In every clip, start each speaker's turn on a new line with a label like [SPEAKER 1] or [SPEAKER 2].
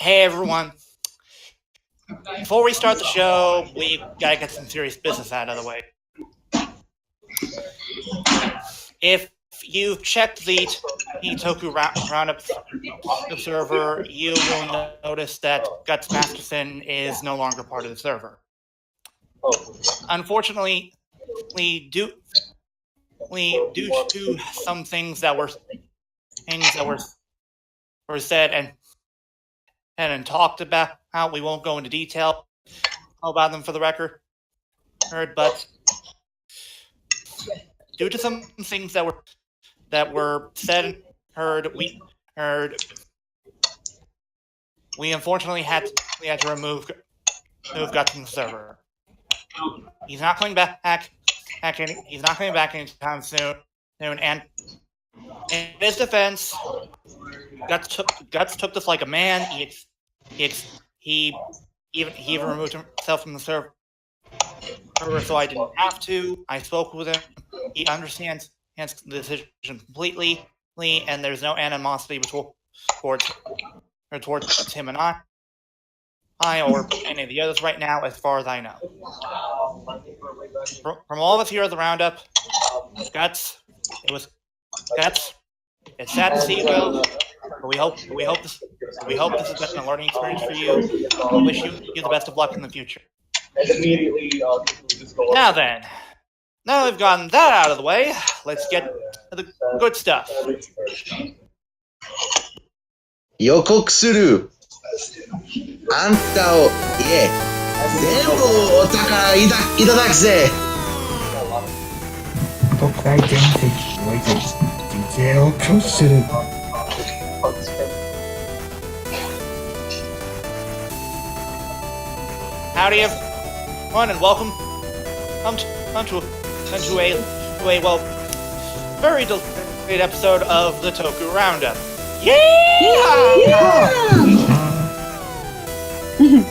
[SPEAKER 1] Hey everyone. Before we start the show, we gotta get some serious business out of the way. If you've checked the Toku Roundup server, you will notice that Guts Masterson is no longer part of the server. Unfortunately, due to some things that were said and talked about, how we won't go into detail about them for the record, but due to some things that were said and heard, we unfortunately had to remove Guts from the server. He's not coming back. He's not coming back anytime soon. And in his defense, Guts took this like a man. He even removed himself from the server, so I didn't have to. I spoke with him. He understands the decision completely, and there's no animosity towards him and I or any of the others right now, as far as I know. From all of us here at the Roundup, Guts, it's sad to see you go, but we hope this has been a learning experience for you. We wish you the best of luck in the future. Now then, now we've gotten that out of the way, let's get to the good stuff.
[SPEAKER 2] Yokoku suru. あんたをいえ全部お宝いただくぜ。
[SPEAKER 3] 特大全席において人生を拒否する。
[SPEAKER 1] Howdy everyone, and welcome to a well, very delayed episode of the Toku Roundup. Yeah! And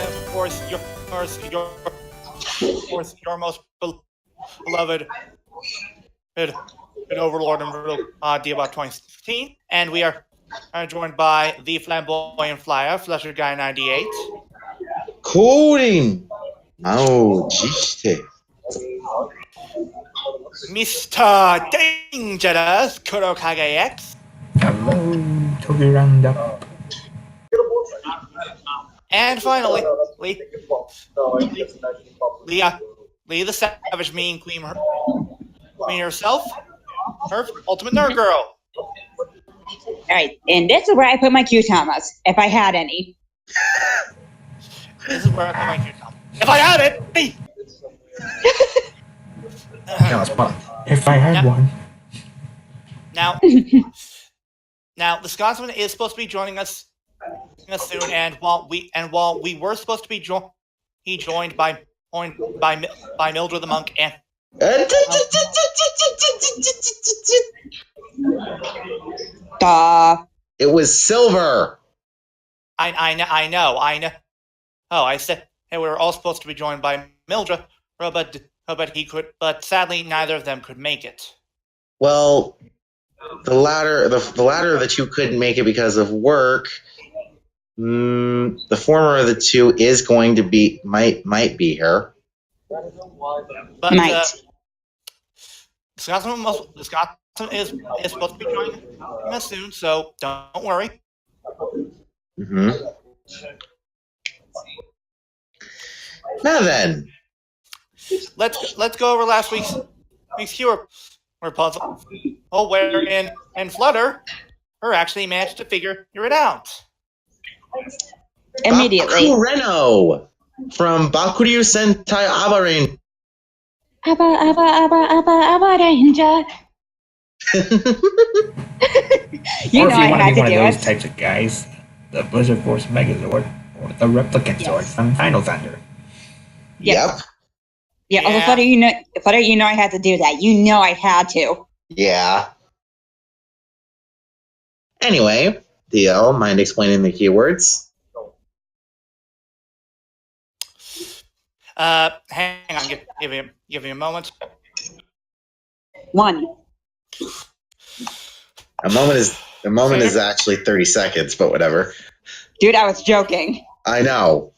[SPEAKER 1] of course, your most beloved overlord and idea about 2016, and we are joined by the flamboyant flyer, Flusher Guy 98.
[SPEAKER 2] 降臨満を持して
[SPEAKER 1] Mr. Dangerous Kurokage X.
[SPEAKER 3] Hello, Toku Roundup.
[SPEAKER 1] And finally, Lee the Savage Mean Queen herself, her Ultimate Nerd Girl.
[SPEAKER 4] Alright, and this is where I put my Q-Tamas, if I had any.
[SPEAKER 1] This is where I put my Q-Tamas. If I had it! Hey!
[SPEAKER 3] That was fun. If I had one.
[SPEAKER 1] Now, the Scotsman is supposed to be joining us soon, and while we were supposed to be joined by Mildred the Monk and
[SPEAKER 2] It was Silver.
[SPEAKER 1] I know. Oh, I said, hey, we were all supposed to be joined by Mildred, but sadly neither of them could make it.
[SPEAKER 2] Well, the latter of the two couldn't make it because of work. The former of the two is going to be might be here.
[SPEAKER 1] But
[SPEAKER 4] Might.
[SPEAKER 1] the Scotsman is supposed to be joining us soon, so don't worry.
[SPEAKER 2] Mm-hmm. Now then,
[SPEAKER 1] let's go over last week's keyword puzzle. Oh, wherein and Flutter actually managed to figure it out
[SPEAKER 4] Immediately.
[SPEAKER 2] Baku Reno from Bakuryu Sentai Abarin.
[SPEAKER 4] Ranger. You know I had to
[SPEAKER 3] one
[SPEAKER 4] do
[SPEAKER 3] of those
[SPEAKER 4] it.
[SPEAKER 3] types of guys, the Blizzard Force Megazord or the Replicant Zord from Final Thunder.
[SPEAKER 2] Yep.
[SPEAKER 4] Yeah, also, Flutter, you know I had to do that. You know I had to.
[SPEAKER 2] Yeah. Anyway, DL, mind explaining the keywords?
[SPEAKER 1] Hang on, give me a moment.
[SPEAKER 4] One.
[SPEAKER 2] A moment is actually 30 seconds, but whatever.
[SPEAKER 4] Dude, I was joking.
[SPEAKER 2] I know.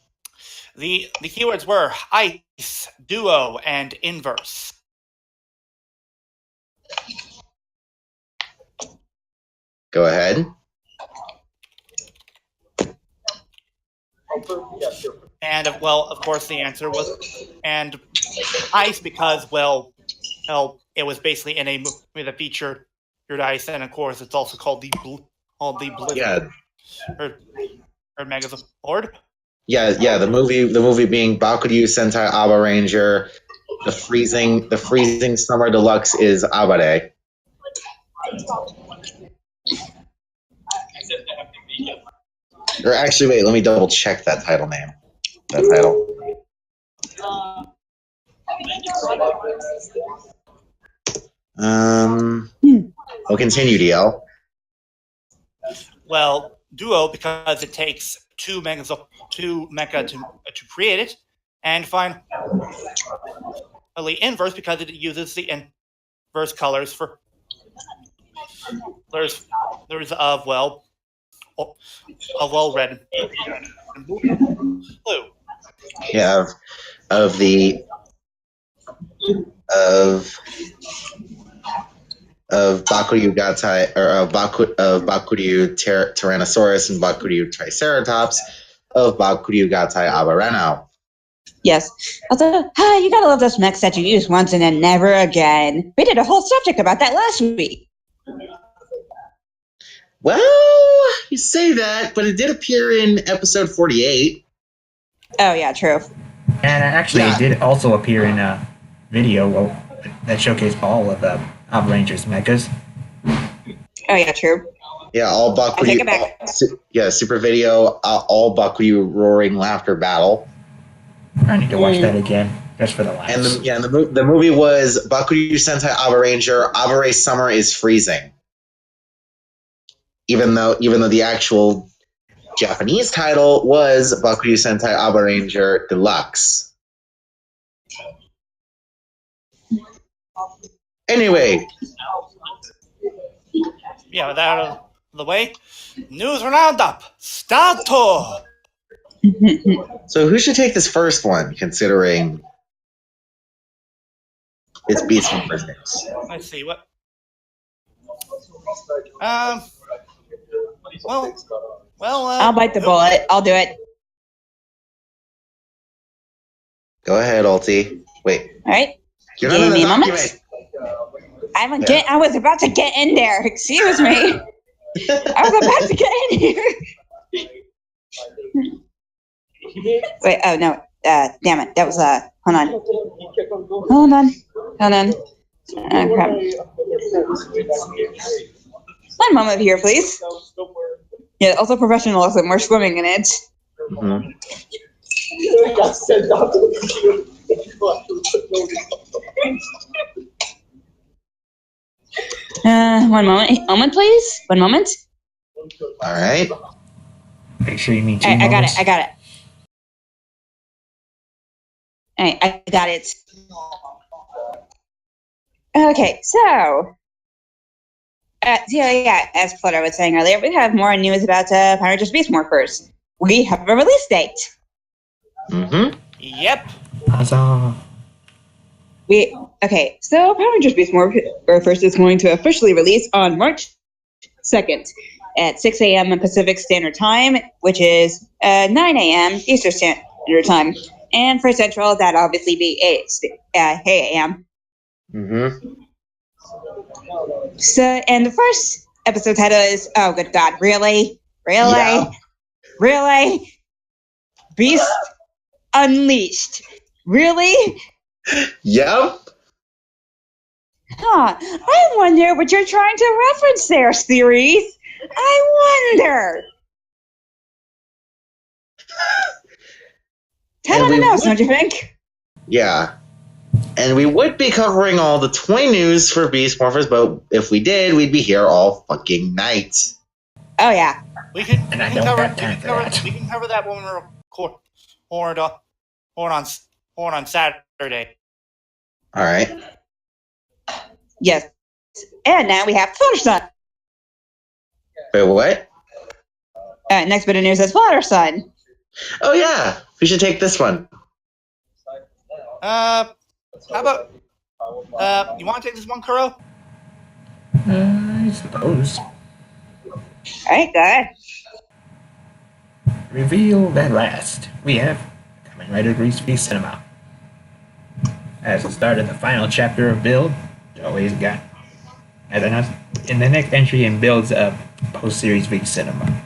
[SPEAKER 1] The keywords were ice, duo, and inverse.
[SPEAKER 2] Go ahead.
[SPEAKER 1] And well, of course, the answer was and ice because well, it was basically in a movie that featured ice, and of course, it's also called the Blizzard.
[SPEAKER 2] Yeah.
[SPEAKER 1] Or Megazord.
[SPEAKER 2] Yeah. The movie being Bakuryu Sentai Aba Ranger. The freezing summer deluxe is Abare. Or actually, wait. Let me double check that title name. That title. I'll continue, DL.
[SPEAKER 1] Well, duo because it takes two mecha to create it, and finally inverse because it uses the inverse colors for there's of red and blue.
[SPEAKER 2] Yeah, of Bakuryu Gatai, or of Bakuryu Tyrannosaurus and Bakuryu Triceratops, of Bakuryu Gatai Abareno.
[SPEAKER 4] Yes. Also, you gotta love those mechs that you use once and then never again. We did a whole subject about that last week.
[SPEAKER 2] Well, you say that, but it did appear in episode 48.
[SPEAKER 4] Oh, yeah, true.
[SPEAKER 3] And actually, it did also appear in a video that showcased all of the Rangers mechas.
[SPEAKER 4] Oh, yeah, true.
[SPEAKER 2] Yeah, all
[SPEAKER 4] I take it
[SPEAKER 2] Bakuryu.
[SPEAKER 4] back.
[SPEAKER 2] Super video, all Bakuryu roaring laughter battle.
[SPEAKER 3] I need to watch that again, just for the laughs.
[SPEAKER 2] And the movie was Bakuryu Sentai Aba Ranger. Abare Summer is Freezing. Even though the actual Japanese title was Bakuryu Sentai Aba Ranger Deluxe. Anyway.
[SPEAKER 1] Yeah, with that out of the way, news Roundup, starto!
[SPEAKER 2] So who should take this first one, considering it's Beast from first names?
[SPEAKER 1] Let's see, what...
[SPEAKER 4] I'll bite the bullet. I'll do it.
[SPEAKER 2] Go ahead, Ulti. Wait.
[SPEAKER 4] All right.
[SPEAKER 2] You're not in the document.
[SPEAKER 4] I was about to get in there. Excuse me. I was about to get in here. Wait, oh no. Damn it. That was, hold on. Crap. One moment here, please. Yeah, also professionalism. We're swimming in it.
[SPEAKER 2] Mm-hmm.
[SPEAKER 4] 1 moment, please. 1 moment.
[SPEAKER 2] All right.
[SPEAKER 3] Make sure you mean 2
[SPEAKER 4] I got
[SPEAKER 3] moments.
[SPEAKER 4] it. I got it. All right, I got it. Okay, so as Flutter was saying earlier, we have more news about Power Rangers Beast Morphers. We have a release date.
[SPEAKER 2] Mm-hmm.
[SPEAKER 1] Yep.
[SPEAKER 3] Huzzah.
[SPEAKER 4] So Power Rangers Beast Morphers is going to officially release on March 2nd at 6 a.m. Pacific Standard Time, which is 9 a.m. Eastern Standard Time. And for Central, that'd obviously be 8 a.m.
[SPEAKER 2] Mm-hmm.
[SPEAKER 4] So, and the first episode title is, oh, good God, really?
[SPEAKER 2] Yeah.
[SPEAKER 4] Really? Beast Unleashed. Really?
[SPEAKER 2] Yep.
[SPEAKER 4] Huh. I wonder what you're trying to reference there, series. I wonder. Kind of on the nose, don't you think?
[SPEAKER 2] Yeah. And we would be covering all the toy news for Beast Morphers, but if we did, we'd be here all fucking night.
[SPEAKER 4] Oh, yeah.
[SPEAKER 1] We can cover that when we're on Saturday.
[SPEAKER 2] All right.
[SPEAKER 4] Yes. And now we have Thunderstone.
[SPEAKER 2] Wait, what?
[SPEAKER 4] Next bit of news is Water Sun.
[SPEAKER 2] Oh yeah, we should take this one.
[SPEAKER 1] How about you want to take this one, Kuro?
[SPEAKER 3] I suppose.
[SPEAKER 4] Alright, go ahead.
[SPEAKER 3] Revealed at last. We have Kamen Rider Grease v Cinema. As the start of the final chapter of Build, always got. As announced in the next entry in Build's post-series v Cinema.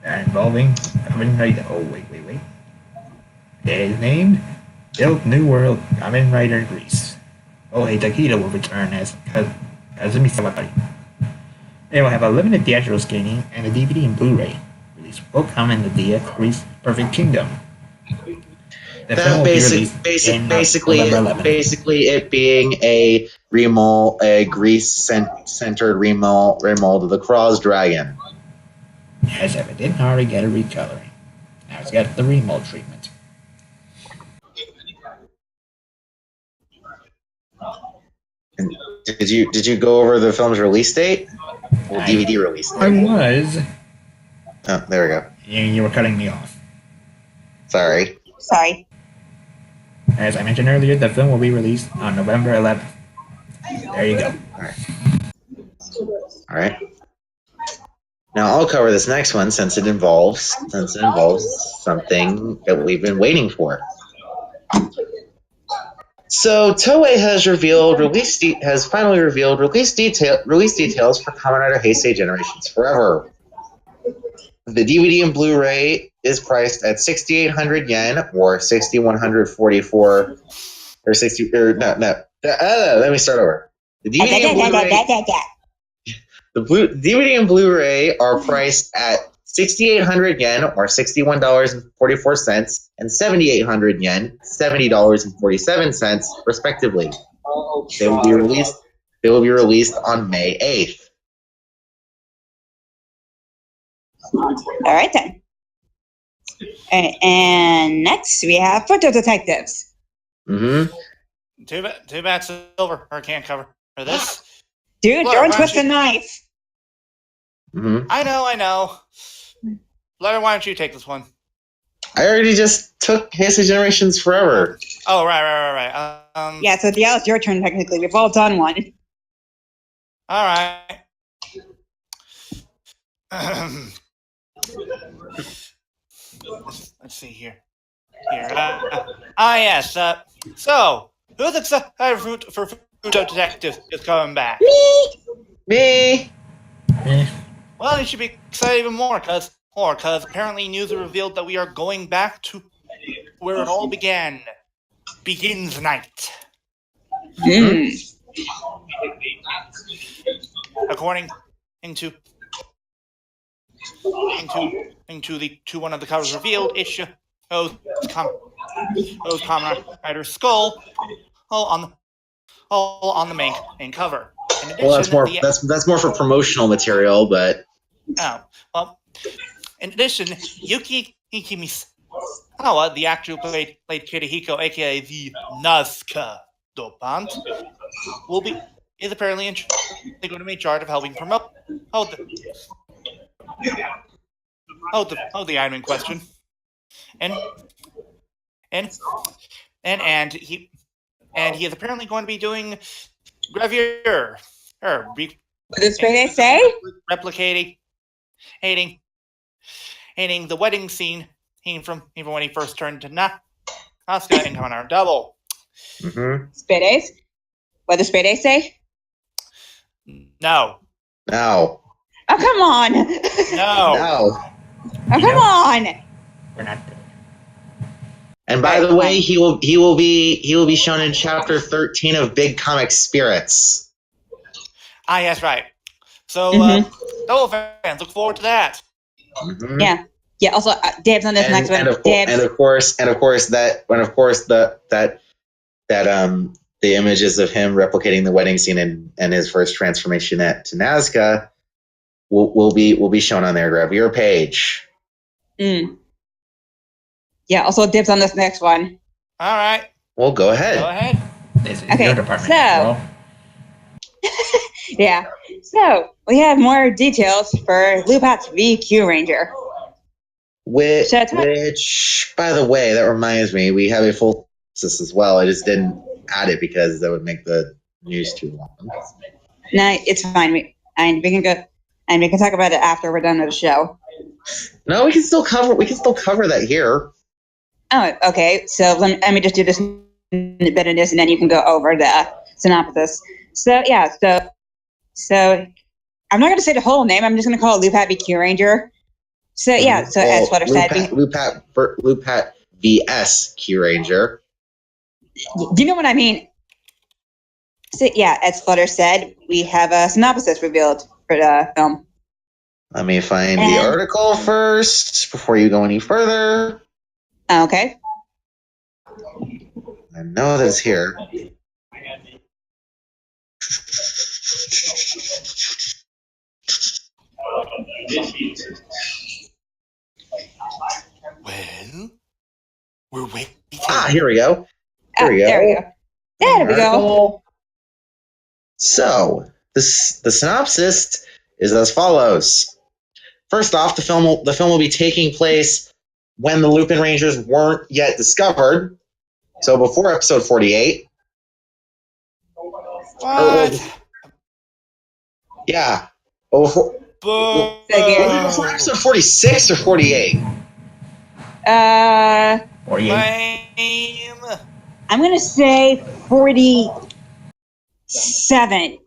[SPEAKER 3] Involving Kamen Rider. Oh, wait. It is named Build New World Kamen Rider Grease. Ohei Takeda will return as Kazumi Sawakari. They will have a limited theatrical screening and a DVD and Blu-ray release will come in the DX Grease Perfect Kingdom. The film will be released in November 11th.
[SPEAKER 2] Basically, it being a Grease-centered remold of the Cross Dragon.
[SPEAKER 3] As if it didn't already get a recoloring. Now it's got the remold treatment.
[SPEAKER 2] And did you go over the film's release date? Or DVD release date?
[SPEAKER 3] I was.
[SPEAKER 2] Oh, there we go.
[SPEAKER 3] You were cutting me off.
[SPEAKER 2] Sorry.
[SPEAKER 3] As I mentioned earlier, the film will be released on November 11th. There you go.
[SPEAKER 2] All right. Now I'll cover this next one since it involves something that we've been waiting for. So Toei has finally revealed release details for Kamen Rider Heisei Generations Forever. The DVD and Blu-ray is priced at 6,800 yen or 6,144 or 60 or no. Let me start over. The DVD and Blu-ray are priced at 6,800 yen or $61.44 and 7,800 yen, $70.47 respectively. They will be released on May 8th.
[SPEAKER 4] Alright then. And next we have Photo Detectives.
[SPEAKER 2] Mm-hmm.
[SPEAKER 1] Too bad Silver can't cover for this.
[SPEAKER 4] Dude,
[SPEAKER 1] Blair,
[SPEAKER 4] don't twist the knife.
[SPEAKER 2] Mm-hmm.
[SPEAKER 1] I know. Blair, why don't you take this one?
[SPEAKER 2] I already just took Heisei Generations Forever.
[SPEAKER 1] Oh, right.
[SPEAKER 4] Yeah, so now it's your turn technically. We've all done one.
[SPEAKER 1] All right. Let's see here. Yes. So, who's excited for Photo Detective is coming back?
[SPEAKER 2] Me.
[SPEAKER 1] Well, you should be excited even more, because apparently news revealed that we are going back to where it all began. Begins night. According to one of the covers revealed, it shows Kamen Rider Skull on the main cover. In addition,
[SPEAKER 2] Well, that's more for promotional material, but
[SPEAKER 1] in addition, Yuki Hikimisawa, the actor who played Kirihiko, aka the Nazca Dopant, is apparently going to be in charge of helping promote the item in question, and he is apparently going to be doing gravure,
[SPEAKER 4] What does they say?
[SPEAKER 1] replicating the wedding scene from even when he first turned to Nazca in Kamen Rider Double.
[SPEAKER 2] mm-hmm.
[SPEAKER 4] Spades? What does Spades say?
[SPEAKER 1] No.
[SPEAKER 2] No.
[SPEAKER 4] Oh, come on!
[SPEAKER 1] No.
[SPEAKER 2] No.
[SPEAKER 4] Oh, come on!
[SPEAKER 3] We're not doing it.
[SPEAKER 2] And by the way, he will be shown in chapter 13 of Big Comic Spirits.
[SPEAKER 1] Yes, right. So, Double fans, look forward to that.
[SPEAKER 2] Mm-hmm.
[SPEAKER 4] Yeah. Also, Dabs on this next one.
[SPEAKER 2] And of course, the images of him replicating the wedding scene and his first transformation to Nazca will be shown on their gravure page.
[SPEAKER 4] Yeah. Also, dibs on this next one.
[SPEAKER 1] All right.
[SPEAKER 2] Well, go ahead.
[SPEAKER 3] This is
[SPEAKER 4] Okay,
[SPEAKER 3] your department.
[SPEAKER 4] so- Yeah. So, we have more details for Lupat v Q-Ranger.
[SPEAKER 2] Which,
[SPEAKER 4] So it's-
[SPEAKER 2] by the way, that reminds me, we have a full synopsis as well. I just didn't add it because that would make the news too long.
[SPEAKER 4] No, it's fine. We can go and we can talk about it after we're done with the show.
[SPEAKER 2] No, we can still cover that here.
[SPEAKER 4] Oh, okay. So let me just do this bit of this, and then you can go over the synopsis. So yeah, so I'm not going to say the whole name. I'm just going to call it Lupat v Q-Ranger. So yeah, so as Flutter said,
[SPEAKER 2] Lupat vs Q-Ranger.
[SPEAKER 4] You know what I mean? So yeah, as Flutter said, we have a synopsis revealed for the film.
[SPEAKER 2] Let me find the article first before you go any further.
[SPEAKER 4] Okay.
[SPEAKER 2] I know that it's here.
[SPEAKER 1] Well, we're waiting.
[SPEAKER 2] Here we go.
[SPEAKER 4] There we go. There we go.
[SPEAKER 2] So, the synopsis is as follows. First off, the film will be taking place when the Lupinrangers weren't yet discovered. So before episode 48.
[SPEAKER 1] What?
[SPEAKER 2] Yeah. Before episode 46 or 48?
[SPEAKER 3] 48.
[SPEAKER 1] Lame.
[SPEAKER 4] I'm gonna say 47.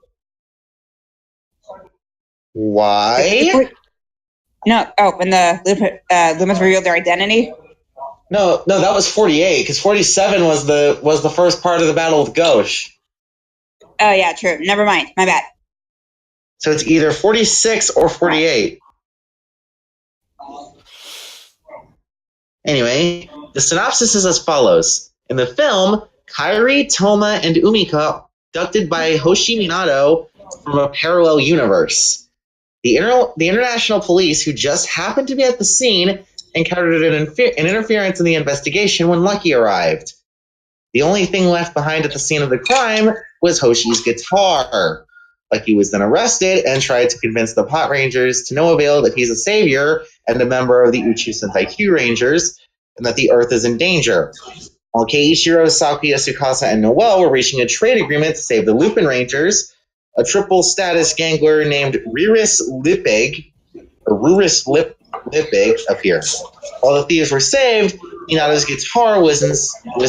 [SPEAKER 2] Why?
[SPEAKER 4] No. Oh, when the Lumens revealed their identity.
[SPEAKER 2] No, that was 48 because 47 was the first part of the battle with Ghosh.
[SPEAKER 4] Oh yeah, true. Never mind. My bad.
[SPEAKER 2] So it's either 46 or 48. Anyway, the synopsis is as follows. In the film, Kairi, Toma, and Umika are abducted by Hoshi Minato from a parallel universe. The international police, who just happened to be at the scene, encountered an interference in the investigation when Lucky arrived. The only thing left behind at the scene of the crime was Hoshi's guitar. Lucky was then arrested and tried to convince the Patrangers to no avail that he's a savior and a member of the Uchu Sentai Q-Rangers, and that the Earth is in danger. While Keiichiro, Sakuya, Tsukasa, and Noel were reaching a trade agreement to save the Lupinrangers, a triple-status gangler named Ruris Lipig appeared. While the thieves were saved, Minato's guitar was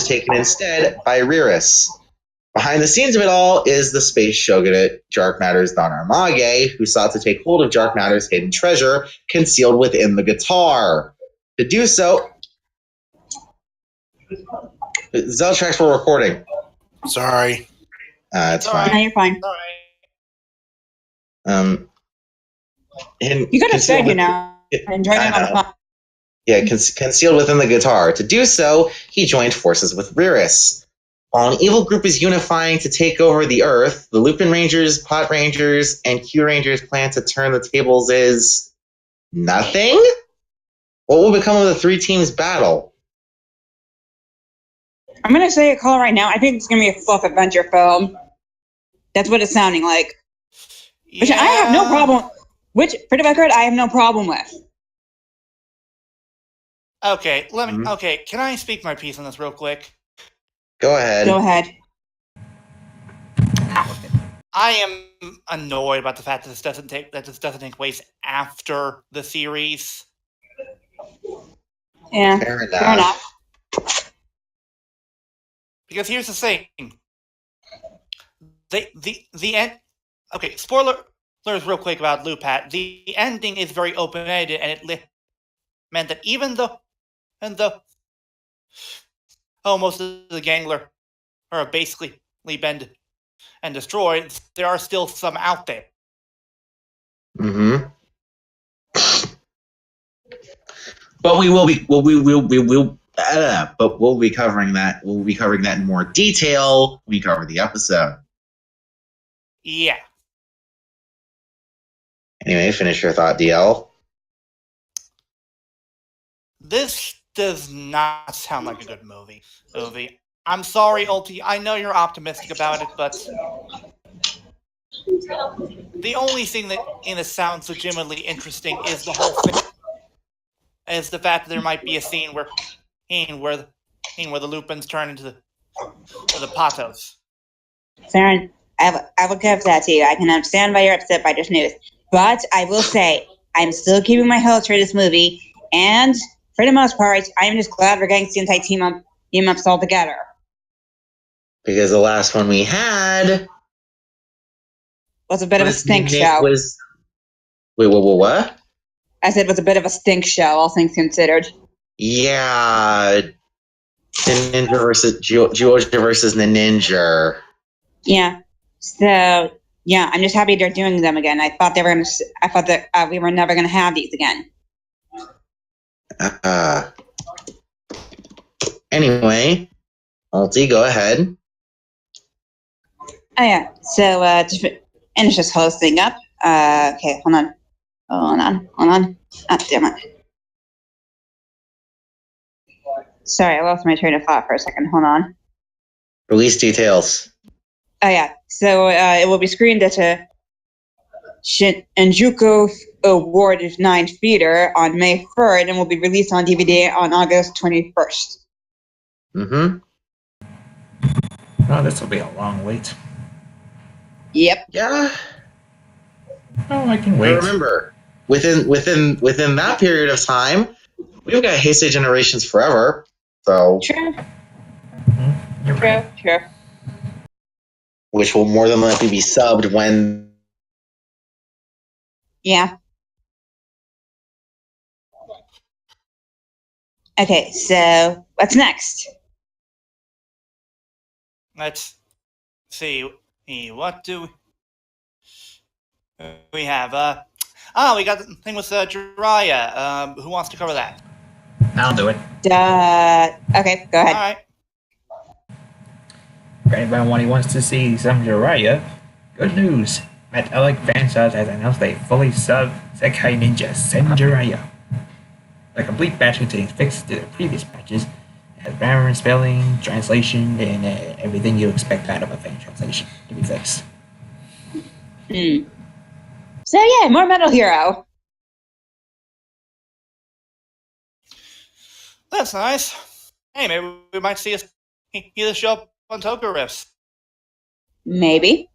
[SPEAKER 2] taken instead by Riris. Behind the scenes of it all is the space shogunate Dark Matter's Don Armage, who sought to take hold of Dark Matter's hidden treasure concealed within the guitar. To do so, Zeltrax for recording.
[SPEAKER 1] Sorry.
[SPEAKER 2] It's fine.
[SPEAKER 4] No, you're fine. You got to say, and join in on the fun.
[SPEAKER 2] Yeah, concealed within the guitar. To do so, he joined forces with Riris. While an evil group is unifying to take over the Earth, the Lupinrangers, Patrangers, and Q-Rangers' plan to turn the tables is nothing? What will become of the three teams' battle?
[SPEAKER 4] I'm going to say a call right now. I think it's going to be a fluff adventure film. That's what it's sounding like.
[SPEAKER 1] Yeah.
[SPEAKER 4] Which I have no problem. Which, for the record, I have no problem with.
[SPEAKER 1] Okay, Okay, can I speak my piece on this real quick?
[SPEAKER 2] Go ahead.
[SPEAKER 4] Go ahead.
[SPEAKER 1] I am annoyed about the fact that this doesn't take place after the series.
[SPEAKER 4] Yeah.
[SPEAKER 2] Fair
[SPEAKER 4] enough.
[SPEAKER 1] Because here's the thing. The end. Okay, spoilers real quick about Lupat. The ending is very open-ended, and it meant that even though most of the gangler are basically been and destroyed, there are still some out there.
[SPEAKER 2] Mm-hmm. But we'll be covering that. We'll be covering that in more detail when we cover the episode.
[SPEAKER 1] Yeah.
[SPEAKER 2] Anyway, finish your thought, DL.
[SPEAKER 1] This does not sound like a good movie. I'm sorry, Ulti. I know you're optimistic about it, but The only thing that sounds legitimately interesting is the whole thing. Is the fact that there might be a scene where the Lupins turn into the Patos.
[SPEAKER 4] Saren, I will give that to you. I can understand why you're upset by this news. But I will say, I'm still keeping my hopes for this movie, and for the most part, I'm just glad we're getting Sentai team-ups all together.
[SPEAKER 2] Because the last one we had
[SPEAKER 4] Was a bit of a stink show.
[SPEAKER 2] Wait, what?
[SPEAKER 4] I said it was a bit of a stink show, all things considered.
[SPEAKER 2] Yeah. Ninja versus Georgia versus the Ninja.
[SPEAKER 4] Yeah. So yeah, I'm just happy they're doing them again. I thought that we were never gonna have these again.
[SPEAKER 2] Anyway, Alti, go ahead.
[SPEAKER 4] Oh yeah. So to finish this whole thing up. Okay, hold on. Ah, damn it. Sorry, I lost my train of thought for a second. Hold on.
[SPEAKER 2] Release details.
[SPEAKER 4] Oh yeah. So it will be screened at a Shinjuku Award 9 Theater on May 3rd and will be released on DVD on August 21st.
[SPEAKER 2] Mm-hmm.
[SPEAKER 3] Oh, this will be a long wait.
[SPEAKER 4] Yep.
[SPEAKER 2] Yeah.
[SPEAKER 3] Oh, I can wait.
[SPEAKER 2] But remember, within that period of time, we've got Heisei Generations Forever. So
[SPEAKER 4] True.
[SPEAKER 3] You're right.
[SPEAKER 4] True.
[SPEAKER 2] Which will more than likely be subbed when.
[SPEAKER 4] Yeah. Okay, so what's next?
[SPEAKER 1] Let's see. What do we have? We got the thing with Jiraiya. Who wants to cover that?
[SPEAKER 3] I'll do it.
[SPEAKER 4] Okay, go ahead.
[SPEAKER 1] All right.
[SPEAKER 3] For anyone who wants to see some Jiraiya, good news. Metallic Fansubs has announced a fully subbed Sekai Ninja Sen Jiraiya. A complete batch containing fixes to the previous batches. It has grammar and spelling, translation, and everything you expect out of a fan translation to be fixed.
[SPEAKER 4] So yeah, more Metal Hero.
[SPEAKER 1] That's nice. Hey, maybe we might see this show up on Toku Riffs.
[SPEAKER 4] Maybe.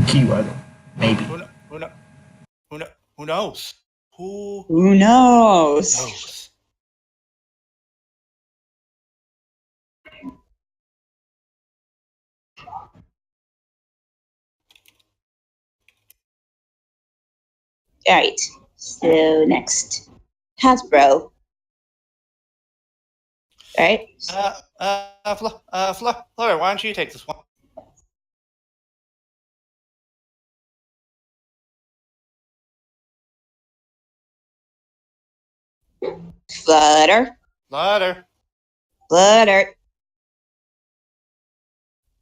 [SPEAKER 3] Keyword, maybe.
[SPEAKER 1] Who knows? Who
[SPEAKER 4] Who knows?
[SPEAKER 1] knows?
[SPEAKER 4] Alright, so next. Hasbro. Alright.
[SPEAKER 1] Fleur, why don't you take this one?
[SPEAKER 4] Flutter.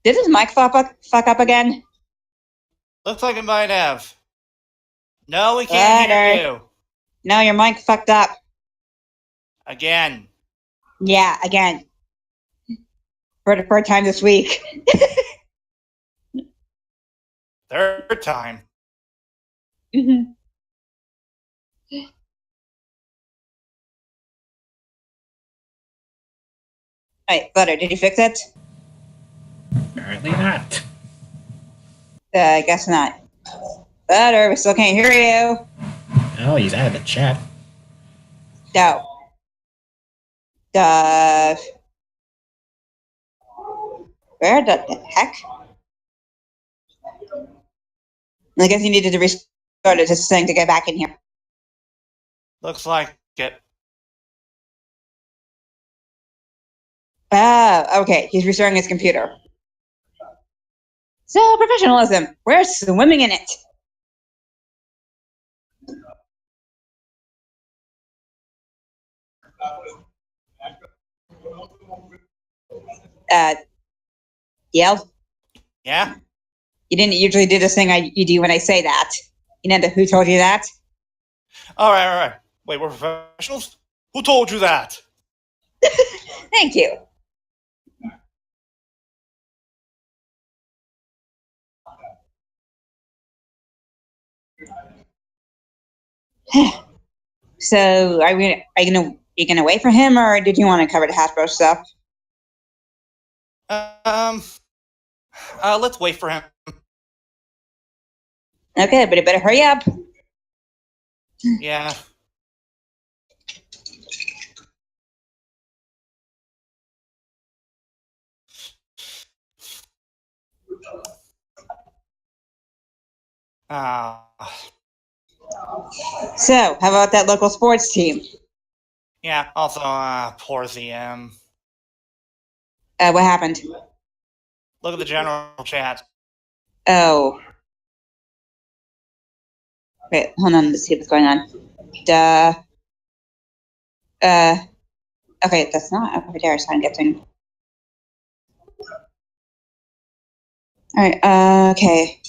[SPEAKER 4] Did his mic fuck up again?
[SPEAKER 1] Looks like it might have. No, we can't hear you.
[SPEAKER 4] No, your mic fucked up.
[SPEAKER 1] Again.
[SPEAKER 4] Yeah, again. For the third time this week.
[SPEAKER 1] Third time.
[SPEAKER 4] Mm-hmm. Alright, Flutter, did you fix it?
[SPEAKER 3] Apparently not.
[SPEAKER 4] I guess not. Flutter, we still can't hear you.
[SPEAKER 3] Oh, he's out of the chat.
[SPEAKER 4] No. Where the heck? I guess you needed to restart it just saying to get back in here.
[SPEAKER 1] Looks like it.
[SPEAKER 4] Oh, okay. He's restarting his computer. So, professionalism. We're swimming in it. Yell?
[SPEAKER 1] Yeah?
[SPEAKER 4] You didn't usually do this thing you do when I say that. You know who told you that?
[SPEAKER 1] All right. Wait, we're professionals? Who told you that?
[SPEAKER 4] Thank you. So, are you gonna wait for him, or did you want to cover the Hasbro stuff?
[SPEAKER 1] Let's wait for him.
[SPEAKER 4] Okay, but you better hurry up.
[SPEAKER 1] Yeah.
[SPEAKER 4] So, how about that local sports team?
[SPEAKER 1] Yeah, also, poor ZM.
[SPEAKER 4] What happened?
[SPEAKER 1] Look at the general chat.
[SPEAKER 4] Oh. Wait, hold on, let's see what's going on. Okay, that's not over there, so I'm guessing. Alright, okay.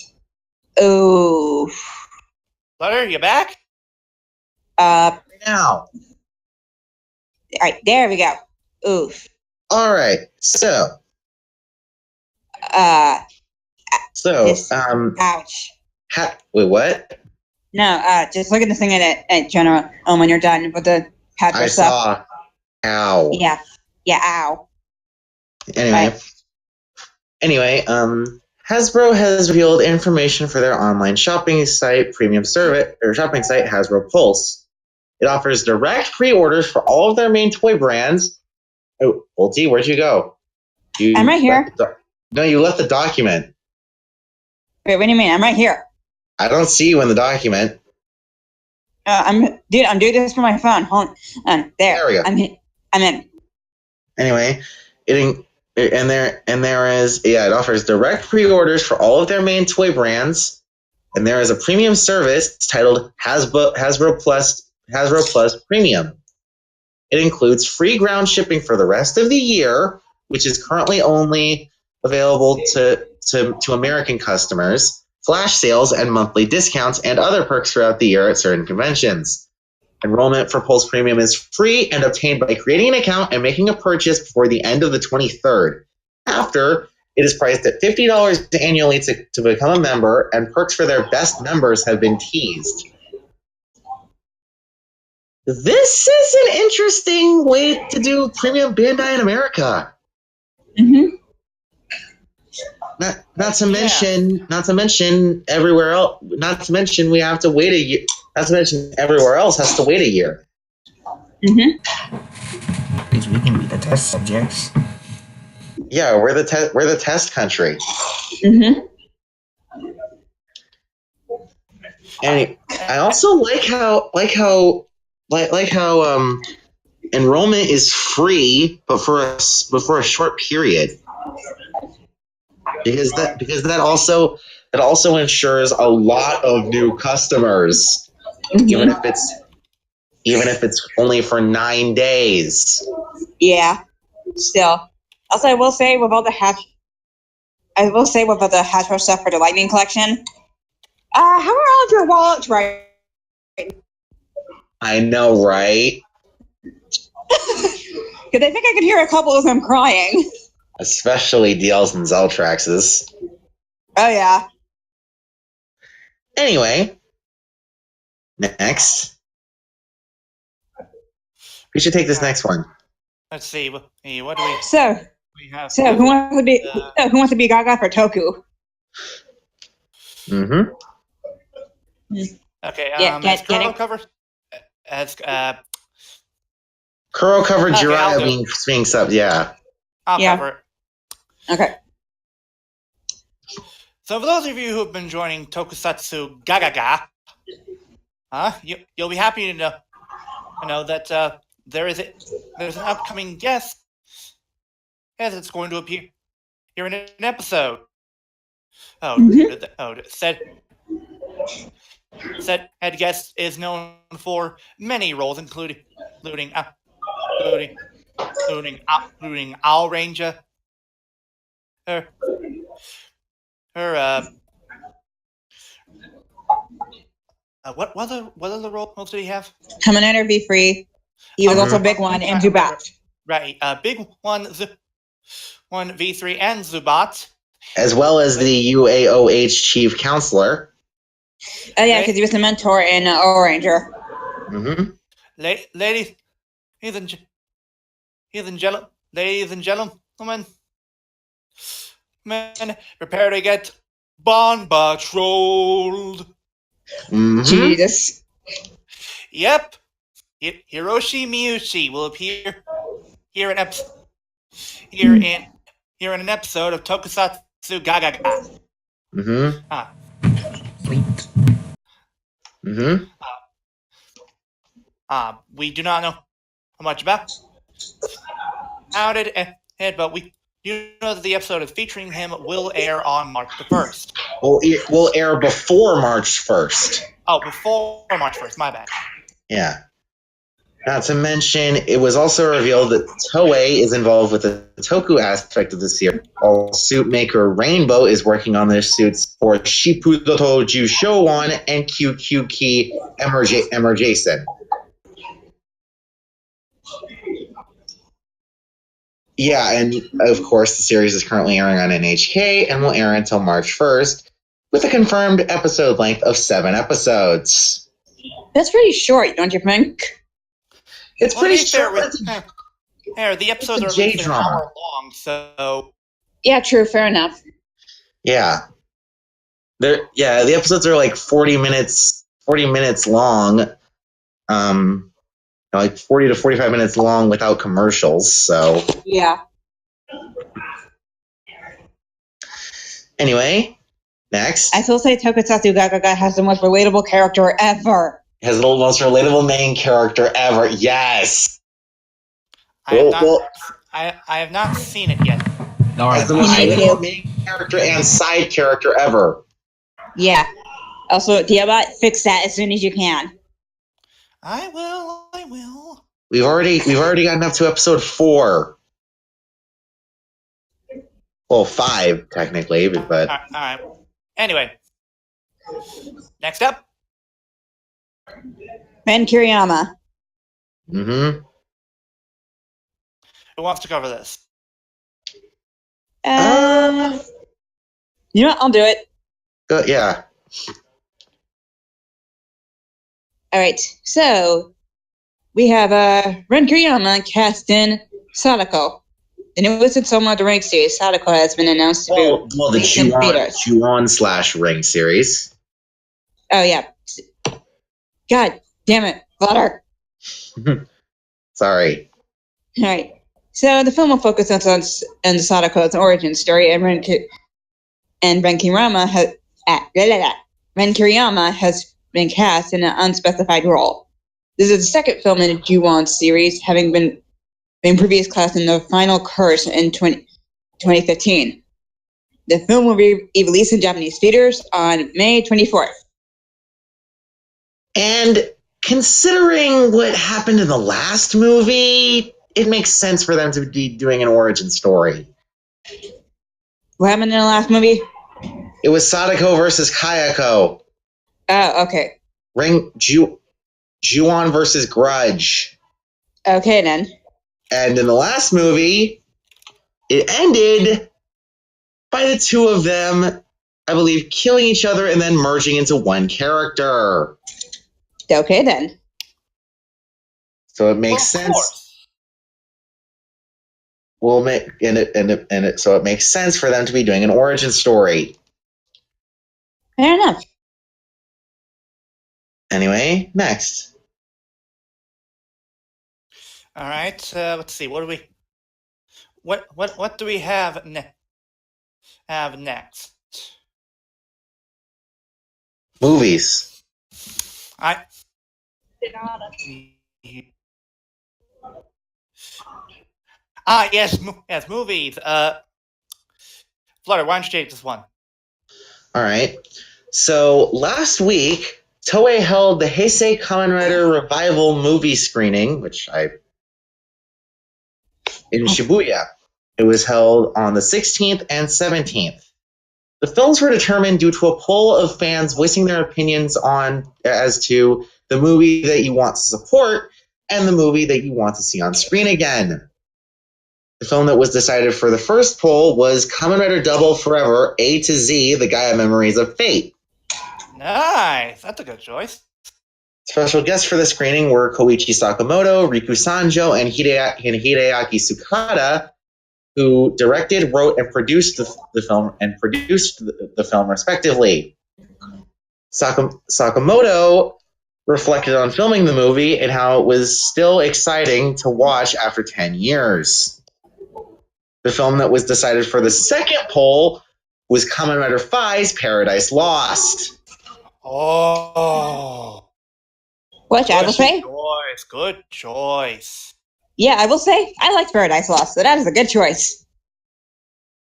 [SPEAKER 4] Oh.
[SPEAKER 1] Butter, you back?
[SPEAKER 2] Now.
[SPEAKER 4] Alright, there we go. Oof.
[SPEAKER 2] All right. So,
[SPEAKER 4] This- ouch.
[SPEAKER 2] wait, what?
[SPEAKER 4] No, just look at the thing at general. When you're done with the Hasbro
[SPEAKER 2] I
[SPEAKER 4] stuff.
[SPEAKER 2] saw. Ow.
[SPEAKER 4] Yeah, ow.
[SPEAKER 2] Anyway.
[SPEAKER 4] Right.
[SPEAKER 2] Anyway, Hasbro has revealed information for their online shopping site, premium service, or shopping site, Hasbro Pulse. It offers direct pre-orders for all of their main toy brands. Oh, Ulti, where'd you go?
[SPEAKER 4] I'm right here.
[SPEAKER 2] No, you left the document.
[SPEAKER 4] Wait, what do you mean? I'm right here.
[SPEAKER 2] I don't see you in the document.
[SPEAKER 4] I'm doing this from my phone. Hold on. There
[SPEAKER 2] we go.
[SPEAKER 4] I'm in.
[SPEAKER 2] Anyway, it offers direct pre-orders for all of their main toy brands, and there is a premium service titled Hasbro Plus Premium. It includes free ground shipping for the rest of the year, which is currently only available to American customers, flash sales and monthly discounts, and other perks throughout the year at certain conventions. Enrollment for Pulse Premium is free and obtained by creating an account and making a purchase before the end of the 23rd. After, it is priced at $50 annually to become a member, and perks for their best members have been teased. This is an interesting way to do premium Bandai in America.
[SPEAKER 4] Mm-hmm.
[SPEAKER 2] Not to mention everywhere else. Not to mention we have to wait a year. Not to mention everywhere else has to wait a year.
[SPEAKER 4] Mm-hmm.
[SPEAKER 3] Because we can be the test subjects.
[SPEAKER 2] Yeah, we're the test country.
[SPEAKER 4] Mm-hmm.
[SPEAKER 2] And I also like how enrollment is free, but for a short period. Because that also ensures a lot of new customers, even if it's only for 9 days.
[SPEAKER 4] Yeah. Still, also I will say about the Hasbro stuff for the Lightning Collection. How are all of your wallets right?
[SPEAKER 2] I know, right?
[SPEAKER 4] Because I think I could hear a couple of them crying.
[SPEAKER 2] Especially DLs and Zeltraxes.
[SPEAKER 4] Oh yeah.
[SPEAKER 2] Anyway, next. We should take this next one.
[SPEAKER 1] Let's see. What do we?
[SPEAKER 4] So
[SPEAKER 1] have?
[SPEAKER 4] who wants to be Gaga for Toku?
[SPEAKER 2] Mm-hmm.
[SPEAKER 1] Okay.
[SPEAKER 4] Yeah,
[SPEAKER 1] As Kuro covered.
[SPEAKER 2] Kuro covered
[SPEAKER 1] Okay,
[SPEAKER 2] Jiraiya being subbed. Yeah.
[SPEAKER 1] I'll cover it.
[SPEAKER 4] Okay.
[SPEAKER 1] So for those of you who have been joining Tokusatsu Gagaga, you'll be happy to know that there's an upcoming guest that's going to appear here in an episode. Said head guest is known for many roles, including Owl Ranger. What other roles did he have?
[SPEAKER 4] Terminator V3. He was also a big one in Zubat.
[SPEAKER 1] Right, big one V3 and Zubat,
[SPEAKER 2] as well as the UAOH chief counselor.
[SPEAKER 4] Oh yeah, because he was the mentor in Ranger.
[SPEAKER 2] Mm-hmm.
[SPEAKER 1] Ladies and gentlemen, prepare to get Bonba trolled.
[SPEAKER 2] Mm-hmm.
[SPEAKER 4] Jesus.
[SPEAKER 1] Yep, Hiroshi Miyuchi will appear here in an episode of Tokusatsu Gagaga.
[SPEAKER 2] Mm-hmm.
[SPEAKER 3] Sweet.
[SPEAKER 2] Mm-hmm.
[SPEAKER 1] We do not know much about it, but we do know that the episode is featuring him will air on March the 1st.
[SPEAKER 2] Well, it will air before March 1st.
[SPEAKER 1] Oh, before March 1st, my bad.
[SPEAKER 2] Yeah. Not to mention, it was also revealed that Toei is involved with the Toku aspect of the series. All suit maker Rainbow is working on their suits for Shippudoto Jushowan and QQQ Emerjason. Yeah, and of course, the series is currently airing on NHK and will air until March 1st, with a confirmed episode length of 7 episodes.
[SPEAKER 4] That's pretty short, don't you think?
[SPEAKER 2] It's pretty short.
[SPEAKER 1] The episodes are at least an
[SPEAKER 2] J-drama.
[SPEAKER 1] hour long, so...
[SPEAKER 4] Yeah, true, fair enough.
[SPEAKER 2] Yeah. The episodes are like 40 minutes long. Like 40 to 45 minutes long without commercials, so...
[SPEAKER 4] Yeah.
[SPEAKER 2] Anyway, next.
[SPEAKER 4] I still say Tokusatsu Gagaga has the most relatable character ever.
[SPEAKER 2] Has the most relatable main character ever. Yes!
[SPEAKER 1] I have not seen it yet.
[SPEAKER 3] No,
[SPEAKER 2] Has the most relatable main character and side character ever.
[SPEAKER 4] Yeah. Also, Diabot, fix that as soon as you can.
[SPEAKER 1] I will.
[SPEAKER 2] We've already gotten up to episode 4. Well, 5 technically, but
[SPEAKER 1] All right. Anyway, next up,
[SPEAKER 4] Ren Kiriyama.
[SPEAKER 2] mm-hmm.
[SPEAKER 1] who wants to cover this?
[SPEAKER 4] You know what? I'll do it.
[SPEAKER 2] Yeah.
[SPEAKER 4] All right. So we have Ren Kiriyama cast in Sadako. The newest installment of the Rank series, Sadako, has been announced to be
[SPEAKER 2] the Ju-on/Ring series.
[SPEAKER 4] Oh yeah. God damn it, Flutter.
[SPEAKER 2] Sorry.
[SPEAKER 4] All right. So the film will focus on Sadako's origin story, and Ren Kiriyama has been cast in an unspecified role. This is the second film in the Ju-on series, having been previous cast in The Final Curse in 2015. The film will be released in Japanese theaters on May 24th.
[SPEAKER 2] And considering what happened in the last movie, it makes sense for them to be doing an origin story.
[SPEAKER 4] What happened in the last movie?
[SPEAKER 2] It was Sadako versus Kayako.
[SPEAKER 4] Oh, okay.
[SPEAKER 2] Ju-on versus Grudge.
[SPEAKER 4] Okay, then.
[SPEAKER 2] And in the last movie, it ended by the two of them, I believe, killing each other and then merging into one character.
[SPEAKER 4] Okay, then.
[SPEAKER 2] So it makes sense. So it makes sense for them to be doing an origin story.
[SPEAKER 4] Fair enough.
[SPEAKER 2] Anyway, next.
[SPEAKER 1] All right. Let's see. What do we have next?
[SPEAKER 2] Movies.
[SPEAKER 1] Yes, movies. Flutter, why don't you take this one?
[SPEAKER 2] All right. So last week, Toei held the Heisei Kamen Rider Revival movie screening, in Shibuya. It was held on the 16th and 17th. The films were determined due to a poll of fans voicing their opinions as to the movie that you want to support and the movie that you want to see on screen again. The film that was decided for the first poll was Kamen Rider Double Forever A to Z, The Gaia Memories of Fate.
[SPEAKER 1] Nice. That's a good choice.
[SPEAKER 2] Special guests for the screening were Koichi Sakamoto, Riku Sanjo, and Hideaki Sukada, who directed, wrote, and produced the film respectively. Sakamoto reflected on filming the movie and how it was still exciting to watch after 10 years. The film that was decided for the second poll was Kamen Rider Phi's Paradise Lost.
[SPEAKER 1] Oh.
[SPEAKER 4] Which I will say,
[SPEAKER 1] Good choice.
[SPEAKER 4] yeah, I will say, I liked Paradise Lost, so that is a good choice.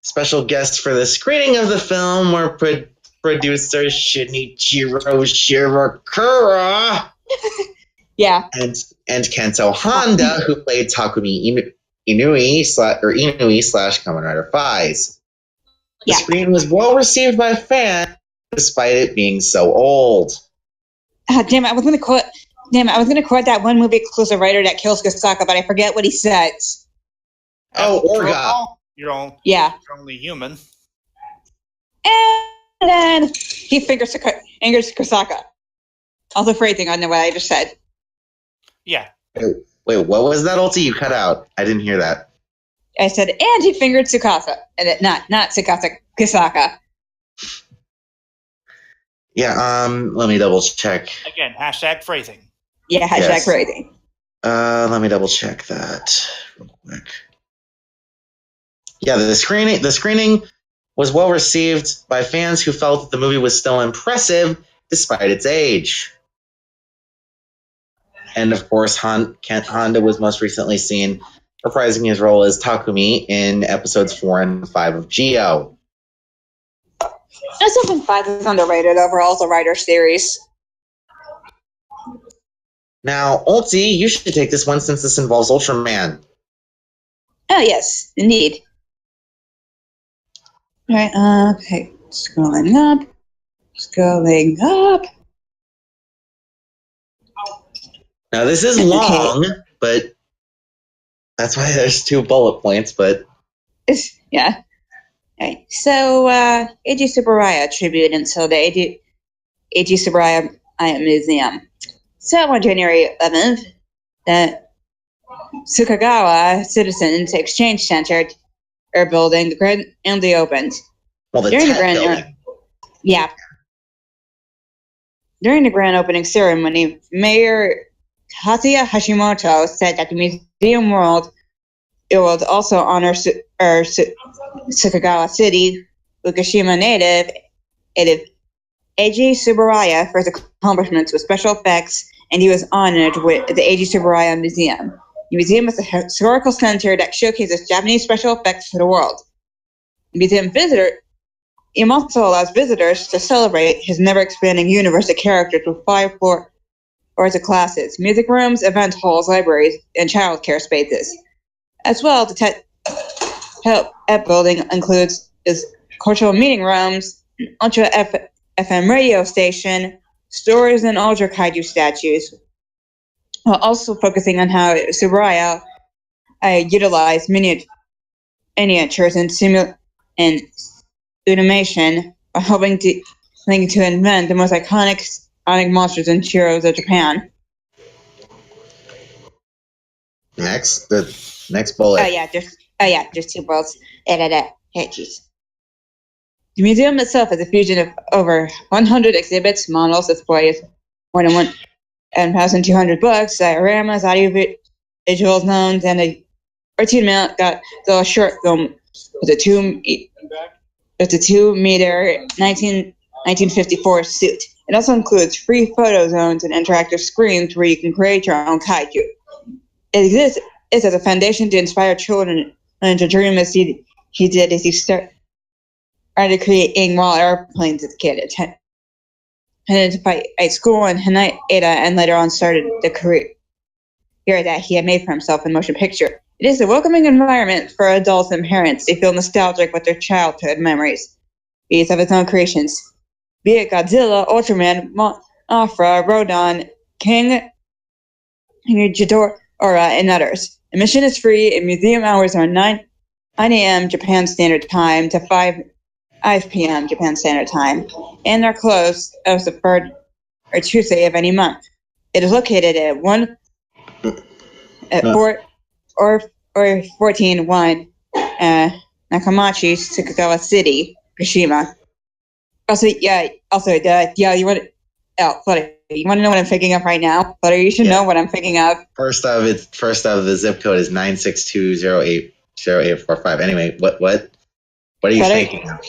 [SPEAKER 2] Special guests for the screening of the film were producer Shinichiro Shirakura
[SPEAKER 4] Yeah.
[SPEAKER 2] and Kento Honda, who played Takumi Inui / Kamen Rider Phis. The
[SPEAKER 4] Yeah.
[SPEAKER 2] screen was well received by fans, despite it being so old.
[SPEAKER 4] Damn it, I was gonna quote that one movie exclusive writer that kills Kasaka, but I forget what he says.
[SPEAKER 2] Oh,
[SPEAKER 1] After
[SPEAKER 2] Orga.
[SPEAKER 1] all, You're only human.
[SPEAKER 4] And then he fingers Kasaka. Also phrasing on what I just said.
[SPEAKER 1] Yeah.
[SPEAKER 2] Wait, what was that, Ulti? You cut out. I didn't hear that.
[SPEAKER 4] I said, and he fingered Tsukasa. And not Tsukasa, Kasaka.
[SPEAKER 2] Yeah, let me double check.
[SPEAKER 1] Again, hashtag phrasing.
[SPEAKER 4] Yeah, hashtag
[SPEAKER 2] Yes.
[SPEAKER 4] phrasing.
[SPEAKER 2] Let me double check that real quick. Yeah, the screening was well received by fans who felt that the movie was still impressive despite its age. And of course, Honda was most recently seen reprising his role as Takumi in episodes 4 and 5 of Geo.
[SPEAKER 4] I still think 5 is underrated overall as a writer series.
[SPEAKER 2] Now, Ulti, you should take this one since this involves Ultraman.
[SPEAKER 4] Oh, yes, indeed. All right, okay, scrolling up.
[SPEAKER 2] Now, this is long, but that's why there's 2 bullet points, but...
[SPEAKER 4] Yeah. Right. So, Eiji Tsuburaya tribute until the Eiji Tsuburaya Museum. So, on January 11th, the Tsukagawa Citizens Exchange Center building grandly opened.
[SPEAKER 2] Well, the
[SPEAKER 4] During the
[SPEAKER 2] tech
[SPEAKER 4] grand
[SPEAKER 2] building.
[SPEAKER 4] Yeah. During the grand opening ceremony, Mayor Tatsuya Hashimoto said that the museum world also honor Tsukagawa City, Fukushima native Eiji Tsuburaya for his accomplishments with special effects, and he was honored with the Eiji Tsuburaya Museum. The museum is a historical center that showcases Japanese special effects to the world. The museum also allows visitors to celebrate his never-expanding universe of characters with 5 floors of classes, music rooms, event halls, libraries, and child care spaces. As well, the tech building includes cultural meeting rooms, Ultra FM radio station, stores, and Ultra Kaitou statues, while also focusing on how Tsuburaya utilized miniatures and animation, while helping to invent the most iconic monsters and heroes of Japan.
[SPEAKER 2] Next bullet.
[SPEAKER 4] Just 2 bullets. Hey, jeez. The museum itself is a fusion of over 100 exhibits, models, displays, more than 1,200 books, dioramas, audio visual zones, and a cartoon got the short film with a 2-meter 1954 suit. It also includes free photo zones and interactive screens where you can create your own kaiju. It exists as a foundation to inspire children and to dream as he did as he started creating while airplanes as a kid. Attended to fight at school in Haneda and later on started the career that he had made for himself in motion picture. It is a welcoming environment for adults and parents to feel nostalgic with their childhood memories. Each of its own creations, be it Godzilla, Ultraman, Mothra, Rodon, King Ghidorah, and others. Admission is free, and museum hours are 9 a.m. Japan Standard Time to 5 5 p.m. Japan Standard Time, and are closed as the third or Tuesday of any month. It is located at 14-1 Nakamachi, Sakagawa City, Kashima. You want to know what I'm thinking of right now? Flutter, you should know what I'm thinking of.
[SPEAKER 2] First of the zip code is 962080845. Anyway, what are you thinking of?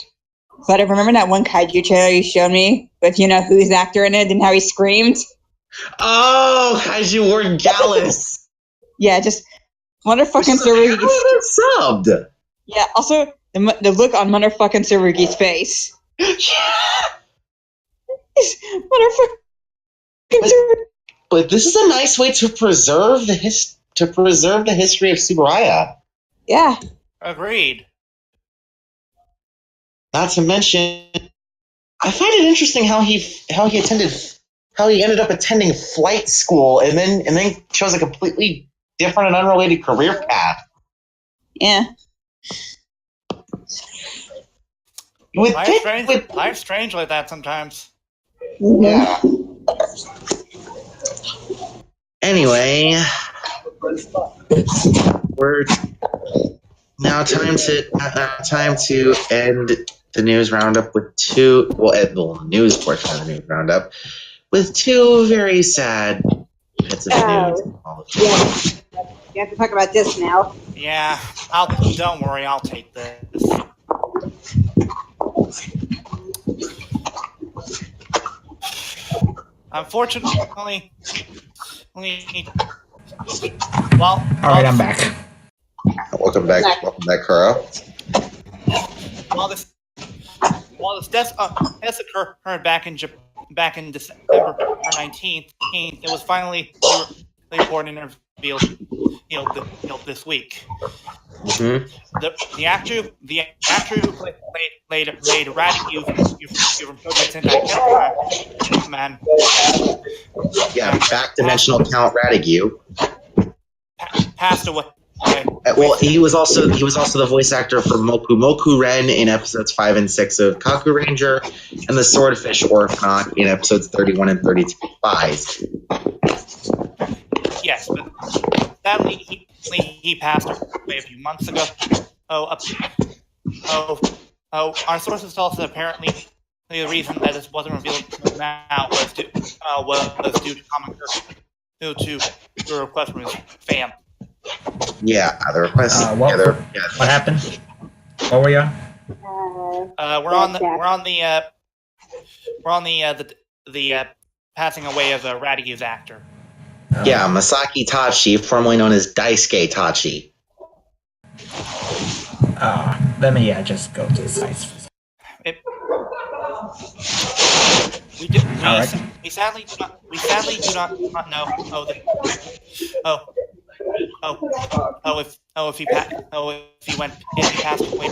[SPEAKER 4] Flutter, remember that one kaiju trailer you showed me with who's actor in it and how he screamed?
[SPEAKER 2] Oh, Kaiju Ward Gallus.
[SPEAKER 4] Yeah, just motherfucking Tsurugi's
[SPEAKER 2] subbed.
[SPEAKER 4] Yeah, also the look on motherfucking Tsurugi's face. Motherfucking
[SPEAKER 2] But this is a nice way to preserve the history of Tsuburaya.
[SPEAKER 4] Yeah.
[SPEAKER 1] Agreed.
[SPEAKER 2] Not to mention, I find it interesting how he ended up attending flight school and then chose a completely different and unrelated career path.
[SPEAKER 4] Yeah.
[SPEAKER 1] Life's strange like that sometimes.
[SPEAKER 2] Yeah. Anyway, we're now time to end the news roundup with the news portion of the news roundup with two very sad bits of news.
[SPEAKER 4] Yeah. You have to talk about this now.
[SPEAKER 1] Yeah, don't worry, I'll take this. Unfortunately, well,
[SPEAKER 3] all right, I'm back.
[SPEAKER 2] Welcome back, Kuro.
[SPEAKER 1] While this death occurred back in December 19th, it was finally reported and revealed this week.
[SPEAKER 2] Mm-hmm.
[SPEAKER 1] The actor who played Radiu from Toku Sentai man.
[SPEAKER 2] Yeah, back-dimensional Count Radigu
[SPEAKER 1] passed away.
[SPEAKER 2] Well, he was also the voice actor for Moku Ren in episodes 5 and 6 of Kaku Ranger, and the Swordfish Orphanot in episodes 31 and 32 of Spies.
[SPEAKER 1] Yes, but sadly he passed away a few months ago. Our sources tell us that apparently the reason that this wasn't revealed now was due to due to the request from his fam.
[SPEAKER 2] Yeah, the request.
[SPEAKER 3] What happened? What were you on?
[SPEAKER 1] We're on the passing away of Radigu's actor.
[SPEAKER 2] Yeah, Masaki Tachi, formerly known as Daisuke Tachi.
[SPEAKER 3] Let me just go to the sites.
[SPEAKER 1] We sadly do not know. If he passed away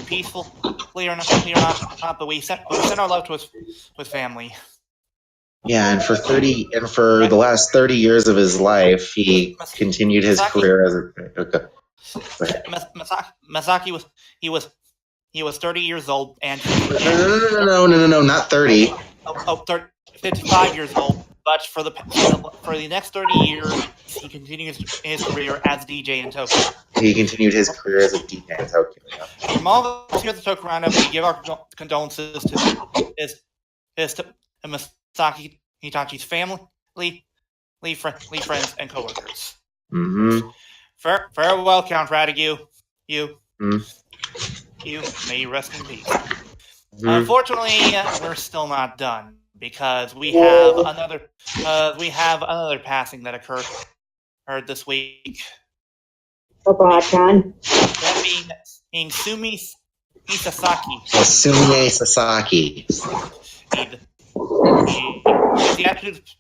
[SPEAKER 1] peacefully or not, but we sent our love to his family.
[SPEAKER 2] Yeah, and for the last 30 years of his life, he continued his career as a.
[SPEAKER 1] Masaki was 30 years old and
[SPEAKER 2] No, not 30.
[SPEAKER 1] 55 years old. But for the next 30 years, he continued his career as DJ in Toku.
[SPEAKER 2] He continued his career as a DJ in Toku. Yeah.
[SPEAKER 1] From all of us here at the Toku Roundup, we give our condolences to Masaki Hitachi's family, friends, and coworkers.
[SPEAKER 2] Mm-hmm.
[SPEAKER 1] Farewell, Count Radigu. You may rest in peace. Mm-hmm. Unfortunately, we're still not done because we have another passing that occurred this week. That being Sumi Sasaki.
[SPEAKER 2] Sumie Sasaki.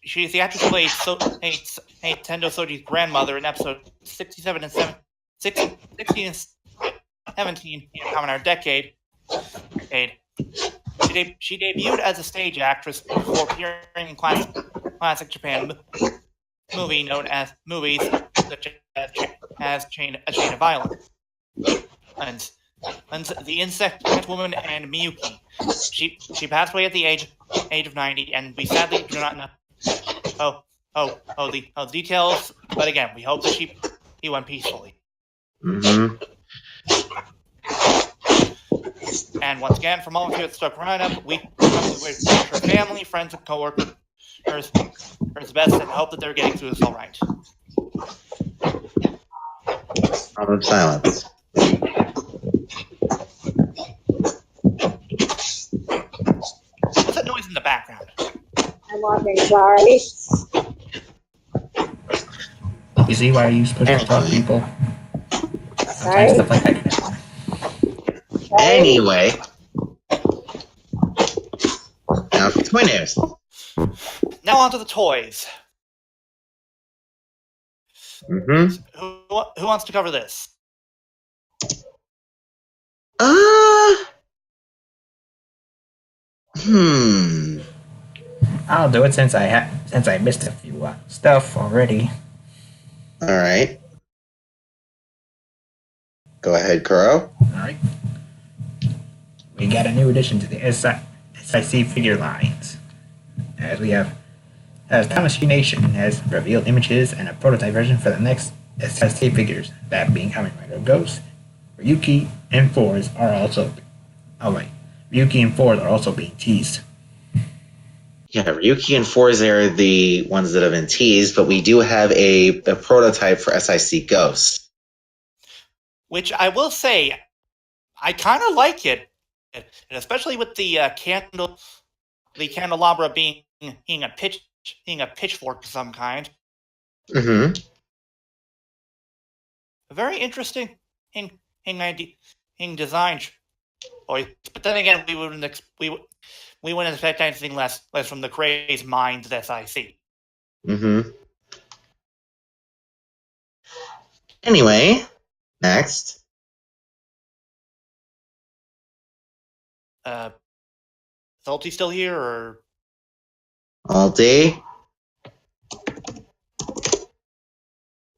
[SPEAKER 1] She's the actress who played Tendo Soji's grandmother in episode 67 and 16 and 17 in Kamen Rider Decade. She debuted as a stage actress before appearing in classic Japan movies such as Chain of Violence. And the insect woman, and Miyuki. She passed away at the age of 90, and we sadly do not know the details. But again, we hope that he went peacefully.
[SPEAKER 2] Mm-hmm.
[SPEAKER 1] And once again, from all of you at Toku Roundup, we wish her family, friends, and coworkers the best, and hope that they're getting through this all right.
[SPEAKER 2] Moment of silence.
[SPEAKER 1] What's that noise in the background?
[SPEAKER 4] I'm walking, sorry.
[SPEAKER 3] You see why you supposed to talk to people?
[SPEAKER 4] Sorry.
[SPEAKER 3] Stuff like that.
[SPEAKER 2] Anyway, now for toy news.
[SPEAKER 1] Now on to the toys.
[SPEAKER 2] Mm-hmm.
[SPEAKER 1] Who wants to cover this?
[SPEAKER 3] I'll do it since I missed a few stuff already.
[SPEAKER 2] All right. Go ahead, Kuro.
[SPEAKER 3] All right. We got a new addition to the SIC figure lines, as we have Tamashii Nation has revealed images and a prototype version for the next SIC figures, that being Kamen Rider Ghost. Ryuki and Fours are also being teased.
[SPEAKER 2] Yeah, Ryuki and Forza are the ones that have been teased, but we do have a prototype for SIC Ghost.
[SPEAKER 1] Which I will say, I kind of like it, and especially with the candelabra being a pitchfork of some kind.
[SPEAKER 2] Mm-hmm.
[SPEAKER 1] A very interesting design choice. But then again, we wouldn't expect anything less from the crazed minds at SIC.
[SPEAKER 2] Mm-hmm. Anyway, next.
[SPEAKER 1] Salty still here, or
[SPEAKER 2] All day.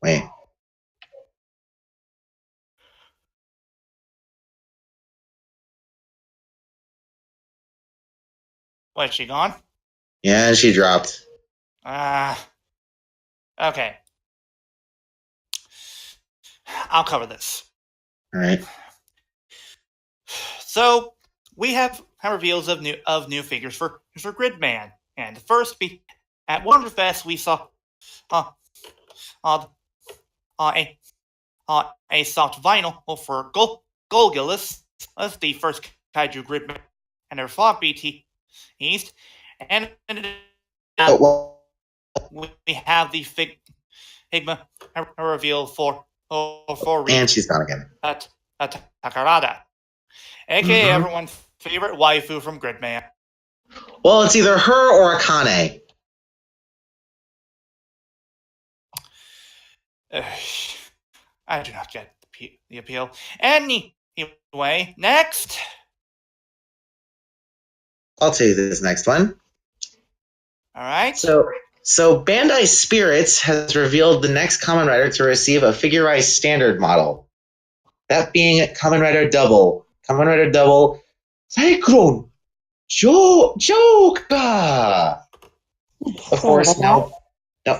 [SPEAKER 2] Wait.
[SPEAKER 1] what? Is she gone?
[SPEAKER 2] Yeah, she dropped.
[SPEAKER 1] Okay. I'll cover this.
[SPEAKER 2] All right.
[SPEAKER 1] So we have reveals of new figures for Gridman, and first, at Wonderfest, we saw a soft vinyl for Golgulus as the first Kaiju Gridman and her fought BT East, and we have the Figma reveal for
[SPEAKER 2] and she's gone again.
[SPEAKER 1] Takarada, aka everyone's favorite waifu from Gridman.
[SPEAKER 2] Well, it's either her or Akane.
[SPEAKER 1] I do not get the appeal. Anyway, next.
[SPEAKER 2] I'll tell you this next one.
[SPEAKER 1] All right.
[SPEAKER 2] So Bandai Spirits has revealed the next Kamen Rider to receive a figurized standard model. That being Kamen Rider Double. Kamen Rider Double Cyclone Joka! Of course, no.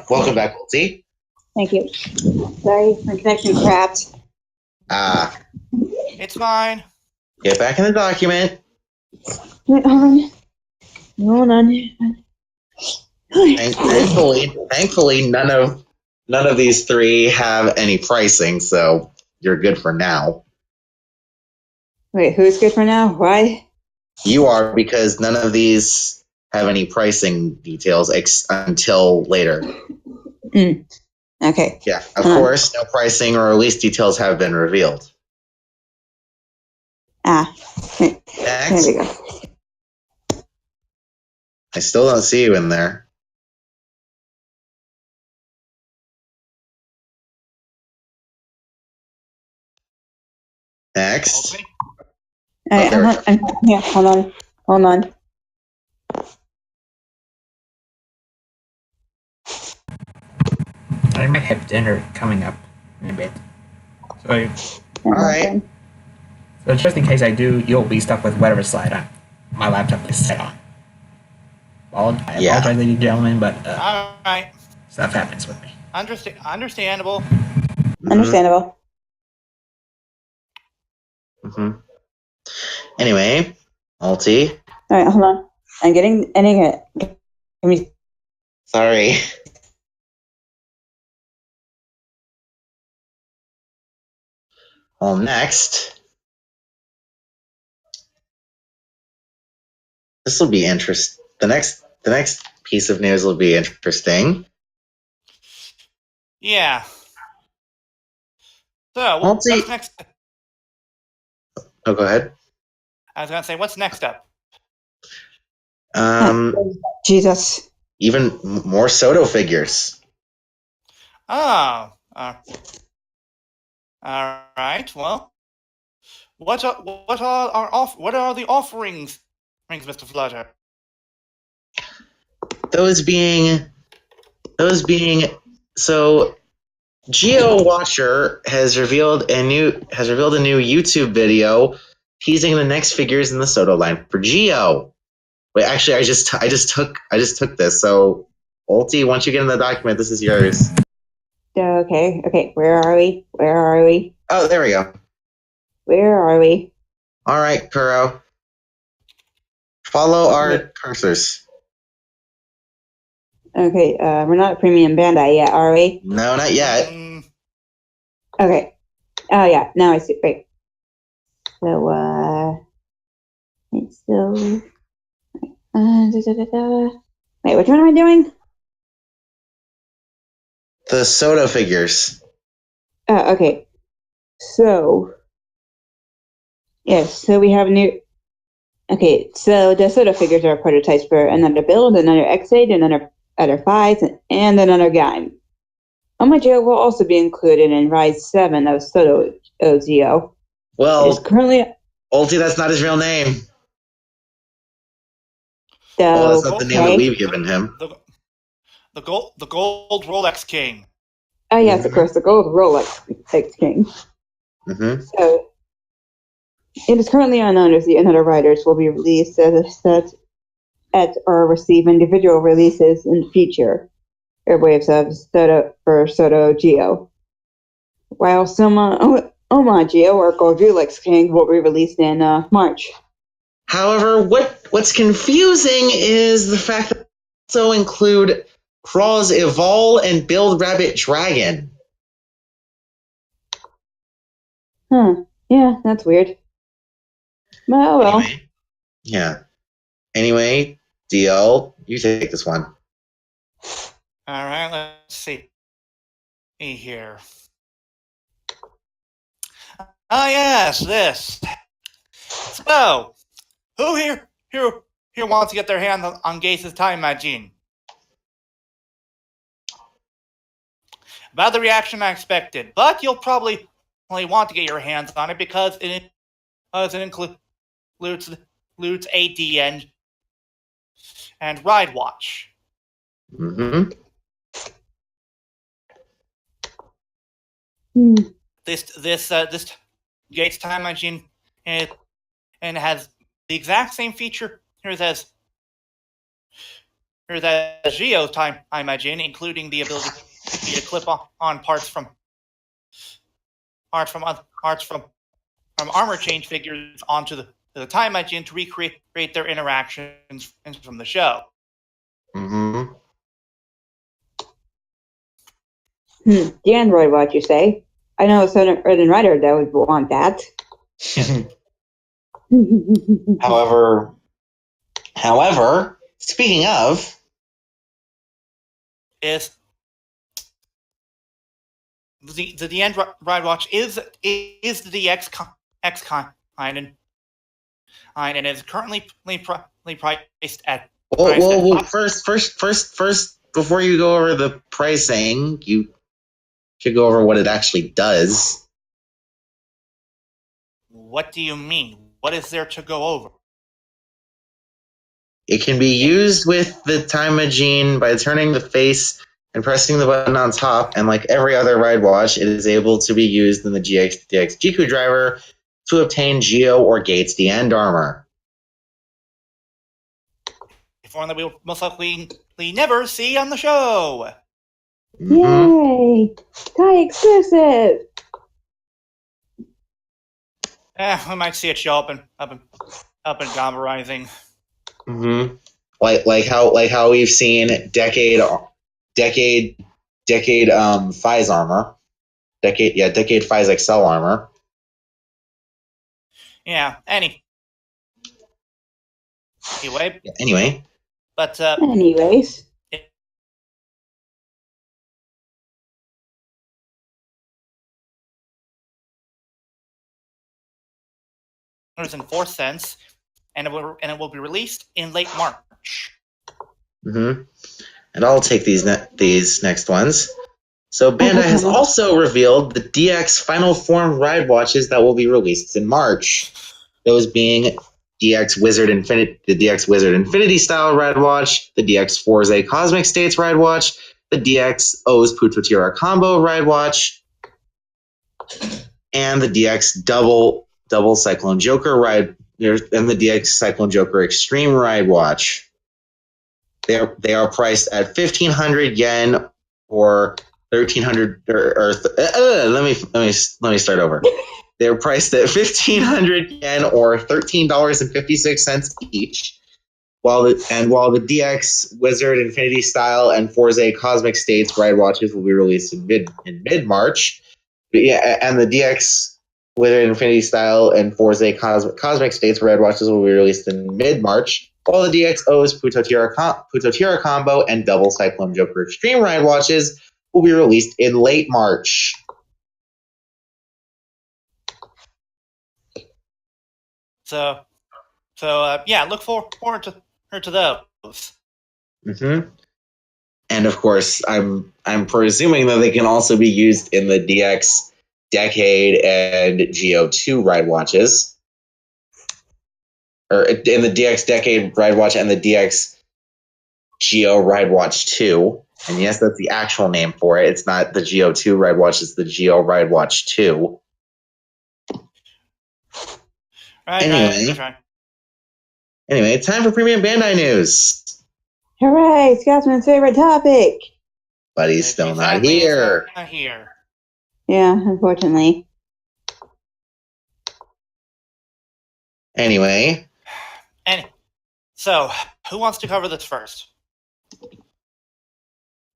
[SPEAKER 2] Welcome back, Ulti.
[SPEAKER 4] Thank you. Sorry, my connection crapped.
[SPEAKER 1] It's fine.
[SPEAKER 2] Get back in the document.
[SPEAKER 4] Wait, hold on.
[SPEAKER 2] Thankfully, none of these three have any pricing, so you're good for now.
[SPEAKER 4] Wait, who's good for now? Why?
[SPEAKER 2] You are, because none of these have any pricing details until later.
[SPEAKER 4] Okay.
[SPEAKER 2] Yeah, of course, no pricing or release details have been revealed.
[SPEAKER 4] Next. There we go.
[SPEAKER 2] I still don't see you in there. Next.
[SPEAKER 1] Okay.
[SPEAKER 4] Yeah, hold on.
[SPEAKER 3] I might have dinner coming up in a bit. So
[SPEAKER 2] All right.
[SPEAKER 3] So just in case I do, you'll be stuck with whatever slide my laptop is set on. I apologize, ladies and gentlemen, but
[SPEAKER 1] All right.
[SPEAKER 3] Stuff happens with me.
[SPEAKER 1] Understandable.
[SPEAKER 4] Understandable.
[SPEAKER 2] Mm-hmm. Anyway, Alti.
[SPEAKER 4] All right, hold on. I'm getting it. Let me.
[SPEAKER 2] Sorry. Well, next. This will be interesting. The next piece of news will be interesting.
[SPEAKER 1] Yeah. So, what's next?
[SPEAKER 2] Oh, go ahead.
[SPEAKER 1] I was going to say, what's next up?
[SPEAKER 4] Jesus.
[SPEAKER 2] Even more Soto figures.
[SPEAKER 1] Oh. All right. Well, what are the offerings, Mr. Flutter?
[SPEAKER 2] Those being so Geo Watcher has revealed a new YouTube video teasing the next figures in the Soto line for Geo. Wait, actually, I just took this. So, Ulti, once you get in the document, this is yours.
[SPEAKER 4] Okay. Where are we?
[SPEAKER 2] Oh, there we go.
[SPEAKER 4] Where are we?
[SPEAKER 2] All right, Kuro. Follow our cursors.
[SPEAKER 4] Okay, we're not a premium Bandai yet, are we?
[SPEAKER 2] No, not yet.
[SPEAKER 4] Okay. Oh yeah, now I see. Great. So it's still. Wait, which one am I doing?
[SPEAKER 2] The Soto figures.
[SPEAKER 4] Okay. So. Yes, so we have new. Okay, so the Soto figures are prototypes for another build, another X8, another other 5s, and another game. Omageo will also be included in Rise 7 of Soto Geo.
[SPEAKER 2] Well,
[SPEAKER 4] currently.
[SPEAKER 2] Ulti, that's not his real name.
[SPEAKER 4] So,
[SPEAKER 2] well, that's not the name that we've given him.
[SPEAKER 1] The gold Rolex King.
[SPEAKER 4] Oh yes, of course, the gold Rolex King.
[SPEAKER 2] Mm-hmm.
[SPEAKER 4] So it is currently unknown if the other riders will be released as a set or receive individual releases in the future airwaves of Soto Geo. While some Omageo or Gold Rolex King will be released in March.
[SPEAKER 2] However, what's confusing is the fact that they also include Craw's Evolve and Build Rabbit Dragon.
[SPEAKER 4] Yeah, that's weird. Well.
[SPEAKER 2] Anyway, yeah. Anyway, DL, you take this one.
[SPEAKER 1] All right, let's see. Here. Ah, yes, this. So, who here wants to get their hands on Gase's time machine? About the reaction I expected, but you'll probably only want to get your hands on it because it includes AD and Ride Watch.
[SPEAKER 2] Mm-hmm.
[SPEAKER 1] This Gates time machine and has the exact same feature as Geo's time machine, including the ability to clip on parts from armor change figures onto the time machine to recreate their interactions from the show.
[SPEAKER 2] Mm-hmm.
[SPEAKER 4] The Android Watch, you say? I know a certain Earthen Rider that would want that.
[SPEAKER 2] However, speaking of,
[SPEAKER 1] is the Android Watch is the X kind and is currently priced at.
[SPEAKER 2] Well, first, before you go over the pricing, you should go over what it actually does.
[SPEAKER 1] What do you mean? What is there to go over?
[SPEAKER 2] It can be used with the time machine by turning the face and pressing the button on top, and like every other ride watch, it is able to be used in the DX Jiku driver to obtain Geo or Gates the End armor.
[SPEAKER 1] Form that we will most likely never see on the show.
[SPEAKER 4] Yay! Thai exclusive!
[SPEAKER 1] We might see it show up in Gamba Rising.
[SPEAKER 2] Mm-hmm. Like how we've seen Decade Phys armor. Decade Phys XL armor.
[SPEAKER 1] Yeah, anyway.
[SPEAKER 2] Anyway.
[SPEAKER 1] But
[SPEAKER 4] anyways.
[SPEAKER 1] $4.04, and it will be released in late March.
[SPEAKER 2] Mm-hmm. And I'll take these next ones. So Bandai has also revealed the DX Final Form ride watches that will be released in March. Those being the DX Wizard Infinity style ride watch, the DX Forza Cosmic States ride watch, the DX O's Putotira combo ride watch, and the DX double Cyclone Joker ride, and the DX Cyclone Joker Extreme ride watch. They are priced at 1,500 yen or 1,300 let me start over. They're priced at 1,500 yen or $13.56 each. While the DX Wizard Infinity Style and Forza Cosmic States ride watches will be released in mid March. And the DX Wizard Infinity Style and Forza Cosmic States ride watches will be released in mid March. While the DXO's Putotira combo and double Cyclone Joker Extreme ride watches will be released in late March.
[SPEAKER 1] So look forward to those.
[SPEAKER 2] Mm-hmm. And of course, I'm presuming that they can also be used in the DX Decade and Geo2 ride watches, or in the DX Decade ride watch and the DX Geo ride watch 2. And yes, that's the actual name for it. It's not the Geo2 ride watch; it's the Geo ride watch 2. Anyway, time for Premium Bandai news.
[SPEAKER 4] Hooray! Scotsman's favorite topic.
[SPEAKER 2] But he's still not here.
[SPEAKER 4] Yeah, unfortunately.
[SPEAKER 2] Anyway.
[SPEAKER 1] So, who wants to cover this first?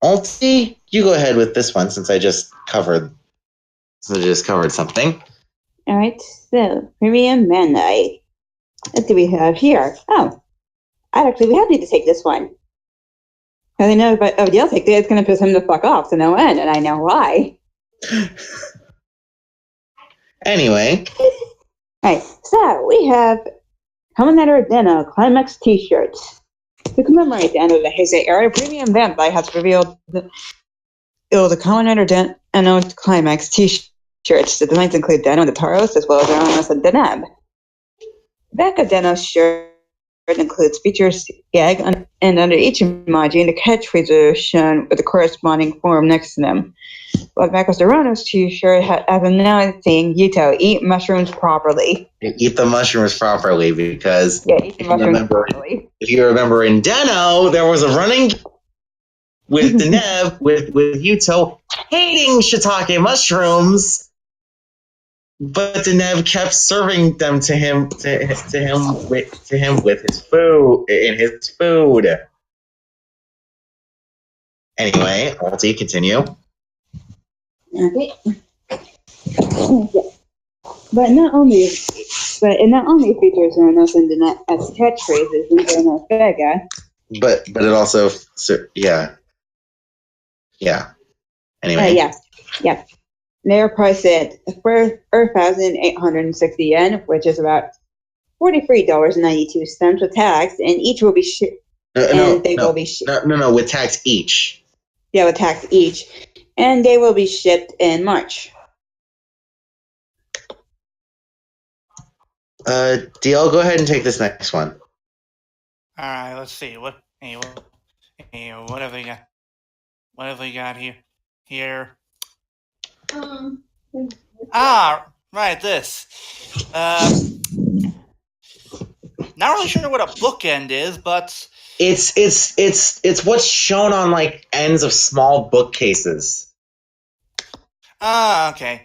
[SPEAKER 2] Alti, you go ahead with this one since I just covered something.
[SPEAKER 4] All right, so Premium Bandai. What do we have here? Oh, I'd actually be happy to take this one. Because I know if Odell takes it, it's going to piss him the fuck off to no end, and I know why.
[SPEAKER 2] Anyway.
[SPEAKER 4] Alright, so we have Kamen Rider Climax t-shirts. To commemorate the end of the Heisei era, Premium Bandai has revealed the Kamen Rider Climax t-shirts. The designs include Den the Taros as well as Aramis and Deneb. The back of Deno's shirt includes features gag, and under each emoji, the catchphrase is shown with the corresponding form next to them. While the back of Serrano's t-shirt has a note saying, Yuto, eat mushrooms properly.
[SPEAKER 2] Eat the mushrooms properly, because
[SPEAKER 4] eat the mushrooms properly.
[SPEAKER 2] If you remember in Deno, there was a running with Deneb, with Yuto hating shiitake mushrooms, but Deneb kept serving them to him with his food, in his food. Anyway, Alti, continue.
[SPEAKER 4] Okay. But it not only features Uranos and Deneb as catchphrases in Uranos Vega.
[SPEAKER 2] But it also Anyway.
[SPEAKER 4] Yeah. They're priced at 4,860 yen, which is about $43.92 with tax, and each will be shipped.
[SPEAKER 2] With tax each.
[SPEAKER 4] Yeah, with tax each, and they will be shipped in March.
[SPEAKER 2] DL, go ahead and take this next one.
[SPEAKER 1] All right, let's see what have we got? What have we got here? Right, this. Not really sure what a bookend is, but
[SPEAKER 2] It's what's shown on like ends of small bookcases.
[SPEAKER 1] okay.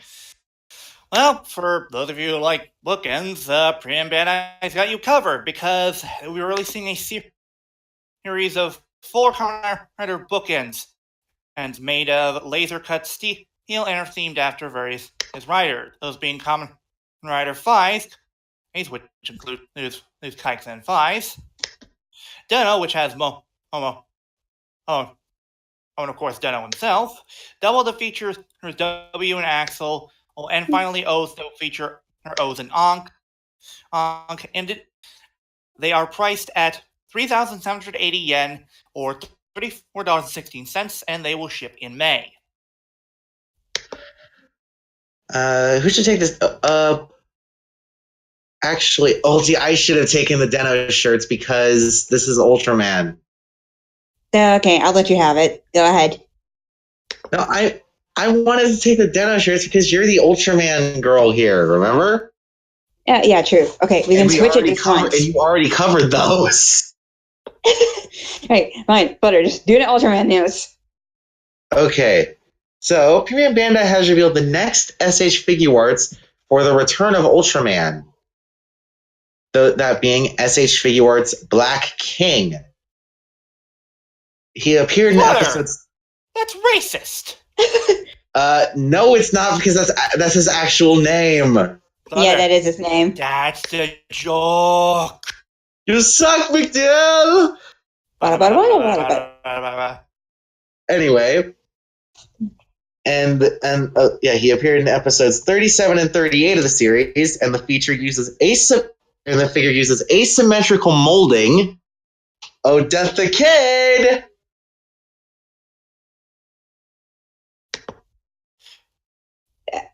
[SPEAKER 1] Well, for those of you who like bookends, Premium Bandai's got you covered because we're releasing a series of 4 Kamen Rider bookends and made of laser cut steel and are themed after various riders. Those being Kamen Rider 5, which include those Kaitou and 5, Deno, which has and of course Deno himself, Double the features W and Axel, and finally O's that feature O's and Ankh. And they are priced at 3,780 yen or $34.16, and they will ship in May.
[SPEAKER 2] Who should take this? Actually, Ulti, I should have taken the Deno shirts because this is Ultraman.
[SPEAKER 4] Okay, I'll let you have it. Go ahead.
[SPEAKER 2] No, I wanted to take the Deno shirts because you're the Ultraman girl here, remember?
[SPEAKER 4] Yeah, true. Okay, we can switch it just once.
[SPEAKER 2] And you already covered those.
[SPEAKER 4] Right, fine. Butter, just do the Ultraman news.
[SPEAKER 2] Okay. So, Premium Bandai has revealed the next SH Figuarts for the return of Ultraman. That being SH Figuarts Black King. He appeared in episodes...
[SPEAKER 1] That's racist!
[SPEAKER 2] No, it's not, because that's his actual name.
[SPEAKER 4] Butter. Yeah, that is his name.
[SPEAKER 1] That's the joke!
[SPEAKER 2] You suck, McDill! Anyway... And he appeared in episodes 37 and 38 of the series, and the figure uses asymmetrical molding. Oh, Death the Kid!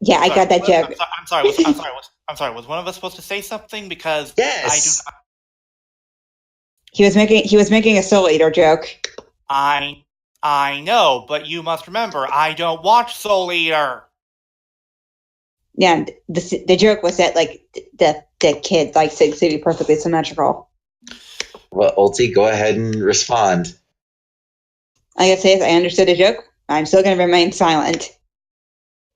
[SPEAKER 4] Yeah, I got that joke.
[SPEAKER 1] I'm sorry. Was one of us supposed to say something? Because
[SPEAKER 2] yes,
[SPEAKER 4] he was making a Soul Eater joke.
[SPEAKER 1] I know, but you must remember, I don't watch Soul Eater.
[SPEAKER 4] Yeah, the joke was that like the kid likes it to be perfectly symmetrical.
[SPEAKER 2] Well, Ulti, go ahead and respond.
[SPEAKER 4] I gotta say, if I understood the joke, I'm still gonna remain silent.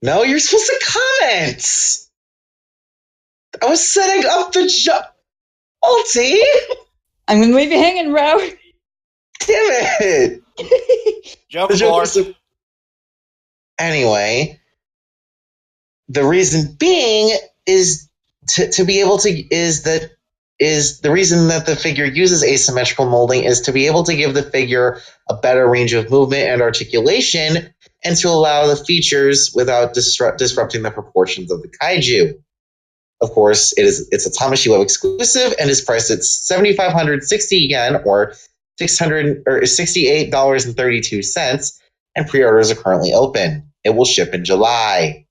[SPEAKER 2] No, you're supposed to comment. I was setting up the joke. Ulti,
[SPEAKER 4] I'm gonna leave you hanging, bro.
[SPEAKER 2] Damn it.
[SPEAKER 1] Joke board.
[SPEAKER 2] Anyway, the reason being is to be able to the reason that the figure uses asymmetrical molding is to be able to give the figure a better range of movement and articulation, and to allow the features without disrupting the proportions of the kaiju. Of course, it's a Tamashii Web exclusive and is priced at 7,560 yen or $68.32, and pre-orders are currently open. It will ship in July.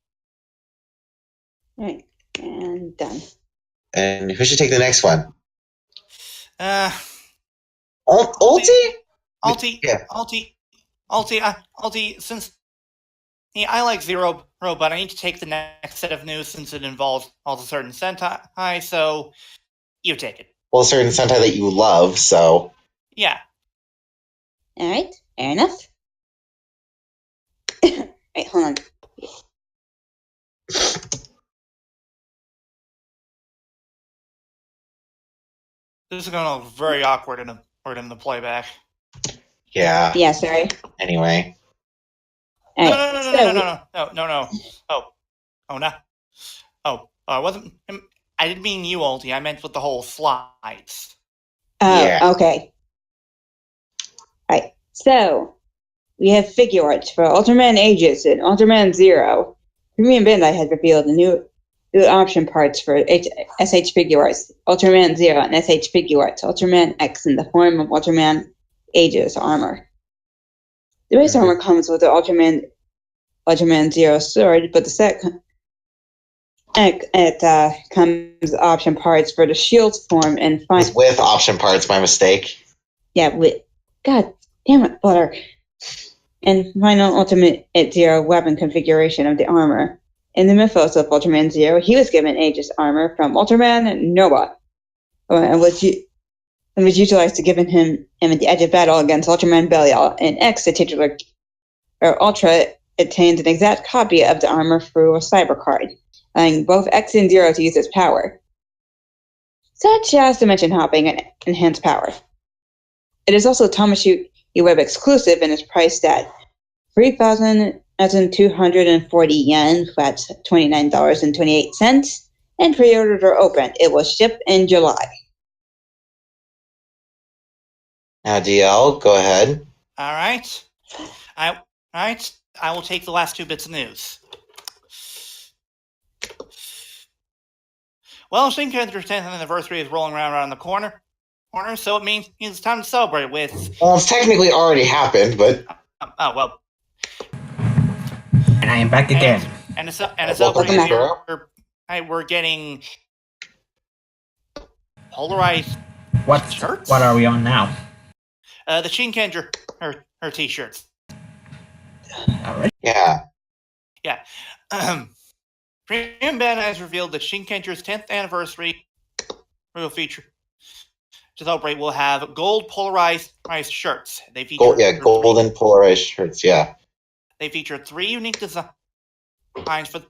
[SPEAKER 4] All right, and done.
[SPEAKER 2] And who should take the next one?
[SPEAKER 1] Ulti?
[SPEAKER 2] Yeah.
[SPEAKER 1] Ulti, since I like Zero, but I need to take the next set of news since it involves all the certain Sentai, so you take it.
[SPEAKER 2] Well, a certain Sentai that you love, so...
[SPEAKER 1] Yeah.
[SPEAKER 4] All right, fair enough. Wait, hold on.
[SPEAKER 1] This is going to look very awkward in the playback.
[SPEAKER 2] Yeah.
[SPEAKER 4] Yeah, sorry.
[SPEAKER 2] Anyway.
[SPEAKER 1] No. Oh, no. Oh, I wasn't... I didn't mean you, Ulti. I meant with the whole slides.
[SPEAKER 2] Yeah.
[SPEAKER 4] Okay. Alright, so we have Figuarts for Ultraman Aegis and Ultraman Zero. Premium Bandai has revealed the new option parts for SH Figuarts, Ultraman Zero and SH Figuarts, Ultraman X in the form of Ultraman Aegis armor. The base armor comes with the Ultraman Zero sword, but the set comes option parts for the shield form and
[SPEAKER 2] with option parts, my mistake.
[SPEAKER 4] Yeah, with God damn it, Butter. And final Ultimate Zero weapon configuration of the armor. In the mythos of Ultraman Zero, he was given Aegis armor from Ultraman Nova, and was utilized to give him at the edge of battle against Ultraman Belial. In X, the titular Ultra obtains an exact copy of the armor through a cyber card, allowing both X and Zero to use its power, such as dimension hopping and enhanced power. It is also Tamashii Web exclusive and is priced at 3,240 yen, that's $29.28, and pre-orders are open. It will ship in July.
[SPEAKER 2] Now, DL, go ahead.
[SPEAKER 1] All right. I will take the last 2 bits of news. Well, Shinken's 10th anniversary is rolling around the corner, so it means it's time to celebrate with.
[SPEAKER 2] Well, it's technically already happened, but.
[SPEAKER 1] Oh well.
[SPEAKER 3] And I am back again.
[SPEAKER 1] And it's celebrating. We're getting polarized.
[SPEAKER 3] What
[SPEAKER 1] shirts?
[SPEAKER 3] What are we on now?
[SPEAKER 1] The Shinkenger her t-shirts.
[SPEAKER 3] All right.
[SPEAKER 2] Yeah.
[SPEAKER 1] Yeah. Premium Band has revealed that Shinkenger's 10th anniversary real feature to celebrate will have gold polarized shirts. They feature
[SPEAKER 2] golden polarized shirts. Yeah.
[SPEAKER 1] They feature 3 unique designs for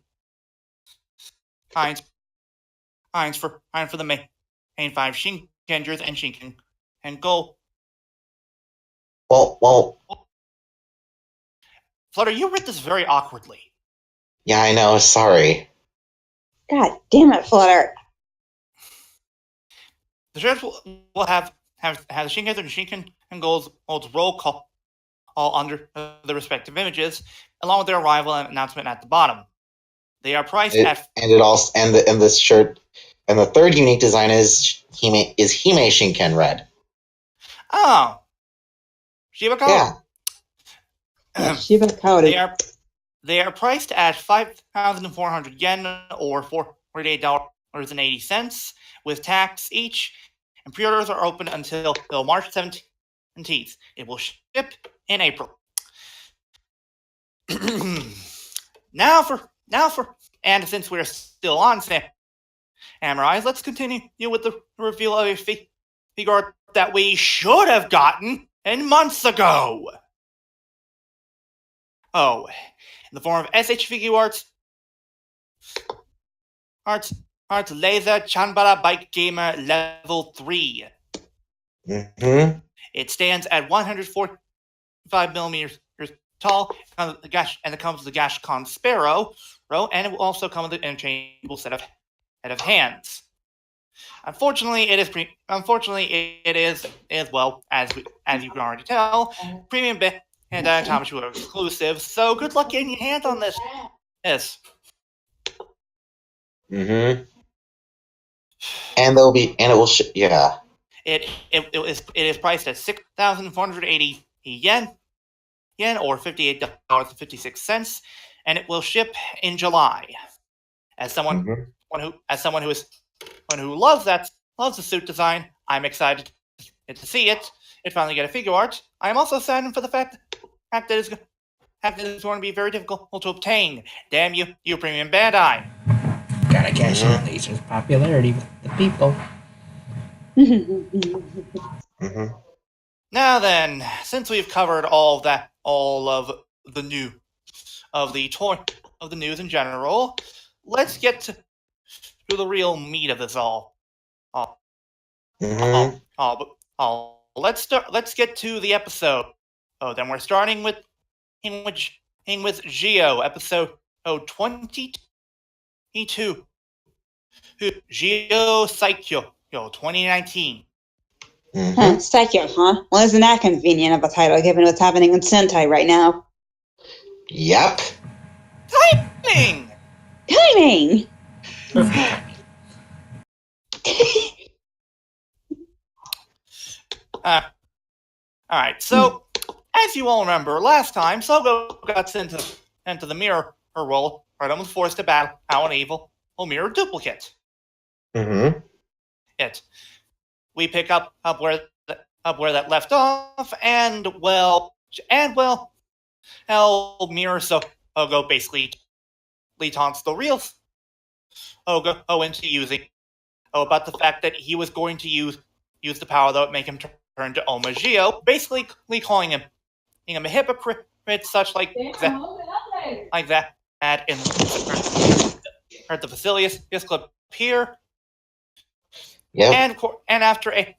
[SPEAKER 1] the main 5 Shinkengers and Shinken and gold.
[SPEAKER 2] Well.
[SPEAKER 1] Flutter, you read this very awkwardly.
[SPEAKER 2] Yeah, I know. Sorry.
[SPEAKER 4] God damn it, Flutter.
[SPEAKER 1] The shirts will have the Shinkenger and Shinken and Gold's roll call all under the respective images, along with their arrival and announcement at the bottom. They are priced at
[SPEAKER 2] this shirt and the 3rd unique design is Hime Shinken Red.
[SPEAKER 1] Oh, Shiba Kaoru.
[SPEAKER 4] Yeah. Shiba Kaoru.
[SPEAKER 1] They are priced at 5,400 yen or $48.80 with tax each, and pre-orders are open until March 17th. It will ship in April. And since we're still on Samurais, let's continue with the reveal of a figure that we should have gotten months ago. Oh, in the form of SH Figure Arts Laser Chanbara Bike Gamer Level 3.
[SPEAKER 2] Mm-hmm.
[SPEAKER 1] It stands at 145 millimeters tall, and it comes with the Gashcon Sparrow, and it will also come with an interchangeable set of hands. Unfortunately, it is as well as you can already tell, premium and Tamashii are exclusive. So good luck getting your hands on this. Yes.
[SPEAKER 2] Mm-hmm. And it will ship. Yeah.
[SPEAKER 1] It is priced at 6,480 yen or $58.56, and it will ship in July. As someone who loves the suit design, I'm excited to see it. It finally get a figure art. I am also saddened for the fact that it's going to be very difficult to obtain. Damn you Premium Bandai.
[SPEAKER 3] Gotta cash in Laser's popularity with the people.
[SPEAKER 2] Mm-hmm.
[SPEAKER 1] Now then, since we've covered all of the news in general, let's get to the real meat of this all. Let's get to the episode. Oh, then we're starting with Geo, episode 22. Geo Saikyo, 2019.
[SPEAKER 2] Mm-hmm.
[SPEAKER 4] Saikyo, huh? Well, isn't that convenient of a title given what's happening in Sentai right now?
[SPEAKER 2] Yep.
[SPEAKER 1] Timing! Alright, so, as you all remember, last time, Sogo got sent into the mirror role, right, and was forced to battle an evil mirror duplicate.
[SPEAKER 2] Mm-hmm.
[SPEAKER 1] We pick up where that left off, and well, Mirror Sogo basically taunts the real Sogo into using about the fact that he was going to use the power that would make him turn to Omagio, basically calling him a hypocrite, such like that in the Facilius Club here.
[SPEAKER 2] Yep.
[SPEAKER 1] And after a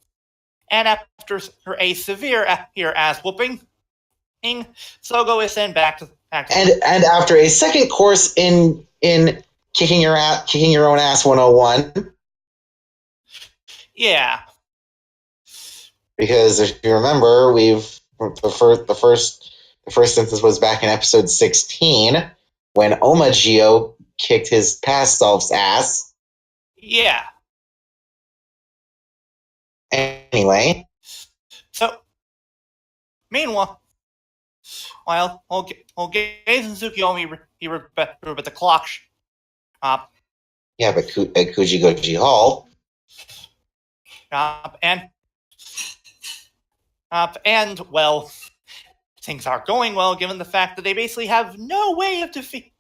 [SPEAKER 1] severe ass whooping, Sogo is sent back to
[SPEAKER 2] and after a second course in kicking your own ass 101.
[SPEAKER 1] Yeah.
[SPEAKER 2] Because if you remember, the first instance was back in episode 16 when Omagio kicked his past self's ass.
[SPEAKER 1] Yeah.
[SPEAKER 2] Anyway.
[SPEAKER 1] So, meanwhile, while Gaze and Tsukiyomi were at the clock shop.
[SPEAKER 2] Yeah, but at Kujigoji Hall.
[SPEAKER 1] And well, things aren't going well given the fact that they basically have no way of defeating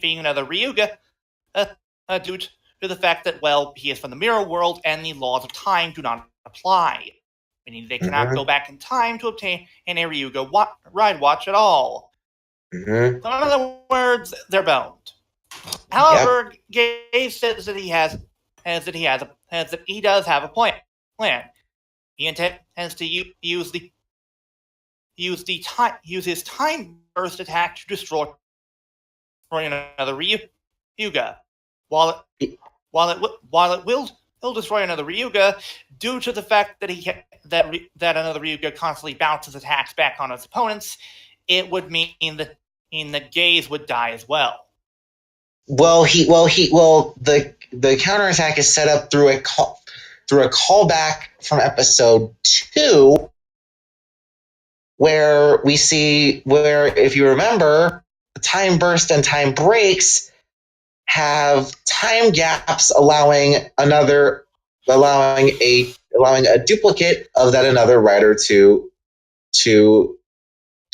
[SPEAKER 1] another Ryuga due to the fact that, well, he is from the mirror world and the laws of time do not apply, meaning they cannot go back in time to obtain a Ryuga ride watch at all. So in other words, they're boned. However, Gabe says that he does have a plan. He intends to use his time burst attack to destroy another Ryuga. While it will destroy another Ryuga, due to the fact that that another Ryuga constantly bounces attacks back on its opponents, it would mean that Gaze would die as well.
[SPEAKER 2] Well, the counterattack is set up through a callback from episode 2, where if you remember, the time burst and time breaks have time gaps allowing a duplicate of that another writer to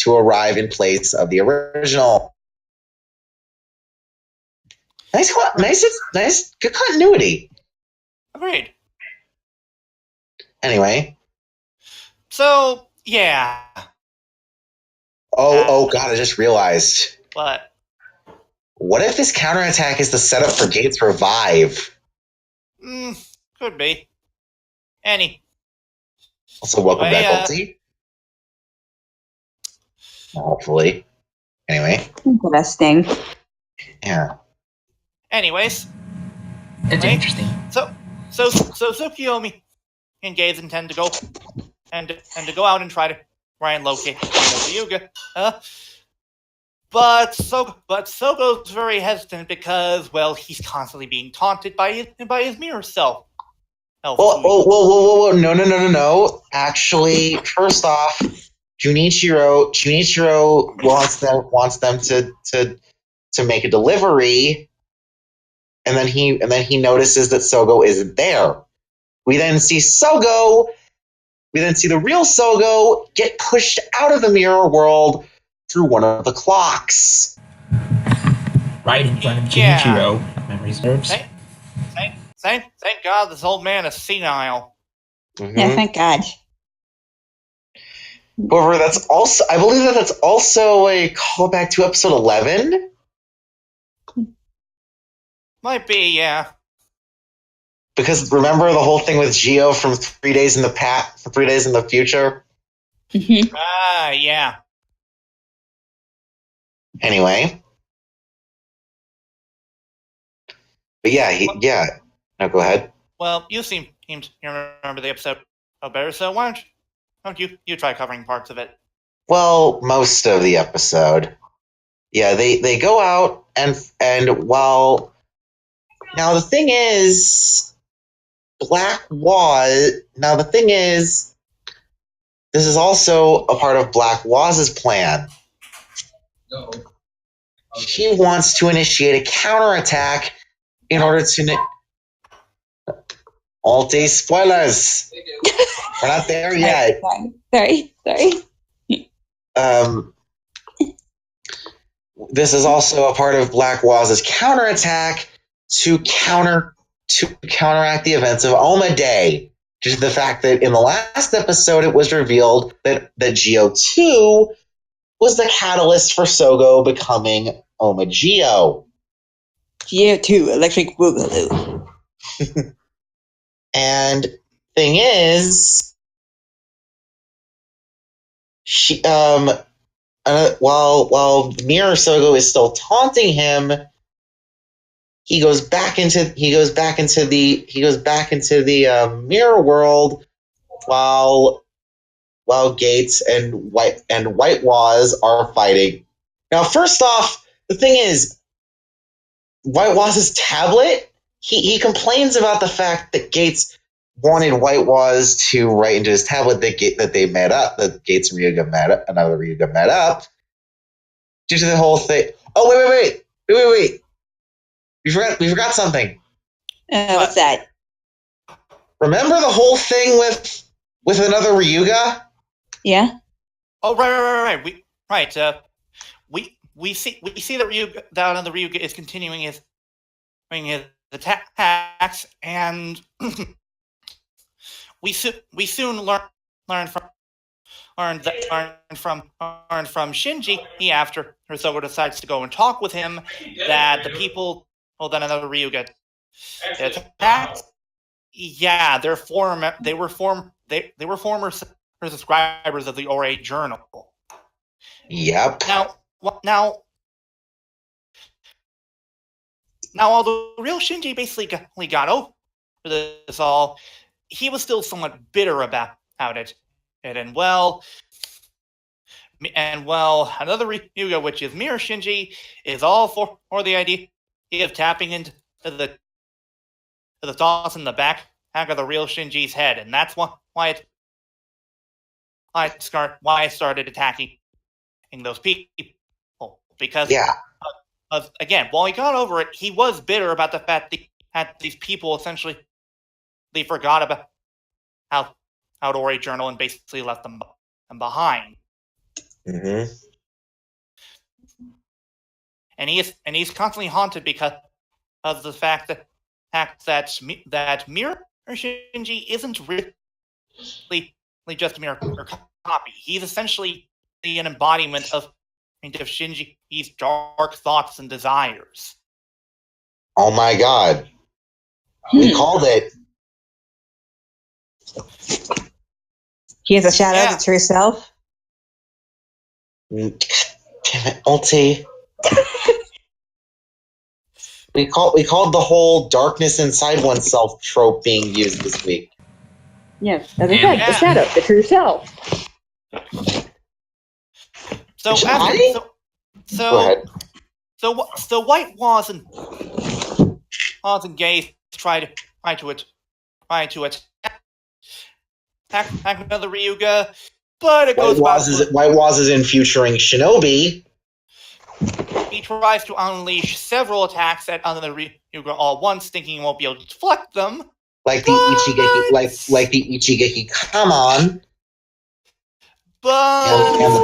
[SPEAKER 2] arrive in place of the original. Nice, good continuity.
[SPEAKER 1] Agreed.
[SPEAKER 2] Anyway.
[SPEAKER 1] So, yeah.
[SPEAKER 2] Oh God, I just realized.
[SPEAKER 1] What?
[SPEAKER 2] What if this counterattack is the setup for Gates Revive?
[SPEAKER 1] Could be.
[SPEAKER 2] Also, welcome back, Ulti. Hopefully. Anyway.
[SPEAKER 4] Interesting.
[SPEAKER 2] Yeah.
[SPEAKER 1] Anyways.
[SPEAKER 3] It's interesting.
[SPEAKER 1] So Tsukiyomi and Gaze intend to go out and try and locate Ryuga. But Sogo's very hesitant because, well, he's constantly being taunted by his mirror self.
[SPEAKER 2] Whoa, no. Actually, first off, Junichiro wants them to make a delivery, and then he notices that Sogo isn't there. We then see the real Sogo get pushed out of the mirror world through one of the clocks.
[SPEAKER 3] Right in front of Junichiro, memory serves.
[SPEAKER 1] Thank God this old man is senile.
[SPEAKER 2] Mm-hmm.
[SPEAKER 4] Yeah, thank God.
[SPEAKER 2] However, I believe that's also a callback to episode 11.
[SPEAKER 1] Might be, yeah.
[SPEAKER 2] Because remember the whole thing with Gio from 3 days in the future?
[SPEAKER 1] Yeah.
[SPEAKER 2] Anyway. But yeah. No, go ahead.
[SPEAKER 1] Well, you seem to remember the episode better, so why don't you try covering parts of it?
[SPEAKER 2] Well, most of the episode. Yeah, they go out and while now the thing is this is also a part of Black Waz's plan.
[SPEAKER 5] No.
[SPEAKER 2] He wants to initiate a counterattack in order to... All day spoilers! We're not there yet.
[SPEAKER 4] Sorry.
[SPEAKER 2] this is also a part of Black Waz's counterattack to counteract the events of Oma Day. Due to the fact that in the last episode it was revealed that Geo 2 was the catalyst for Sogo becoming Oma Geo.
[SPEAKER 4] Geo 2, Electric Boogaloo.
[SPEAKER 2] And thing is, while Mirror Sogo is still taunting him, he goes back into the mirror world while Gates and White Waz are fighting. Now, first off, the thing is, White Waz's tablet, he complains about the fact that Gates wanted White Waz to write into his tablet that they met up, that Gates and Ryuga met up, another Ryuga met up, due to the whole thing. Oh, wait. We forgot something.
[SPEAKER 4] What's that?
[SPEAKER 2] Remember the whole thing with another Ryuga?
[SPEAKER 4] Yeah.
[SPEAKER 1] Oh, right. We see that Ryuga, that another Ryuga is continuing his attacks, and we soon learn from Shinji after Sogo decides to go and talk with him that the people, that another Ryuga attacked. Yeah, they were former subscribers of the Ore Journal.
[SPEAKER 2] Yep.
[SPEAKER 1] Now, although real Shinji basically got over this all, he was still somewhat bitter about it. And another Ryuga, which is Mirror Shinji, is all for the idea of tapping into the thoughts in the back of the real Shinji's head, and that's why it started attacking those people. Because again, while he got over it, he was bitter about the fact that these people essentially they forgot about how Ore Journal and basically left them behind.
[SPEAKER 2] Mm-hmm.
[SPEAKER 1] And he's constantly haunted because of the fact that Mirror Shinji isn't really just a mirror copy. He's essentially an embodiment of Shinji's dark thoughts and desires.
[SPEAKER 2] Oh my god. We called it.
[SPEAKER 4] He has a shadow of his true self.
[SPEAKER 2] Damn it, Ulti. We called the whole darkness inside oneself trope being used this week.
[SPEAKER 4] Yes, as I said, the shadow, the true self.
[SPEAKER 1] So White Waz and Gaze try to attack another Ryuga, but it goes
[SPEAKER 2] White Waz is in featuring Shinobi.
[SPEAKER 1] He tries to unleash several attacks at another Ryuga all once, thinking he won't be able to deflect them.
[SPEAKER 2] Like the Ichigeki, like the Ichigeki Kamon.
[SPEAKER 1] But
[SPEAKER 2] and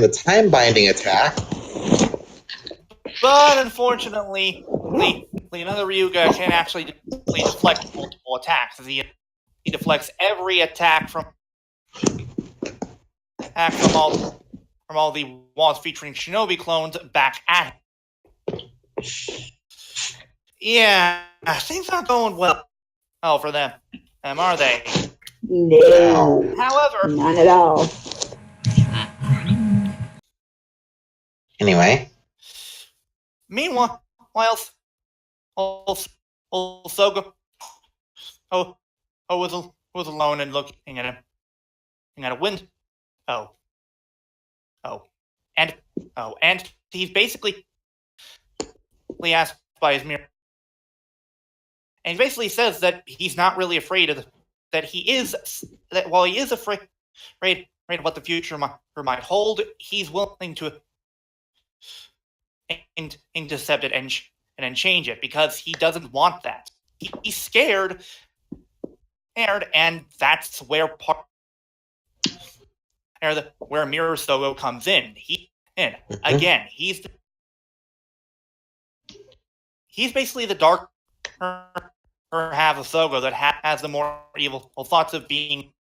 [SPEAKER 2] the time binding attack.
[SPEAKER 1] But unfortunately, another Ryuga can actually deflect multiple attacks. As he deflects every attack from all the walls featuring Shinobi clones back at him. Yeah, things aren't going well for them, are they?
[SPEAKER 4] No.
[SPEAKER 1] However,
[SPEAKER 4] None at all.
[SPEAKER 2] Anyway.
[SPEAKER 1] Meanwhile, Sogo was alone and looking at a window. And he's basically asked by his mirror. And he basically says that he's not really afraid of that while he is afraid of what the future might hold, he's willing to intercept it and change it because he doesn't want that. He's scared, and that's where Mirror Sogo comes in. And again, he's basically the dark half of Sogo that has the more evil thoughts of being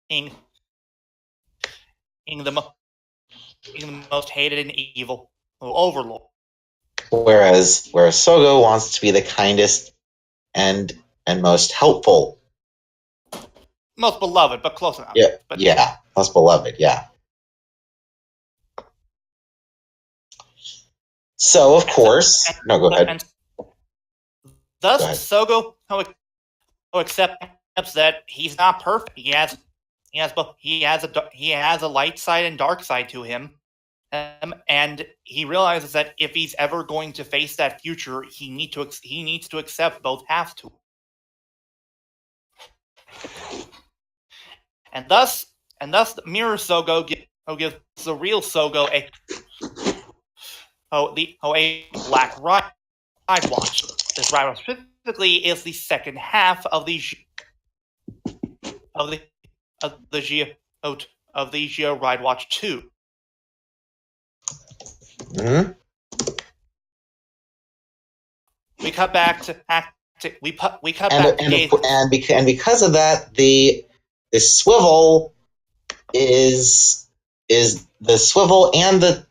[SPEAKER 1] the most hated and evil overlord.
[SPEAKER 2] Whereas Sogo wants to be the kindest and most helpful.
[SPEAKER 1] Most beloved, but close enough.
[SPEAKER 2] Yeah, most beloved, yeah. So, of course... No, go ahead.
[SPEAKER 1] And thus, Sogo accepts that he's not perfect. He has a light side and dark side to him. And he realizes that if he's ever going to face that future, he needs to accept both halves to. And thus, the Mirror Sogo gives the real Sogo a black ride watch. This ride watch specifically is the second half of the Geo Ride Watch 2.
[SPEAKER 2] Mm-hmm.
[SPEAKER 1] We cut back to
[SPEAKER 2] and because of that, the swivel is the swivel and the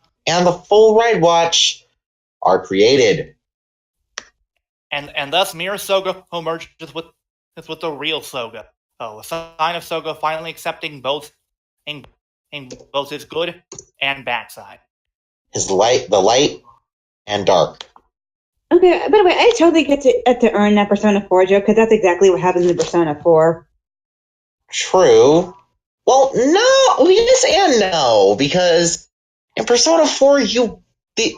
[SPEAKER 2] full ride watch are created.
[SPEAKER 1] And thus Mirror Sogo merges with the real Sogo. A sign of Sogo finally accepting both his good and bad side.
[SPEAKER 2] The light and dark.
[SPEAKER 4] Okay, by the way, I totally get to earn that Persona 4 joke, because that's exactly what happens in Persona 4.
[SPEAKER 2] True. Well, no, yes and no, because in Persona 4, the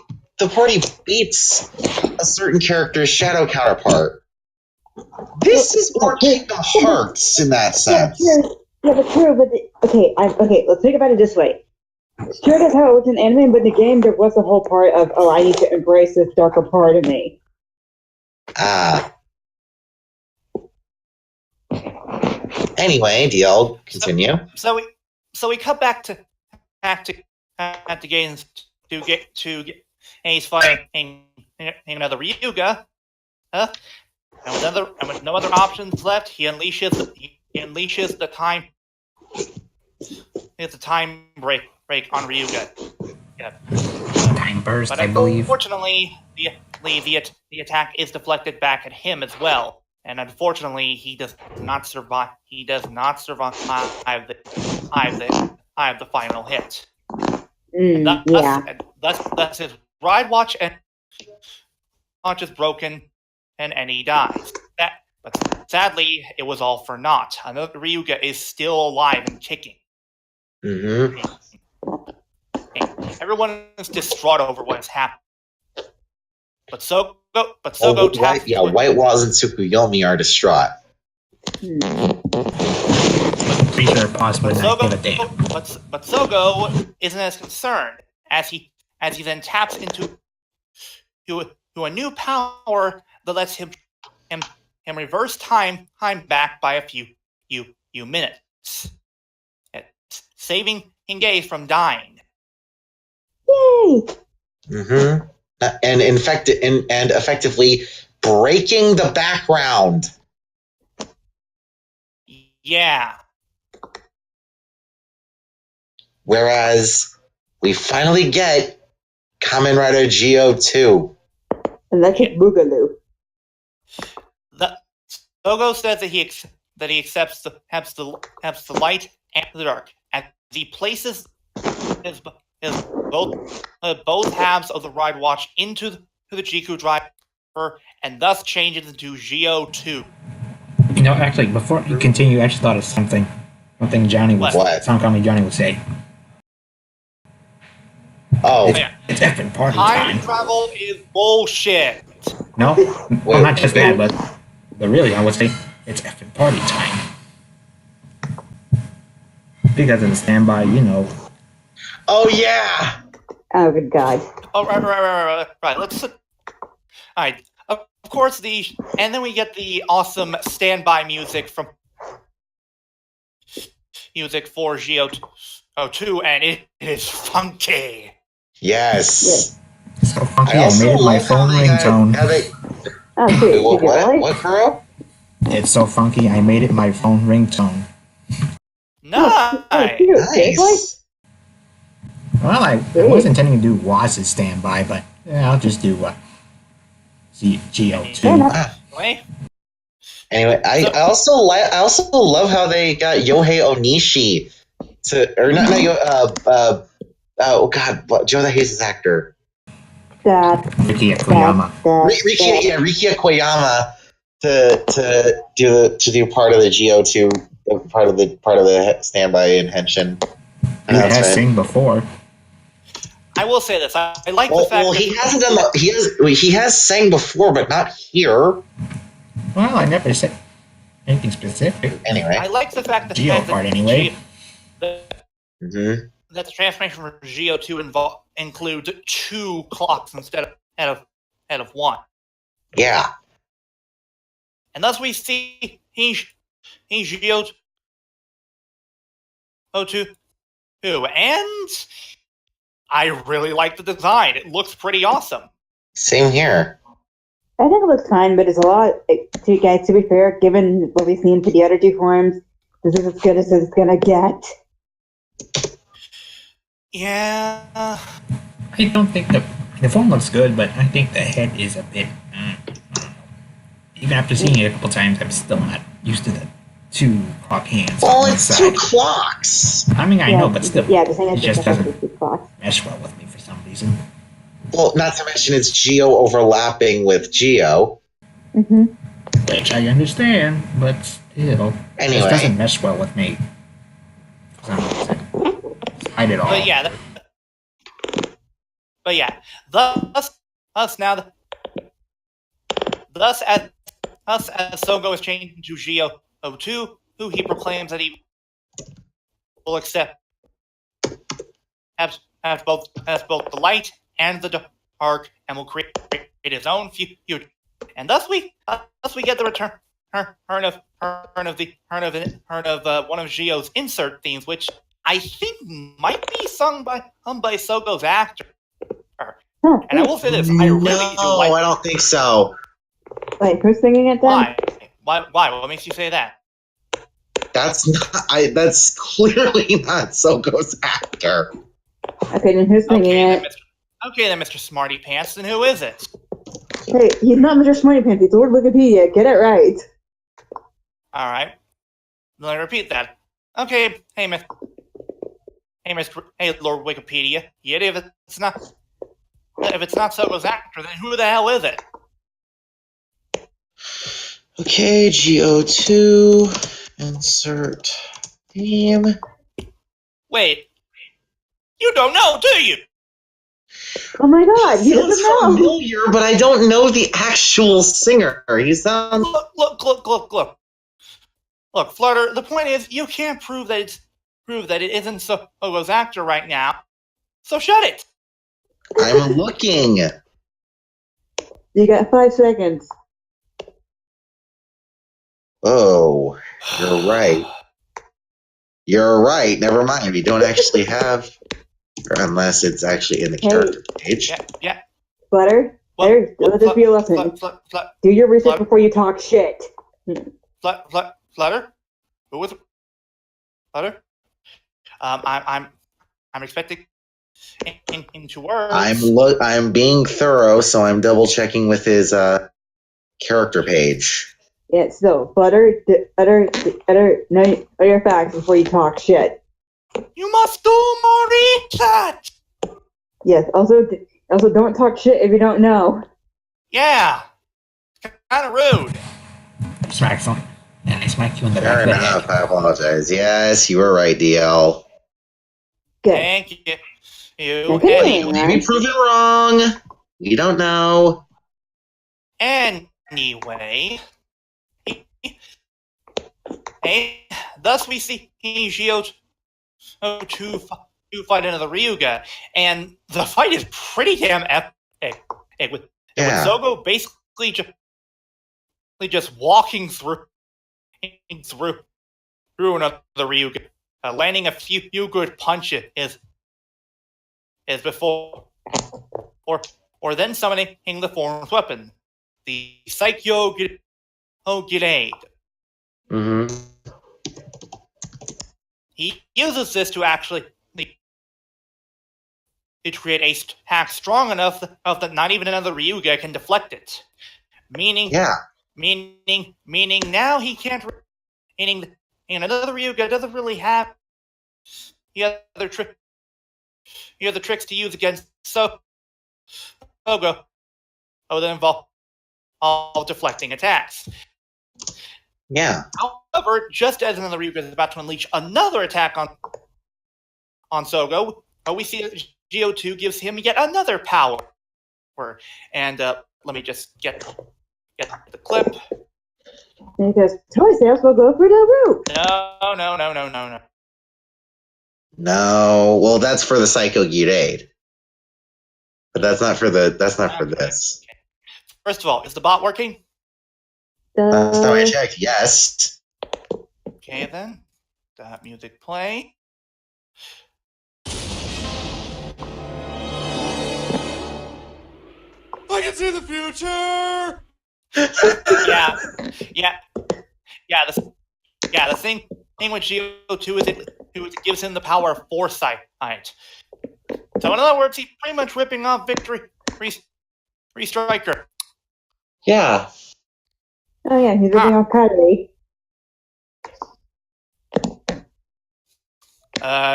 [SPEAKER 2] party beats a certain character's shadow counterpart. This is more Kingdom Hearts in that sense.
[SPEAKER 4] Yeah, but true. But okay. Let's think about it this way. Sure, that's how it was in anime, but in the game there was a whole part of, I need to embrace this darker part of me.
[SPEAKER 2] Anyway, DL, continue.
[SPEAKER 1] So we cut back to Gaines to get and he's fighting another Ryuga. And with no other options left, he unleashes the time. It's a time break on Ryuga. Yeah.
[SPEAKER 3] Time burst,
[SPEAKER 1] But
[SPEAKER 3] I believe.
[SPEAKER 1] Unfortunately, the attack is deflected back at him as well, and unfortunately, he does not survive. He does not survive the final hit. Thus his ride watch is broken, and he dies. But sadly, it was all for naught. Another Ryuga is still alive and kicking.
[SPEAKER 2] Mm-hmm.
[SPEAKER 1] Everyone is distraught over what has happened. But Sogo
[SPEAKER 2] White Walls and Tsukuyomi are distraught.
[SPEAKER 3] Pretty sure possibly not give a damn.
[SPEAKER 1] But Sogo isn't as concerned as he then taps into a new power that lets him reverse time back by a few minutes, saving Hingei from dying.
[SPEAKER 4] Yay!
[SPEAKER 2] Mm-hmm. And effectively breaking the background.
[SPEAKER 1] Yeah.
[SPEAKER 2] Whereas we finally get Kamen Rider Geo 2.
[SPEAKER 4] Electric Boogaloo.
[SPEAKER 1] Sogo says that he accepts the light and the dark, as he places his both halves of the ride watch into the Jiku driver, and thus changes into Geo 2.
[SPEAKER 3] You know, actually, before you continue, I just thought of something. Something Johnny would say.
[SPEAKER 2] Oh.
[SPEAKER 3] It's effing party
[SPEAKER 1] Time
[SPEAKER 3] time.
[SPEAKER 1] travel is bullshit.
[SPEAKER 3] No? Well, not just that, but really, I would say it's effing party time. Because in the standby, you know.
[SPEAKER 2] Oh, yeah!
[SPEAKER 4] Oh, good God.
[SPEAKER 1] Oh, right. Let's... Alright. Of course, and then we get the awesome standby music for Geo 2, and it is funky.
[SPEAKER 2] Yes.
[SPEAKER 3] So funky,
[SPEAKER 2] I
[SPEAKER 3] I
[SPEAKER 2] also
[SPEAKER 3] made it my
[SPEAKER 2] love how
[SPEAKER 3] phone
[SPEAKER 2] they
[SPEAKER 3] ringtone.
[SPEAKER 2] how they
[SPEAKER 4] Oh, sweet.
[SPEAKER 2] Wait,
[SPEAKER 4] Did you really?
[SPEAKER 2] what, Kuro?
[SPEAKER 3] It's so funky, I made it my phone ringtone.
[SPEAKER 4] Oh,
[SPEAKER 1] Nice.
[SPEAKER 4] cute. Seriously?
[SPEAKER 2] Nice.
[SPEAKER 3] Well, I was intending to do Waz's standby, but I'll just do GO2.
[SPEAKER 4] Fair enough.
[SPEAKER 2] Ah.
[SPEAKER 1] Anyway,
[SPEAKER 2] Anyway, I also love how they got Yohei Onishi oh god, Joe the Hayes' actor.
[SPEAKER 3] Rikiya Koyama.
[SPEAKER 2] Rikiya Koyama to do part of the GO2 part of the standby and henshin.
[SPEAKER 3] He has sing before.
[SPEAKER 1] I will say this: I like the fact that
[SPEAKER 2] he hasn't done he has sang before, but not here.
[SPEAKER 3] Well, I never said anything specific.
[SPEAKER 2] Anyway,
[SPEAKER 1] I like the fact that
[SPEAKER 3] Geo part anyway.
[SPEAKER 1] That the transformation for GO2 includes 2 clocks instead of 1.
[SPEAKER 2] Yeah.
[SPEAKER 1] And thus we see he's GO2, and I really like the design. It looks pretty awesome.
[SPEAKER 2] Same here.
[SPEAKER 4] I think it looks fine, but it's a lot. To be fair, given what we've seen for the other 2 forms, this is as good as it's gonna get.
[SPEAKER 1] Yeah.
[SPEAKER 3] I don't think the form looks good, but I think the head is a bit. Even after seeing it a couple times, I'm still not used to the 2 clock hands.
[SPEAKER 2] Well,
[SPEAKER 3] on one
[SPEAKER 2] it's
[SPEAKER 3] side.
[SPEAKER 2] 2 clocks.
[SPEAKER 3] I mean, I know, but still,
[SPEAKER 4] yeah, the thing
[SPEAKER 3] it
[SPEAKER 4] is
[SPEAKER 3] just doesn't
[SPEAKER 4] 2 clocks.
[SPEAKER 3] mesh well with me for some reason.
[SPEAKER 2] Well, not to mention it's Geo overlapping with Geo.
[SPEAKER 3] Which I understand, but still,
[SPEAKER 2] Anyway.
[SPEAKER 3] This doesn't mesh well with me. For some reason. Hide it all.
[SPEAKER 1] But yeah, thus as Sogo is changed into GO2, who he proclaims that he will accept as both the light and the dark, and will create his own future. And thus we get the return of one of Gio's insert themes, which I think might be sung by Sogo's actor. And I will say this: I really do like.
[SPEAKER 2] I don't think so.
[SPEAKER 4] Wait, who's singing it then?
[SPEAKER 1] Why? What makes you say that?
[SPEAKER 2] That's clearly not Sogo's actor.
[SPEAKER 4] Okay, then who's singing it?
[SPEAKER 1] Okay, then, Mr. Smarty Pants. Then who is it?
[SPEAKER 4] Hey, he's not Mr. Smarty Pants. He's Lord Wikipedia. Get it right.
[SPEAKER 1] All right. Let me repeat that. Okay. Hey, Lord Wikipedia. Yet if it's not Sogo's actor, then who the hell is it?
[SPEAKER 2] Okay, GO2, insert theme.
[SPEAKER 1] Wait, you don't know, do you?
[SPEAKER 4] Oh my god, he doesn't know.
[SPEAKER 2] Familiar, but I don't know the actual singer. He sounds.
[SPEAKER 1] Look. Look, Flutter. The point is, you can't prove that it isn't Sogo's actor right now. So shut it.
[SPEAKER 2] I'm looking.
[SPEAKER 4] You got 5 seconds.
[SPEAKER 2] Oh, you're right. You're right. Never mind. We don't actually have, unless it's actually in the character page.
[SPEAKER 1] Yeah.
[SPEAKER 4] Flutter, let this be a lesson. Do your research before you talk shit.
[SPEAKER 1] Flutter? Who is it? Flutter? I'm expecting into words.
[SPEAKER 2] I'm being thorough, so I'm double checking with his character page.
[SPEAKER 4] Yeah, so utter your facts before you talk shit.
[SPEAKER 1] You must do more research.
[SPEAKER 4] Yes. Also, don't talk shit if you don't know.
[SPEAKER 1] Yeah. Kind of rude.
[SPEAKER 3] Smack some. And I smack you in the back
[SPEAKER 2] Fair
[SPEAKER 3] of the
[SPEAKER 2] enough.
[SPEAKER 3] head.
[SPEAKER 2] I apologize. Yes, you were right, DL.
[SPEAKER 4] Good.
[SPEAKER 1] Thank you.
[SPEAKER 4] Okay.
[SPEAKER 2] Maybe proven wrong. We don't know.
[SPEAKER 1] Anyway. Thus we see Gio to fight another Ryuga, and the fight is pretty damn epic. With Sogo basically just walking through another Ryuga, landing a few good punches before or then summoning the formed weapon, the Psycho Grenade.
[SPEAKER 2] Mm-hmm.
[SPEAKER 1] He uses this to actually create a attack strong enough that not even another Ryuga can deflect it. Meaning now he can't. Meaning another Ryuga doesn't really have the other tricks to use against Sogo. That involve all deflecting attacks.
[SPEAKER 2] Yeah.
[SPEAKER 1] However, just as another Ryuga is about to unleash another attack on Sogo, we see that Geo2 gives him yet another power. And let me just get the clip.
[SPEAKER 4] Because toy sales will go through the roof.
[SPEAKER 1] No.
[SPEAKER 2] No. Well, that's for the Psycho Grenade. But that's not for this.
[SPEAKER 1] First of all, is the bot working?
[SPEAKER 2] Last time I checked, yes.
[SPEAKER 1] Okay, then. That music play. I can see the future! Yeah. The thing with Geo2 is it gives him the power of foresight. So in other words, he's pretty much ripping off Victory Striker.
[SPEAKER 2] Yeah.
[SPEAKER 4] Oh yeah, he's ripping off Kaitou.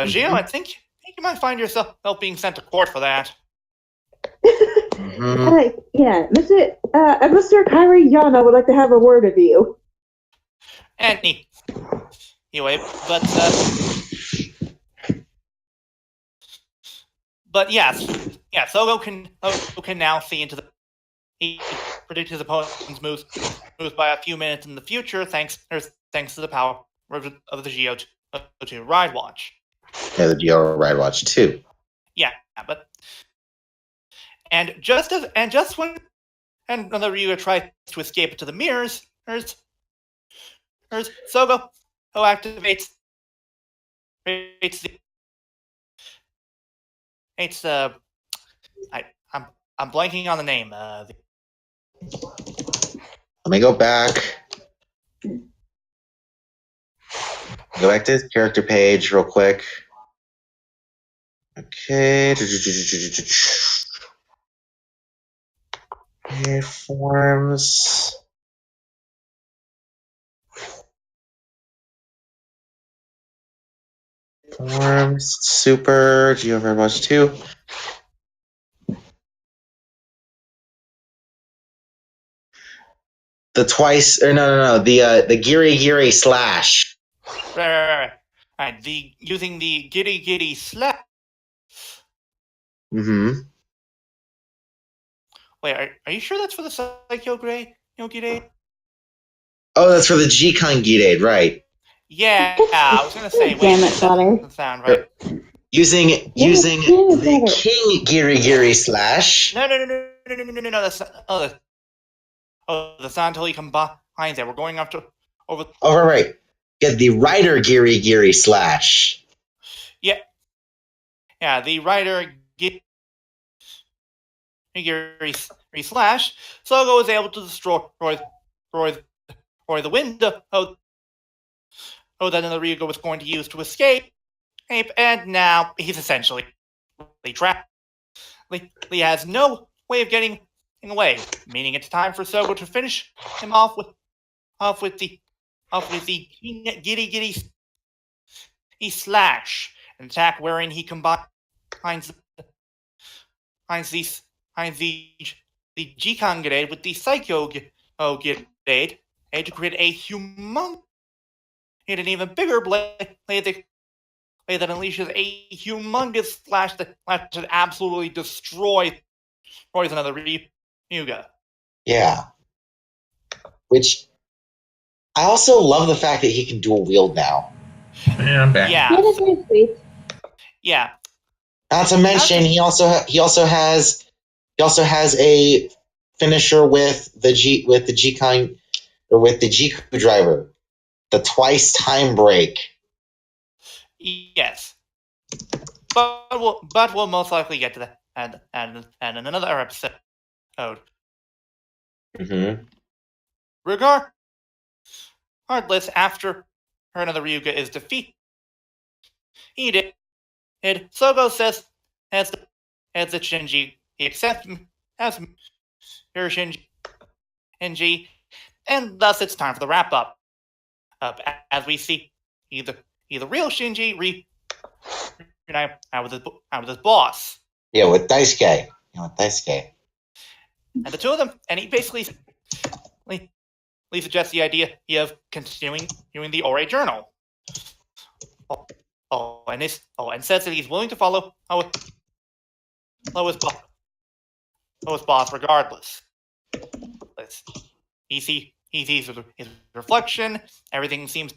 [SPEAKER 1] Geo, I think you might find yourself being sent to court for that.
[SPEAKER 2] Mm-hmm.
[SPEAKER 4] Yeah, Mr. Kairi Yana would like to have a word with you.
[SPEAKER 1] Anyway, but yes, Sogo can now see into he predicts his opponent's moves by a few minutes in the future, thanks to the power of the Geo2 Ride Watch.
[SPEAKER 2] Yeah, the Geo Ride Watch 2.
[SPEAKER 1] Yeah, but just when another Ryuga tries to escape into the mirrors, Sogo activates I'm blanking on the name.
[SPEAKER 2] Let me go back. Go back to his character page real quick. Okay. Forms. Super, Geo Ride Watch 2. The Giri slash.
[SPEAKER 1] Right. Using the Giri slash.
[SPEAKER 2] Mm-hmm.
[SPEAKER 1] Wait, are you sure that's for the Psycho Grenade?
[SPEAKER 2] Oh, that's for the G-Con Grenade, right?
[SPEAKER 1] Yeah, I was gonna say.
[SPEAKER 4] Damn it, Father.
[SPEAKER 1] Doesn't sound right.
[SPEAKER 2] Using the King Giri slash.
[SPEAKER 1] No. That's not. That's not until he combines it. We're going over.
[SPEAKER 2] Oh, right. Get the Rider Giri slash.
[SPEAKER 1] Yeah, the Rider Giri slash. Sogo is able to destroy the window that another Ryuga was going to use to escape, and now he's essentially trapped. He has no way of getting away, meaning it's time for Sogo to finish him off with the Giri slash, an attack wherein he combines the G-Con Grenade with the Psycho Grenade to create a humongous, an even bigger blade that unleashes a humongous slash that absolutely destroys another Ryuga.
[SPEAKER 2] Yeah. Which I also love the fact that he can dual wield now.
[SPEAKER 3] Yeah, I'm back.
[SPEAKER 1] Yeah.
[SPEAKER 4] That's very sweet.
[SPEAKER 1] Yeah.
[SPEAKER 2] Not to mention, he also has a finisher with the G-Con or with the Jiku driver, the twice time break.
[SPEAKER 1] Yes. But we'll most likely get to and in another episode.
[SPEAKER 2] Mm-hmm.
[SPEAKER 1] Regardless, after another Ryuga is defeated, Sogo says as the Shinji he accepts as her Shinji, and thus it's time for the wrap up. As we see either real Shinji reunite with his boss.
[SPEAKER 2] Yeah, with Daisuke.
[SPEAKER 1] And the two of them, and he basically suggests the idea of continuing the Ore journal. And says that he's willing to follow his boss regardless. He sees his reflection. Everything seems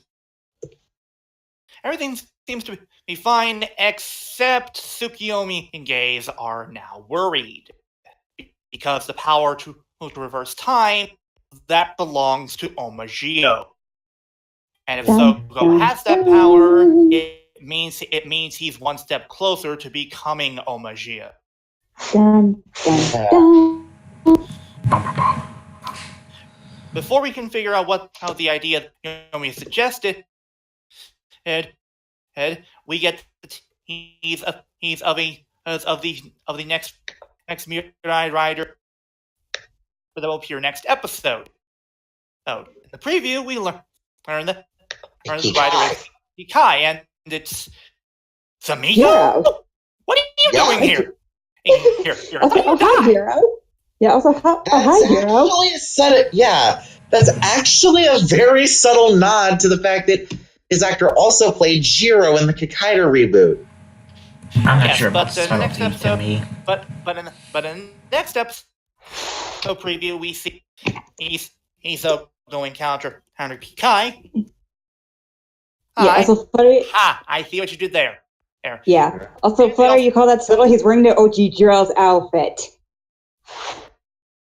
[SPEAKER 1] to be fine, except Tsukiyomi and Gaze are now worried because the power to reverse time that belongs to Omagio. And if Sogo has that power, it means he's one step closer to becoming Omagio. Before we can figure out how the idea Yomi suggested, we get he's of the next Mirai Rider that will appear next episode. In the preview, we learn the rider is Ikai, and it's Samiko.
[SPEAKER 4] Hero.
[SPEAKER 1] What are you doing here? Here.
[SPEAKER 4] Hi, Hero. Yeah, also, hi, Hero.
[SPEAKER 2] That's actually a very subtle nod to the fact that his actor also played Jiro in the Kaitou reboot.
[SPEAKER 3] I'm not sure about
[SPEAKER 1] the next
[SPEAKER 3] subtlety
[SPEAKER 1] episode,
[SPEAKER 3] to me.
[SPEAKER 1] But in the next episode preview, we see he's going to encounter Kikai.
[SPEAKER 4] Yeah, also funny.
[SPEAKER 1] I see what you did there.
[SPEAKER 4] Yeah, also funny you call that subtle. He's wearing the OG Jiro's outfit.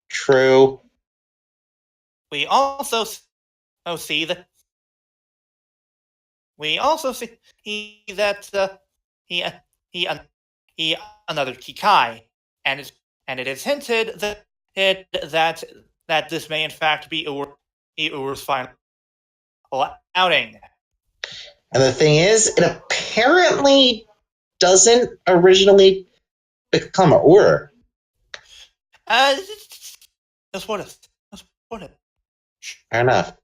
[SPEAKER 2] True.
[SPEAKER 1] We also see that he another Kikai, and it is hinted that this may in fact be Uru's final outing.
[SPEAKER 2] And the thing is, it apparently doesn't originally become a Ur.
[SPEAKER 1] That's what it.
[SPEAKER 2] Fair enough.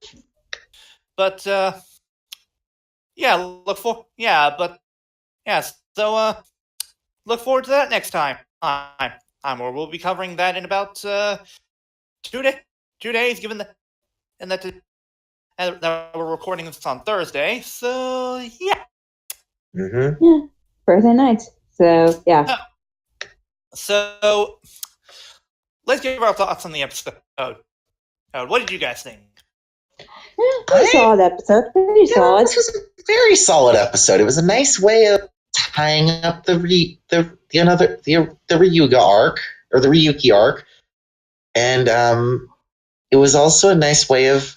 [SPEAKER 1] But so look forward to that next time. We'll be covering that in about 2 days, given that we're recording this on Thursday. So yeah.
[SPEAKER 2] Mm-hmm.
[SPEAKER 4] Yeah, Thursday night. So yeah.
[SPEAKER 1] So let's give our thoughts on the episode. What did you guys think?
[SPEAKER 4] Pretty solid episode. Pretty solid.
[SPEAKER 2] This was a very solid episode. It was a nice way of tying up the Ryuga arc, or the Ryuki arc, and it was also a nice way of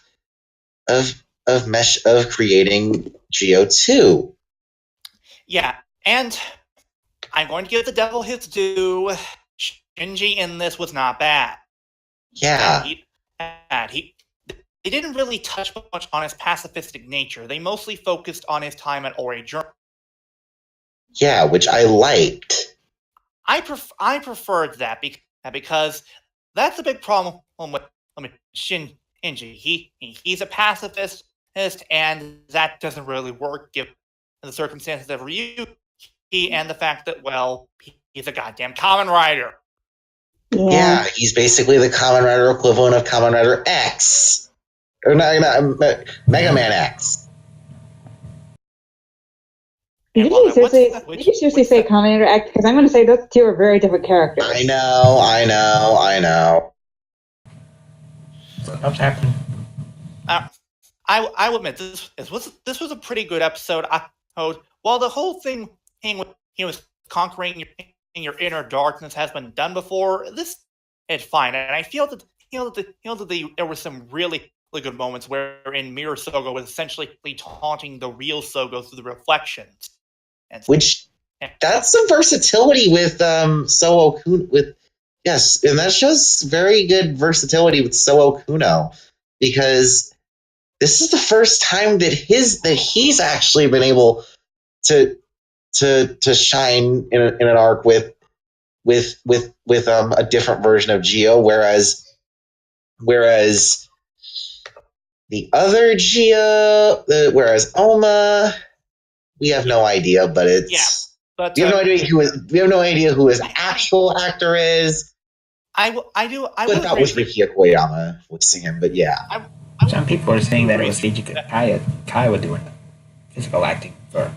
[SPEAKER 2] creating Geo 2.
[SPEAKER 1] Yeah, and I'm going to give the devil his due. Shinji in this was not bad.
[SPEAKER 2] Yeah.
[SPEAKER 1] They didn't really touch much on his pacifistic nature. They mostly focused on his time at Ore Journal.
[SPEAKER 2] Yeah, which I liked.
[SPEAKER 1] I preferred that because that's a big problem with Shinji. He's a pacifist, and that doesn't really work given the circumstances of Ryuki and the fact that, well, he's a goddamn Kamen Rider.
[SPEAKER 2] Yeah, he's basically the Kamen Rider equivalent of Kamen Rider X. Or not Mega Man X.
[SPEAKER 4] Did you seriously say Kamen Rider X? Because I'm going to say those two are very different characters.
[SPEAKER 2] I know.
[SPEAKER 3] What's happening?
[SPEAKER 1] I will admit this was a pretty good episode. While the whole thing he was conquering your inner darkness has been done before, this is fine, and I feel that there were some really good moments wherein Mirror Sogo was essentially taunting the real Sogo through the reflections. And
[SPEAKER 2] which That's some versatility with So Okuno. Yes, and that shows very good versatility with So Okuno, because this is the first time that he's actually been able to shine in an arc with a different version of Geo, whereas the other Geo, whereas Oma, we have no idea, but it's
[SPEAKER 1] but
[SPEAKER 2] we have no idea who his actual actor is.
[SPEAKER 1] I
[SPEAKER 2] But that was Ricky Koyama voicing him. But yeah,
[SPEAKER 3] some people are saying that it was Seiji Kaiwa doing the physical acting for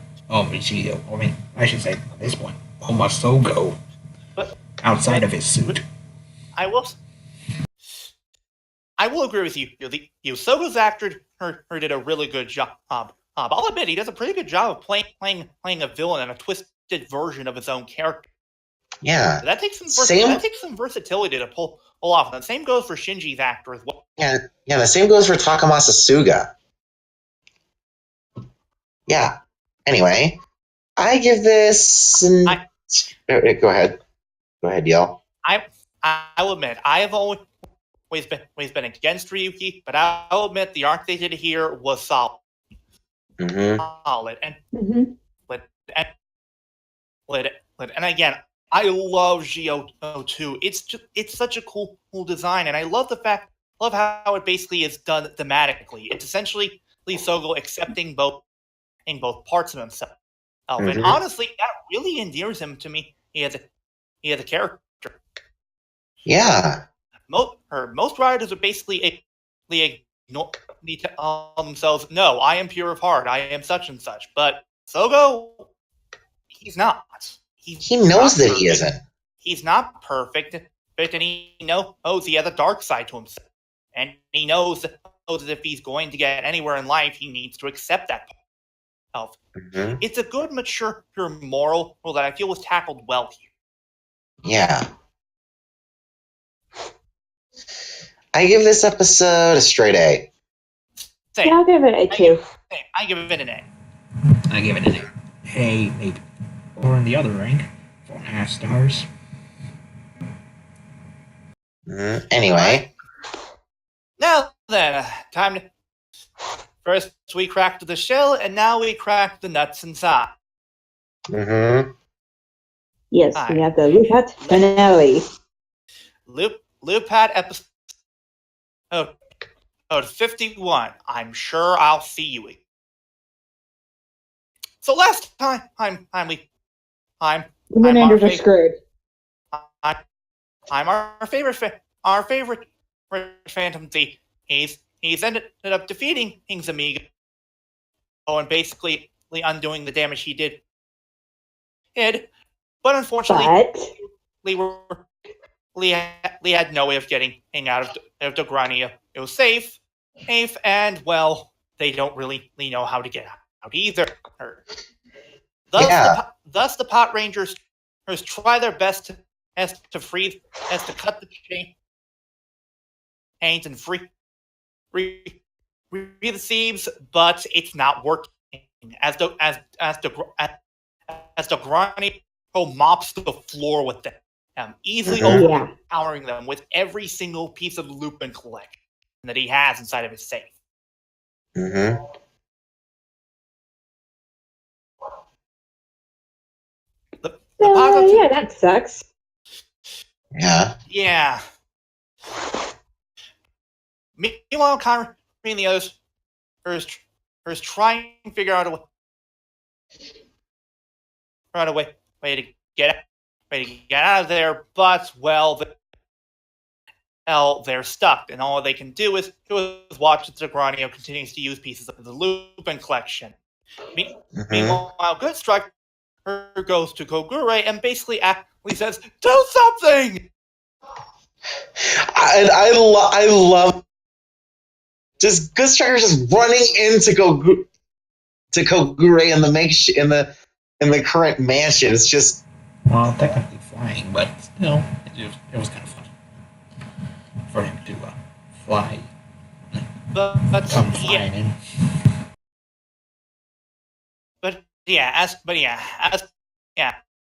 [SPEAKER 3] Geo. I mean, I should say at this point, Oma Sogo, outside of his suit.
[SPEAKER 1] I will agree with you. Sogo's actor did a really good job. I'll admit he does a pretty good job of playing a villain and a twisted version of his own character.
[SPEAKER 2] Yeah,
[SPEAKER 1] that takes some versatility to pull off. And the same goes for Shinji's actor as well.
[SPEAKER 2] Yeah. The same goes for Takamasa Suga. Yeah. Anyway, I give this. Go ahead, Yell.
[SPEAKER 1] I'll admit I have always been against Ryuki, but I'll admit the arc they did here was solid. Solid and and again, I love Geo too. It's such a cool design, and I love how it basically is done thematically. It's essentially Lee Sogo accepting both parts of himself. And honestly, that really endears him to me. He has a character.
[SPEAKER 2] Yeah.
[SPEAKER 1] Most writers are basically tell themselves, "No, I am pure of heart. I am such and such." But Sogo, he's not.
[SPEAKER 2] He knows that he isn't.
[SPEAKER 1] He's not perfect, and he knows he has a dark side to himself, and he knows that if he's going to get anywhere in life, he needs to accept that part of himself. It's a good, mature, moral that I feel was tackled well here.
[SPEAKER 2] Yeah. I give this episode a straight A.
[SPEAKER 4] Same. Yeah, I'll give it a 2.
[SPEAKER 1] I give it an A.
[SPEAKER 3] I give it an A, maybe. Or in the other rank, 4.5 stars.
[SPEAKER 2] Anyway.
[SPEAKER 1] Now then, time to... First we cracked the shell, and now we cracked the nuts inside.
[SPEAKER 4] Yes, we have the Lupat finale.
[SPEAKER 1] Lupat episode 51. I'm sure I'll see you again. So last time, I'm our favorite Phantom Thief. He's ended up defeating King's Amiga. And basically undoing the damage he did. But unfortunately, Lee had no way of getting out of Dogrania. It was safe, and well, they don't really know how to get out either. Thus, the Patrangers try their best to cut the chains and free the thieves, but it's not working. As Dogrania mops the floor with them, easily overpowering them with every single piece of Lupin collection that he has inside of his safe.
[SPEAKER 4] Yeah, that sucks.
[SPEAKER 2] Yeah.
[SPEAKER 1] Meanwhile, Conrad and the others are trying to figure out a way to get out of there, but well, they're stuck, and all they can do is watch as Dogranio continues to use pieces of the Lupin collection. Meanwhile, Good Striker goes to Kogure and basically says, "Do something!"
[SPEAKER 2] I love just Good Striker just running into Kogure in the current mansion. It's just,
[SPEAKER 3] well, technically flying, but still, it was kind of fun for him to fly.
[SPEAKER 1] But Yeah.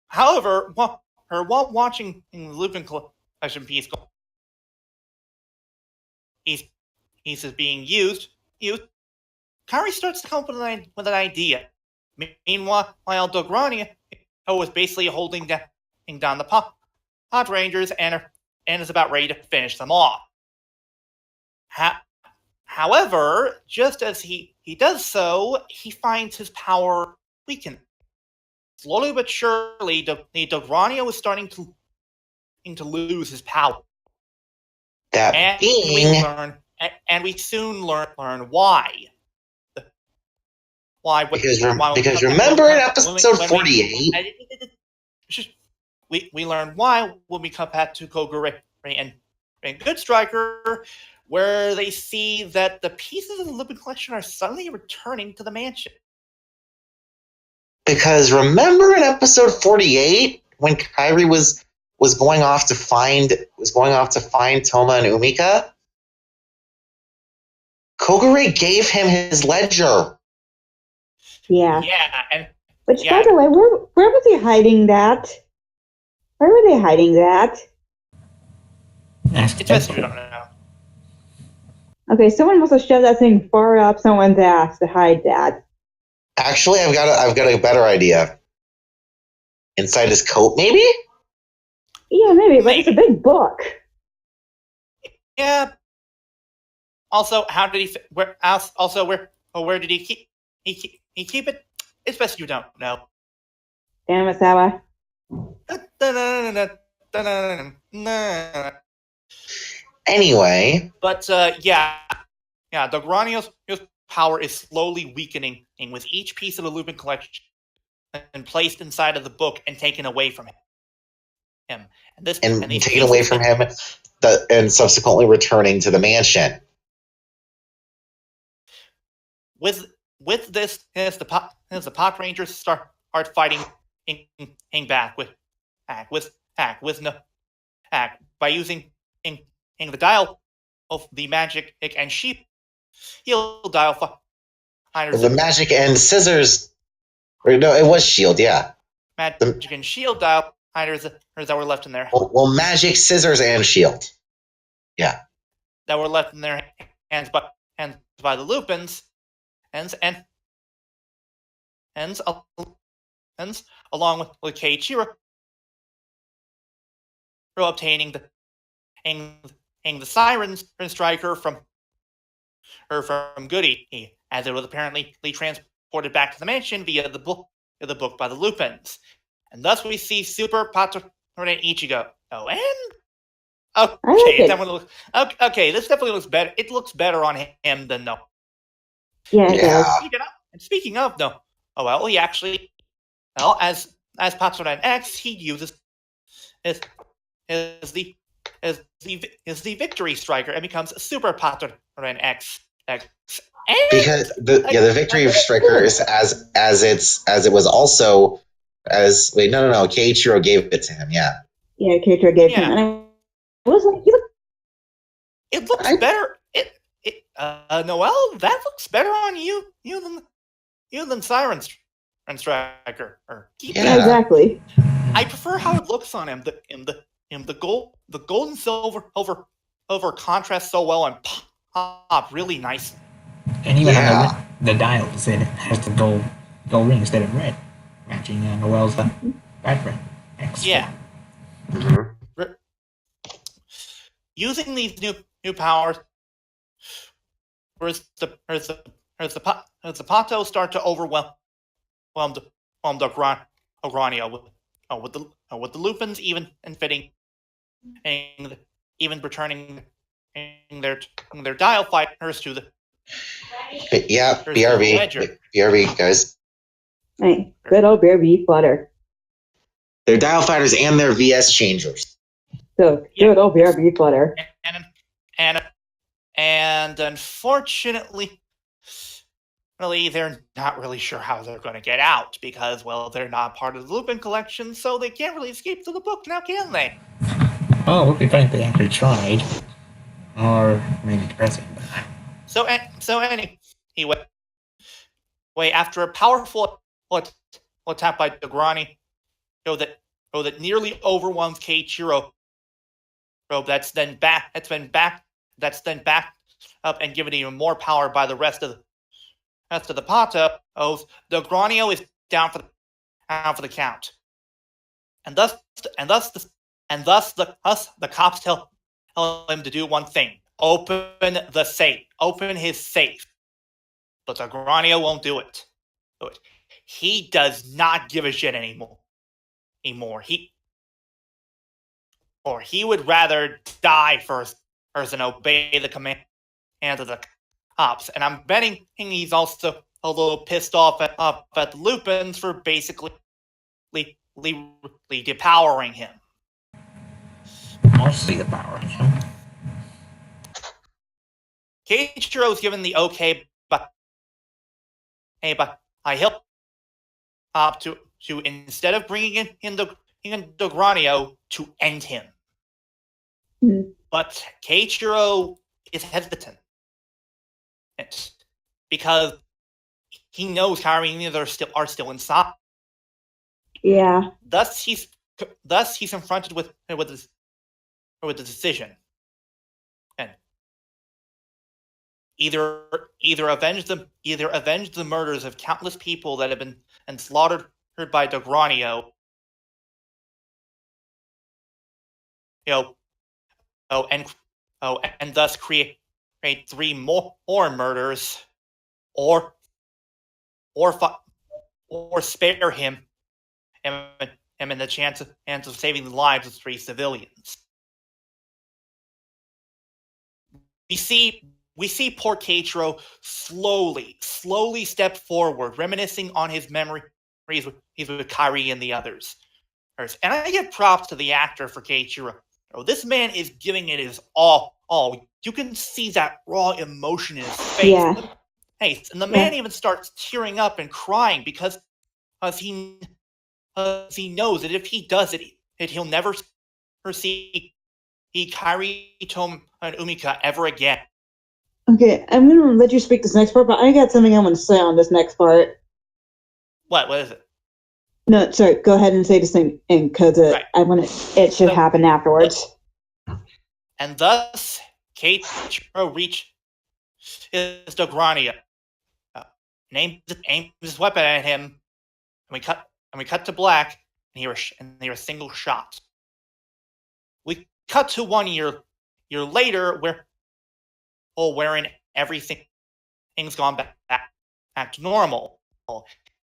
[SPEAKER 1] However, while watching the Lupin collection piece, he's being used. Kairi starts to come up with an idea. Meanwhile, Dogrania was basically holding down the Patrangers and is about ready to finish them off. However, just as he does so, he finds his power weaken. Slowly but surely, Dogrania was starting to lose his power.
[SPEAKER 2] That
[SPEAKER 1] We soon learn why. Why?
[SPEAKER 2] Because remember in episode 48,
[SPEAKER 1] we learn why when we come back to Kogure and Good Striker, where they see that the pieces of the Lupin collection are suddenly returning to the mansion.
[SPEAKER 2] Because remember in episode 48 when Kairi was going off to find Toma and Umika? Kogure gave him his ledger.
[SPEAKER 4] Yeah.
[SPEAKER 1] Yeah,
[SPEAKER 4] By the way, where were they hiding that? Where were they hiding that?
[SPEAKER 1] It's best you don't know.
[SPEAKER 4] Okay, someone must have shoved that thing far up someone's ass to hide that.
[SPEAKER 2] Actually, I've got a better idea. Inside his coat, maybe?
[SPEAKER 4] Yeah, maybe, but it's a big book.
[SPEAKER 1] Yeah. Also, how did he? Where did he keep? He keep it? It's best you don't know.
[SPEAKER 4] Damn it, Sawa.
[SPEAKER 2] Anyway.
[SPEAKER 1] But Dogrania's power is slowly weakening with each piece of the Lupin collection and placed inside of the book and taken away from him. And
[SPEAKER 2] taken away from him and subsequently returning to the mansion.
[SPEAKER 1] With this, as the Patrangers start fighting back by using the dial of the magic and shield dial fighters.
[SPEAKER 2] The magic and scissors. Or no, it was shield, yeah.
[SPEAKER 1] Magic and shield dial fighters that were left in there.
[SPEAKER 2] Well, magic, scissors, and shield. Yeah.
[SPEAKER 1] That were left in their hands by the Lupins. And along with Keiichiro obtaining the Siren Striker from Goody, as it was apparently transported back to the mansion via the book by the Lupins, and thus we see Super Patranger Ichigo. Oh, and okay, that one looks okay. This definitely looks better. It looks better on him than no.
[SPEAKER 4] Yeah.
[SPEAKER 1] And speaking of, no. Oh well, he actually, well, as Patranger X, he uses is the Victory Striker and becomes Super Patranger X.
[SPEAKER 2] Because the Victory Striker is as it was also as Keiichiro gave it to him. Yeah.
[SPEAKER 4] Yeah, Keiichiro gave him, and I was like,
[SPEAKER 1] it looks better. Noelle, that looks better on you than Siren Striker.
[SPEAKER 2] Yeah,
[SPEAKER 4] exactly.
[SPEAKER 1] I prefer how it looks on him. The gold and silver over contrast so well and pop really nice.
[SPEAKER 3] And even on the dials, it has the gold ring instead of red, matching Noelle's vibrant X.
[SPEAKER 1] Yeah.
[SPEAKER 2] Mm-hmm.
[SPEAKER 1] Using these new powers, as the Pato start to overwhelm Dogrania with the Lupins even returning their dial fighters to the
[SPEAKER 2] BRB guys.
[SPEAKER 4] Hey, good old BRB flutter.
[SPEAKER 2] Their dial fighters and their VS changers.
[SPEAKER 4] So good old BRB flutter.
[SPEAKER 1] And unfortunately, they're not really sure how they're going to get out because, well, they're not part of the Lupin collection, so they can't really escape to the book now, can they?
[SPEAKER 3] Oh, it would be funny if they actually tried. Or maybe depressing.
[SPEAKER 1] So anyway, after a powerful attack by Dograni, that nearly overwhelms Keiichiro. That's then backed up and given even more power by the rest of the Patos. The Granio is down for the count, and thus the cops tell him to do one thing: open his safe. But the Granio won't do it. He does not give a shit anymore. He would rather die first than obey the command of the cops. And I'm betting he's also a little pissed off at the Lupins for basically depowering him.
[SPEAKER 3] Mostly the power.
[SPEAKER 1] Keiichiro's given the okay, but he'll to instead of bringing in the Granio to end him. But Keiichiro is hesitant because he knows Kairi and the others are still inside.
[SPEAKER 4] Yeah.
[SPEAKER 1] Thus he's confronted with the decision, and either avenge the murders of countless people that have been slaughtered by the Granio, and thus create 3 more murders, or spare him in the chance of saving the lives of 3 civilians. We see poor Keiichiro slowly step forward, reminiscing on his memories with Kairi and the others. And I give props to the actor for Keiichiro. This man is giving it his all. You can see that raw emotion in his face.
[SPEAKER 4] Yeah.
[SPEAKER 1] And the man even starts tearing up and crying because he knows that if he does it, he'll never see Kairi, Tom, and Umika ever again.
[SPEAKER 4] Okay, I'm going to let you speak this next part, but I got something I want to say on this next part.
[SPEAKER 1] What is it?
[SPEAKER 4] No, sorry, go ahead and say this thing, because it should happen afterwards.
[SPEAKER 1] And thus, Keiichiro reaches the Granio, aims his weapon at him, and we cut to black, and hear a single shot. We cut to 1 year later, wherein everything's gone back to normal.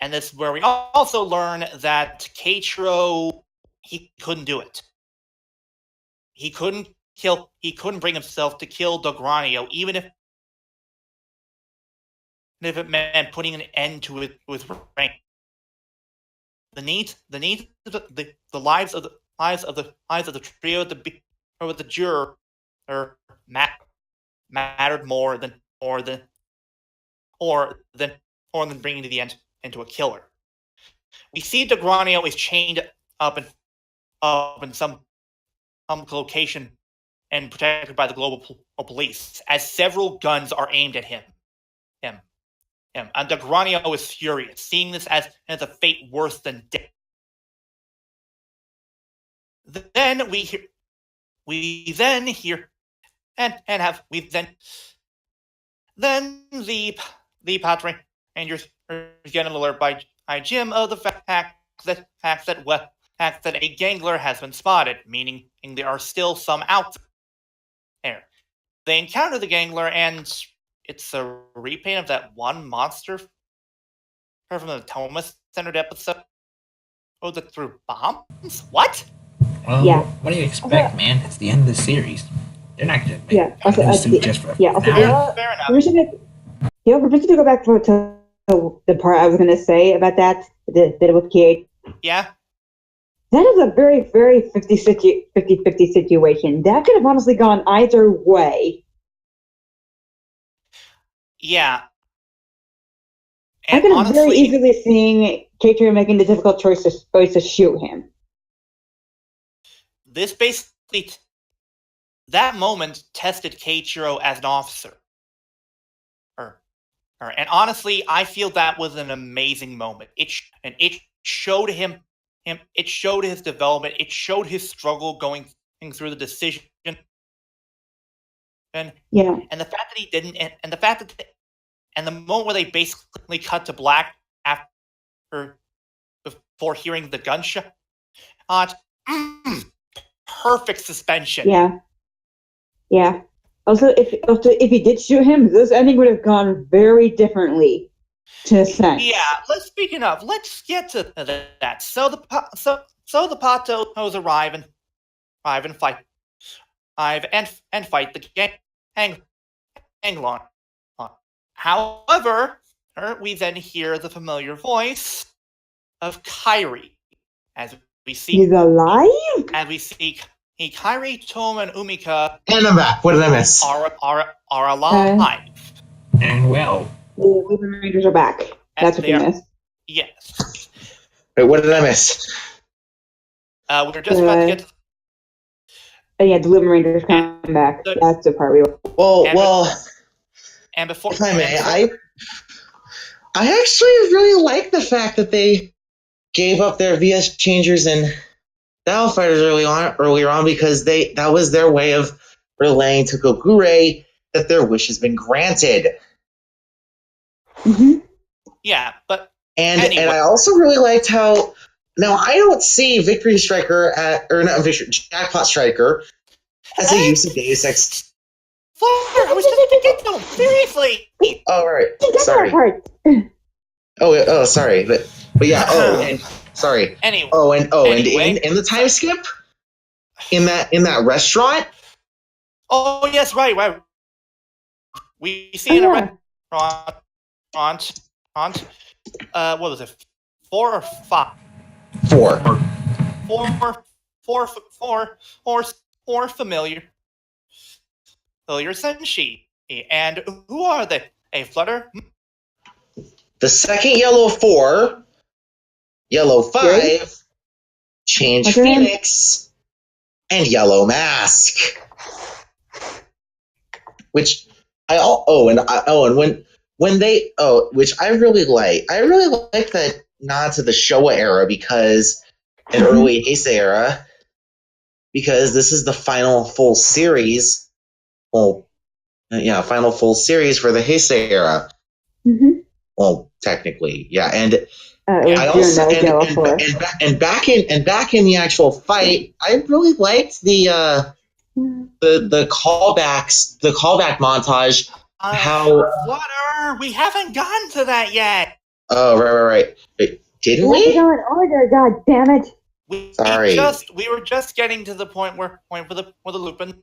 [SPEAKER 1] And this is where we also learn that Keiichiro, he couldn't do it. He couldn't bring himself to kill the Granio, even if it meant putting an end to it with rain. The lives of the trio, the juror, mattered more than bringing to the end into a killer. We see the Granio is chained up in some location and protected by the global police, as several guns are aimed at him. And the Granio is furious, seeing this as a fate worse than death. Then the Patrangers get an alert by Jim of the fact that a gangler has been spotted, meaning there are still some out there. They encounter the gangler, and it's a repaint of that one monster from the Thomas-centered episode that threw bombs? What?
[SPEAKER 3] Well,
[SPEAKER 4] Yeah.
[SPEAKER 3] what do you expect, man? It's the end of the series. They're not going to make
[SPEAKER 4] Yeah.
[SPEAKER 3] a new suit just for
[SPEAKER 4] Yeah.
[SPEAKER 3] now.
[SPEAKER 1] Fair enough.
[SPEAKER 4] We're just to go back to the part I was going to say about that with Kate.
[SPEAKER 1] Yeah.
[SPEAKER 4] That is a very, very 50-50 situation. That could have honestly gone either way.
[SPEAKER 1] Yeah.
[SPEAKER 4] I could have very easily seen Keiichiro making the difficult choice to shoot him.
[SPEAKER 1] This basically, that moment tested Keiichiro as an officer. And honestly, I feel that was an amazing moment. It showed him him. It showed his development. It showed his struggle going through the decision. And the fact that he didn't, and the fact that, and the moment where they basically cut to black before hearing the gunshot, perfect suspension.
[SPEAKER 4] Yeah. Also, if he did shoot him, this ending would have gone very differently. To sense.
[SPEAKER 1] Yeah. Speaking of, let's get to that. So the Patos arrive and fight the Anglon. However, we then hear the familiar voice of Kairi as we see.
[SPEAKER 4] He's alive.
[SPEAKER 1] As we see, Kairi, Tom, and Umika.
[SPEAKER 2] And I'm back. What did I miss?
[SPEAKER 1] Are alive.
[SPEAKER 3] And well,
[SPEAKER 4] the Lupinrangers are back. That's what you missed.
[SPEAKER 1] Yes.
[SPEAKER 2] Wait, what did I miss?
[SPEAKER 1] We were just about to get to.
[SPEAKER 4] Yeah, the Lupinrangers come back. That's the part we were.
[SPEAKER 2] Well.
[SPEAKER 1] And before,
[SPEAKER 2] if I may, I actually really like the fact that they gave up their VS changers and Battle Fighters earlier on because that was their way of relaying to Gogure that their wish has been granted.
[SPEAKER 4] Mm-hmm.
[SPEAKER 1] Yeah, but
[SPEAKER 2] and I also really liked how now I don't see Victory Striker Jackpot Striker as a use of Deus Ex.
[SPEAKER 1] I was just going to get to him. Seriously.
[SPEAKER 2] Oh, right. Sorry. Oh, sorry. But yeah. Oh, and sorry.
[SPEAKER 1] Anyway.
[SPEAKER 2] And in the time skip in that restaurant.
[SPEAKER 1] Oh yes, right. We see in a restaurant. What was it? 4 or 5?
[SPEAKER 2] 4.
[SPEAKER 1] 4 familiar senshi. And who are they? A Flutter?
[SPEAKER 2] The second Yellow 4, Yellow 5, Change Phoenix, and Yellow Mask. Which which I really like. I really like that nod to the Showa era because an early Heisei era, because this is the final full series. Final full series for the Heisei era.
[SPEAKER 4] Mm-hmm.
[SPEAKER 2] Well, technically, yeah, and I also and back in the actual fight, I really liked the callbacks, the callback montage.
[SPEAKER 1] Flutter, we haven't gotten to that yet.
[SPEAKER 2] Oh, right. Didn't we?
[SPEAKER 4] What's going order? God damn it!
[SPEAKER 1] We were just getting to the point where the Lupin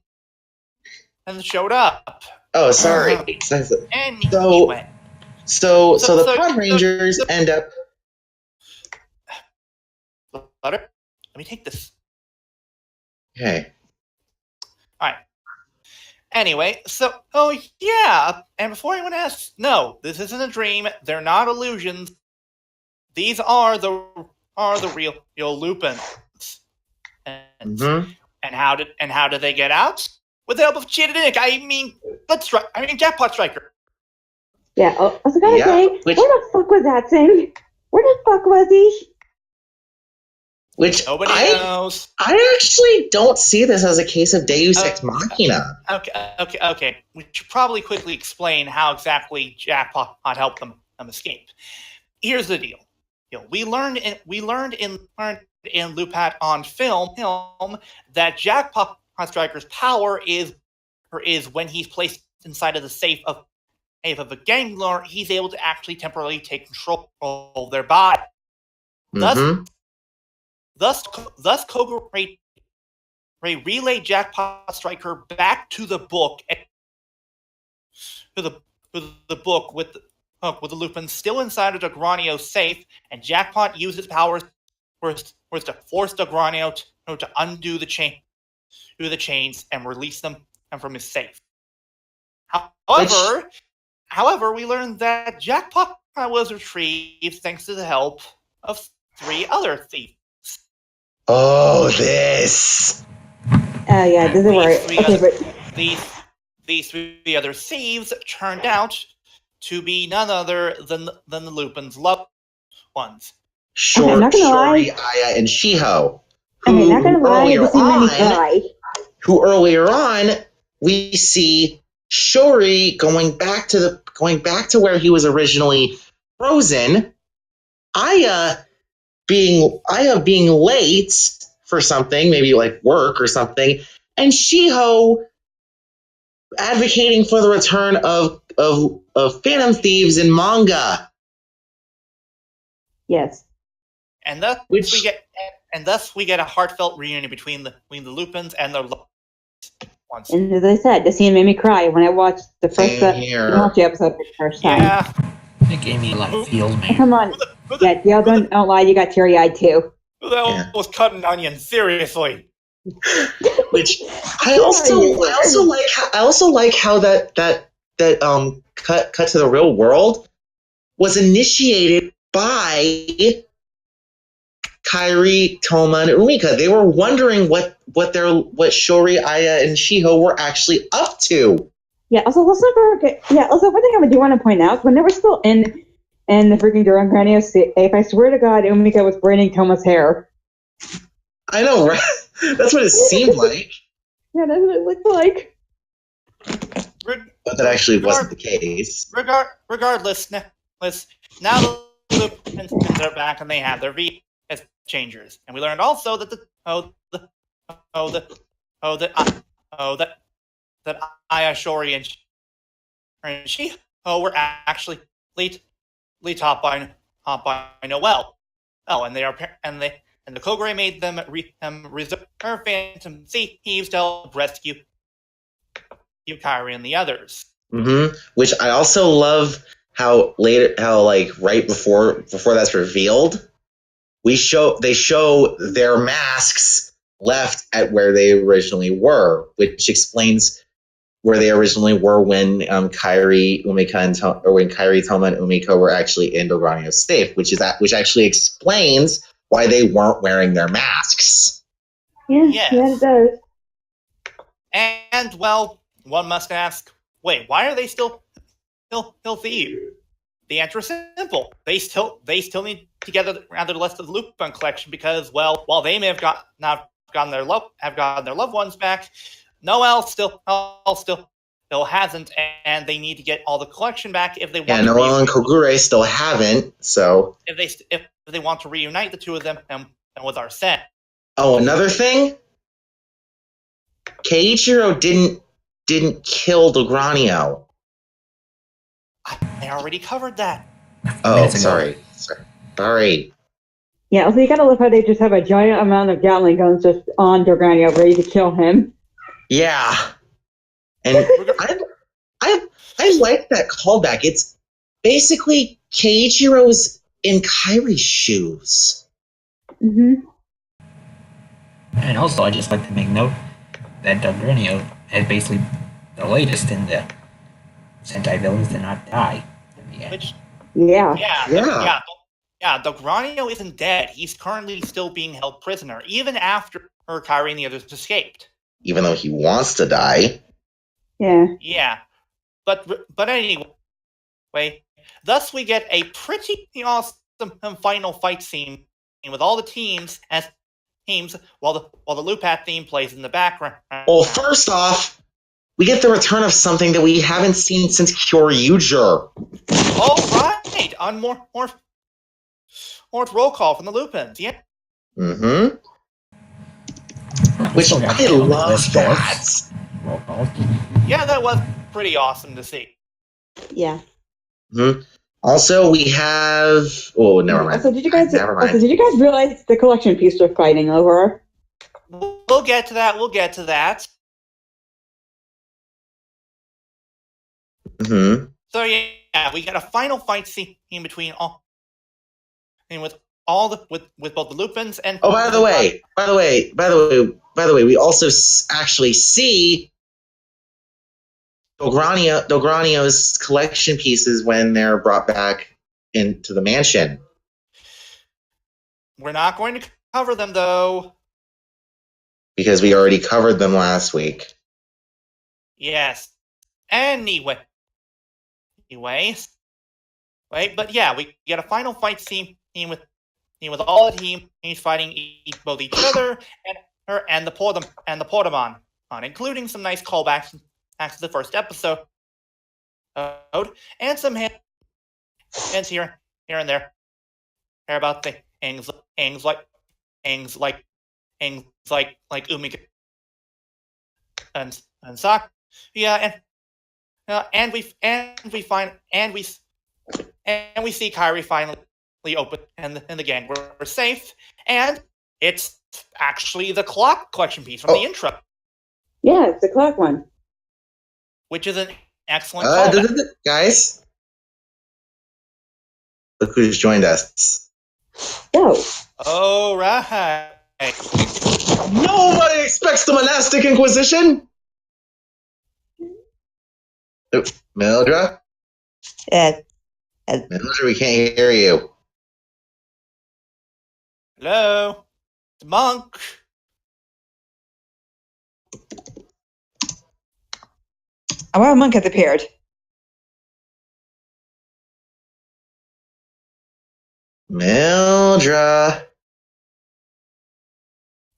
[SPEAKER 1] and showed up.
[SPEAKER 2] Oh, sorry.
[SPEAKER 1] Anyway.
[SPEAKER 2] So the Patrangers end up.
[SPEAKER 1] Flutter, let me take this.
[SPEAKER 2] Okay.
[SPEAKER 1] All right. Anyway, and before anyone asks, no, this isn't a dream. They're not illusions. These are the real Lupins. And how did they get out? With the help of Chidinic. Jackpot Striker.
[SPEAKER 4] Yeah, I was gonna say, where the fuck was that thing? Where the fuck was he?
[SPEAKER 2] Which
[SPEAKER 1] nobody knows.
[SPEAKER 2] I actually don't see this as a case of Deus Ex Machina.
[SPEAKER 1] Okay. We should probably quickly explain how exactly Jackpot helped them escape. Here's the deal. We learned in Lupat on film that Jackpot Striker's power is when he's placed inside of the safe of a gangler, he's able to actually temporarily take control of their body.
[SPEAKER 2] Mm-hmm.
[SPEAKER 1] Thus, Kogure relayed Jackpot Striker back to the book, with the Lupin still inside of Dogranio safe, and Jackpot used his powers to force Dogranio to undo the chains and release them from his safe. However, we learned that Jackpot was retrieved thanks to the help of 3 other thieves.
[SPEAKER 2] Oh, this.
[SPEAKER 4] Yeah, this is right.
[SPEAKER 1] These 3 other thieves turned out to be none other than the Lupin's loved ones.
[SPEAKER 2] Shori,
[SPEAKER 4] not gonna lie.
[SPEAKER 2] Aya, and Shiho.
[SPEAKER 4] Okay, not gonna lie, this scene made me cry.
[SPEAKER 2] Who earlier on we see Shori going back to where he was originally frozen. Aya being late for something, maybe like work or something, and Shiho advocating for the return of Phantom Thieves in manga.
[SPEAKER 4] Yes.
[SPEAKER 1] And thus we get a heartfelt reunion between the Lupins and the ones.
[SPEAKER 4] And as I said, the scene made me cry when I watched the first episode for the first time.
[SPEAKER 1] Yeah.
[SPEAKER 3] It gave me a lot of feels, man.
[SPEAKER 4] Come on. Yeah, don't lie, you got teary-eyed too.
[SPEAKER 1] Who the hell was cutting onions? Seriously.
[SPEAKER 2] Which I also like how that cut to the real world was initiated by Kairi, Toma, and Umika. They were wondering what Shori, Aya, and Shiho were actually up to.
[SPEAKER 4] Yeah, also let's not forget. Yeah, also one thing I do want to point out, when they were still in the freaking Durangranio safe, I swear to God, Umika was braiding Toma's hair.
[SPEAKER 2] I know, right? That's what it seemed like.
[SPEAKER 4] Yeah, that's what it looked like.
[SPEAKER 2] But that actually wasn't the case.
[SPEAKER 1] Regardless, now the Lupins are back and they have their V as changers, and we learned also that that Aya, Shori, and Shiho were actually taught by Noelle. Oh, and the Kogure made them reserve Phantom Thieves to help rescue Kairi and the others.
[SPEAKER 2] Mm-hmm. Which I also love how right before that's revealed, they show their masks left at where they originally were, which explains where they originally were when Kairi, Toma, and Umiko were actually in Dogranio's safe, which actually explains why they weren't wearing their masks.
[SPEAKER 4] Yeah, it does.
[SPEAKER 1] And well, one must ask, wait, why are they still thieves? The answer is simple. They still need to gather the rest of the Lupin collection because, well, while they may have gotten their loved ones back, Noelle still hasn't, and they need to get all the collection back if they want. Yeah,
[SPEAKER 2] Noelle and Kogure still haven't. So
[SPEAKER 1] if they want to reunite the two of them and with our set.
[SPEAKER 2] Oh, another thing, Keiichiro didn't kill Dogranio.
[SPEAKER 1] I already covered that.
[SPEAKER 2] Oh, sorry.
[SPEAKER 4] Yeah, also you gotta love how they just have a giant amount of Gatling guns just on Dogranio ready to kill him.
[SPEAKER 2] Yeah. And I like that callback. It's basically Keiichiro's in Kairi's shoes.
[SPEAKER 4] Mm-hmm.
[SPEAKER 3] And also, I just like to make note that Dogranio is basically the latest in the Sentai villains to not die in the end.
[SPEAKER 1] Dogranio isn't dead. He's currently still being held prisoner, even after Kairi and the others escaped.
[SPEAKER 2] Even though he wants to die.
[SPEAKER 4] Yeah.
[SPEAKER 1] Yeah. But anyway, thus we get a pretty awesome final fight scene with all the teams while the Lupat theme plays in the background.
[SPEAKER 2] Well, first off, we get the return of something that we haven't seen since Kyoryuger.
[SPEAKER 1] Oh, right! On more roll call from the Lupins, yeah.
[SPEAKER 2] Mm-hmm. Which I love that.
[SPEAKER 3] Roll call.
[SPEAKER 1] Yeah, that was pretty awesome to see.
[SPEAKER 4] Yeah.
[SPEAKER 2] Mm-hmm. Also, we have... Oh, never mind.
[SPEAKER 4] Also, did you guys realize the collection piece they're fighting over?
[SPEAKER 1] We'll get to that.
[SPEAKER 2] Mm-hmm.
[SPEAKER 1] So yeah, we got a final fight scene between with both the Lupins and.
[SPEAKER 2] Oh, by the way, we also actually see Dogranio's collection pieces when they're brought back into the mansion.
[SPEAKER 1] We're not going to cover them though,
[SPEAKER 2] because we already covered them last week.
[SPEAKER 1] Yes. Anyway, but yeah, we get a final fight scene with with all the team fighting both each other and the Portamon, including some nice callbacks to the first episode, and some hints here and there about things like Umika and Sak. Yeah, and we see Kairi finally open and the gang we're safe, and it's actually the clock collection piece from the intro.
[SPEAKER 4] Yeah, it's the clock one.
[SPEAKER 1] Which is an excellent callback.
[SPEAKER 2] Guys, look who's joined us.
[SPEAKER 1] Oh, right.
[SPEAKER 2] Nobody expects the monastic inquisition. Mildred? Mildred, we can't hear you.
[SPEAKER 1] Hello? The monk.
[SPEAKER 4] Our monk has appeared.
[SPEAKER 2] Mildred.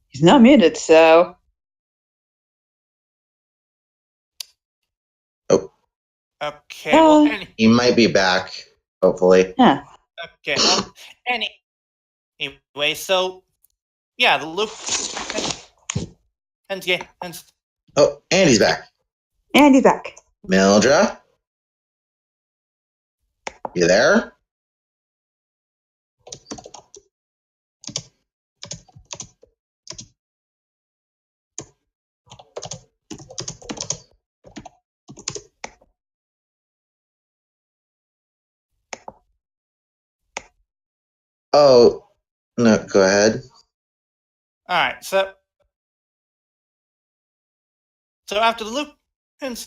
[SPEAKER 4] He's not muted, so.
[SPEAKER 2] Oh.
[SPEAKER 1] Okay, well,
[SPEAKER 2] he might be back, hopefully.
[SPEAKER 4] Yeah.
[SPEAKER 1] Okay, well, anyway, so, yeah, the loop, and
[SPEAKER 2] oh, Andy's back.
[SPEAKER 4] Andy's back.
[SPEAKER 2] Mildred? You there? Oh, no, go ahead.
[SPEAKER 1] All right, so after the loop and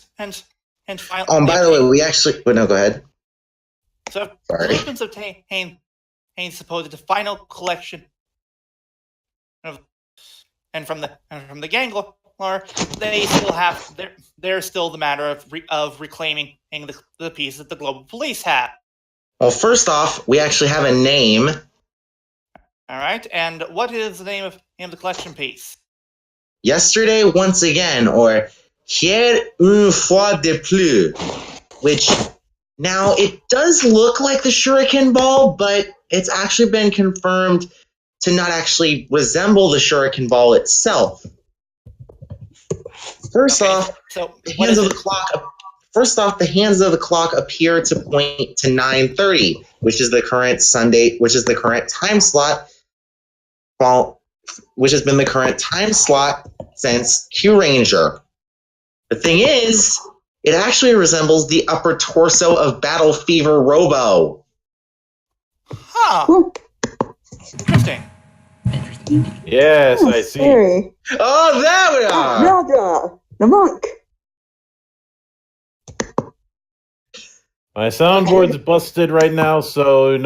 [SPEAKER 1] finally.
[SPEAKER 2] Oh, and by the way, we actually. Wait, no, go ahead.
[SPEAKER 1] So
[SPEAKER 2] sorry.
[SPEAKER 1] The Lupins obtain supposed the final collection and from the Gangler, they still have there's still the matter of reclaiming the piece that the global police have.
[SPEAKER 2] Well, first off, we actually have a name.
[SPEAKER 1] All right, and what is the name of the collection piece?
[SPEAKER 2] Yesterday, once again, or Hier une fois de plus, which now it does look like the Shuriken Ball, but it's actually been confirmed to not actually resemble the Shuriken Ball itself. First off, the hands of the clock. First off, the hands of the clock appear to point to 9:30, which is the current Sunday, which is the current time slot. Which has been the current time slot since Q-Ranger. The thing is, it actually resembles the upper torso of Battle Fever Robo.
[SPEAKER 1] Huh. Interesting.
[SPEAKER 5] Yes, I see.
[SPEAKER 4] Scary.
[SPEAKER 2] Oh, there we are!
[SPEAKER 4] Zelda, the monk.
[SPEAKER 5] My soundboard's busted right now, so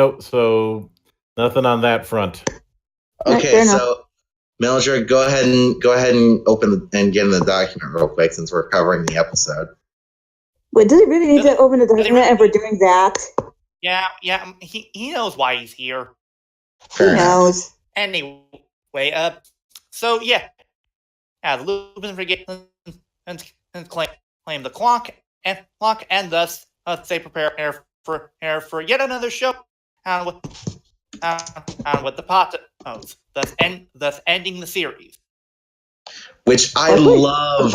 [SPEAKER 5] nothing on that front.
[SPEAKER 2] Okay, so Mildred, go ahead and open and get in the document real quick since we're covering the episode.
[SPEAKER 4] Wait, does he really need to open the document and we're doing that?
[SPEAKER 1] Yeah, he knows why he's here.
[SPEAKER 4] He knows.
[SPEAKER 1] Anyway, so yeah, the Lupin Brigade and claim the clock, and thus they prepare for yet another show, and with the Patranger, thus ending the series.
[SPEAKER 2] Which I love.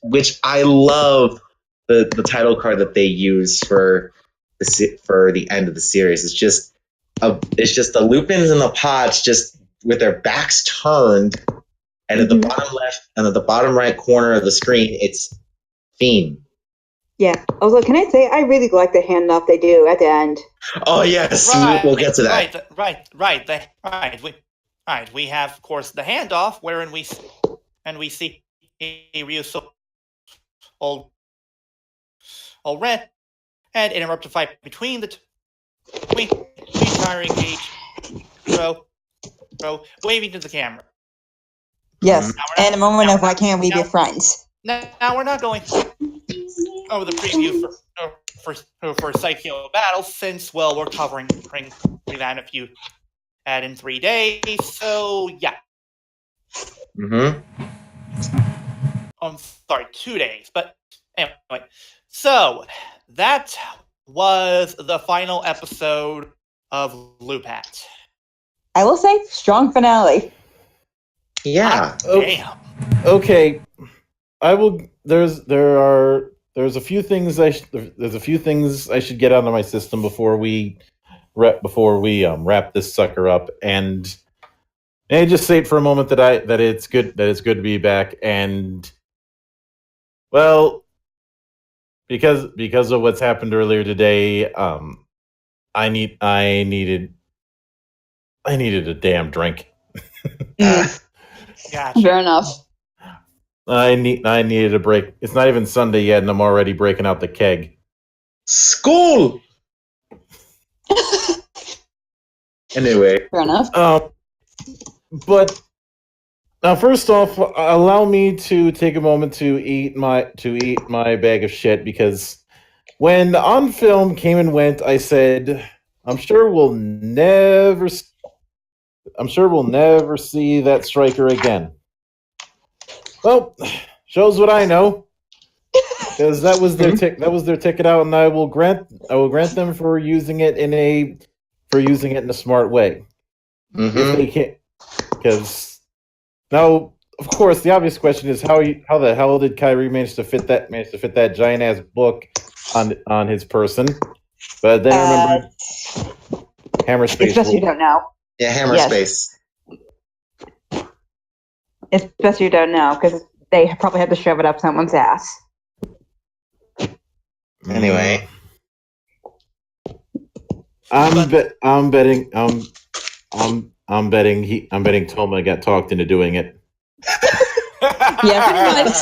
[SPEAKER 2] Which I love the title card that they use for the end of the series. It's just the Lupins and the Pots just with their backs turned, and at the bottom left and at the bottom right corner of the screen, it's Fiend.
[SPEAKER 4] Yeah. Also, can I say I really like the handoff they do at the end?
[SPEAKER 2] Oh yes, we'll get to that.
[SPEAKER 1] Right. We have, of course, the handoff wherein we see Ryu's old red and interrupt a fight between Kyrie Engage, Bro, waving to the camera.
[SPEAKER 4] Yes, and a moment of why can't we be friends?
[SPEAKER 1] Now we're not going over the preview for Psycho Battle since, well, we're covering that in a few in 3 days. So yeah,
[SPEAKER 2] Mm-hmm.
[SPEAKER 1] I'm sorry, 2 days. But anyway, so that was the final episode of Lupat.
[SPEAKER 4] I will say, strong finale.
[SPEAKER 2] Yeah.
[SPEAKER 1] Damn.
[SPEAKER 5] Okay, I will. There's a few things there's a few things I should get out of my system before we wrap this sucker up, and I just say it for a moment that it's good to be back, and well, because of what's happened earlier today, I needed a damn drink.
[SPEAKER 1] Gotcha.
[SPEAKER 4] Fair enough.
[SPEAKER 5] I needed a break. It's not even Sunday yet, and I'm already breaking out the keg.
[SPEAKER 2] School! Anyway.
[SPEAKER 4] Fair enough.
[SPEAKER 5] But now, first off, allow me to take a moment to eat my bag of shit, because when On Film came and went, I said, I'm sure we'll never see that striker again. Well, shows what I know, because that was their ticket out, and I will grant them for using it in a smart way.
[SPEAKER 2] Mm-hmm.
[SPEAKER 5] If they can't, because now, of course, the obvious question is how the hell did Kyrie manage to fit that giant ass book on his person? But then I remember Hammer Space.
[SPEAKER 4] It's best you don't know.
[SPEAKER 2] Yeah, Hammer Space.
[SPEAKER 4] It's best you don't know, because they probably had to shove it up someone's ass.
[SPEAKER 2] Anyway.
[SPEAKER 5] I'm betting Toma got talked into doing it.
[SPEAKER 4] Yeah, pretty much.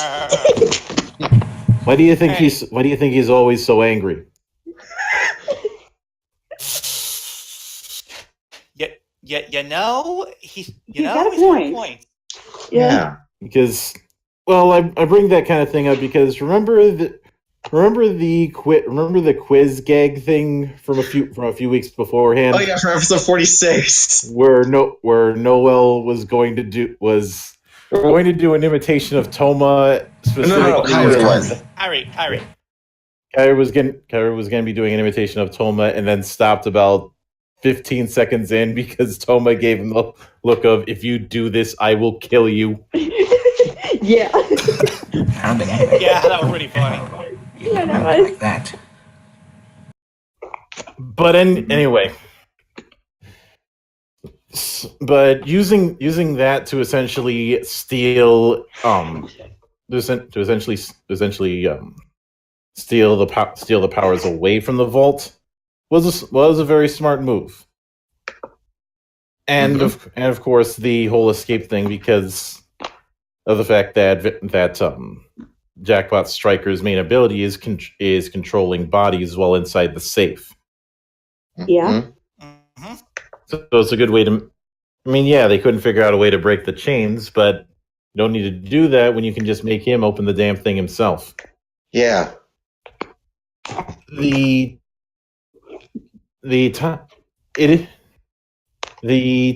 [SPEAKER 5] Why do you think he's always so angry?
[SPEAKER 1] He's
[SPEAKER 4] got a point.
[SPEAKER 2] Yeah.
[SPEAKER 5] Because, well, I bring that kind of thing up because remember the quiz gag thing from a few weeks beforehand.
[SPEAKER 2] Oh yeah, from episode 46,
[SPEAKER 5] where Noel was going to do an imitation of Toma.
[SPEAKER 2] No, Kyrie was.
[SPEAKER 1] Kyrie.
[SPEAKER 5] Kyrie was going to be doing an imitation of Toma, and then stopped about 15 seconds in because Toma gave him the look of, if you do this, I will kill you.
[SPEAKER 4] Yeah.
[SPEAKER 3] I don't think anybody.
[SPEAKER 1] Yeah, that was pretty funny.
[SPEAKER 4] Yeah, that was
[SPEAKER 3] like that.
[SPEAKER 5] But anyway, but using that to essentially steal steal the powers away from the vault was a very smart move. And of course the whole escape thing, because of the fact that Jackpot Striker's main ability is controlling bodies while inside the safe.
[SPEAKER 4] Yeah.
[SPEAKER 1] Mm-hmm.
[SPEAKER 5] So it's a good way to. I mean, yeah, they couldn't figure out a way to break the chains, but you don't need to do that when you can just make him open the damn thing himself.
[SPEAKER 2] Yeah.
[SPEAKER 5] The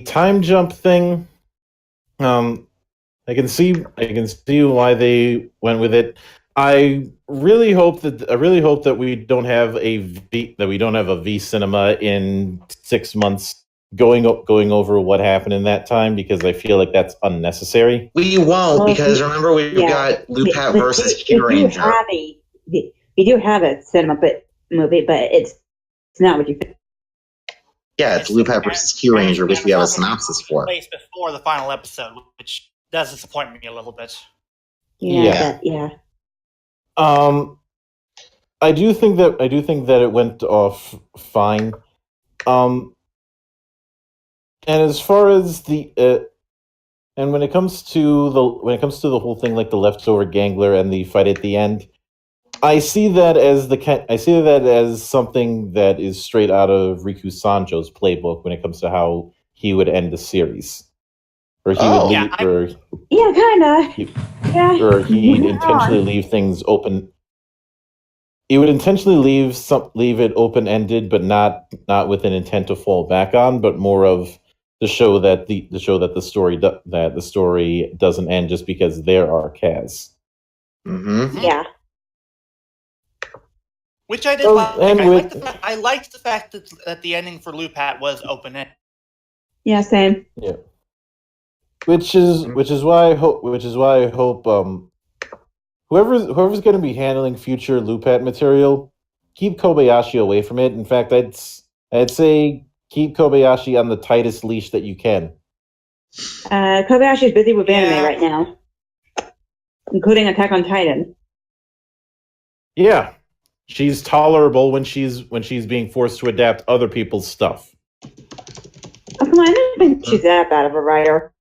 [SPEAKER 5] time jump thing. I can see why they went with it. I really hope that we don't have a V cinema in 6 months going over what happened in that time, because I feel like that's unnecessary.
[SPEAKER 2] We won't, because remember we've got Lupat versus Kaitou.
[SPEAKER 4] We do have a cinema movie, but it's not what you think.
[SPEAKER 2] Yeah, it's Lupat versus Kaitou, which we have a synopsis for.
[SPEAKER 1] Place before the final episode, which does disappoint me a little bit.
[SPEAKER 4] Yeah.
[SPEAKER 5] I do think that it went off fine. And as far as and when it comes to the whole thing, like the leftover gangler and the fight at the end, I see that as something that is straight out of Riku Sanjo's playbook when it comes to how he would end the series. Or he would leave, or he'd intentionally leave things open. He would intentionally leave it open ended, but not with an intent to fall back on, but more of to show that the story doesn't end just because their arc has.
[SPEAKER 2] Mm-hmm.
[SPEAKER 4] Yeah.
[SPEAKER 1] Which I did
[SPEAKER 5] Oh,
[SPEAKER 1] like.
[SPEAKER 5] and
[SPEAKER 1] I liked the fact that the ending for Lupat was open-ended.
[SPEAKER 4] Yeah, same.
[SPEAKER 5] Yeah. Which is why I hope whoever's going to be handling future Lupat material, keep Kobayashi away from it. In fact, I'd say keep Kobayashi on the tightest leash that you can.
[SPEAKER 4] Kobayashi's busy with anime
[SPEAKER 1] Yeah.
[SPEAKER 4] right now, including Attack on Titan.
[SPEAKER 5] Yeah. She's tolerable when she's being forced to adapt other people's stuff.
[SPEAKER 4] Oh, come on, I don't think she's that bad of a writer.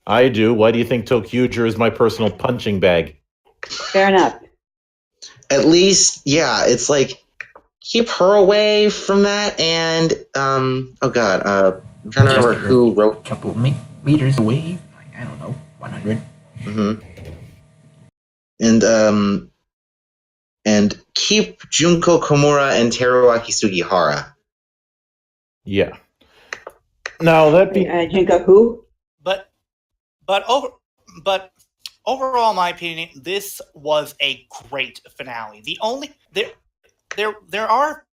[SPEAKER 5] I do. Why do you think Tokuger is my personal punching bag?
[SPEAKER 4] Fair enough.
[SPEAKER 2] At least, yeah, it's like keep her away from that. And I'm trying to remember who wrote.
[SPEAKER 3] A couple meters away, like, I don't know, 100.
[SPEAKER 2] Mm-hmm. And keep Junko Komura and Teruaki Sugihara.
[SPEAKER 5] Yeah. Now that be
[SPEAKER 4] Jinko who?
[SPEAKER 1] But overall, in my opinion, this was a great finale. The only there are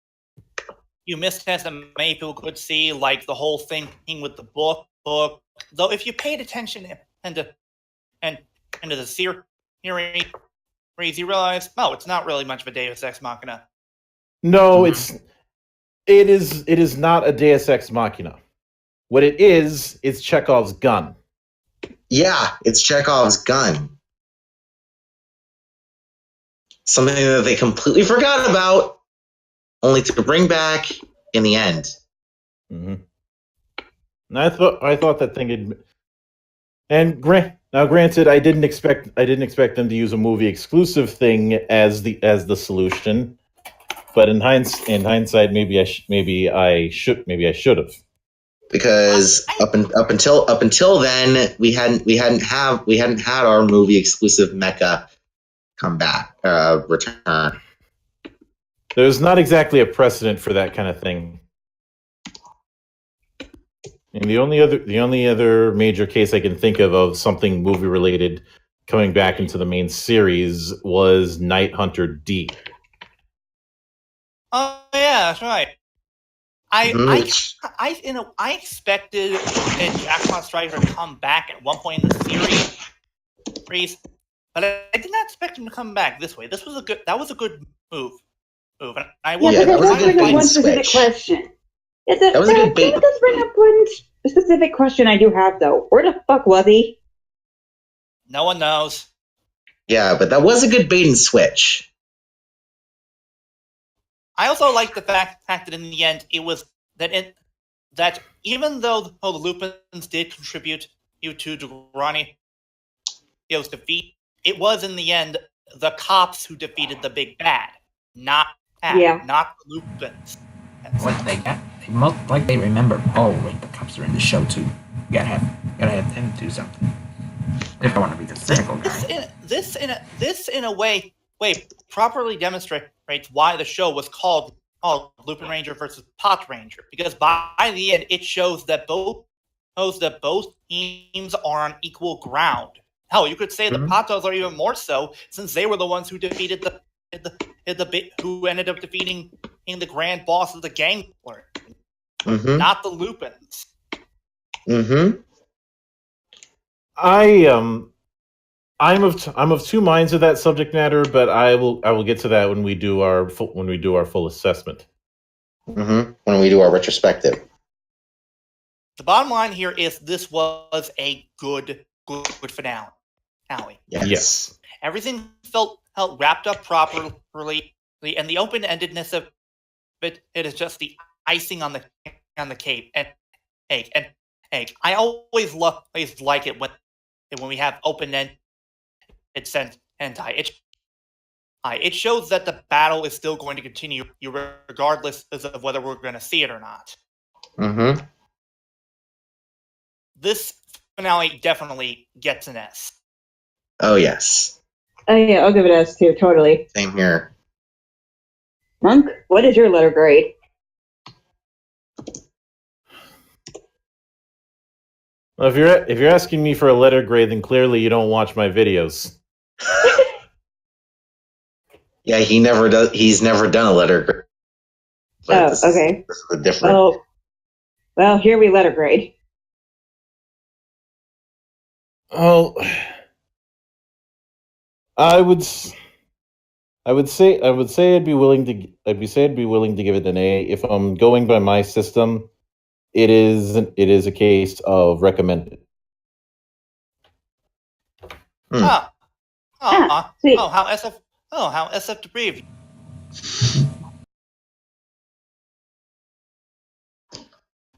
[SPEAKER 1] few missteps that many people could see, like the whole thing with the book. Though, if you paid attention into the series, you realize, it's not really much of a Deus Ex Machina.
[SPEAKER 5] No, it is not a Deus Ex Machina. What it is Chekhov's gun.
[SPEAKER 2] Yeah, it's Chekhov's gun. Something that they completely forgot about, only to bring back in the end.
[SPEAKER 5] Mm-hmm. And I thought that thing had. And granted, I didn't expect them to use a movie exclusive thing as the solution. But in hindsight, maybe I should have.
[SPEAKER 2] Because up until then, we hadn't had our movie exclusive mecha come back, return.
[SPEAKER 5] There's not exactly a precedent for that kind of thing. And the only other major case I can think of something movie related coming back into the main series was Night Hunter D.
[SPEAKER 1] Oh yeah, that's right. I expected Jackpot Striker to come back at one point in the series, but I did not expect him to come back this way. That was a good move. And I will.
[SPEAKER 4] Yeah, but
[SPEAKER 2] that was
[SPEAKER 4] that
[SPEAKER 2] a good
[SPEAKER 4] brings up
[SPEAKER 2] bait
[SPEAKER 4] one
[SPEAKER 2] and
[SPEAKER 4] specific
[SPEAKER 2] switch.
[SPEAKER 4] question.
[SPEAKER 2] That was a good bait.
[SPEAKER 4] That does bring up one specific question I do have, though. Where the fuck was he?
[SPEAKER 1] No one knows.
[SPEAKER 2] Yeah, but that was a good bait and switch.
[SPEAKER 1] I also like the fact that in the end it was that even though the Lupins did contribute to Durani's defeat, it was in the end the cops who defeated the big bad, not the Lupins.
[SPEAKER 3] What they got? They remember. Oh wait, the cops are in the show too. You gotta have them do something. If I want to be the cynical guy.
[SPEAKER 1] This in a way properly demonstrates why the show was called Lupinranger versus Patranger, because by the end it shows that both teams are on equal ground. Hell, you could say the Patos are even more so, since they were the ones who defeated who ended up defeating the grand boss of the Gangler, not the Lupins.
[SPEAKER 2] Mm-hmm.
[SPEAKER 5] I'm of two minds of that subject matter, but I will get to that when we do our full assessment.
[SPEAKER 2] Mm-hmm. When we do our retrospective.
[SPEAKER 1] The bottom line here is this was a good finale.
[SPEAKER 2] Yes.
[SPEAKER 1] Everything felt wrapped up properly, and the open-endedness of it is just the icing on the cake. And I always like it when we have open-ended Sentai. It shows that the battle is still going to continue, regardless of whether we're going to see it or not.
[SPEAKER 2] Mm-hmm.
[SPEAKER 1] This finale definitely gets an S.
[SPEAKER 2] Oh, yes.
[SPEAKER 4] Oh, yeah, I'll give it S too, totally.
[SPEAKER 2] Same here.
[SPEAKER 4] Monk, what is your letter grade?
[SPEAKER 5] Well, if you're asking me for a letter grade, then clearly you don't watch my videos.
[SPEAKER 2] Yeah, he never does. He's never done a letter grade. But
[SPEAKER 4] okay.
[SPEAKER 2] This is a different.
[SPEAKER 4] Oh, well, here we letter grade.
[SPEAKER 5] Oh, I would say I'd be willing to give it an A. If I'm going by my system, it is a case of recommended.
[SPEAKER 1] Oh,
[SPEAKER 4] Sweet.
[SPEAKER 1] how SF debriefed.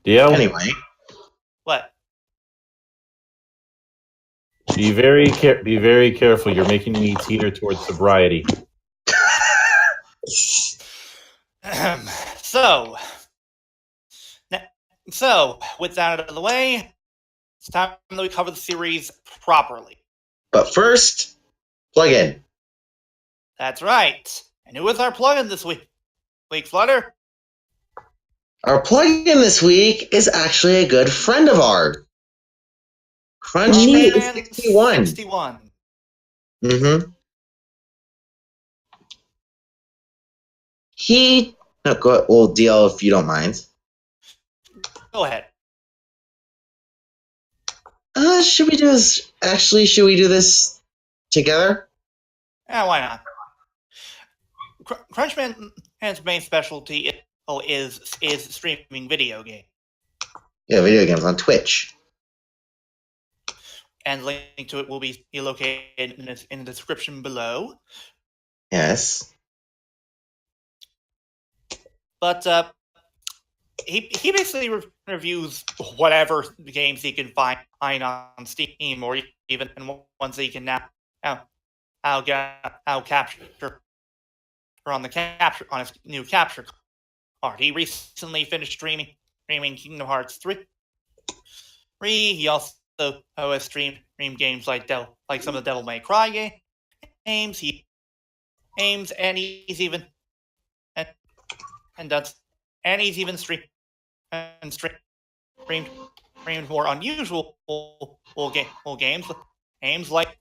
[SPEAKER 5] Yeah.
[SPEAKER 2] Anyway,
[SPEAKER 1] What?
[SPEAKER 5] Be very careful. You're making me teeter towards sobriety.
[SPEAKER 1] So, with that out of the way, it's time that we cover the series properly.
[SPEAKER 2] but first, plug in.
[SPEAKER 1] That's right. And who is our plug-in this week? Flutter?
[SPEAKER 2] Our plug-in this week is actually a good friend of ours. Crunchman 61.
[SPEAKER 1] 61.
[SPEAKER 2] Mm-hmm. We'll deal if you don't mind.
[SPEAKER 1] Go ahead.
[SPEAKER 2] Should we do this together?
[SPEAKER 1] Yeah, why not? Crunchman's main specialty is streaming video games.
[SPEAKER 2] Yeah, video games on Twitch.
[SPEAKER 1] And the link to it will be located in the description below.
[SPEAKER 2] Yes.
[SPEAKER 1] But he basically reviews whatever games he can find on Steam, or even ones that he can now capture on his new capture card. He recently finished streaming Kingdom Hearts 3. He also has streamed games like some of the Devil May Cry games. And he's even streamed more unusual games like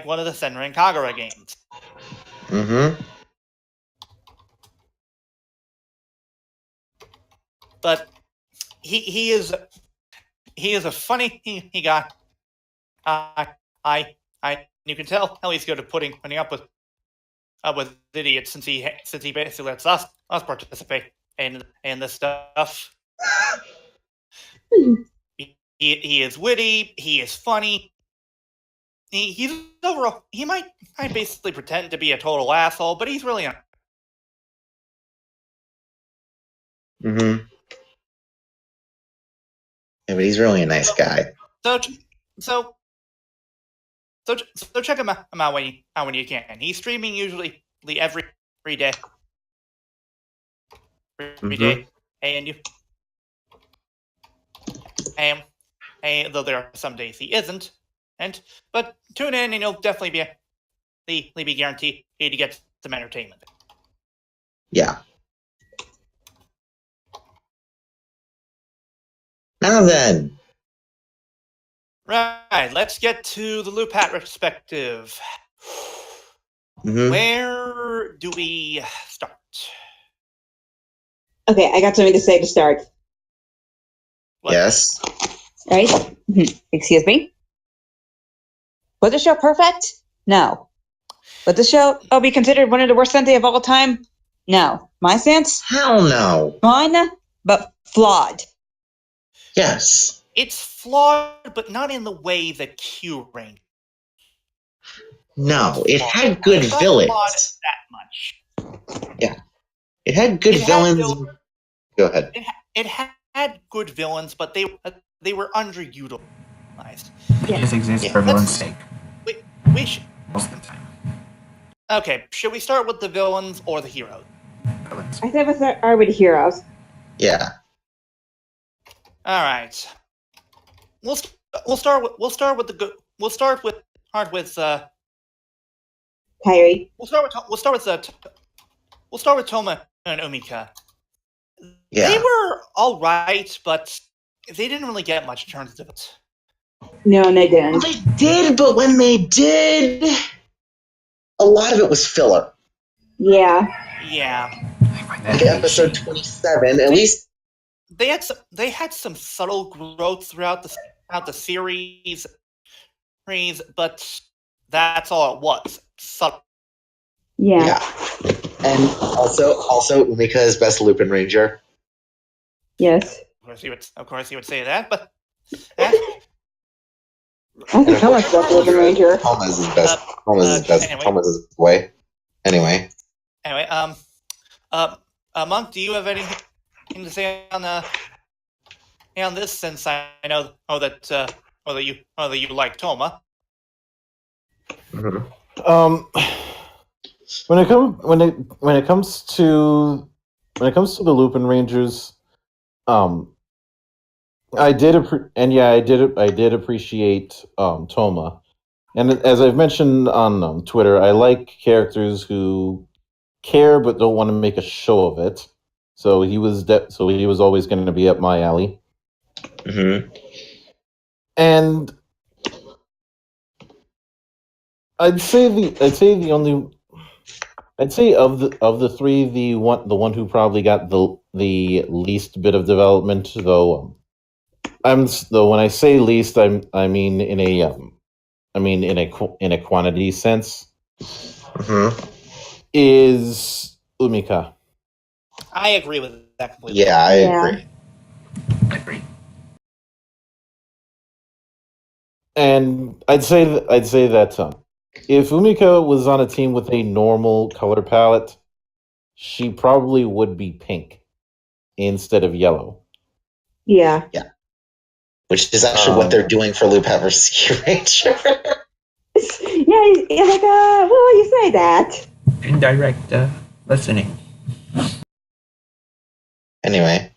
[SPEAKER 1] one of the Senran Kagura games.
[SPEAKER 2] Mm-hmm.
[SPEAKER 1] But he is a funny guy. You can tell how he's good at putting up with idiots since he basically lets us participate in this stuff. He is witty. He is funny. He's overall. He might basically pretend to be a total asshole, but he's really not.
[SPEAKER 2] Mm-hmm. Yeah, but he's really a nice guy.
[SPEAKER 1] So check him out when you can. He's streaming usually every day. Every day, and though there are some days he isn't, but tune in and you'll definitely be guaranteed to get some entertainment.
[SPEAKER 2] Yeah. Now then.
[SPEAKER 1] Right, let's get to the Loop Hat perspective.
[SPEAKER 2] Mm-hmm.
[SPEAKER 1] Where do we start?
[SPEAKER 4] Okay, I got something to say to start.
[SPEAKER 1] What?
[SPEAKER 2] Yes.
[SPEAKER 4] All right. Excuse me. Was the show perfect? No. Would the show be considered one of the worst Sentai of all time? No. My stance?
[SPEAKER 2] Hell no.
[SPEAKER 4] Fun, but flawed.
[SPEAKER 2] Yes.
[SPEAKER 1] It's flawed, but not in the way that Q Rank.
[SPEAKER 2] No, it had good villains.
[SPEAKER 1] That much.
[SPEAKER 2] Yeah. It had good villains. Go ahead.
[SPEAKER 1] It had good villains, but they were underutilized.
[SPEAKER 3] They just exist for villain's sake.
[SPEAKER 1] We should,
[SPEAKER 3] Most of the time.
[SPEAKER 1] Okay, should we start with the villains or the heroes?
[SPEAKER 3] Villains.
[SPEAKER 4] I said with our with heroes.
[SPEAKER 2] Yeah.
[SPEAKER 1] All right. We'll start with
[SPEAKER 4] Kyrie.
[SPEAKER 1] We'll start with Toma and Omika.
[SPEAKER 2] Yeah.
[SPEAKER 1] They were all right, but they didn't really get much in terms of it.
[SPEAKER 4] No, they
[SPEAKER 2] Well,
[SPEAKER 4] didn't.
[SPEAKER 2] they did, but when they did, a lot of it was filler.
[SPEAKER 4] Yeah.
[SPEAKER 1] Yeah,
[SPEAKER 2] Like episode 27, at least.
[SPEAKER 1] they had some subtle growth throughout the series, but that's all it was. Subtle.
[SPEAKER 4] Yeah.
[SPEAKER 2] And also Umika's best Lupinranger.
[SPEAKER 4] Yes.
[SPEAKER 1] Of course, he would say that, but
[SPEAKER 4] I think Thomas best Lupinranger.
[SPEAKER 2] Thomas is best. Thomas is best.
[SPEAKER 1] anyway.
[SPEAKER 2] Thomas is way. Anyway,
[SPEAKER 1] Monk, do you have anything to say on this? Since I know that you like Toma.
[SPEAKER 5] When it comes to the Lupin Rangers, I did appreciate Toma, and as I've mentioned on Twitter, I like characters who care but don't want to make a show of it. So he was always going to be up my alley.
[SPEAKER 2] Mm-hmm.
[SPEAKER 5] And I'd say of the three, the one who probably got the least bit of development, though. When I say least, I mean in a quantity sense.
[SPEAKER 2] Mm-hmm.
[SPEAKER 5] Is Umika.
[SPEAKER 1] I agree with that completely.
[SPEAKER 2] Yeah, I agree.
[SPEAKER 5] And I'd say that if Umika was on a team with a normal color palette, she probably would be pink instead of yellow.
[SPEAKER 4] Yeah.
[SPEAKER 2] Which is actually what they're doing for Lupin versus Kyuranger.
[SPEAKER 4] Yeah, he's like, well, you say that.
[SPEAKER 3] Indirect listening.
[SPEAKER 2] Anyway.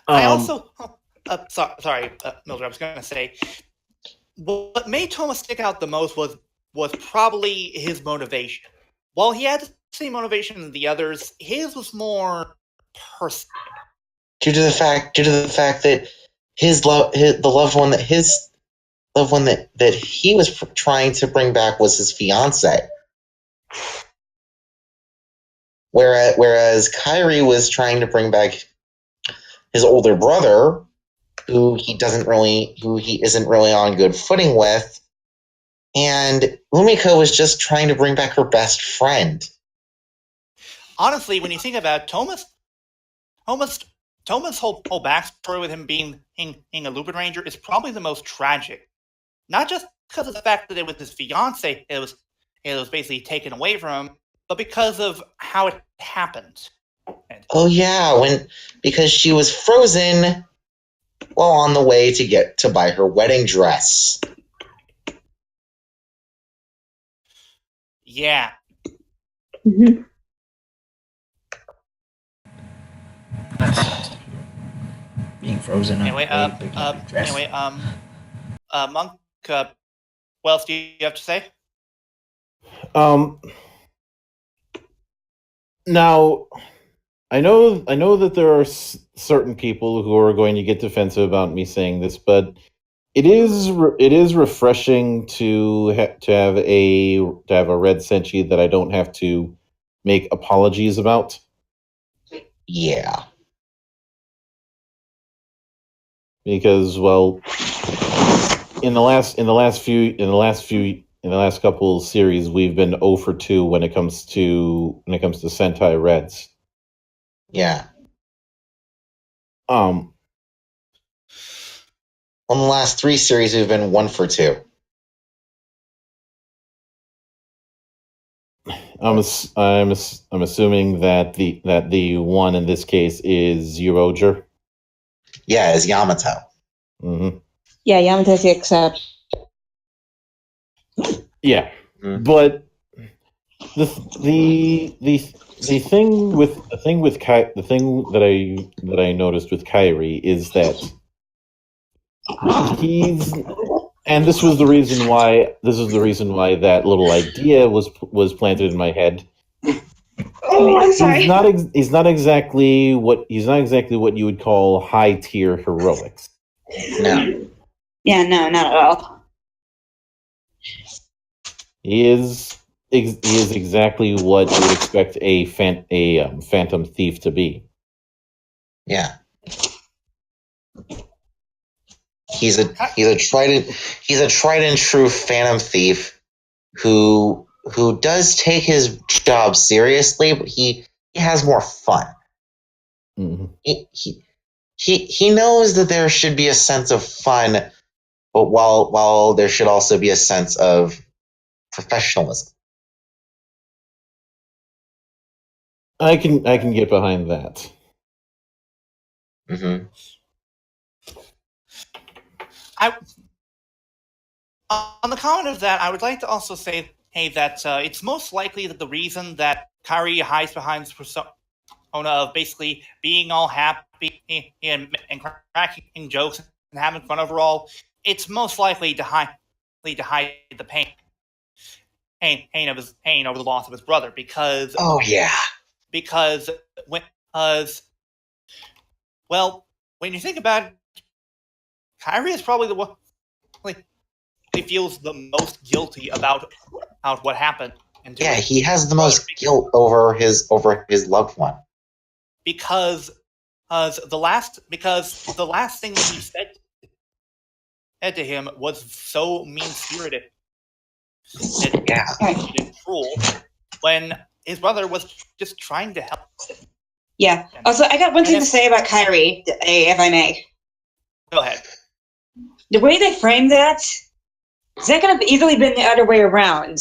[SPEAKER 1] I also, sorry, Mildred, I was going to say, what made Toma stick out the most was probably his motivation. While he had the same motivation as the others, his was more personal.
[SPEAKER 2] Due to the fact that the loved one that he was trying to bring back was his fiance. Whereas Kairi was trying to bring back his older brother, who he isn't really on good footing with, and Umiko was just trying to bring back her best friend.
[SPEAKER 1] Honestly, when you think about it, Toma's whole backstory with him being a Lupin Ranger is probably the most tragic. Not just because of the fact that it was his fiance, it was basically taken away from him, but because of how it happened.
[SPEAKER 2] Oh yeah, because she was frozen while on the way to buy her wedding dress.
[SPEAKER 1] Yeah.
[SPEAKER 4] Mm-hmm.
[SPEAKER 3] Being frozen.
[SPEAKER 1] Anyway, Monk, what else do you have to say?
[SPEAKER 5] Now, I know that there are certain people who are going to get defensive about me saying this, but it is refreshing to have a red Senshi that I don't have to make apologies about.
[SPEAKER 2] Yeah.
[SPEAKER 5] Because, well, in the last couple of series, we've been 0 for 2 when it comes to Sentai Reds.
[SPEAKER 2] Yeah.
[SPEAKER 5] On
[SPEAKER 2] the last 3 series, we've been 1 for 2.
[SPEAKER 5] I'm assuming that the one in this case is Euroger.
[SPEAKER 2] Yeah, is Yamato.
[SPEAKER 5] Mm-hmm.
[SPEAKER 4] Yeah, Yamato's the exception.
[SPEAKER 5] Yeah, but the thing that I noticed with Kairi is that and this is the reason why that little idea was planted in my head.
[SPEAKER 4] Oh, I'm sorry.
[SPEAKER 5] He's not exactly what you would call high tier heroics.
[SPEAKER 2] No.
[SPEAKER 4] Yeah, no, not at all.
[SPEAKER 5] He is exactly what you would expect a phantom thief to be.
[SPEAKER 2] Yeah. He's a tried and true phantom thief who does take his job seriously, but he has more fun.
[SPEAKER 5] Mm-hmm.
[SPEAKER 2] He knows that there should be a sense of fun, but while there should also be a sense of professionalism.
[SPEAKER 5] I can get behind that.
[SPEAKER 2] Mm-hmm.
[SPEAKER 1] On the comment of that, I would like to also say, that it's most likely that the reason that Kairi hides behind this persona of basically being all happy and cracking jokes and having fun overall, it's most likely to hide the pain over the loss of his brother, because because when you think about it, Kairi is probably the one he feels the most guilty about what happened.
[SPEAKER 2] Yeah, he has the most guilt over his loved one.
[SPEAKER 1] Because the last thing that he said to him was so mean-spirited and cruel, when his brother was just trying to help.
[SPEAKER 4] Yeah. Also, I got one thing to say about Kairi, if I may.
[SPEAKER 1] Go ahead.
[SPEAKER 4] The way they framed that could have easily been the other way around.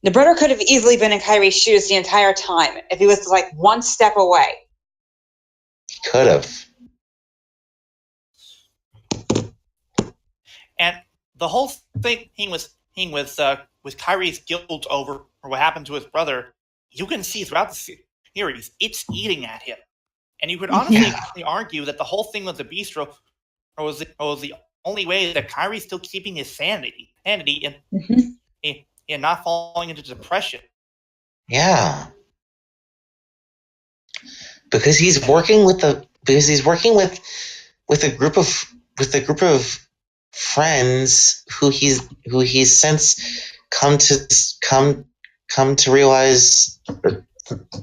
[SPEAKER 4] The brother could have easily been in Kairi's shoes the entire time if he was like one step away.
[SPEAKER 2] He could have.
[SPEAKER 1] And the whole thing with Kairi's guilt over what happened to his brother, you can see throughout the series, it's eating at him. And you could honestly argue that the whole thing with the bistro was the only way that Kairi's still keeping his sanity and not falling into depression.
[SPEAKER 2] Yeah, because he's working with a group of friends who he's since come to realize,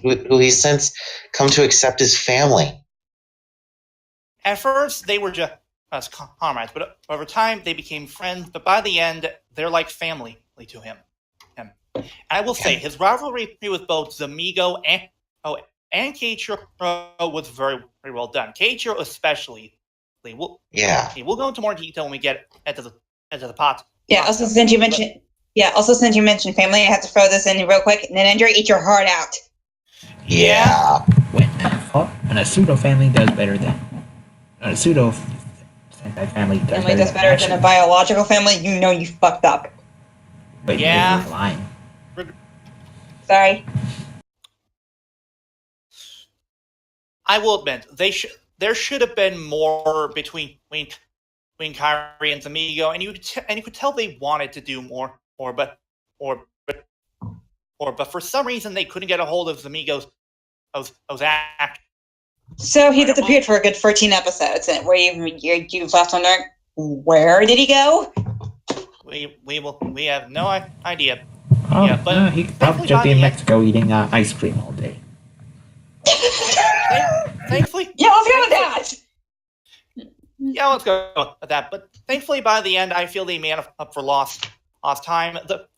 [SPEAKER 2] who he's since come to accept as family.
[SPEAKER 1] At first, they were just comrades, but over time they became friends. But by the end, they're like family to him. And I will say, his rivalry with both Zamigo and Keiichiro was very, very well done. Keiichiro especially. We'll go into more detail when we get into the pot.
[SPEAKER 4] Yeah. Also, since you mentioned family, I have to throw this in real quick. Ninja, eat your heart out.
[SPEAKER 2] Yeah.
[SPEAKER 3] When a pseudo family does better than a pseudo Sentai family does better
[SPEAKER 4] than a biological family, you know you fucked up.
[SPEAKER 3] But
[SPEAKER 1] yeah,
[SPEAKER 3] you're lying.
[SPEAKER 4] Sorry.
[SPEAKER 1] I will admit there should have been more between Kairi and Zamigo, and you could tell they wanted to do more, but for some reason they couldn't get a hold of Zamigo's act.
[SPEAKER 4] So he disappeared for a good 13 episodes, and where you left on there. Where did he go?
[SPEAKER 1] We have no idea.
[SPEAKER 3] Oh, yeah, but he probably just be in Mexico eating ice cream all day.
[SPEAKER 1] Thankfully,
[SPEAKER 4] yeah, let's go with that.
[SPEAKER 1] Yeah, let's go with that. But thankfully, by the end, I feel they made up for lost time. The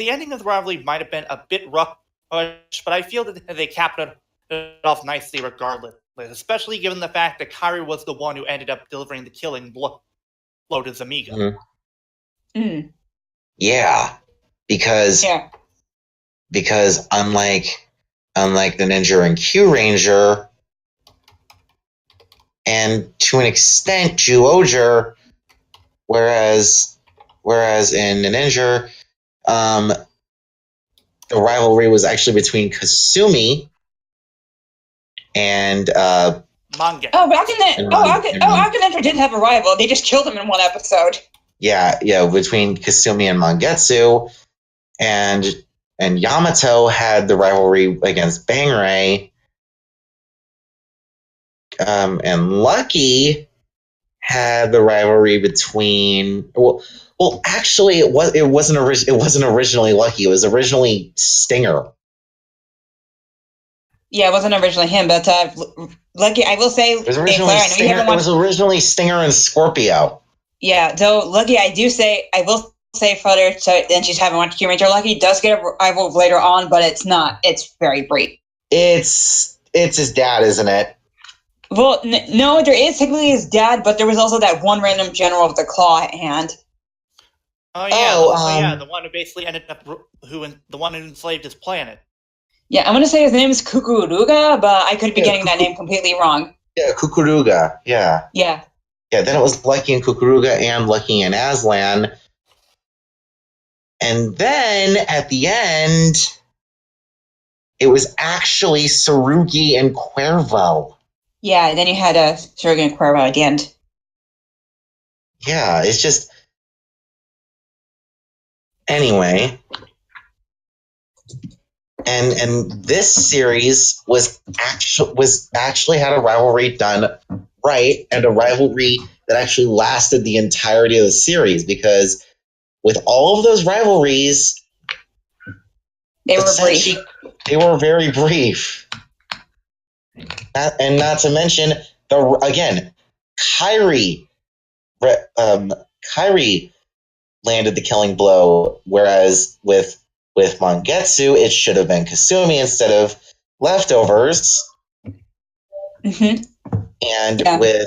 [SPEAKER 1] ending of the rivalry might have been a bit rough, but I feel that they capped it off nicely regardless. Especially given the fact that Kairi was the one who ended up delivering the killing blow to Zamigo.
[SPEAKER 2] Mm-hmm. Mm. Yeah, because unlike the Ninja and Q Ranger, and to an extent Zyuohger, whereas in the Ninja, the rivalry was actually between Kasumi and
[SPEAKER 1] Manga.
[SPEAKER 4] Ninja did have a rival. They just killed him in one episode.
[SPEAKER 2] Yeah, between Kasumi and Mangetsu, and And Yamato had the rivalry against Bangray. And Lucky had the rivalry between actually it wasn't originally Lucky. It was originally Stinger.
[SPEAKER 4] Yeah, it wasn't originally him, but Lucky, I will say,
[SPEAKER 2] It was originally Stinger and Scorpio.
[SPEAKER 4] Yeah, though Lucky, I will say further, so then she's having watched Kyuranger. Lucky does get a rival later on, but it's not. It's very brief.
[SPEAKER 2] It's his dad, isn't it?
[SPEAKER 4] Well, no, there is technically his dad, but there was also that one random general with the claw hand.
[SPEAKER 1] Oh yeah, the one who basically ended up the one who enslaved his planet.
[SPEAKER 4] Yeah, I'm gonna say his name is Kukuruga, but I could be getting that name completely wrong.
[SPEAKER 2] Yeah, Kukuruga. Yeah.
[SPEAKER 4] Yeah.
[SPEAKER 2] Yeah. Then it was Lucky and Kukuruga and Lucky and Aslan, and then at the end, it was actually Tsurugi and Cuervo.
[SPEAKER 4] Yeah, and then you had Tsurugi and Cuervo at the end.
[SPEAKER 2] Yeah, it's just anyway. And this series was actually had a rivalry done right, and a rivalry that actually lasted the entirety of the series, because with all of those rivalries,
[SPEAKER 4] they were brief.
[SPEAKER 2] They were very brief. And not to mention Kairi landed the killing blow, whereas with Mangetsu, it should have been Kasumi instead of Leftovers.
[SPEAKER 4] Mm-hmm.
[SPEAKER 2] And
[SPEAKER 4] Also,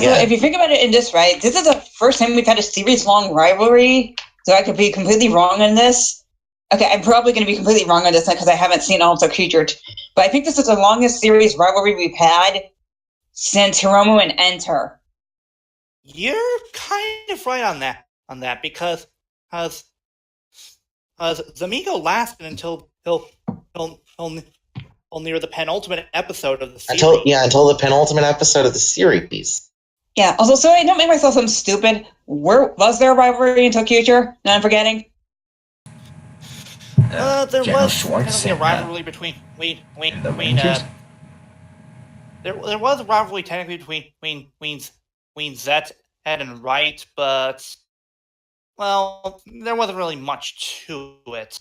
[SPEAKER 4] if you think about it in this, right, this is the first time we've had a series-long rivalry, so I could be completely wrong on this. Okay, I'm probably going to be completely wrong on this because I haven't seen all of Tokyo, but I think this is the longest series rivalry we've had since Hiromu and Enter.
[SPEAKER 1] You're kind of right on that because Zamigo lasted until near the penultimate episode of the series.
[SPEAKER 2] Until the penultimate episode of the series.
[SPEAKER 4] Yeah. Also, so I don't make myself sound stupid. Was there a rivalry in Tokyo? No, I'm forgetting.
[SPEAKER 1] There
[SPEAKER 3] General
[SPEAKER 1] was
[SPEAKER 3] Schwartz
[SPEAKER 1] a rivalry between there was a rivalry technically between Zet and Wright, but there wasn't really much to it.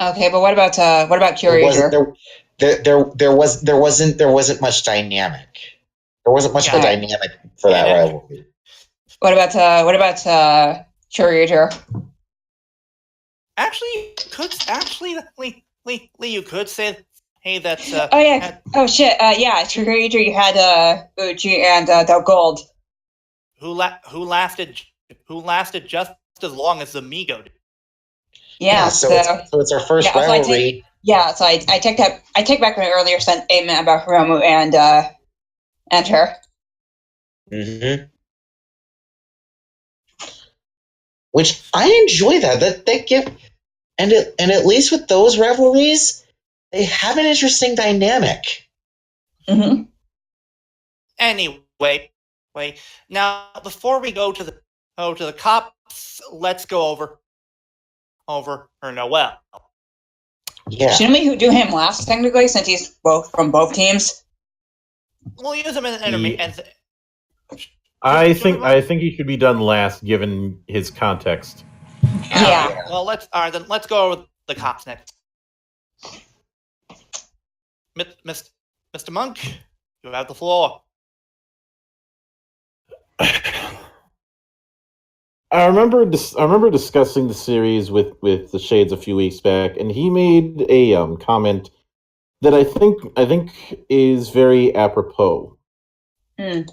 [SPEAKER 4] Okay, but what about Kyuranger?
[SPEAKER 2] There wasn't much dynamic. There wasn't much of a dynamic for that rivalry.
[SPEAKER 4] What about Kyuranger?
[SPEAKER 1] Actually, you could say, hey, that's
[SPEAKER 4] Kyuranger. You had Uchi and Del Gold,
[SPEAKER 1] who lasted just as long as Amigo did.
[SPEAKER 4] Yeah,
[SPEAKER 2] so it's our first rivalry.
[SPEAKER 4] So I take back my earlier statement about Hiromu and her.
[SPEAKER 2] Mm-hmm. Which I enjoy that they give, and at least with those rivalries, they have an interesting dynamic.
[SPEAKER 4] Mm-hmm.
[SPEAKER 1] Anyway, now before we go to the cops, let's go over her Noel.
[SPEAKER 2] Yeah.
[SPEAKER 4] Shouldn't we do him last technically, since he's from both teams?
[SPEAKER 1] We'll use him as an intermediate.
[SPEAKER 5] I think he should be done last, given his context.
[SPEAKER 4] Yeah.
[SPEAKER 1] Well, let's go over the cops next. Mr. Monk, you have the floor.
[SPEAKER 5] I remember discussing the series with the Shades a few weeks back, and he made a comment that I think is very apropos.
[SPEAKER 4] Mm.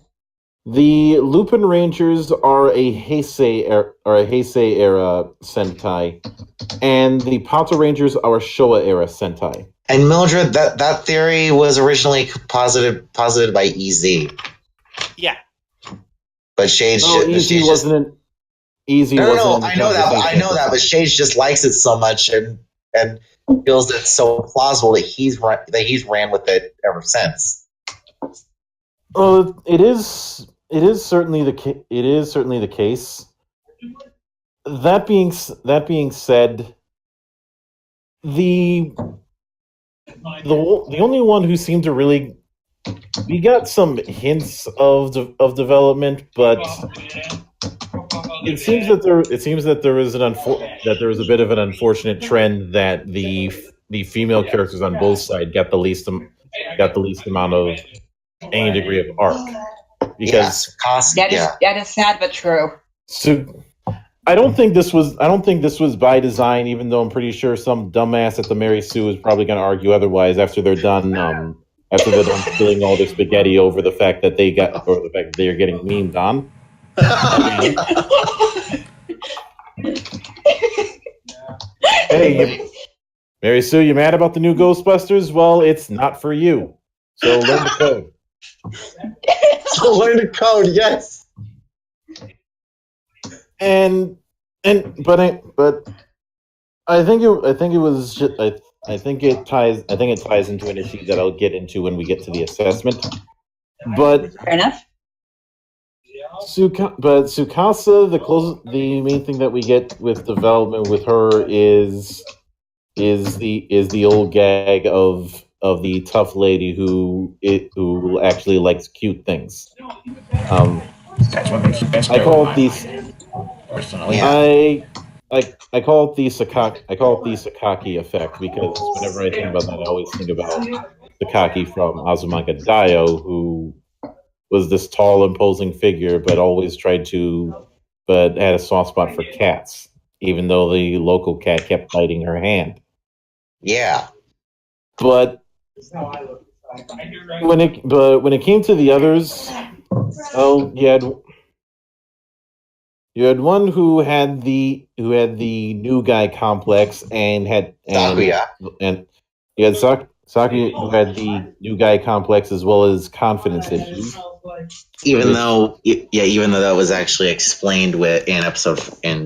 [SPEAKER 5] The Lupinrangers are a Heisei era Sentai, and the Patrangers are a Showa era Sentai.
[SPEAKER 2] And Mildred, that theory was originally posited by EZ.
[SPEAKER 1] Yeah.
[SPEAKER 2] But Shades
[SPEAKER 5] wasn't easy.
[SPEAKER 2] No, I know that, but Shades just likes it so much and feels it's so plausible that he's ran with it ever since.
[SPEAKER 5] Well, it is certainly the case. That being said, the only one who seemed to really, we got some hints of development, but it seems that there is that there was a bit of an unfortunate trend that the female characters on both sides got the least amount of any degree of arc, because
[SPEAKER 4] that is sad but true.
[SPEAKER 5] So I don't think this was by design, even though I'm pretty sure some dumbass at the Mary Sue is probably going to argue otherwise after they're done spilling all their spaghetti over the fact that they are getting memed on. Hey, Mary Sue, you mad about the new Ghostbusters? Well, it's not for you. So learn the code.
[SPEAKER 2] Yes.
[SPEAKER 5] But I think it ties into an issue that I'll get into when we get to the assessment. But
[SPEAKER 4] Fair enough.
[SPEAKER 5] Tsukasa, the main thing that we get with development with her is the old gag of the tough lady who actually likes cute things.
[SPEAKER 3] That's what makes you best.
[SPEAKER 5] I call it these.
[SPEAKER 3] Personally,
[SPEAKER 5] I call it the Sakaki effect, because whenever I think about that, I always think about Sakaki from Azumanga Daioh, who was this tall, imposing figure, but had a soft spot for cats, even though the local cat kept biting her hand.
[SPEAKER 2] Yeah.
[SPEAKER 5] But when it came to the others, you had one who had the new guy complex and
[SPEAKER 2] Sakuya.
[SPEAKER 5] And you had Sakuya who had the new guy complex as well as confidence issues.
[SPEAKER 2] Even though that was actually explained in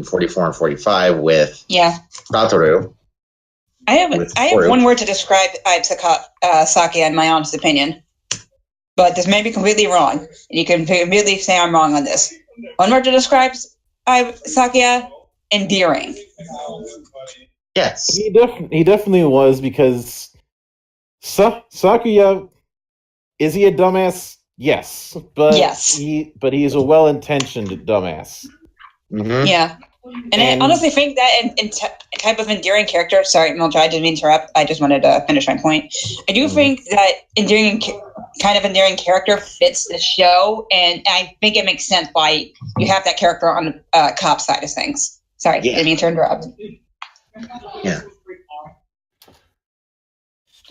[SPEAKER 2] 44 and 45 with Satoru.
[SPEAKER 4] I have one word to describe Sakuya, in my honest opinion, but this may be completely wrong, and you can completely say I'm wrong on this. One word to describe Sakuya: endearing.
[SPEAKER 2] Yes,
[SPEAKER 5] he definitely was, because Sakuya, is he a dumbass? Yes, but he's a well-intentioned dumbass.
[SPEAKER 2] Mm-hmm.
[SPEAKER 4] Yeah, and I honestly think that in type of endearing character. Sorry, Mildred, I didn't mean to interrupt. I just wanted to finish my point. I do think that endearing character fits the show, and I think it makes sense why you have that character on the cop side of things. Sorry, didn't mean to interrupt.
[SPEAKER 2] Yeah.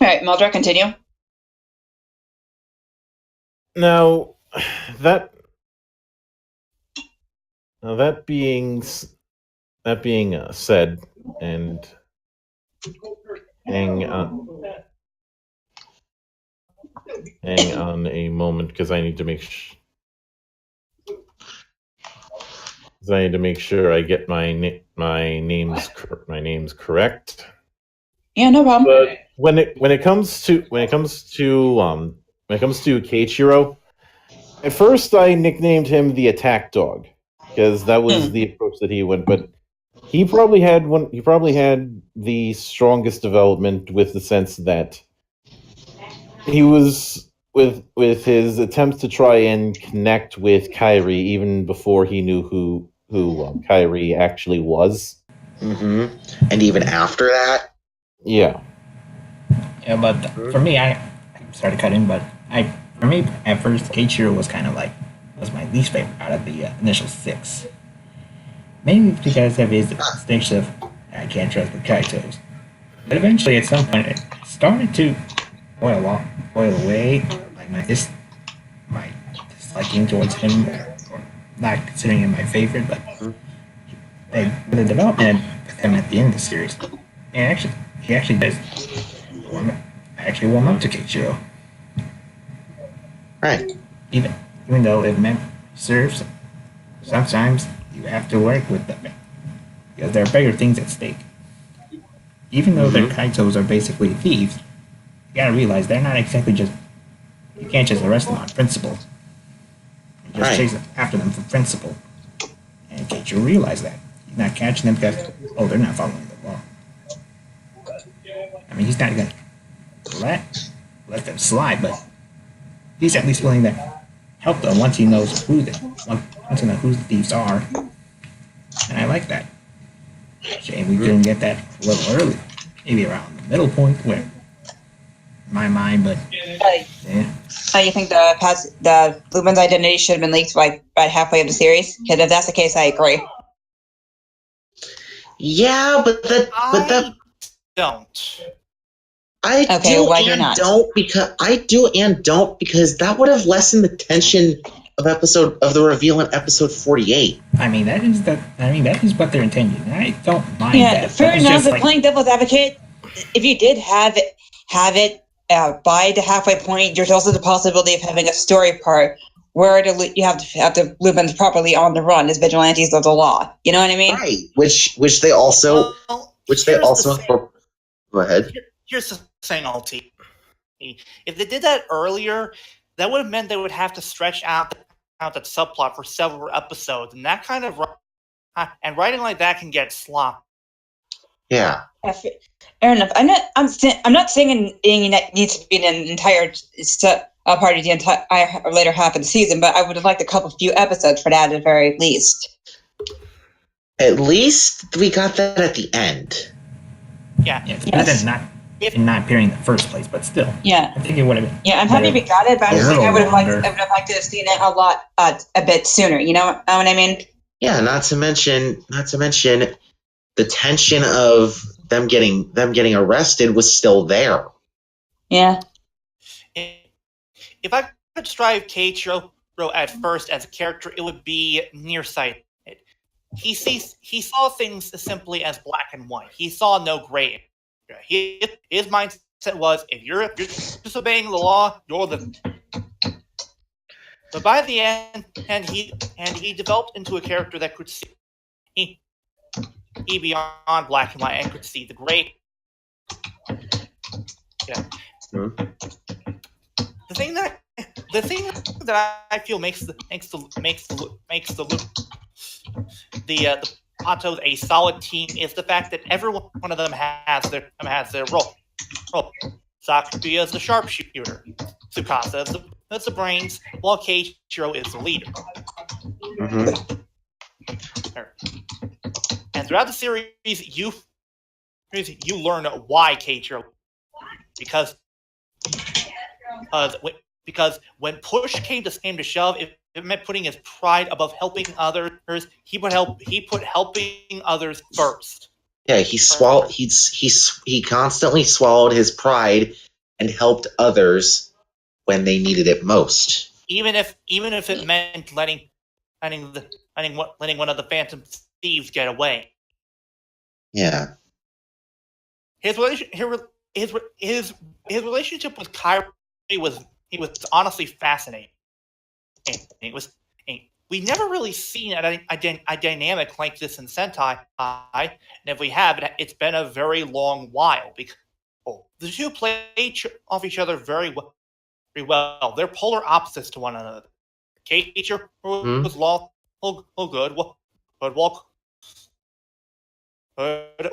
[SPEAKER 4] All right, Mildred, continue.
[SPEAKER 5] Now that being said, and hang on a moment, because I need to make sure I get my names correct.
[SPEAKER 4] Yeah, no problem.
[SPEAKER 5] But when it comes to Keiichiro, at first I nicknamed him the attack dog, because that was the approach that he went. But he probably had the strongest development, with the sense that he was with his attempts to try and connect with Kairi even before he knew who Kairi actually was.
[SPEAKER 2] Mm-hmm. And even after that.
[SPEAKER 5] Yeah.
[SPEAKER 3] Yeah, but for me, I'm sorry to cut in, but for me, at first, Keiichiro was my least favorite out of the initial 6. Mainly because of his distinctive, I can't trust the Kaitos. But eventually, at some point, it started to boil away, like my disliking towards him, or not considering him my favorite, but the development with him at the end of the series, and he actually does. I actually warm up to Keiichiro.
[SPEAKER 2] Right.
[SPEAKER 3] Even though it meant serves, sometimes you have to work with them, because there are bigger things at stake. Even though their Kaitos are basically thieves, you gotta realize they're not exactly you can't just arrest them on principle. You just chase after them for principle. And Keiichiro realized that. You're not catching them because, they're not following the law. I mean, he's not going to let them slide, but he's at least willing to help them once he knows who the thieves are. And I like that. Shame we didn't get that a little early. Maybe around the middle point where, in my mind, but yeah.
[SPEAKER 4] So you think the Lupin's identity should have been leaked by halfway of the series? Because if that's the case, I agree.
[SPEAKER 2] Yeah, but
[SPEAKER 1] I don't.
[SPEAKER 4] Okay, why do you not?
[SPEAKER 2] I do and don't because that would have lessened the tension of the reveal in episode 48.
[SPEAKER 3] I mean that is what they're intending. I don't mind that.
[SPEAKER 4] Fair enough. But playing devil's advocate, if you did have it by the halfway point, there's also the possibility of having a story part where you have to Lupin's properly on the run as vigilantes of the law. You know what I mean?
[SPEAKER 2] Right. Which they also go ahead.
[SPEAKER 1] Here's the thing, Alti. If they did that earlier, that would have meant they would have to stretch out that subplot for several episodes, and that kind of writing like that can get sloppy.
[SPEAKER 2] Yeah.
[SPEAKER 4] Fair enough. I'm not saying it needs to be an entire part of the entire later half of the season, but I would have liked a few episodes for that at the very least.
[SPEAKER 2] At least we got that at the end.
[SPEAKER 1] Yeah.
[SPEAKER 3] It's better than not appearing in the first place, but still.
[SPEAKER 4] Yeah.
[SPEAKER 3] I think it would have been.
[SPEAKER 4] Yeah, I'm happy we got it, but I would have liked to have seen it a bit sooner. You know what I mean?
[SPEAKER 2] Yeah. Not to mention the tension of them getting arrested was still there.
[SPEAKER 4] Yeah.
[SPEAKER 1] If I could describe Keiichiro at first as a character, it would be nearsighted. He saw things simply as black and white. He saw no gray. His mindset was, if you're disobeying the law, you're the. But by the end, he developed into a character that could see beyond black and white and could see the gray. Yeah.
[SPEAKER 2] Mm-hmm.
[SPEAKER 1] The thing that I feel makes the Patos a solid team is the fact that every one of them has their role. Sakuya is the sharpshooter, Tsukasa is the brains, while Keiichiro is the leader.
[SPEAKER 2] Mm-hmm.
[SPEAKER 1] And throughout the series, you learn why Keiichiro, because when push came to shove, it meant putting his pride above helping others. He put helping others first.
[SPEAKER 2] Yeah, he constantly swallowed his pride and helped others when they needed it most.
[SPEAKER 1] Even if it meant letting one of the Phantom Thieves get away.
[SPEAKER 2] Yeah.
[SPEAKER 1] His relationship with Kyrie was honestly fascinating. We never really seen a dynamic like this in Sentai, and if we have, it's been a very long while. Because the two play off each other very well. They're polar opposites to one another. Keiichiro was good,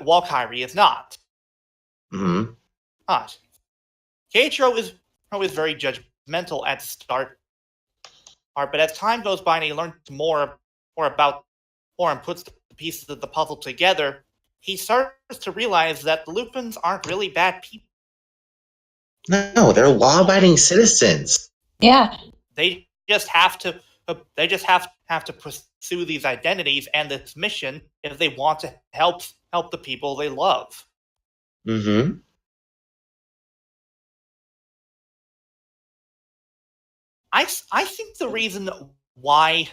[SPEAKER 1] while Kyrie is not.
[SPEAKER 2] Mm-hmm.
[SPEAKER 1] Keiichiro is very judgmental at the start. But as time goes by and he learns more about and puts the pieces of the puzzle together, he starts to realize that the Lupins aren't really bad people.
[SPEAKER 2] No, they're law-abiding citizens.
[SPEAKER 4] Yeah.
[SPEAKER 1] They just have to pursue these identities and this mission if they want to help the people they love.
[SPEAKER 2] Mm-hmm.
[SPEAKER 1] I think the reason why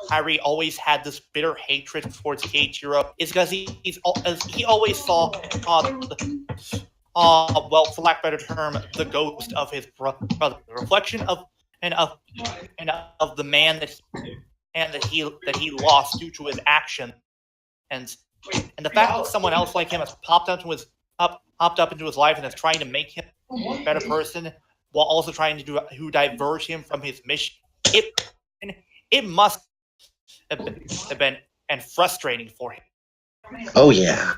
[SPEAKER 1] Kyrie always had this bitter hatred towards Keiichiro is because he always saw, well, for lack of a better term, the ghost of his brother, the reflection of the man that he lost due to his action, and the fact that someone else like him has popped up into his life and is trying to make him a better person, while also trying to diverge him from his mission. It must have been frustrating for him.
[SPEAKER 2] Oh yeah.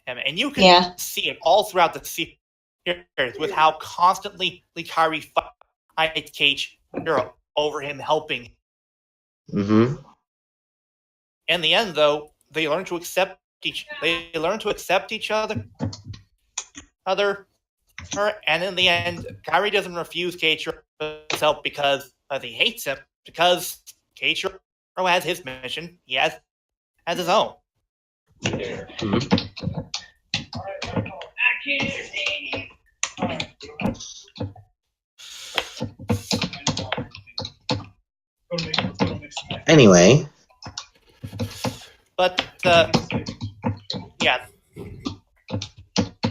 [SPEAKER 1] And you can see it all throughout the with how constantly Kairi fights Keiichiro over him helping.
[SPEAKER 2] Mm-hmm.
[SPEAKER 1] In the end, though, they learn to accept each other. And in the end, Kairi doesn't refuse Keiichiro's help because he hates him. Because Keiichiro has his mission, he has his own.
[SPEAKER 2] Mm-hmm. Anyway,
[SPEAKER 1] but yeah,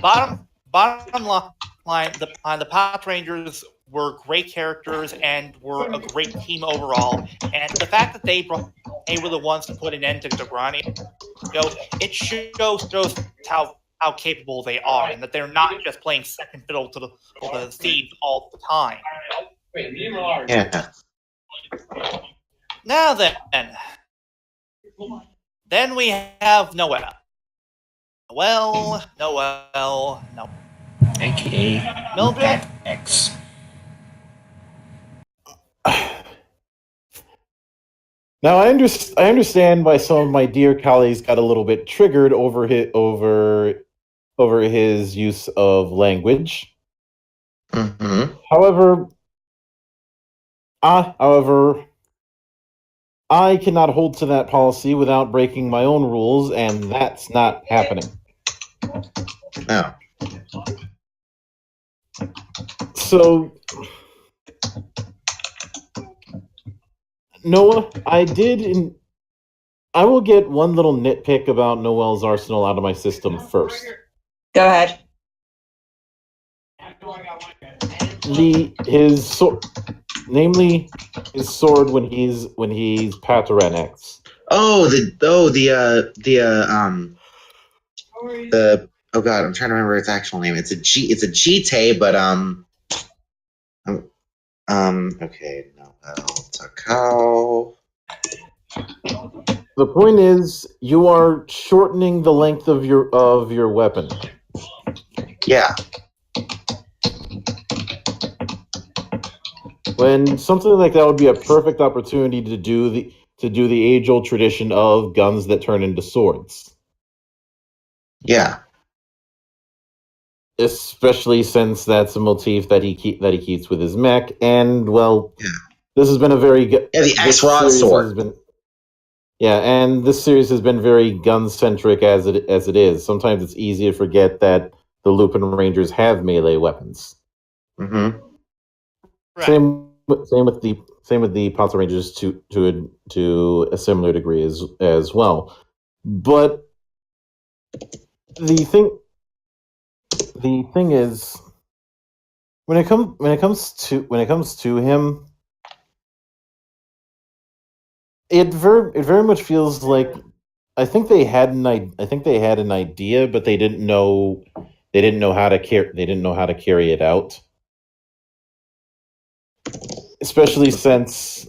[SPEAKER 1] bottom line, the Patrangers were great characters and were a great team overall. And the fact that they were the ones to put an end to Grani, it shows how capable they are, and that they're not just playing second fiddle to the Seeds all the time.
[SPEAKER 2] yeah.
[SPEAKER 1] Now then we have Noel. Noel,
[SPEAKER 3] AKA
[SPEAKER 1] Mildred.
[SPEAKER 3] Pat X.
[SPEAKER 5] Now I understand why some of my dear colleagues got a little bit triggered over his use of language.
[SPEAKER 2] Mm-hmm.
[SPEAKER 5] However, I cannot hold to that policy without breaking my own rules, and that's not happening.
[SPEAKER 2] No.
[SPEAKER 5] So, Noah, I will get one little nitpick about Noel's arsenal out of my system first.
[SPEAKER 4] Go ahead.
[SPEAKER 5] His sword, namely his sword when he's Patranger X.
[SPEAKER 2] Oh god, I'm trying to remember its actual name. It's a Jite, but okay, no, Takao.
[SPEAKER 5] The point is, you are shortening the length of your weapon.
[SPEAKER 2] Yeah.
[SPEAKER 5] When something like that would be a perfect opportunity to do the age-old tradition of guns that turn into swords.
[SPEAKER 2] Yeah.
[SPEAKER 5] Especially since that's a motif that he keeps with his mech, and this has been a very good.
[SPEAKER 2] Yeah, the X-Rod sword.
[SPEAKER 5] And this series has been very gun-centric as it is. Sometimes it's easy to forget that the Lupinrangers have melee weapons.
[SPEAKER 2] Mm-hmm.
[SPEAKER 1] Right.
[SPEAKER 5] Same with the Patrangers to a similar degree as well. But the thing is, when it comes to him, it very much feels like I think they had an idea, but they didn't know how to carry it out. Especially since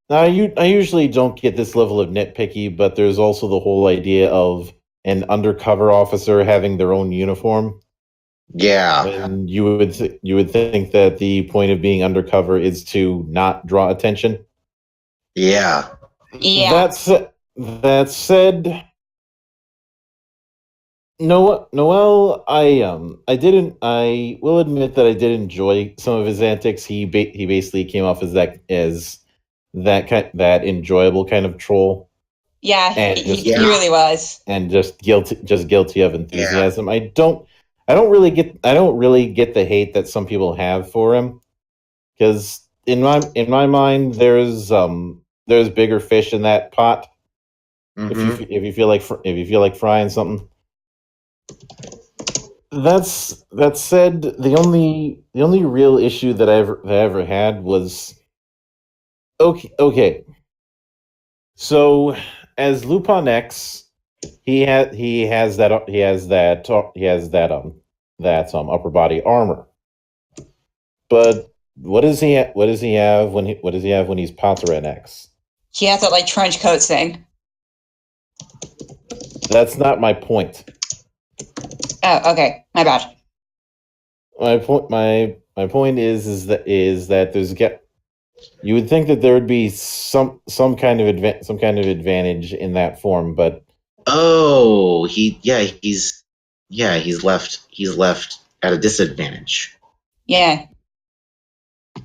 [SPEAKER 5] I usually don't get this level of nitpicky, but there's also the whole idea of an undercover officer having their own uniform.
[SPEAKER 2] Yeah.
[SPEAKER 5] And you would think that the point of being undercover is to not draw attention.
[SPEAKER 2] Yeah.
[SPEAKER 4] Yeah.
[SPEAKER 5] That said, Noel, I will admit that I did enjoy some of his antics. He basically came off as that enjoyable kind of troll.
[SPEAKER 4] Yeah, he really was.
[SPEAKER 5] And just guilty of enthusiasm. Yeah. I don't really get the hate that some people have for him, because in my mind there's bigger fish in that pot.
[SPEAKER 2] Mm-hmm.
[SPEAKER 5] If you feel like frying something. That said, the only real issue that I ever had was okay. So as Lupin X, he has that upper body armor. But what does he have when he's Patranger X?
[SPEAKER 4] He has that trench coat thing.
[SPEAKER 5] That's not my point.
[SPEAKER 4] Oh, okay. My bad.
[SPEAKER 5] my point is that you would think that there would be some kind of advantage in that form, but
[SPEAKER 2] Oh, he's left at a disadvantage.
[SPEAKER 4] Yeah.
[SPEAKER 5] I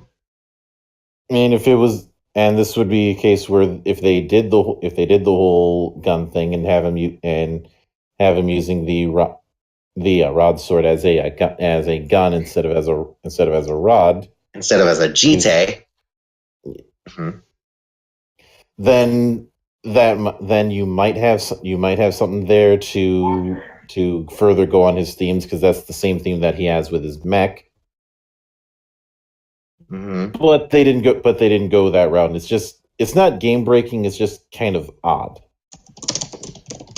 [SPEAKER 5] mean, if it was, and this would be a case where if they did the whole gun thing and have him using the rod sword as a gun instead of as a rod,
[SPEAKER 2] Instead of as a jite. Mm-hmm.
[SPEAKER 5] then you might have something there to further go on his themes, because that's the same theme that he has with his mech.
[SPEAKER 2] Mm-hmm.
[SPEAKER 5] But they didn't go that route. And it's not game breaking. It's just kind of odd.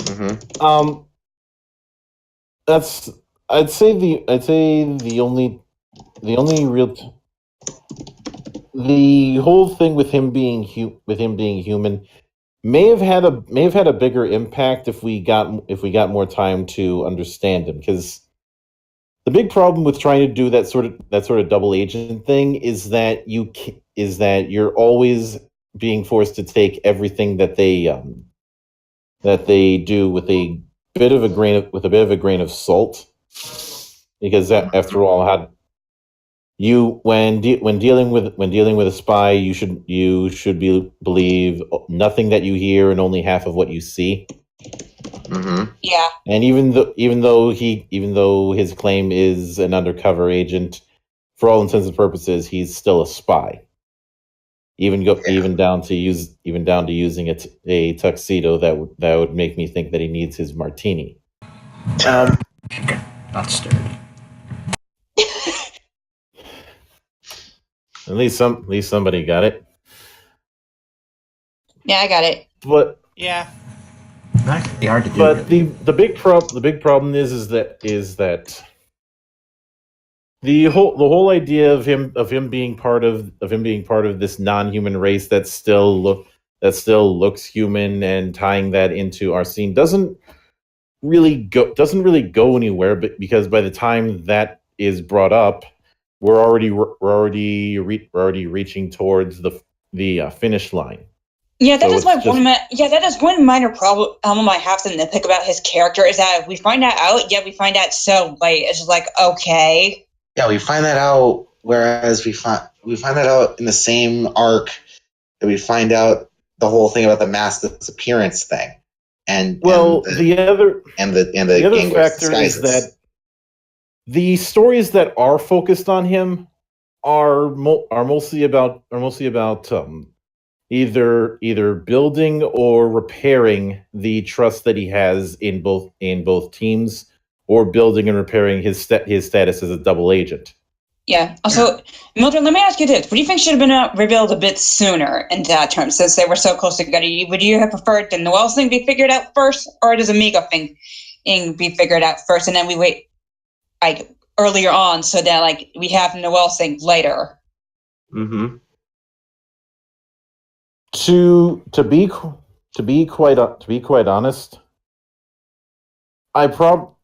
[SPEAKER 2] Mm-hmm.
[SPEAKER 5] I'd say the only real the whole thing with him being human may have had a bigger impact if we got more time to understand him, because the big problem with trying to do that sort of double agent thing is that you're always being forced to take everything that they do with a bit of a grain of salt, because after all, when dealing with a spy, you should believe nothing that you hear and only half of what you see.
[SPEAKER 2] Mm-hmm.
[SPEAKER 4] Yeah.
[SPEAKER 5] And even though his claim is an undercover agent, for all intents and purposes, he's still a spy. Even down to using a tuxedo that would make me think that he needs his martini.
[SPEAKER 3] Not stirred.
[SPEAKER 5] At least somebody got it.
[SPEAKER 4] Yeah, I got it.
[SPEAKER 5] But
[SPEAKER 1] Yeah.
[SPEAKER 3] Not gonna be hard to do.
[SPEAKER 5] but the big problem is that the whole idea of him being part of this non-human race that still looks human, and tying that into our scene doesn't really go anywhere, but because by the time that is brought up, we're already reaching towards the finish line.
[SPEAKER 4] Yeah, that
[SPEAKER 5] So
[SPEAKER 4] is that is one minor problem I have to nitpick about his character, is that we find that out, yet we find out so late. It's just like, okay.
[SPEAKER 2] Yeah, we find that out, whereas we find that out in the same arc that we find out the whole thing about the mass disappearance thing.
[SPEAKER 5] The other factor
[SPEAKER 2] disguises.
[SPEAKER 5] is that the stories that are focused on him are mostly about either building or repairing the trust that he has in both teams, or building and repairing his status as a double agent.
[SPEAKER 4] Yeah. Also, Mildred, let me ask you this: what do you think should have been revealed a bit sooner in that term, since they were so close together? Would you have preferred the Noel thing be figured out first, or does Amigo thing be figured out first, and then we wait like earlier on, so that like we have Noel thing later?
[SPEAKER 2] Mm-hmm.
[SPEAKER 5] To be quite honest, I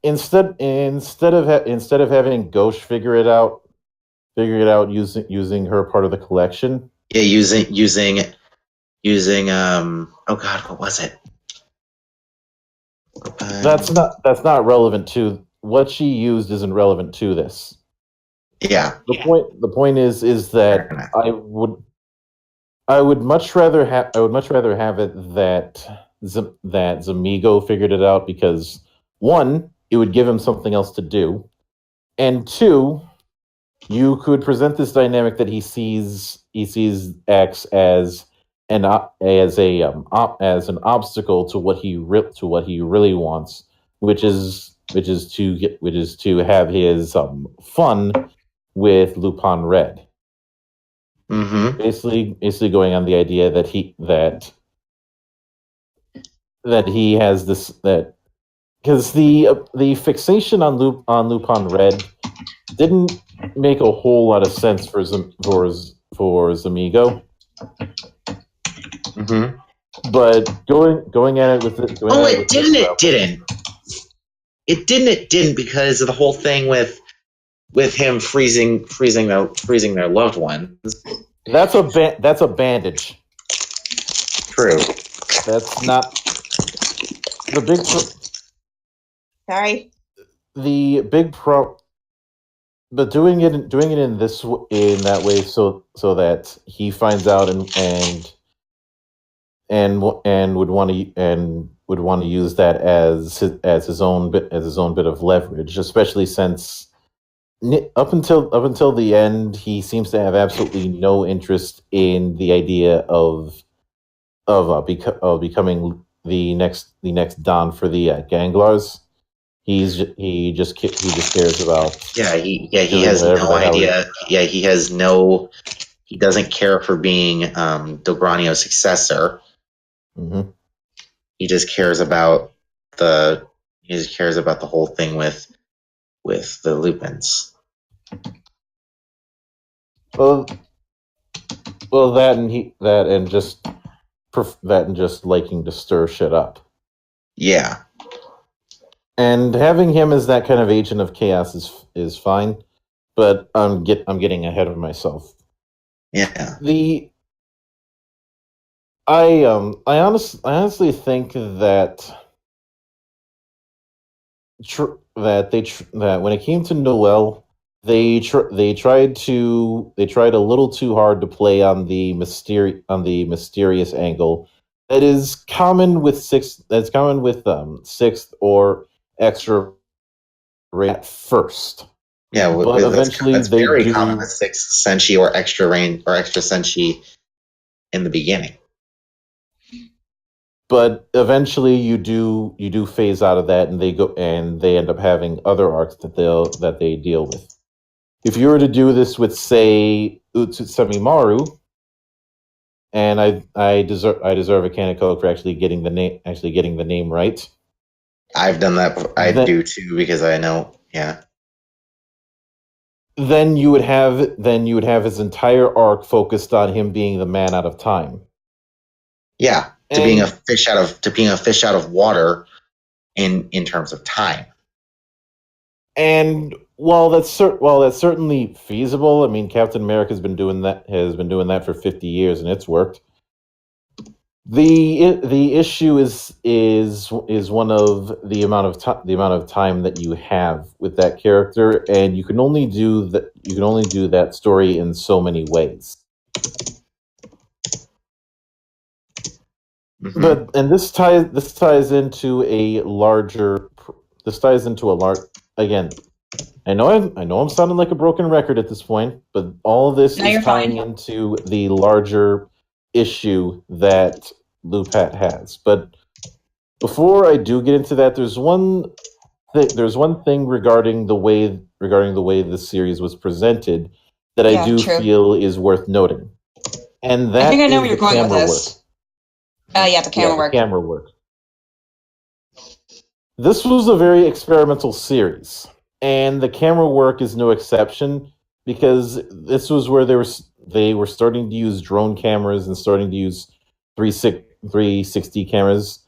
[SPEAKER 5] instead of having Ghosh figure it out using her part of the collection.
[SPEAKER 2] Yeah, using oh god, what was it?
[SPEAKER 5] That's not relevant to what she used. Isn't relevant to this.
[SPEAKER 2] Yeah.
[SPEAKER 5] The point is that I would much rather have it that Zamigo figured it out, because one, it would give him something else to do, and two, you could present this dynamic that he sees X as an obstacle to what he really wants, which is to have his fun with Lupin Red.
[SPEAKER 2] Mm-hmm.
[SPEAKER 5] Basically going on the idea that he has this, that because the fixation on Lupin Red didn't make a whole lot of sense for Zamigo.
[SPEAKER 2] Mm-hmm.
[SPEAKER 5] But going at it with it.
[SPEAKER 2] It didn't, because of the whole thing with with him freezing their loved ones.
[SPEAKER 5] That's a bandage.
[SPEAKER 2] True.
[SPEAKER 5] That's not the big.
[SPEAKER 4] Sorry.
[SPEAKER 5] The big pro. But doing it in that way, so that he finds out and would want to use that as his own bit of leverage, especially since up until the end, he seems to have absolutely no interest in the idea of becoming the next Don for the Ganglars. He just cares about
[SPEAKER 2] he has no idea. He doesn't care for being Dogranio's successor.
[SPEAKER 5] Mm-hmm.
[SPEAKER 2] He just cares about the whole thing with the Lupins.
[SPEAKER 5] Well, that and just liking to stir shit up.
[SPEAKER 2] Yeah.
[SPEAKER 5] And having him as that kind of agent of chaos is fine, but I'm getting ahead of myself.
[SPEAKER 2] Yeah.
[SPEAKER 5] I honestly think that that when it came to Noel, they tried a little too hard to play on the mysterious angle that is common with sixth or extra rate at first.
[SPEAKER 2] Yeah,
[SPEAKER 5] but eventually
[SPEAKER 2] that's
[SPEAKER 5] they
[SPEAKER 2] very
[SPEAKER 5] do
[SPEAKER 2] common with sixth senshi or extra range or extra senshi in the beginning.
[SPEAKER 5] But eventually you do phase out of that, and they end up having other arcs that they deal with. If you were to do this with, say, Utsutsumi Maru, and I deserve a can of Coke for actually getting the name right.
[SPEAKER 2] I've done that. I do too, because I know. Yeah.
[SPEAKER 5] Then you would have his entire arc focused on him being the man out of time.
[SPEAKER 2] Yeah, being a fish out of water in terms of time.
[SPEAKER 5] And while that's certainly feasible, I mean, Captain America has been doing that for 50 years, and it's worked. The issue is one of the amount of time that you have with that character, and you can only do that story in so many ways.
[SPEAKER 2] Mm-hmm.
[SPEAKER 5] But this ties into a larger. Again. I know I'm sounding like a broken record at this point, but all of this is tying into the larger issue that Lupat has. But before I do get into that, there's one thing regarding the way this series was presented that I do feel is worth noting, and that
[SPEAKER 4] I think I know
[SPEAKER 5] is
[SPEAKER 4] where you're going with this. The
[SPEAKER 5] camera work. This was a very experimental series. And the camera work is no exception, because this was where they were starting to use drone cameras and starting to use 360 cameras.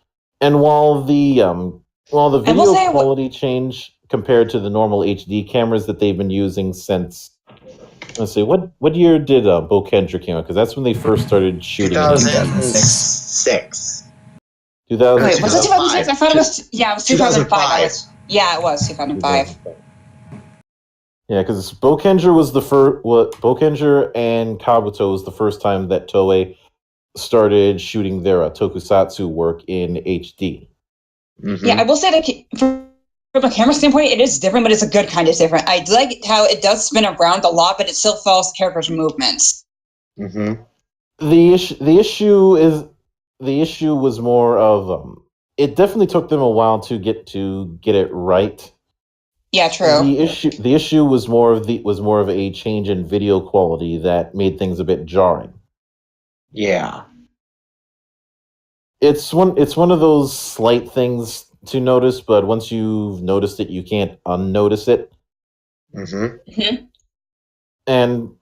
[SPEAKER 5] And while the video quality change compared to the normal HD cameras that they've been using since, let's see, what year did Patranger came out? Because that's when they first started shooting.
[SPEAKER 2] 2006.
[SPEAKER 5] 2000.
[SPEAKER 4] Wait, was it 2006? I thought it was. Yeah, it was 2005. It was 2005.
[SPEAKER 5] Yeah, because Patranger was the first. Patranger and Kabuto was the first time that Toei started shooting their tokusatsu work in HD.
[SPEAKER 2] Mm-hmm.
[SPEAKER 4] Yeah, I will say that from a camera standpoint, it is different, but it's a good kind of different. I like how it does spin around a lot, but it still follows characters' movements.
[SPEAKER 2] Mm-hmm.
[SPEAKER 5] The issue was more of it definitely took them a while to get it right.
[SPEAKER 4] Yeah, true.
[SPEAKER 5] The issue was more of a change in video quality that made things a bit jarring.
[SPEAKER 2] Yeah.
[SPEAKER 5] It's one of those slight things to notice, but once you've noticed it, you can't unnotice it.
[SPEAKER 2] Mm-hmm.
[SPEAKER 4] Mm-hmm.
[SPEAKER 5] And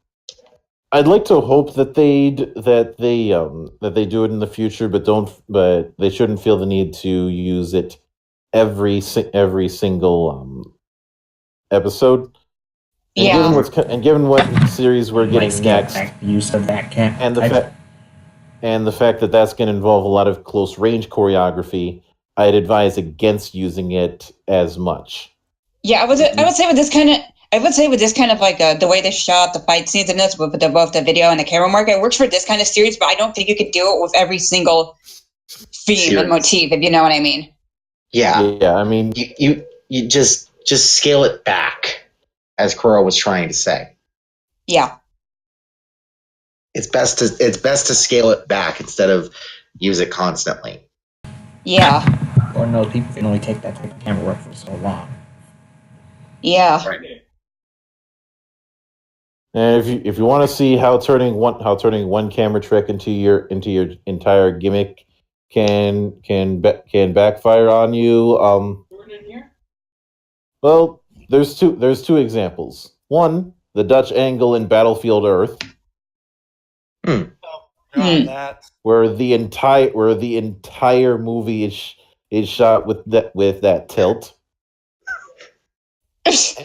[SPEAKER 5] I'd like to hope that they do it in the future, but they shouldn't feel the need to use it every single episode. Given what series we're
[SPEAKER 3] Might
[SPEAKER 5] getting
[SPEAKER 3] scale
[SPEAKER 5] next,
[SPEAKER 3] back the use of that
[SPEAKER 5] and the fact that that's going to involve a lot of close range choreography, I'd advise against using it as much.
[SPEAKER 4] Yeah, I would say with this kind of like the way they shot the fight scenes in this, with both the video and the camera work, it works for this kind of series. But I don't think you could do it with every single theme and motif, if you know what I mean.
[SPEAKER 2] Yeah.
[SPEAKER 5] Yeah, I mean,
[SPEAKER 2] you just scale it back, as Kuro was trying to say.
[SPEAKER 4] Yeah.
[SPEAKER 2] It's best to scale it back instead of use it constantly.
[SPEAKER 4] Yeah.
[SPEAKER 3] Or no, people can only take that type of camera work for so long.
[SPEAKER 4] Yeah.
[SPEAKER 2] Right.
[SPEAKER 5] and if you want to see how turning one camera trick into your entire gimmick can backfire on you, well, there's two examples. One, the Dutch angle in Battlefield Earth,
[SPEAKER 1] That.
[SPEAKER 5] where the entire movie is shot with that tilt.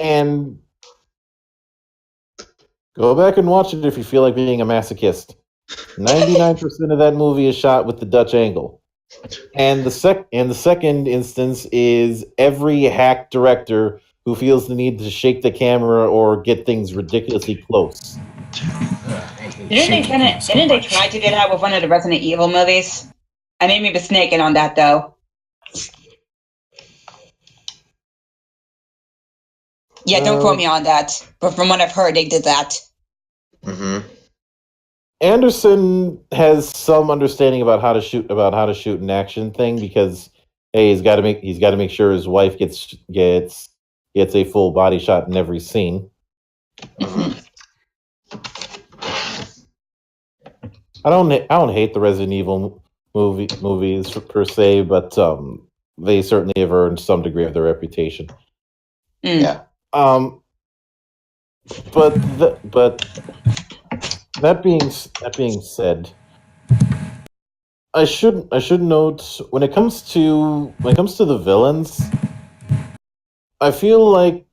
[SPEAKER 5] And go back and watch it if you feel like being a masochist. 99% of that movie is shot with the Dutch angle. And the second instance is every hack director who feels the need to shake the camera or get things ridiculously close.
[SPEAKER 4] Didn't they try to do that with one of the Resident Evil movies? I may be mistaken on that, though. Yeah, don't quote me on that. But from what I've heard, they did that.
[SPEAKER 2] Mm-hmm.
[SPEAKER 5] Anderson has some understanding about how to shoot an action thing, because hey, he's got to make sure his wife gets a full body shot in every scene.
[SPEAKER 2] Mm-hmm.
[SPEAKER 5] I don't hate the Resident Evil movies per se, but they certainly have earned some degree of their reputation.
[SPEAKER 2] Yeah.
[SPEAKER 5] But that being said, I should note when it comes to the villains, I feel like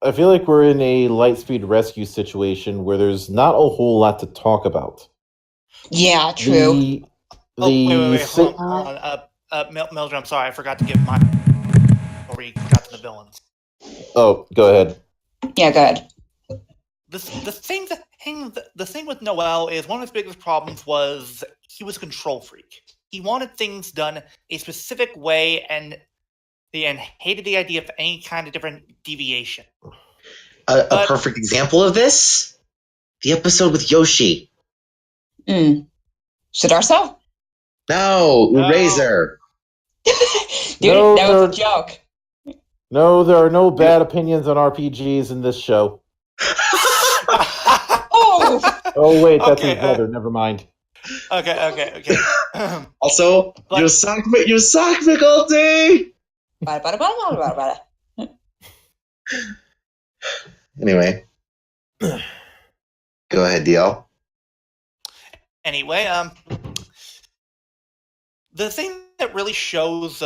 [SPEAKER 5] we're in a Lightspeed rescue situation where there's not a whole lot to talk about.
[SPEAKER 4] Yeah, true.
[SPEAKER 1] Wait, hold on. Mildred, I'm sorry, I forgot to give mine before we got to the villains.
[SPEAKER 5] Oh, go ahead.
[SPEAKER 4] Yeah, go ahead.
[SPEAKER 1] The thing with Noel is one of his biggest problems was he was a control freak. He wanted things done a specific way and hated the idea of any kind of different deviation.
[SPEAKER 2] A perfect example of this? The episode with Yoshi.
[SPEAKER 4] Sidarsa?
[SPEAKER 2] No, Razor.
[SPEAKER 4] Dude,
[SPEAKER 5] No,
[SPEAKER 4] that was a joke.
[SPEAKER 5] No, there are no bad opinions on RPGs in this show.
[SPEAKER 4] Oh!
[SPEAKER 5] Oh wait, that's
[SPEAKER 1] Okay,
[SPEAKER 5] his brother. Never mind.
[SPEAKER 1] Okay.
[SPEAKER 2] Also, you suck me, Goldie! Anyway. Go ahead, DL.
[SPEAKER 1] Anyway, the thing that really shows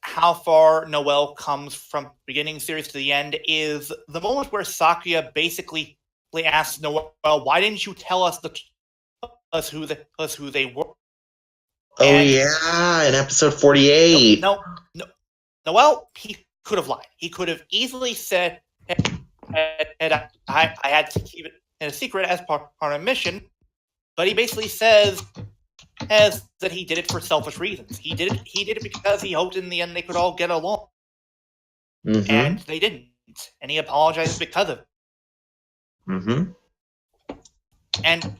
[SPEAKER 1] how far Noel comes from beginning series to the end is the moment where Sakuya basically asks Noel, "Why didn't you tell us who they were?"
[SPEAKER 2] Oh yeah, in episode 48.
[SPEAKER 1] No. Noel, he could have lied. He could have easily said, I had to keep it in a secret as part of a mission," but he basically says that he did it for selfish reasons. He did it because he hoped in the end they could all get along.
[SPEAKER 2] Mm-hmm.
[SPEAKER 1] And they didn't. And he apologized because of it.
[SPEAKER 2] Mm-hmm.
[SPEAKER 1] And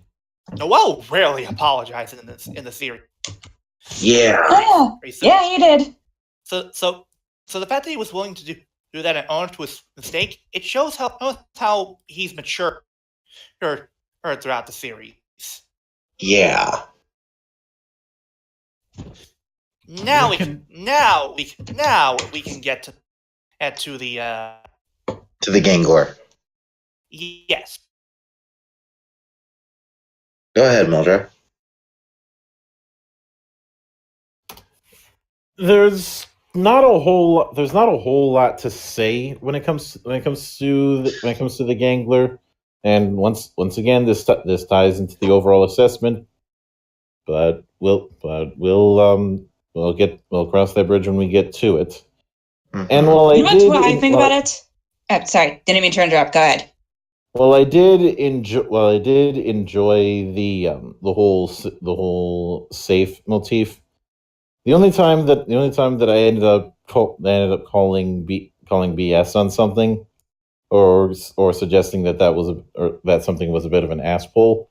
[SPEAKER 1] Noel rarely apologizes in the series.
[SPEAKER 2] Yeah.
[SPEAKER 4] Oh, yeah, he did.
[SPEAKER 1] So the fact that he was willing to do that and own to his mistake, it shows how he's matured throughout the series.
[SPEAKER 2] Yeah.
[SPEAKER 1] Now we can get to the
[SPEAKER 2] Gangler.
[SPEAKER 1] Yes.
[SPEAKER 2] Go ahead, Mildred.
[SPEAKER 5] There's not a whole lot to say when it comes to the Gangler, and once again this ties into the overall assessment. But we'll cross that bridge when we get to it.
[SPEAKER 2] Mhm.
[SPEAKER 5] And while I
[SPEAKER 4] That's
[SPEAKER 5] did,
[SPEAKER 4] what I think about it. Oh, sorry, didn't mean to interrupt. Go ahead.
[SPEAKER 5] Well, I did enjoy the whole safe motif. The only time that I ended up calling BS on something, or suggesting that that something was a bit of an ass pull,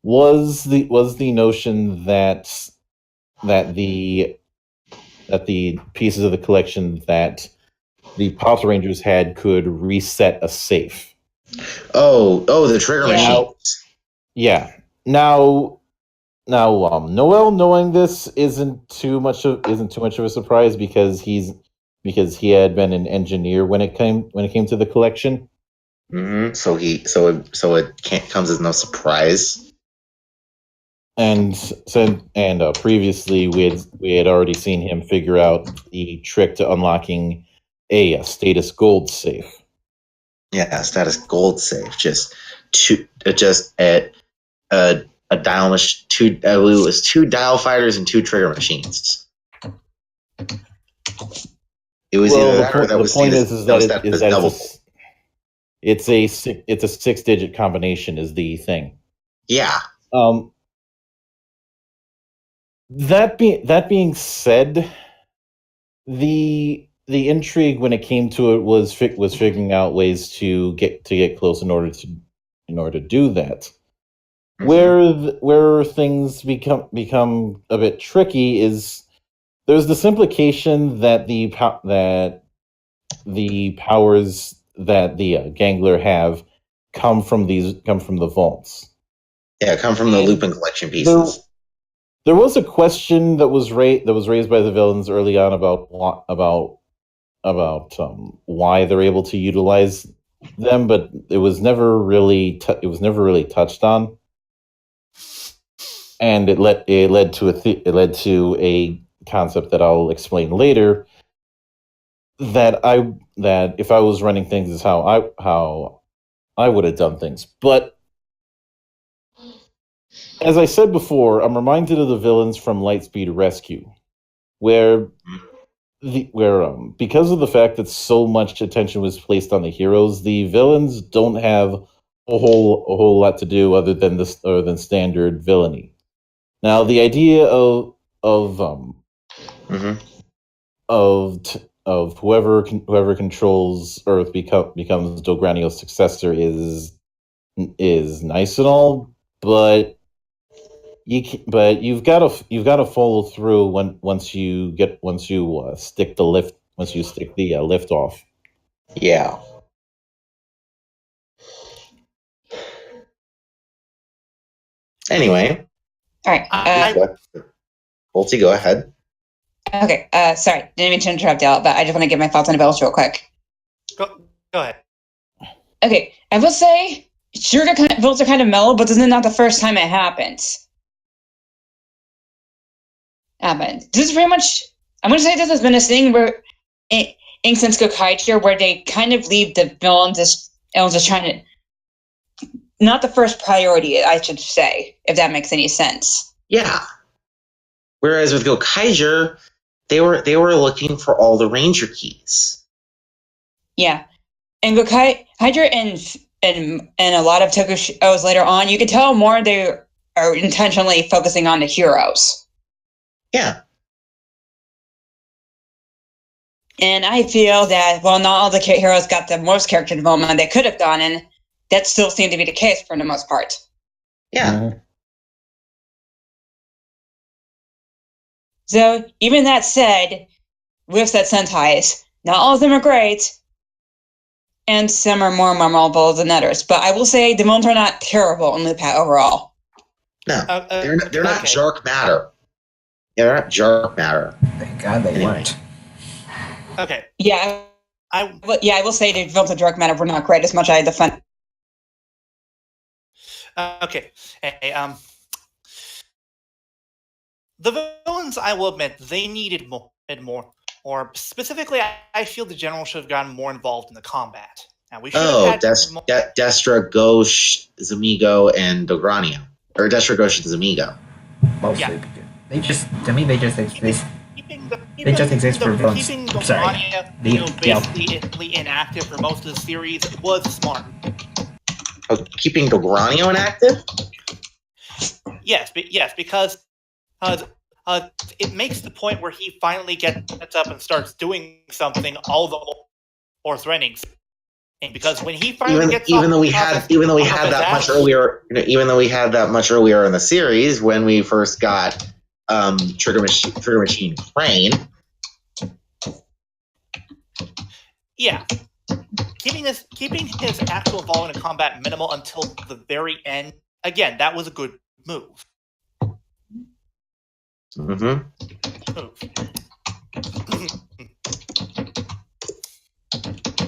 [SPEAKER 5] was the notion that the pieces of the collection that the Patrangers had could reset a safe.
[SPEAKER 2] Oh, the trigger
[SPEAKER 4] Yeah.
[SPEAKER 2] machines.
[SPEAKER 5] Yeah. Now, Noel knowing this isn't too much of a surprise because he had been an engineer when it came to the collection.
[SPEAKER 2] Mm-hmm. So it can't comes as no surprise.
[SPEAKER 5] And previously we had already seen him figure out the trick to unlocking a status gold safe.
[SPEAKER 2] Yeah, status gold safe. Just at a dial machine. It was 2 dial fighters and 2 trigger machines. It was either that or that was
[SPEAKER 5] point
[SPEAKER 2] status,
[SPEAKER 5] is
[SPEAKER 2] that was
[SPEAKER 5] that
[SPEAKER 2] status double.
[SPEAKER 5] it's a 6-digit combination is the thing.
[SPEAKER 2] Yeah.
[SPEAKER 5] That being said, the intrigue when it came to it was figuring out ways to get close in order to do that.
[SPEAKER 2] Mm-hmm.
[SPEAKER 5] Where things become a bit tricky is there's this implication that the powers that the Gangler have come from the vaults.
[SPEAKER 2] Yeah, come from the
[SPEAKER 5] And
[SPEAKER 2] Lupin collection pieces.
[SPEAKER 5] There was a question that was raised by the villains early on about why they're able to utilize them, but it was never really touched on, and it led to a concept that I'll explain later. That if I was running things is how I would have done things, but as I said before, I'm reminded of the villains from Lightspeed Rescue, where because of the fact that so much attention was placed on the heroes, the villains don't have a whole lot to do other than standard villainy. Now, the idea of
[SPEAKER 2] Mm-hmm.
[SPEAKER 5] whoever controls Earth becomes Dogranio's successor is nice and all, but you've got to follow through once you stick the lift off.
[SPEAKER 2] Yeah. Anyway,
[SPEAKER 4] All right.
[SPEAKER 2] Volty, go ahead.
[SPEAKER 4] Okay. Sorry, didn't mean to interrupt y'all, but I just want to give my thoughts on the bills real quick.
[SPEAKER 1] Go ahead.
[SPEAKER 4] Okay, I will say, sure, the bills are kind of mellow, but this is not the first time it happens. This is pretty much, I'm going to say this has been a thing where, since Kaitou, where they kind of leave the villain just trying to, not the first priority, I should say, if that makes any sense.
[SPEAKER 2] Yeah. Whereas with Kaitou, they were looking for all the Ranger keys.
[SPEAKER 4] Yeah, and Kaitou and a lot of Toku shows later on, you can tell more they are intentionally focusing on the heroes.
[SPEAKER 2] Yeah.
[SPEAKER 4] And I feel that while not all the heroes got the most character development they could have gotten, that still seemed to be the case for the most part.
[SPEAKER 2] Yeah.
[SPEAKER 5] Mm-hmm.
[SPEAKER 4] So, even that said, with said Sentais, not all of them are great, and some are more memorable than others. But I will say the villains are not terrible in Lupin overall.
[SPEAKER 2] No, they're not jerk matter. Yeah, they're not jerk matter.
[SPEAKER 3] Thank God they weren't.
[SPEAKER 1] Okay.
[SPEAKER 4] Yeah, I will say the villains of dark matter were not quite as much I had the fun.
[SPEAKER 1] Okay. Hey, the villains, I will admit, they needed more. or specifically, I feel the general should have gotten more involved in the combat. Now we should have had
[SPEAKER 2] Destra, Ghosh, Zamigo, and Dogranio. Or Destra, Ghosh, and Zamigo.
[SPEAKER 3] Mostly because they just, to me, they just exist.
[SPEAKER 1] They
[SPEAKER 3] just exist for villains.
[SPEAKER 1] Keeping
[SPEAKER 3] Sorry.
[SPEAKER 1] basically inactive for most of the series was smart.
[SPEAKER 2] Oh, keeping Dogranio inactive?
[SPEAKER 1] Yes, because it makes the point where he finally gets up and starts doing something all the more threatening. Because when he finally gets
[SPEAKER 2] even though we had that much earlier in the series when we first got Trigger Machine Crane.
[SPEAKER 1] Yeah. Keeping his actual involvement in combat minimal until the very end. Again, that was a good move.
[SPEAKER 2] Mm-hmm.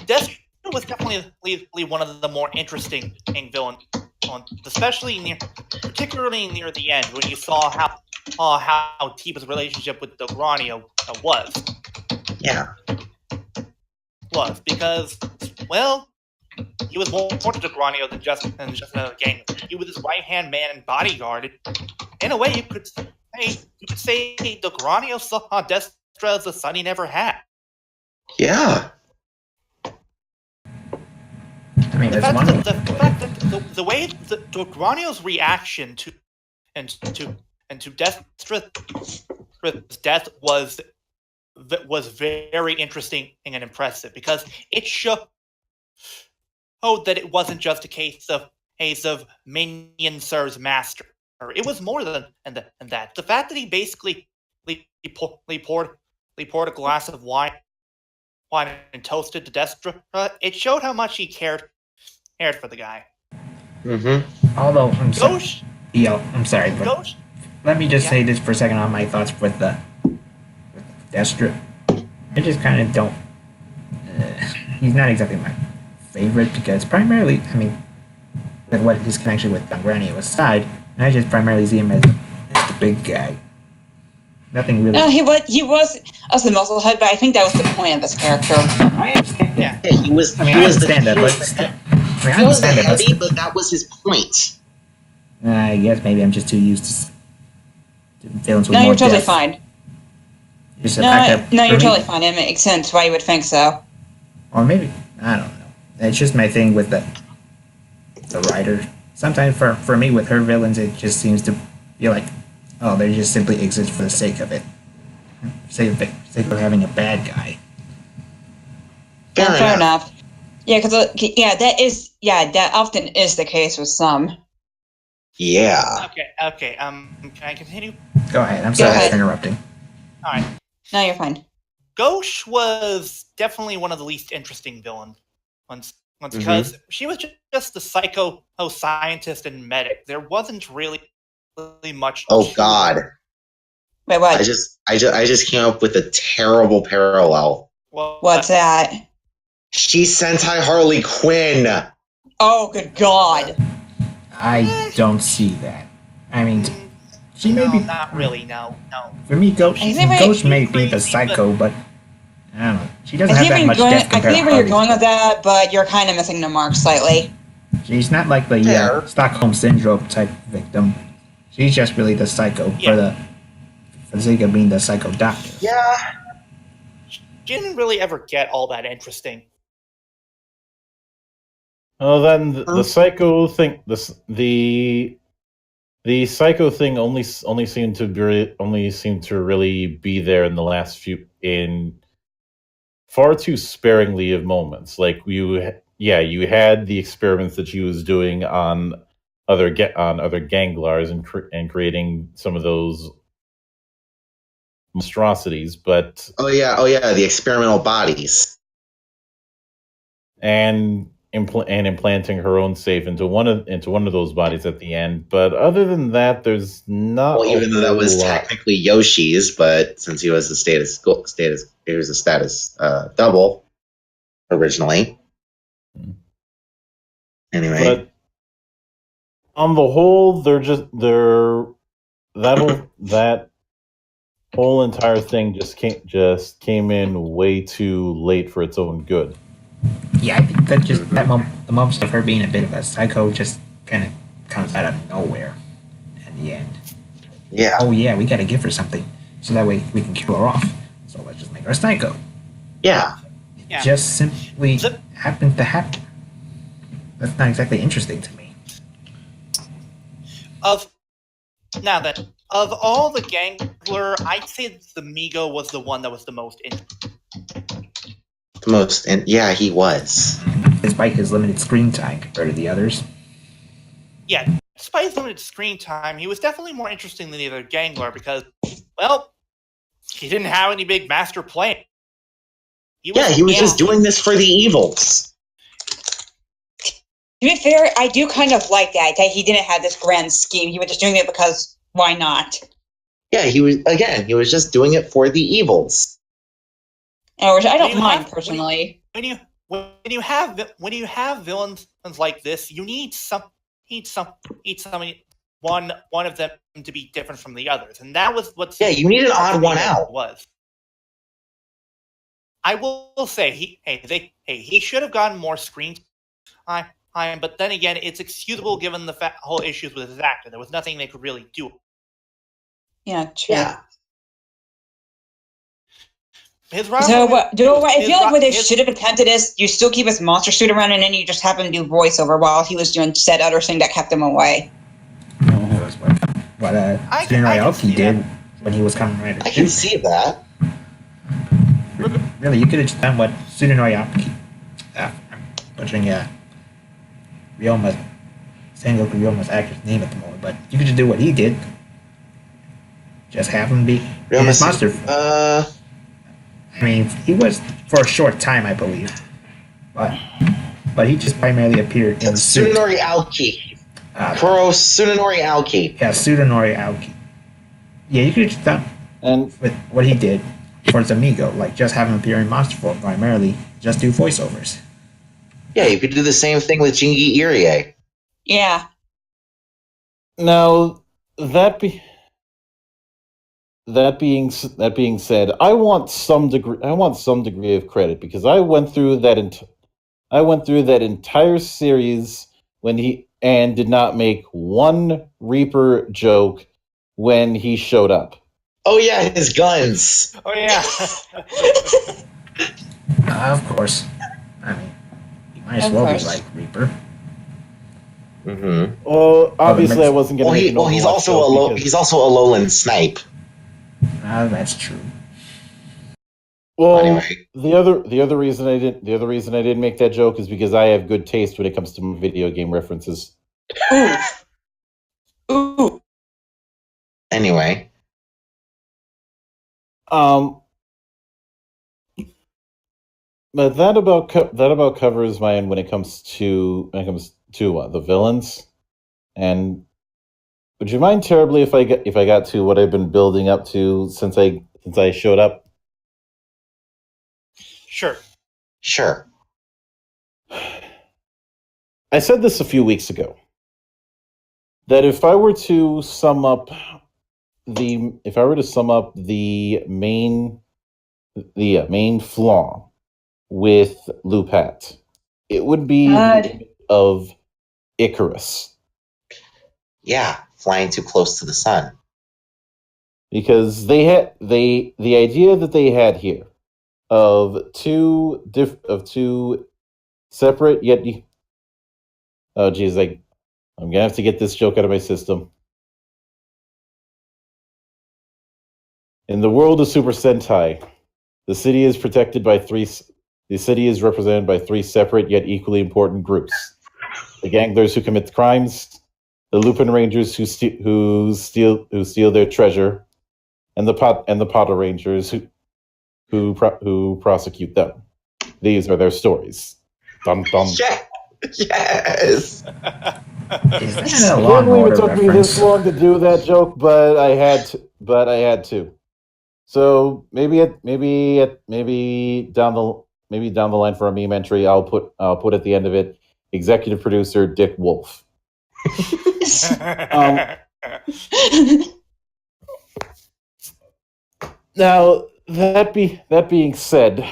[SPEAKER 1] Destra was definitely one of the more interesting villains, particularly near the end when you saw how deep his relationship with Dogranio was.
[SPEAKER 2] Yeah.
[SPEAKER 1] Was because, well, he was more to Dogranio than just another gang. He was his right-hand man and bodyguard. In a way, you could say Dogranio saw Destra as the son he never had.
[SPEAKER 2] Yeah.
[SPEAKER 3] I mean,
[SPEAKER 1] the fact that the way Dogranio's reaction to Destra's death was very interesting and impressive because it showed that it wasn't just a case of minion serves master. It was more than that. The fact that he basically poured a glass of wine and toasted to Destra, it showed how much he cared for the guy.
[SPEAKER 2] Mm-hmm.
[SPEAKER 3] Although I'm sorry, but
[SPEAKER 1] Ghosh,
[SPEAKER 3] let me just say this for a second on my thoughts with Destra. I just kind of don't. He's not exactly my favorite because primarily, I mean, with what his connection with Dogranio aside, I just primarily see him as the big guy. Nothing really.
[SPEAKER 4] No, he was as the musclehead, but I think that was the point of this character.
[SPEAKER 3] I understand.
[SPEAKER 1] Yeah,
[SPEAKER 2] he was.
[SPEAKER 3] I mean, I understand that, but
[SPEAKER 2] He was the heavy, but that was his point.
[SPEAKER 3] I guess maybe I'm just too used to villains with
[SPEAKER 4] No,
[SPEAKER 3] more
[SPEAKER 4] you're totally
[SPEAKER 3] depth.
[SPEAKER 4] fine.
[SPEAKER 3] Just the fact that
[SPEAKER 4] You're
[SPEAKER 3] for me-
[SPEAKER 4] totally fine. It makes sense why you would think so.
[SPEAKER 3] Or maybe I don't know. It's just my thing with the writer. Sometimes for me with her villains, it just seems to be like, oh, they just simply exist for the sake of it, sake of having a bad guy.
[SPEAKER 4] Fair enough. Yeah, because that often is the case with some.
[SPEAKER 2] Yeah.
[SPEAKER 1] Okay. Can I continue?
[SPEAKER 3] Go ahead. I'm sorry for interrupting.
[SPEAKER 1] All right.
[SPEAKER 4] No, you're fine.
[SPEAKER 1] Ghosh was definitely one of the least interesting villains. Because she was just the psycho scientist and medic. There wasn't really much.
[SPEAKER 2] Oh God.
[SPEAKER 4] Wait, what?
[SPEAKER 2] I just came up with a terrible parallel.
[SPEAKER 1] Well,
[SPEAKER 4] What's that?
[SPEAKER 2] She's Sentai Harley Quinn.
[SPEAKER 4] Oh, good God.
[SPEAKER 3] I don't see that. I mean, she may be.
[SPEAKER 1] Not really. No.
[SPEAKER 3] For me, Ghosh may be
[SPEAKER 1] crazy,
[SPEAKER 3] the psycho, but I don't know. She doesn't
[SPEAKER 4] I
[SPEAKER 3] have that much depth
[SPEAKER 4] see
[SPEAKER 3] compared
[SPEAKER 4] where
[SPEAKER 3] to
[SPEAKER 4] you're
[SPEAKER 3] Harley.
[SPEAKER 4] going with that, but you're kind of missing the mark slightly.
[SPEAKER 3] She's not like the Stockholm Syndrome type victim. She's just really the psycho for the sake of being the psycho doctor.
[SPEAKER 2] Yeah.
[SPEAKER 1] She didn't really ever get all that interesting.
[SPEAKER 5] Well, then the psycho thing, the psycho thing only seemed to really be there in the last in far too sparingly of moments. Like you had the experiments that she was doing on other ganglars and creating some of those monstrosities, but
[SPEAKER 2] Oh yeah, the experimental bodies.
[SPEAKER 5] And implanting her own safe into one of those bodies at the end. But other than that, there's not.
[SPEAKER 2] Well, even though that was technically Yoshi's, but since he was a status double originally. Anyway,
[SPEAKER 5] but on the whole, that whole entire thing just came in way too late for its own good.
[SPEAKER 3] Yeah, I think that the moments of her being a bit of a psycho just kind of comes out of nowhere in the end.
[SPEAKER 2] Yeah.
[SPEAKER 3] Oh yeah, we got to give her something so that way we can kill her off. So let's just make her a psycho.
[SPEAKER 2] Yeah.
[SPEAKER 1] Yeah.
[SPEAKER 3] Just simply
[SPEAKER 1] So-
[SPEAKER 3] happened to happen. That's not exactly interesting to me.
[SPEAKER 1] Of all the Gangler, I'd say the Migo was the one that was the most
[SPEAKER 2] Yeah, he was.
[SPEAKER 3] Despite his limited screen time compared to the others.
[SPEAKER 1] Yeah, despite his limited screen time, he was definitely more interesting than the other Gangler because, well, he didn't have any big master plan.
[SPEAKER 2] He was just doing this for the evils.
[SPEAKER 4] To be fair, I do kind of like that he didn't have this grand scheme. He was just doing it because why not?
[SPEAKER 2] Yeah, he was just doing it for the evils.
[SPEAKER 4] Which I don't mind personally.
[SPEAKER 1] When you have villains like this, you need one of them to be different from the others, and that was what.
[SPEAKER 2] Yeah, you need an odd one out.
[SPEAKER 1] Was. I will say he should have gotten more screen time, but then again, it's excusable given the whole issues with his actor. There was nothing they could really do.
[SPEAKER 4] Yeah, true.
[SPEAKER 2] Yeah.
[SPEAKER 4] I feel like what they should have attempted is you still keep his monster suit around and then you just have him do voiceover while he was doing said other thing that kept him away.
[SPEAKER 3] What Tsunori Aoki did when he was coming right.
[SPEAKER 2] I can see that.
[SPEAKER 3] Really, you could have just done what Tsunori Aoki. I'm butchering Ryoma's Sengoku Ryoma's actor's name at the moment, but you could just do what he did. Just have him be his monster. I mean, he was for a short time, I believe, but he just primarily appeared in the suit.
[SPEAKER 2] Tsunori Aoki. Kuro Tsunori Aoki.
[SPEAKER 3] Yeah, Tsunori Aoki. Yeah, you could have just done with what he did for his amigo, like just have him appear in monster form primarily, just do voiceovers.
[SPEAKER 2] Yeah, you could do the same thing with Jingi Irie.
[SPEAKER 4] Yeah.
[SPEAKER 5] Now, that being said, I want some degree of credit because I went through that entire series and did not make one Reaper joke when he showed up.
[SPEAKER 2] Oh yeah, his guns.
[SPEAKER 1] Oh yeah.
[SPEAKER 3] Of course. I mean, you might as well be like Reaper.
[SPEAKER 2] Mm-hmm.
[SPEAKER 5] Well, obviously, I wasn't going to.
[SPEAKER 2] He's also a lowland snipe.
[SPEAKER 3] That's true.
[SPEAKER 5] Well,
[SPEAKER 2] anyway.
[SPEAKER 5] the other reason I didn't make that joke is because I have good taste when it comes to video game references.
[SPEAKER 4] Ooh.
[SPEAKER 2] Anyway.
[SPEAKER 5] But that about covers my end when it comes to the villains. And would you mind terribly if I got to what I've been building up to since I showed up?
[SPEAKER 1] Sure.
[SPEAKER 5] I said this a few weeks ago that if I were to sum up the main flaw with Lupat, it would be of Icarus.
[SPEAKER 2] Yeah, flying too close to the sun.
[SPEAKER 5] Because the idea that they had here of two separate yet I'm gonna have to get this joke out of my system. In the world of Super Sentai, the city is represented by three separate yet equally important groups: the Ganglers who commit crimes, the Lupinrangers who steal their treasure, and the Patrangers who prosecute them. These are their stories. Dum dum.
[SPEAKER 2] Yes.
[SPEAKER 3] Is that a Law and
[SPEAKER 5] It
[SPEAKER 3] Order
[SPEAKER 5] took me this long to do that joke, but I had to. So maybe down the line for a meme entry, I'll put at the end of it, executive producer Dick Wolf. Now that being said,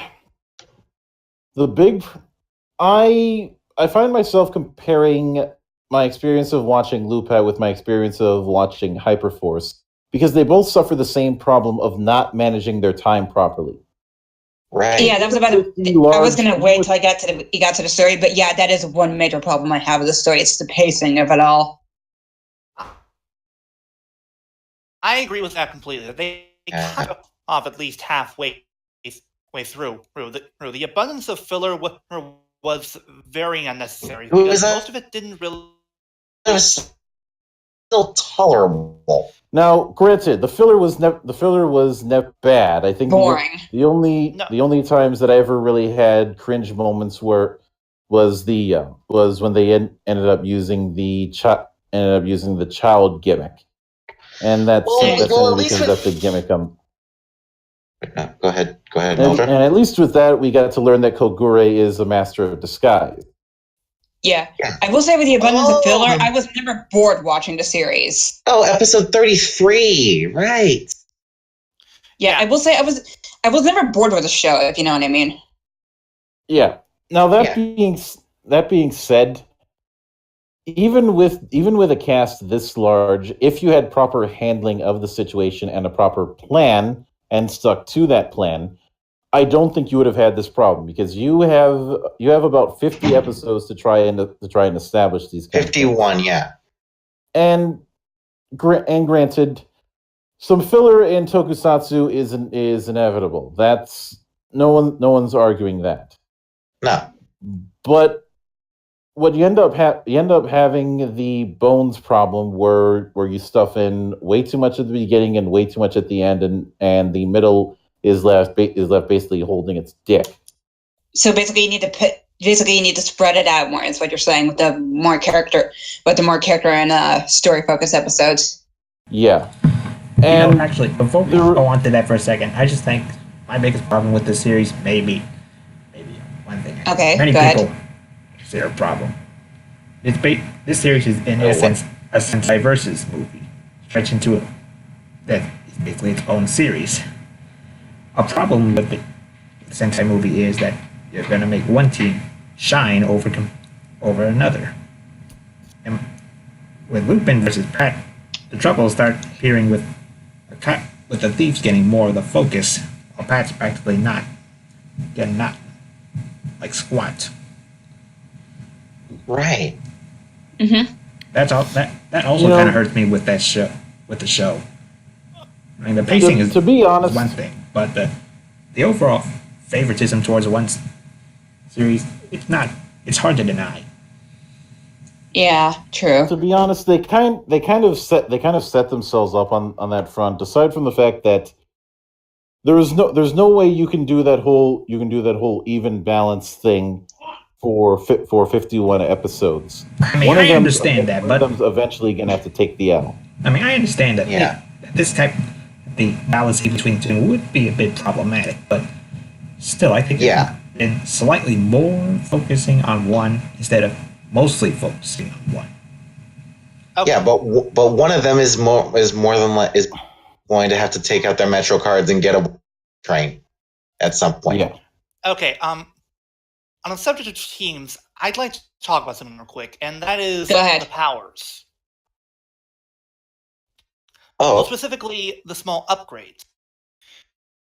[SPEAKER 5] the big I find myself comparing my experience of watching Lupin with my experience of watching Hyperforce because they both suffer the same problem of not managing their time properly.
[SPEAKER 2] Right.
[SPEAKER 4] Yeah, that was about. I was gonna wait till you got to the story, but yeah, that is one major problem I have with the story. It's the pacing of it all.
[SPEAKER 1] I agree with that completely. They cut off at least halfway through. The abundance of filler was very unnecessary because most of it didn't really.
[SPEAKER 2] It was still tolerable.
[SPEAKER 5] Now, granted, the filler was never bad. I think
[SPEAKER 4] Boring.
[SPEAKER 5] The only times that I ever really had cringe moments was when they ended up using the child gimmick, and that's only because that's a gimmick.
[SPEAKER 2] Go ahead,
[SPEAKER 5] and
[SPEAKER 2] Mildred.
[SPEAKER 5] at least with that, we got to learn that Kogure is a master of disguise.
[SPEAKER 4] Yeah. I will say with the abundance of filler, I was never bored watching the series.
[SPEAKER 2] Oh, episode 33, right.
[SPEAKER 4] Yeah, I will say I was never bored with the show, if you know what I mean.
[SPEAKER 5] Yeah. Now that being said, even with a cast this large, if you had proper handling of the situation and a proper plan and stuck to that plan, I don't think you would have had this problem because you have about 50 episodes to try and establish these.
[SPEAKER 2] 51, yeah.
[SPEAKER 5] And granted, some filler in tokusatsu is inevitable. That's no one's arguing that.
[SPEAKER 2] No.
[SPEAKER 5] But what you end up having the bones problem where you stuff in way too much at the beginning and way too much at the end, and the middle is left basically holding its dick.
[SPEAKER 4] So basically, you need to spread it out more. Is what you're saying with the more character and story focused episodes.
[SPEAKER 5] Yeah, and
[SPEAKER 3] actually, before we go on to that for a second, I just think my biggest problem with the series maybe one thing.
[SPEAKER 4] Okay,
[SPEAKER 3] many
[SPEAKER 4] go
[SPEAKER 3] people
[SPEAKER 4] ahead.
[SPEAKER 3] say a problem. This series is in essence a Sentai versus movie, stretched into it. That is basically its own series. A problem with the Sentai movie is that you're going to make one team shine over another. And with Lupin versus Pat, the trouble starts appearing with the thieves getting more of the focus, while Pat's practically not like squat.
[SPEAKER 2] Right.
[SPEAKER 4] Mm-hmm.
[SPEAKER 3] That's all. That also kind of hurts me with that show. With the show, I mean, the pacing is,
[SPEAKER 5] to be honest,
[SPEAKER 3] one thing, but the overall favoritism towards one series, it's hard to deny.
[SPEAKER 4] Yeah, true.
[SPEAKER 5] To be honest, they kind of set themselves up on that front. Aside from the fact that there's no way you can do that whole even balance thing for 51 episodes.
[SPEAKER 3] I mean, I understand that, but
[SPEAKER 5] one of them's eventually gonna have to take the L.
[SPEAKER 3] I mean, I understand that. Yeah. The balancing between the two would be a bit problematic, but still, I think it's slightly more focusing on one instead of mostly focusing on one.
[SPEAKER 2] Okay. Yeah, but one of them is going to have to take out their Metro cards and get a train at some point.
[SPEAKER 5] Yeah.
[SPEAKER 1] Okay. On the subject of teams, I'd like to talk about something real quick, and that is
[SPEAKER 4] the
[SPEAKER 1] powers.
[SPEAKER 2] Oh.
[SPEAKER 1] Well, specifically the small upgrades.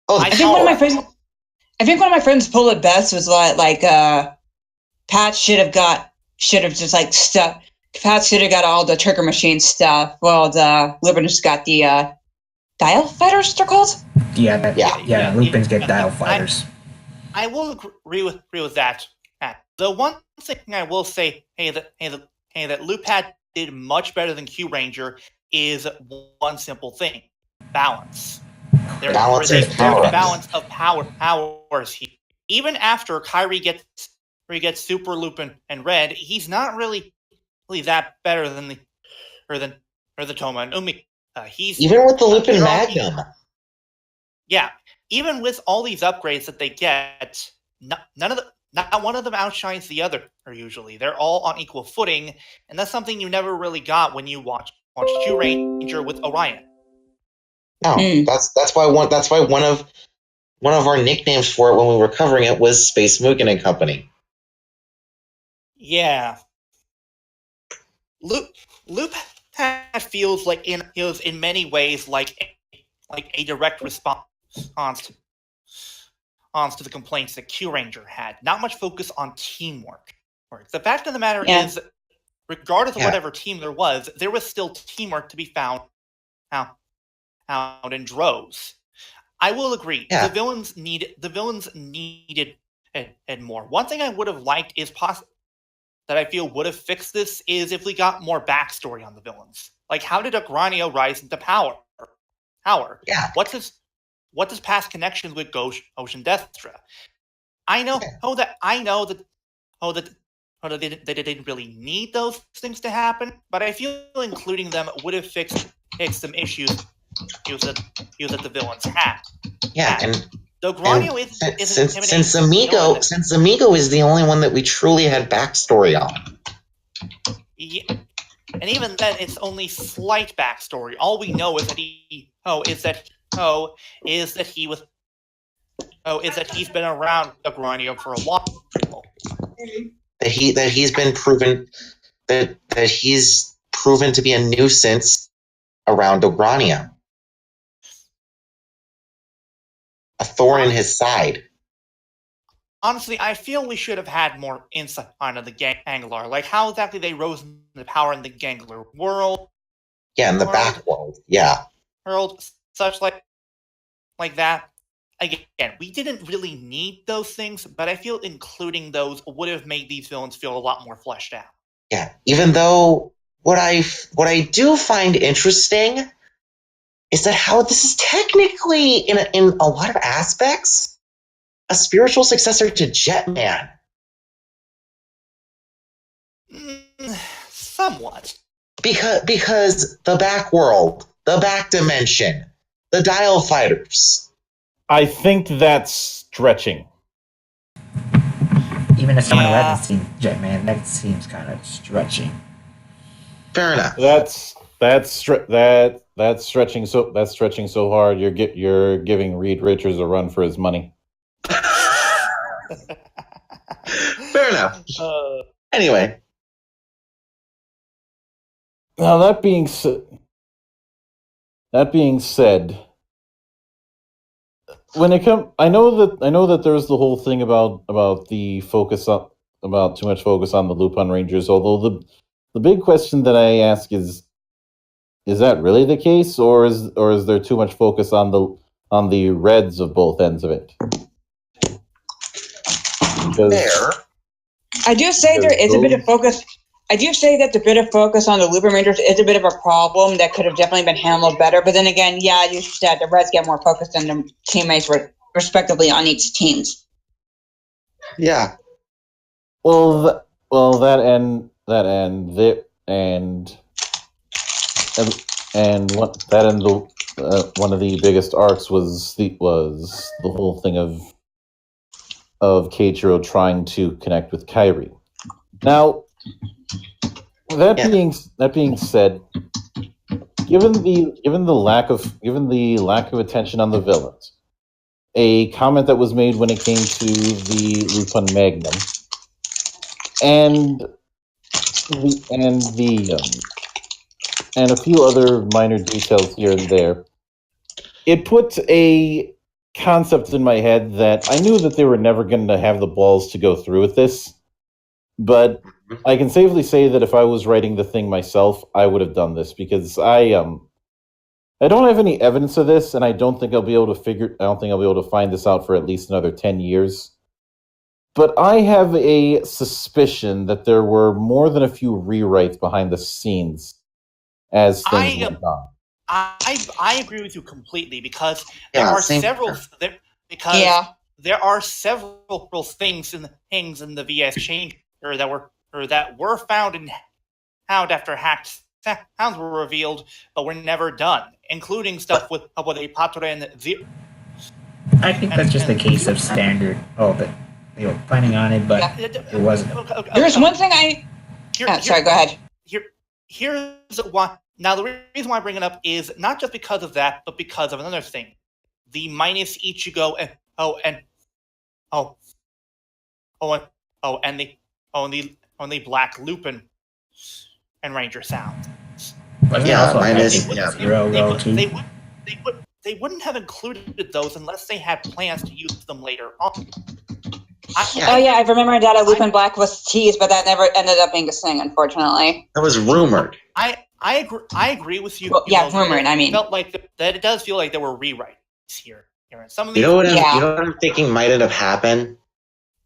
[SPEAKER 2] Oh,
[SPEAKER 4] I think one of my friends pulled it best was like Pat should have just like stuff. Pat should have got all the trigger machine stuff. Well, the Lupin just got the dial fighters. They're called.
[SPEAKER 3] Yeah. Lupin's get dial fighters.
[SPEAKER 1] I will agree with that. The one thing I will say, that Lupin did much better than Q Ranger is one simple thing: balance. There's balance of powers here. Even after Kairi gets Super Lupin and Red, he's not really that better than the Toma and Umi. He's
[SPEAKER 2] even with the Lupin Magnum.
[SPEAKER 1] Even with all these upgrades that they get, not one of them outshines the other. Usually, they're all on equal footing, and that's something you never really got when you watch Q Ranger with Orion.
[SPEAKER 2] No, that's why one of our nicknames for it when we were covering it was Space Mugen and Company.
[SPEAKER 1] Yeah. Loop feels like in many ways like a direct response to the complaints that Q-Ranger had. Not much focus on teamwork. The fact of the matter is, regardless of whatever team there was still teamwork to be found out in droves. I will agree.
[SPEAKER 2] Yeah.
[SPEAKER 1] The villains needed and more. One thing I would have liked is that I feel would have fixed this is if we got more backstory on the villains. Like, how did Agranio rise into power?
[SPEAKER 2] Yeah.
[SPEAKER 1] What's his past connections with Ocean Destra? I know that they didn't really need those things to happen, but I feel including them would have fixed some issues that the villains had.
[SPEAKER 2] Yeah, and
[SPEAKER 1] Agranio
[SPEAKER 2] since Amigo is the only one that we truly had backstory on.
[SPEAKER 1] Yeah, and even then, it's only slight backstory. All we know is that he's been around Agranio for a while.
[SPEAKER 2] That he's been proven that he's proven to be a nuisance around Agranio. A thorn in his side.
[SPEAKER 1] Honestly, I feel we should have had more insight on the Gangler, like how exactly they rose into power in the Gangler world.
[SPEAKER 2] Yeah, in the back world. Yeah.
[SPEAKER 1] World, such like that. Again, we didn't really need those things, but I feel including those would have made these villains feel a lot more fleshed out.
[SPEAKER 2] Yeah, even though what I do find interesting is that how this is technically, in a lot of aspects, a spiritual successor to Jetman.
[SPEAKER 1] Somewhat.
[SPEAKER 2] Because the back world, the back dimension, the dial fighters.
[SPEAKER 5] I think that's stretching.
[SPEAKER 3] Even as someone who hasn't seen Jetman, that seems kind of stretching.
[SPEAKER 2] Fair enough.
[SPEAKER 5] That's stretching so hard. You're giving Reed Richards a run for his money.
[SPEAKER 2] Fair enough. Anyway.
[SPEAKER 5] Now that being said, when it comes, I know that there's the whole thing about the focus on about too much focus on the Lupinrangers. Although the big question that I ask is that really the case, or is there too much focus on the Reds of both ends of it?
[SPEAKER 4] I do say there is a bit of focus. I do say that the bit of focus on the Lupinrangers is a bit of a problem that could have definitely been handled better. But then again, yeah, you said the Reds get more focused than the teammates respectively on each teams.
[SPEAKER 2] Yeah.
[SPEAKER 5] Well, that and one of the biggest arcs was the whole thing of Keiichiro trying to connect with Kairi. Now, that being said, given the lack of attention on the villains, a comment that was made when it came to the Lupin Magnum, and a few other minor details here and there, it put a concept in my head that I knew that they were never going to have the balls to go through with this, but I can safely say that if I was writing the thing myself, I would have done this, because I don't have any evidence of this, and I don't think I'll be able to find this out for at least another 10 years. But I have a suspicion that there were more than a few rewrites behind the scenes as things went on.
[SPEAKER 1] I agree with you completely, because there are several things in the VS Changer that were found after hacked sounds were revealed, but were never done, including stuff with a Patranger and Zero.
[SPEAKER 3] I think that's just a case of standard. Oh, that they were planning on it, but it wasn't.
[SPEAKER 4] There's one thing sorry, go ahead.
[SPEAKER 1] Here's why Now, the reason why I bring it up is not just because of that, but because of another thing. The minus Ichigo and and the black Lupin and Ranger sound.
[SPEAKER 3] Wasn't
[SPEAKER 2] Yeah,
[SPEAKER 3] also
[SPEAKER 2] minus-
[SPEAKER 3] affecting
[SPEAKER 2] yeah.
[SPEAKER 3] Zero Go too?
[SPEAKER 1] They wouldn't have included those unless they had plans to use them later on.
[SPEAKER 4] Oh yeah, I remember that Lupin Black was teased, but that never ended up being a thing, unfortunately.
[SPEAKER 2] That was rumored.
[SPEAKER 1] I agree with you.
[SPEAKER 4] Well, yeah, rumored. I mean,
[SPEAKER 1] felt like that. It does feel like there were rewrites here. Some of
[SPEAKER 2] You
[SPEAKER 1] these,
[SPEAKER 2] know what?
[SPEAKER 4] Yeah.
[SPEAKER 2] You know what I'm thinking might end up happening.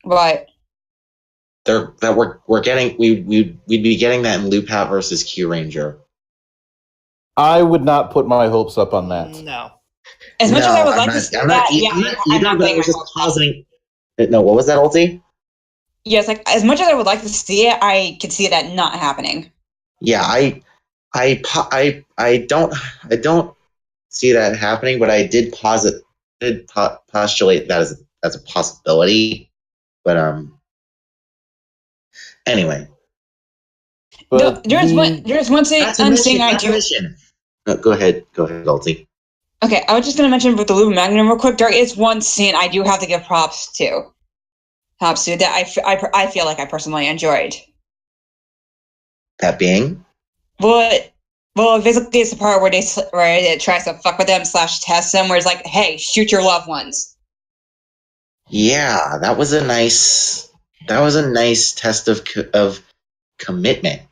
[SPEAKER 4] but
[SPEAKER 2] We'd be getting that in Lupat versus Q Ranger.
[SPEAKER 5] I would not put my hopes up on that.
[SPEAKER 1] No.
[SPEAKER 4] as much as I would like to
[SPEAKER 2] I'm
[SPEAKER 4] see
[SPEAKER 2] not,
[SPEAKER 4] that,
[SPEAKER 2] I'm not
[SPEAKER 4] putting my
[SPEAKER 2] just
[SPEAKER 4] hopes up.
[SPEAKER 2] positing. No, what was that, Ulti?
[SPEAKER 4] Yes, like as much as I would like to see it, I could see that not happening.
[SPEAKER 2] Yeah, I don't see that happening, but I did postulate that as a possibility. But anyway.
[SPEAKER 5] But
[SPEAKER 4] there's one thing
[SPEAKER 2] That's a
[SPEAKER 4] I
[SPEAKER 2] mission.
[SPEAKER 4] do.
[SPEAKER 2] No, go ahead, Ulti.
[SPEAKER 4] Okay, I was just gonna mention with the Lupin Magnum real quick. There is one scene I do have to give props to. That I feel like I personally enjoyed.
[SPEAKER 2] That being?
[SPEAKER 4] Well, basically it's the part where it tries to fuck with them / test them, where it's like, hey, shoot your loved ones.
[SPEAKER 2] Yeah, that was a nice test of commitment.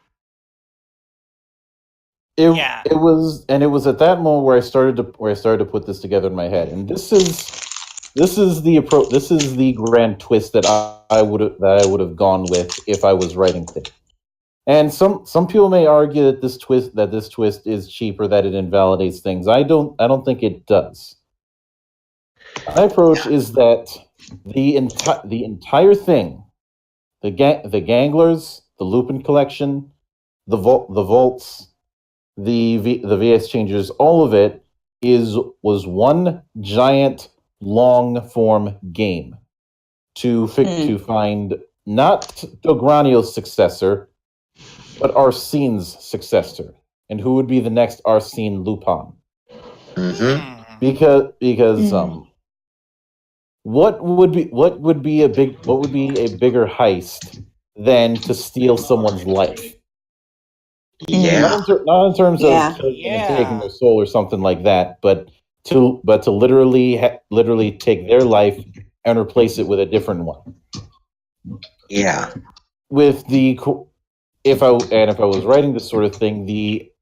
[SPEAKER 5] It was at that moment where I started to put this together in my head, and this is the grand twist that I would have gone with if I was writing things. And some people may argue that this twist is cheaper, that it invalidates things. I don't think it does. My approach is that the entire thing, the Ganglers, the Lupin collection, the vaults, the VS changes, all of it was one giant long form game to find not Dogranio's successor, but Arsene's successor, and who would be the next Arsene Lupin?
[SPEAKER 2] Mm-hmm.
[SPEAKER 5] Because what would be a bigger heist than to steal someone's life?
[SPEAKER 2] Yeah.
[SPEAKER 5] Not in terms of taking their soul or something like that, but to literally take their life and replace it with a different one.
[SPEAKER 2] Yeah.
[SPEAKER 5] With if I was writing this sort of thing, the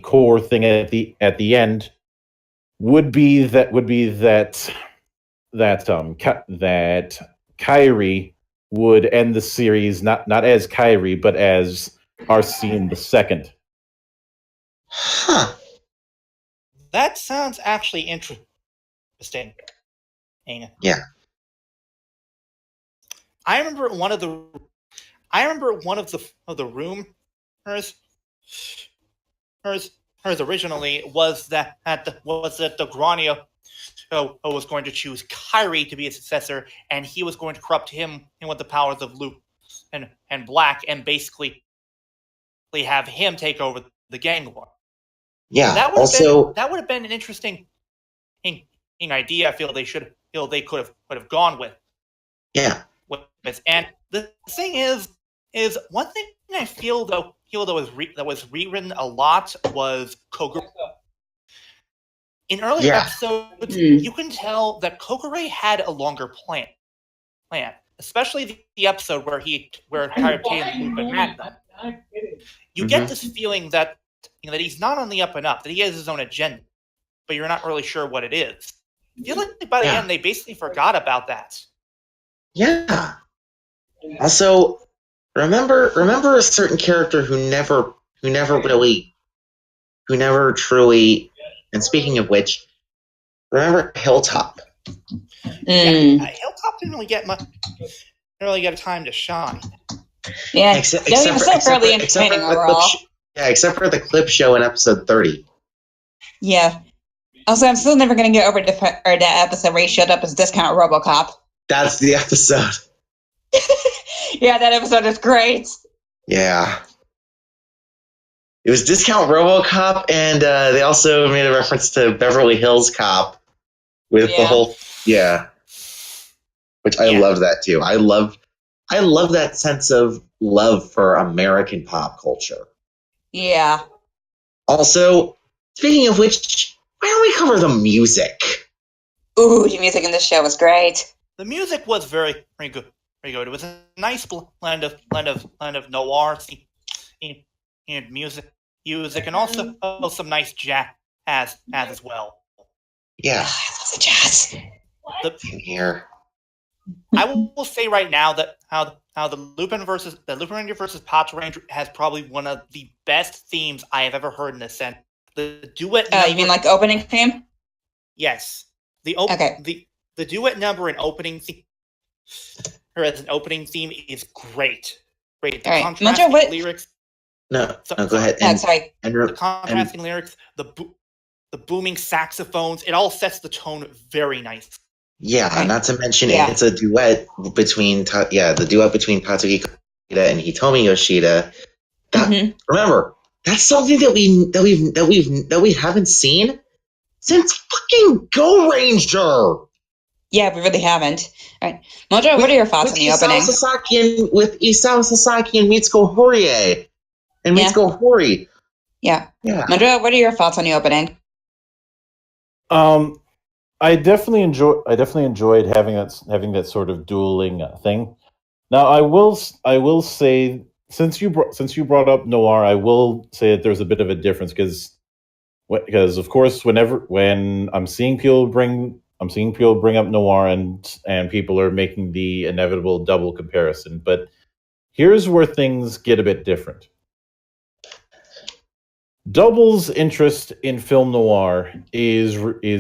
[SPEAKER 5] core thing at the end would be that Kyrie would end the series not as Kyrie, but as Arsene II.
[SPEAKER 2] Huh.
[SPEAKER 1] That sounds actually interesting.
[SPEAKER 2] Yeah.
[SPEAKER 1] I remember one of the rumors originally was that Dogranio was going to choose Kyrie to be his successor, and he was going to corrupt him with the powers of Luke and Black, and basically have him take over the gang war.
[SPEAKER 2] Yeah.
[SPEAKER 1] That would have been an interesting idea. I feel they could have gone with.
[SPEAKER 2] Yeah.
[SPEAKER 1] And the thing is one thing I feel that was rewritten a lot was Kogure. In earlier episodes, you can tell that Kogure had a longer plan, especially the episode where Kyrie and Lupin met them. You get this feeling that that he's not on the up and up, that he has his own agenda, but you're not really sure what it is. I feel like by the end they basically forgot about that.
[SPEAKER 2] Yeah. Also, remember a certain character who never truly. And speaking of which, remember Hilltop?
[SPEAKER 1] Hilltop didn't really get a time to shine.
[SPEAKER 4] Yeah, except fairly entertaining overall.
[SPEAKER 2] Except for the clip show in episode 30.
[SPEAKER 4] Yeah. Also, I'm still never going to get over that episode where he showed up as Discount RoboCop.
[SPEAKER 2] That's the episode.
[SPEAKER 4] Yeah, that episode is great.
[SPEAKER 2] Yeah. It was Discount RoboCop, and they also made a reference to Beverly Hills Cop with the whole which I love that too. I love that sense of love for American pop culture.
[SPEAKER 4] Yeah.
[SPEAKER 2] Also, speaking of which, why don't we cover the music?
[SPEAKER 4] Ooh, the music in this show was great.
[SPEAKER 1] The music was very good. Very good. It was a nice blend of noir and music, and also some nice jazz as well.
[SPEAKER 2] Yeah,
[SPEAKER 4] I love the jazz.
[SPEAKER 2] Same here.
[SPEAKER 1] I will say right now that how the Lupinranger versus Patranger has probably one of the best themes I have ever heard in a sense. The duet.
[SPEAKER 4] You mean like opening theme?
[SPEAKER 1] Yes. The duet number and opening theme, or as an opening theme, is great. Great. The contrasting lyrics.
[SPEAKER 2] No, go ahead.
[SPEAKER 4] Sorry.
[SPEAKER 1] The contrasting lyrics, the booming saxophones, it all sets the tone very nice.
[SPEAKER 2] Yeah, not to mention it's a duet between Tatsuki Yoshida and Hitomi Yoshida. Remember, that's something that we haven't seen since fucking Go Ranger.
[SPEAKER 4] Yeah, we really haven't. All right, Mojo, what are your thoughts on the opening?
[SPEAKER 2] With Isao Sasaki and Mitsuko Horie. And Mitsuko Hori.
[SPEAKER 4] Yeah. Mojo, what are your thoughts on the opening?
[SPEAKER 5] I definitely enjoyed having that sort of dueling thing. Now, I will say, since you brought up noir, I will say that there's a bit of a difference because of course when I'm seeing people bring up noir and people are making the inevitable double comparison, but here's where things get a bit different. Double's interest in film noir is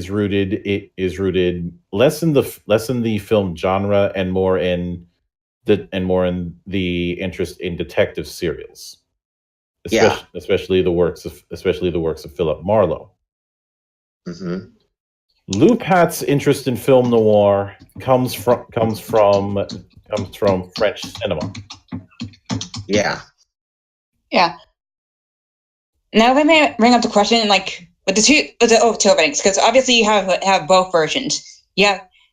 [SPEAKER 5] rooted less in the film genre and more in the interest in detective serials, especially the works of Philip Marlowe.
[SPEAKER 2] Mm-hmm.
[SPEAKER 5] Lou Pat's interest in film noir comes from French cinema.
[SPEAKER 2] Yeah.
[SPEAKER 4] Now we may bring up the question, like with the two openings, because obviously you have both versions. You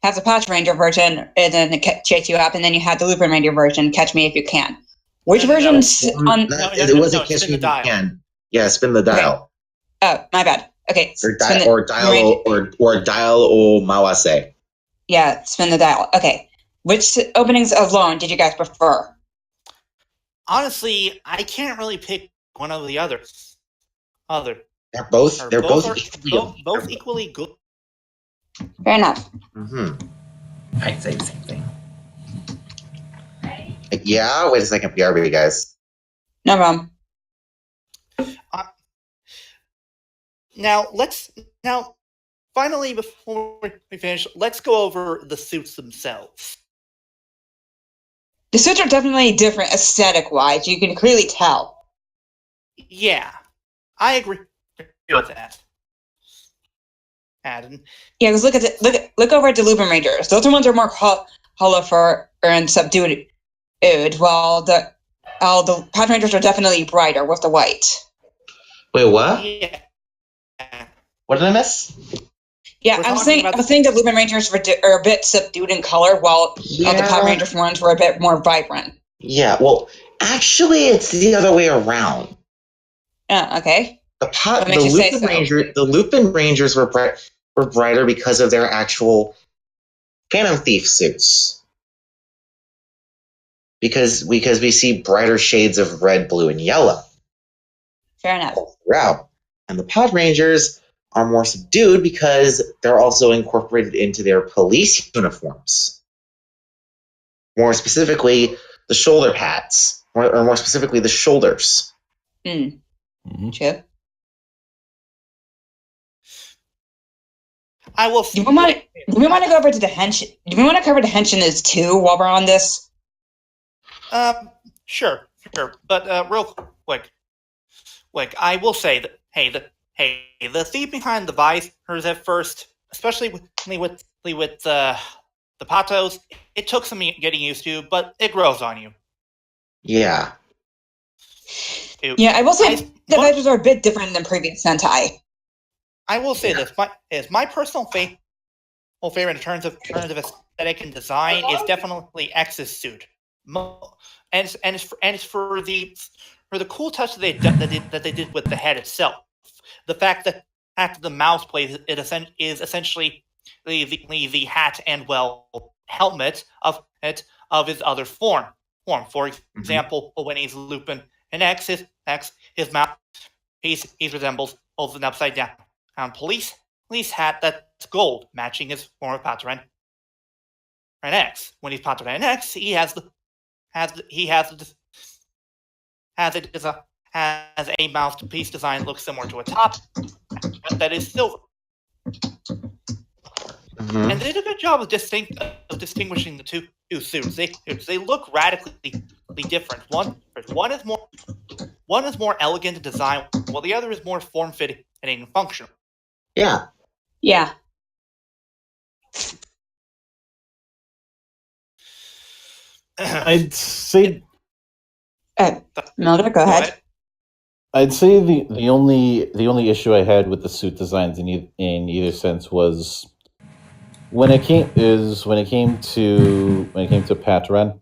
[SPEAKER 4] have the Patranger version, and then the Chase You Up, and then you have the Lupinranger version, Catch Me If You Can. Which versions on?
[SPEAKER 2] It wasn't Catch Me If You Can. Yeah, Spin the Dial.
[SPEAKER 4] Okay. Oh, my bad. Okay.
[SPEAKER 2] Or Dial O Mawase.
[SPEAKER 4] Yeah, Spin the Dial. Okay. Which openings alone did you guys prefer?
[SPEAKER 1] Honestly, I can't really pick one of the others.
[SPEAKER 2] They're both
[SPEAKER 1] equally good.
[SPEAKER 4] Fair enough.
[SPEAKER 2] Mm-hmm.
[SPEAKER 3] I'd say the same thing.
[SPEAKER 2] Yeah, wait a second, BRB, guys.
[SPEAKER 4] No problem.
[SPEAKER 1] Now, finally, before we finish, let's go over the suits themselves.
[SPEAKER 4] The suits are definitely different aesthetic-wise. You can clearly tell.
[SPEAKER 1] Yeah, I agree with that. Adam.
[SPEAKER 4] Yeah, because look over at the Lupinrangers. Those ones are more hollow fur and subdued, while the Patrangers are definitely brighter with the white.
[SPEAKER 2] Wait, what?
[SPEAKER 1] Yeah.
[SPEAKER 2] What did I miss?
[SPEAKER 4] Yeah, I was saying the Lupinrangers are a bit subdued in color, while the Patrangers ones were a bit more vibrant.
[SPEAKER 2] Yeah, well, actually, it's the other way around.
[SPEAKER 4] Okay.
[SPEAKER 2] The Lupin Rangers were brighter because of their actual Phantom Thief suits. Because we see brighter shades of red, blue, and yellow.
[SPEAKER 4] Fair enough.
[SPEAKER 2] Throughout. And the Pod Rangers are more subdued because they're also incorporated into their police uniforms. More specifically, the shoulder pads. Or more specifically, the shoulders.
[SPEAKER 5] Mm-hmm.
[SPEAKER 4] True.
[SPEAKER 1] I will.
[SPEAKER 4] Do we want to go over to the henshin? Do we want to cover the henshin too while we're on this?
[SPEAKER 1] Sure. But real quick, I will say that the theme behind the visors at first, especially with the patos, it took some getting used to, but it grows on you.
[SPEAKER 2] Yeah.
[SPEAKER 4] Yeah, I will say the
[SPEAKER 1] one-
[SPEAKER 4] visors are a bit different than previous Sentai.
[SPEAKER 1] I will say this: my personal favorite in terms of aesthetic and design is definitely X's suit, and it's for the cool touch that they did with the head itself. The fact that the mouse plate is essentially the hat and helmet of his other form. For example, when he's Lupin and his mouth he resembles an upside down police hat that's gold, matching his former Patranger X. When he's Patranger X, he has a mouthpiece design that looks similar to a top that is silver.
[SPEAKER 2] Mhm.
[SPEAKER 1] And they did a good job of distinguishing the two suits. They look radically different. One is more elegant in design, while the other is more form-fitting and functional.
[SPEAKER 2] Yeah.
[SPEAKER 4] Yeah.
[SPEAKER 5] I'd say
[SPEAKER 4] Mildred, go ahead.
[SPEAKER 5] I'd say the only issue I had with the suit designs in either sense was when it came to Patran,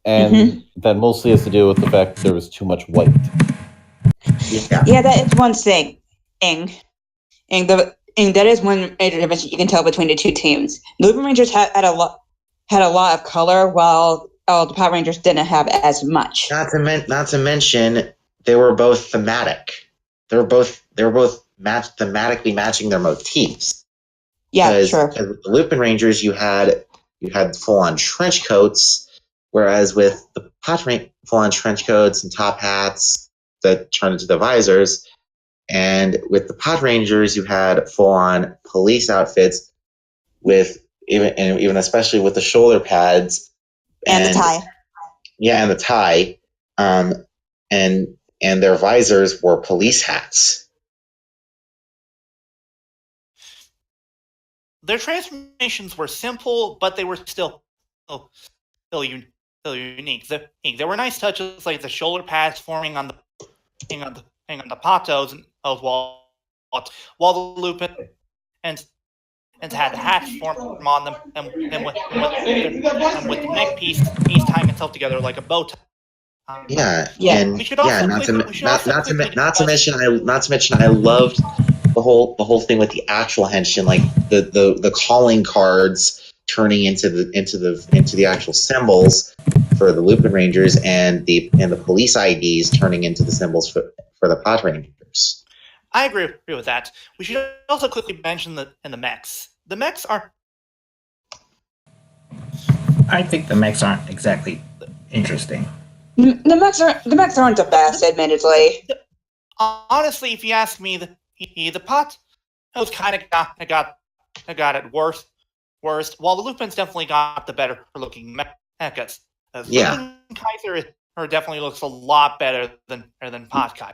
[SPEAKER 5] and that mostly has to do with the fact that there was too much white.
[SPEAKER 4] Yeah, that is one thing. And that is one major difference you can tell between the two teams. The Lupinrangers had a lot of color, while the Power Rangers didn't have as much.
[SPEAKER 2] Not to mention, they were both thematic. They were both thematically matching their motifs.
[SPEAKER 4] Yeah, sure.
[SPEAKER 2] Because with the Lupinrangers, you had full-on trench coats, whereas with the Patranger, full-on trench coats and top hats that turned into the visors. And with the Patrangers, you had full-on police outfits with even especially with the shoulder pads
[SPEAKER 4] and the tie.
[SPEAKER 2] Yeah, and the tie, and their visors were police hats.
[SPEAKER 1] Their transformations were simple, but they were still unique. There were nice touches like the shoulder pads forming on the patos and while the Lupin and had the hats form on them, and with the neck piece tying itself together like a bow tie.
[SPEAKER 2] And
[SPEAKER 1] we should also
[SPEAKER 2] not to mention, I loved the whole thing with the actual henshin, like the calling cards turning into the actual symbols for the Lupinrangers, and the police IDs turning into the symbols for the Patrangers.
[SPEAKER 1] I agree with that. We should also quickly mention the mechs. The mechs are.
[SPEAKER 3] I think the mechs aren't exactly interesting.
[SPEAKER 4] The mechs aren't the best, admittedly.
[SPEAKER 1] Honestly, if you ask me, the Patos kind of got it worst, while the Lupins definitely got the better looking mechas. Lupin Kaiser definitely looks a lot better than Patkai.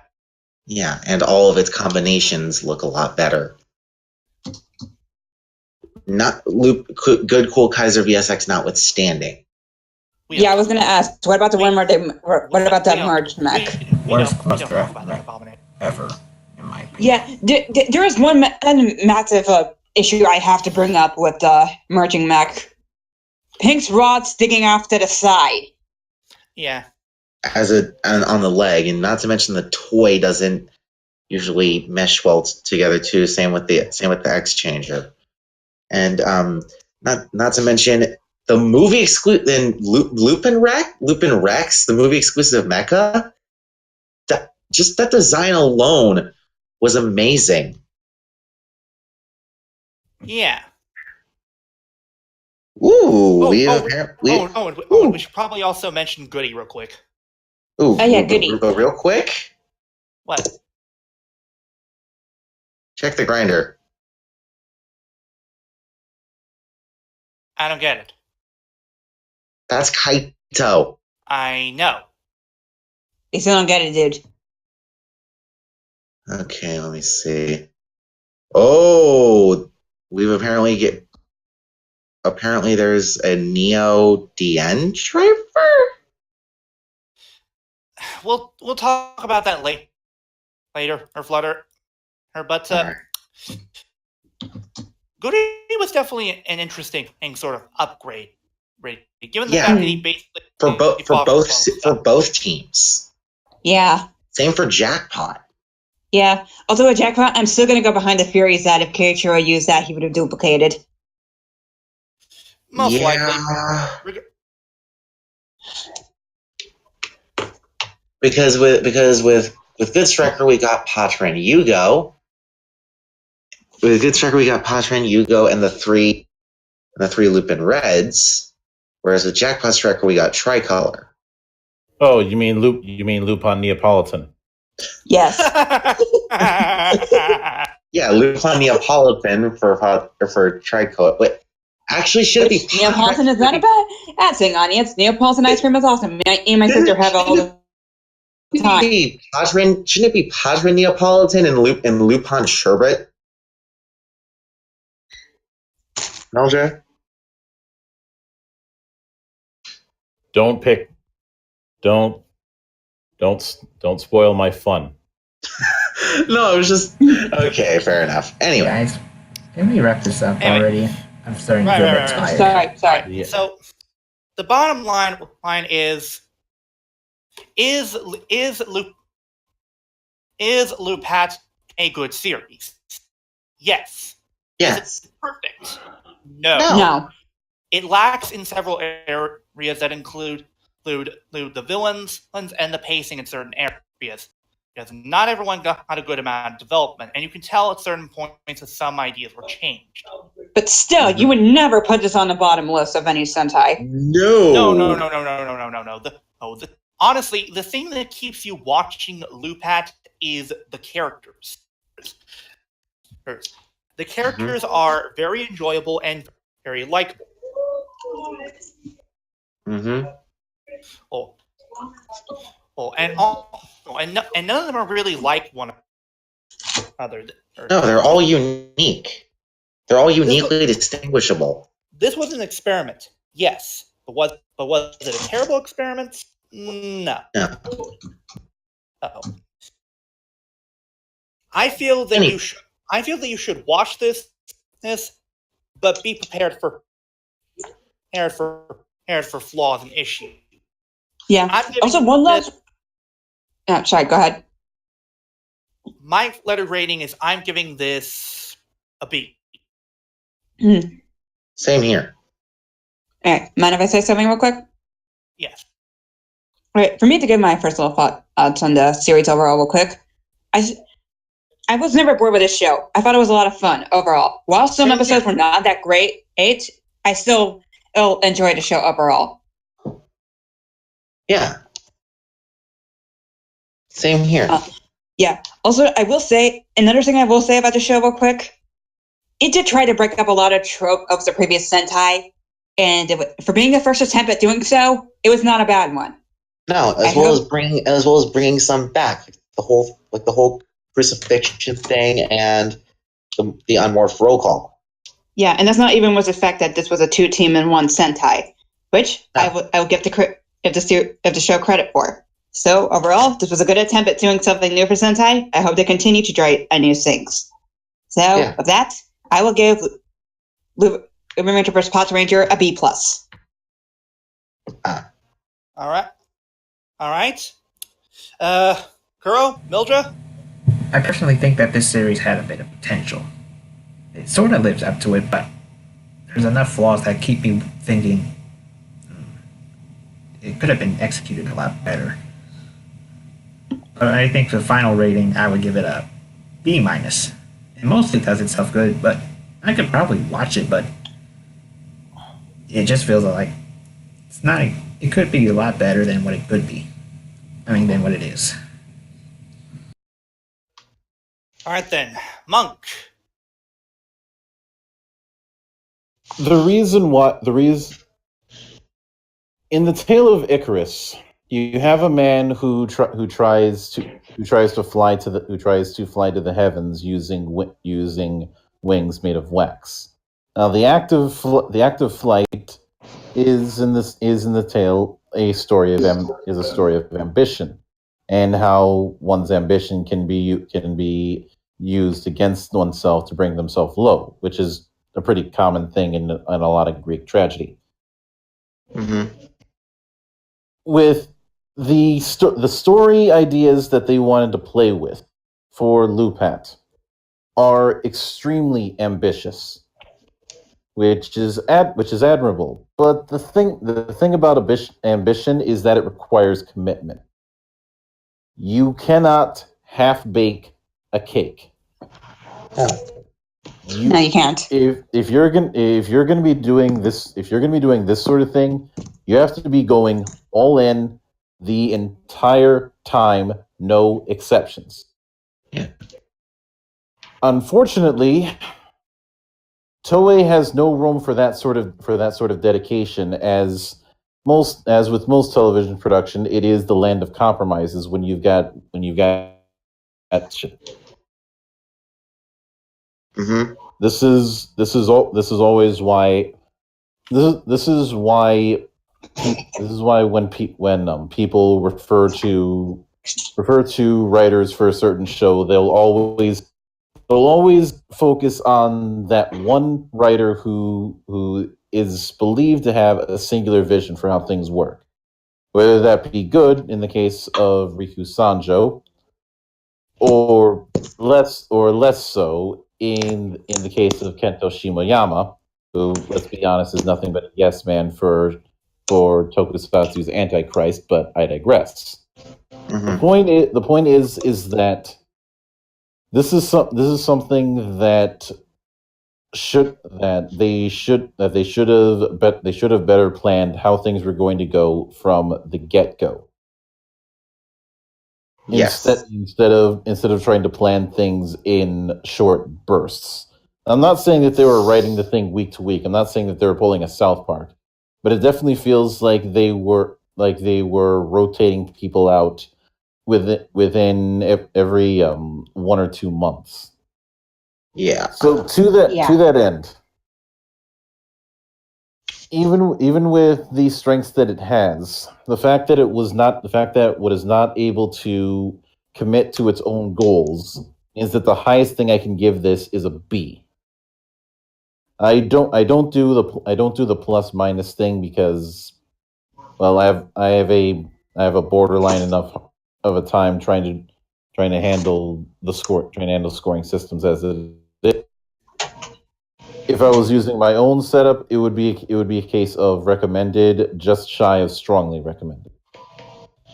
[SPEAKER 2] Yeah, and all of its combinations look a lot better. Good Cool Kaiser VSX notwithstanding.
[SPEAKER 4] I was going to ask, what about the one where what about that merged mech?
[SPEAKER 3] Worst cluster ever, in my opinion.
[SPEAKER 4] Yeah, there is one massive issue I have to bring up with the merging mech. Pink's rod sticking off to the side.
[SPEAKER 1] Yeah.
[SPEAKER 2] On the leg, and not to mention the toy doesn't usually mesh well together too. Same with the X-Changer. And not to mention the movie Lupin Rex, the movie exclusive mecha. That design alone was amazing.
[SPEAKER 1] Yeah.
[SPEAKER 2] Ooh,
[SPEAKER 1] we should probably also mention Goody real quick.
[SPEAKER 2] Ooh,
[SPEAKER 4] Goody.
[SPEAKER 2] Real quick.
[SPEAKER 1] What?
[SPEAKER 2] Check the grinder.
[SPEAKER 1] I don't get it.
[SPEAKER 2] That's Kaitou.
[SPEAKER 1] I know.
[SPEAKER 4] You still don't get it, dude.
[SPEAKER 2] Okay, let me see. Oh, apparently there's a Neo DN driver?
[SPEAKER 1] we'll talk about that later, or Flutter. But
[SPEAKER 2] Alright.
[SPEAKER 1] Goody was definitely an interesting sort of upgrade, given the
[SPEAKER 2] Yeah.
[SPEAKER 1] fact that he basically
[SPEAKER 2] for both teams.
[SPEAKER 4] Yeah.
[SPEAKER 2] Same for Jackpot.
[SPEAKER 4] Yeah. Although a Jackpot, I'm still going to go behind the Furies that if Keiichiro used that, he would have duplicated.
[SPEAKER 1] Most likely.
[SPEAKER 2] Because with Good Striker we got Patran Yugo. With Good Striker we got Patran Yugo and the three Lupin Reds. Whereas with Jackpot Striker we got Tricolor.
[SPEAKER 5] Oh, you mean Lupin Neapolitan?
[SPEAKER 4] Yes.
[SPEAKER 2] Yeah, Lupin Neapolitan for Tricolor. But actually, should it be
[SPEAKER 4] Neapolitan is not a bad thing, Anya. It's Neapolitan ice cream is awesome. Me and my sister have all the time.
[SPEAKER 2] Shouldn't it be Patran Neapolitan and Lupin Sherbet? Melja?
[SPEAKER 5] Don't spoil my fun.
[SPEAKER 2] No, it was just okay. Fair enough. Anyway,
[SPEAKER 3] Guys, can we wrap this up already? I'm starting to feel a bit tired.
[SPEAKER 4] Sorry.
[SPEAKER 5] Yeah.
[SPEAKER 1] So, the bottom line is Lupat a good series? Yes.
[SPEAKER 2] yes.
[SPEAKER 1] Is it perfect? No.
[SPEAKER 4] No.
[SPEAKER 1] It lacks in several areas that include the villains and the pacing in certain areas. Because not everyone got a good amount of development, and you can tell at certain points that some ideas were changed.
[SPEAKER 4] But still, you would never put this on the bottom list of any Sentai.
[SPEAKER 2] No.
[SPEAKER 1] Honestly, the thing that keeps you watching Lupat is the characters. The characters are very enjoyable and very likable.
[SPEAKER 2] Mm-hmm.
[SPEAKER 1] And none of them are really like one another.
[SPEAKER 2] No, they're all unique. They're all uniquely distinguishable.
[SPEAKER 1] This was an experiment, yes, but was it a terrible experiment? No. Uh-oh. I feel that you should watch this, but be prepared for flaws and issues.
[SPEAKER 4] Yeah. Also, one last. Oh, sorry. Go ahead.
[SPEAKER 1] My letter rating is I'm giving this a B.
[SPEAKER 2] Same here.
[SPEAKER 4] All right. Mind if I say something real quick?
[SPEAKER 1] Yes.
[SPEAKER 4] All right. For me to give my first little thoughts on the series overall real quick, I was never bored with this show. I thought it was a lot of fun overall. While some episodes were not that great, I still enjoyed the show overall.
[SPEAKER 2] Yeah. Same here.
[SPEAKER 4] Yeah. Also, I will say, another thing I will say about the show real quick, it did try to break up a lot of trope of the previous Sentai, and for being the first attempt at doing so, it was not a bad one.
[SPEAKER 2] No, as well as bringing some back, the whole crucifixion thing and the unmorphed roll call.
[SPEAKER 4] Yeah, and that's not even with the fact that this was a 2-team in 1 Sentai, which I will give the show credit for. So overall, this was a good attempt at doing something new for Sentai. I hope they continue to try new things. So with that, I will give Lupinranger vs. Patranger a B+.
[SPEAKER 1] All right. Kuro, Mildra?
[SPEAKER 3] I personally think that this series had a bit of potential. It sort of lives up to it, but there's enough flaws that keep me thinking it could have been executed a lot better. But I think the final rating, I would give it a B-. It mostly does itself good, but I could probably watch it, but it just feels like it's not. It could be a lot better than what it could be. Than what it is.
[SPEAKER 1] All right then, Monk.
[SPEAKER 5] The reason in the Tale of Icarus, you have a man who tries to fly to the heavens using wings made of wax. Now, the act of flight is in the tale a story of ambition. and how one's ambition can be used against oneself to bring themselves low, which is a pretty common thing in a lot of Greek tragedy.
[SPEAKER 2] Mm-hmm.
[SPEAKER 5] With the story ideas that they wanted to play with for Lupat are extremely ambitious, which is admirable. But the thing about ambition is that it requires commitment. You cannot half bake a cake.
[SPEAKER 4] No, you can't.
[SPEAKER 5] If you're gonna be doing this sort of thing, you have to be going all in the entire time, no exceptions.
[SPEAKER 2] Yeah.
[SPEAKER 5] Unfortunately, Toei has no room for that sort of dedication, as with most television production, it is the land of compromises when you've got
[SPEAKER 2] Mm-hmm.
[SPEAKER 5] This is always why when people refer to writers for a certain show, they'll always focus on that one writer who is believed to have a singular vision for how things work, whether that be good in the case of Riku Sanjo, or less so in the case of Kento Shimoyama, who, let's be honest, is nothing but a yes man for Tokusatsu's Antichrist. But I digress.
[SPEAKER 2] Mm-hmm.
[SPEAKER 5] The point is that this is something that they should have better planned how things were going to go from the get-go.
[SPEAKER 2] Yes.
[SPEAKER 5] Instead of trying to plan things in short bursts. I'm not saying that they were writing the thing week to week. I'm not saying that they were pulling a South Park, but it definitely feels like they were rotating people out within every 1 or 2 months.
[SPEAKER 2] Yeah.
[SPEAKER 5] So to that end, even with the strengths that it has, the fact that it was not able to commit to its own goals is that the highest thing I can give this is a B. I don't do the plus minus thing because, well, I have a borderline enough of a time trying to handle scoring systems as it is. If I was using my own setup, it would be a case of recommended, just shy of strongly recommended.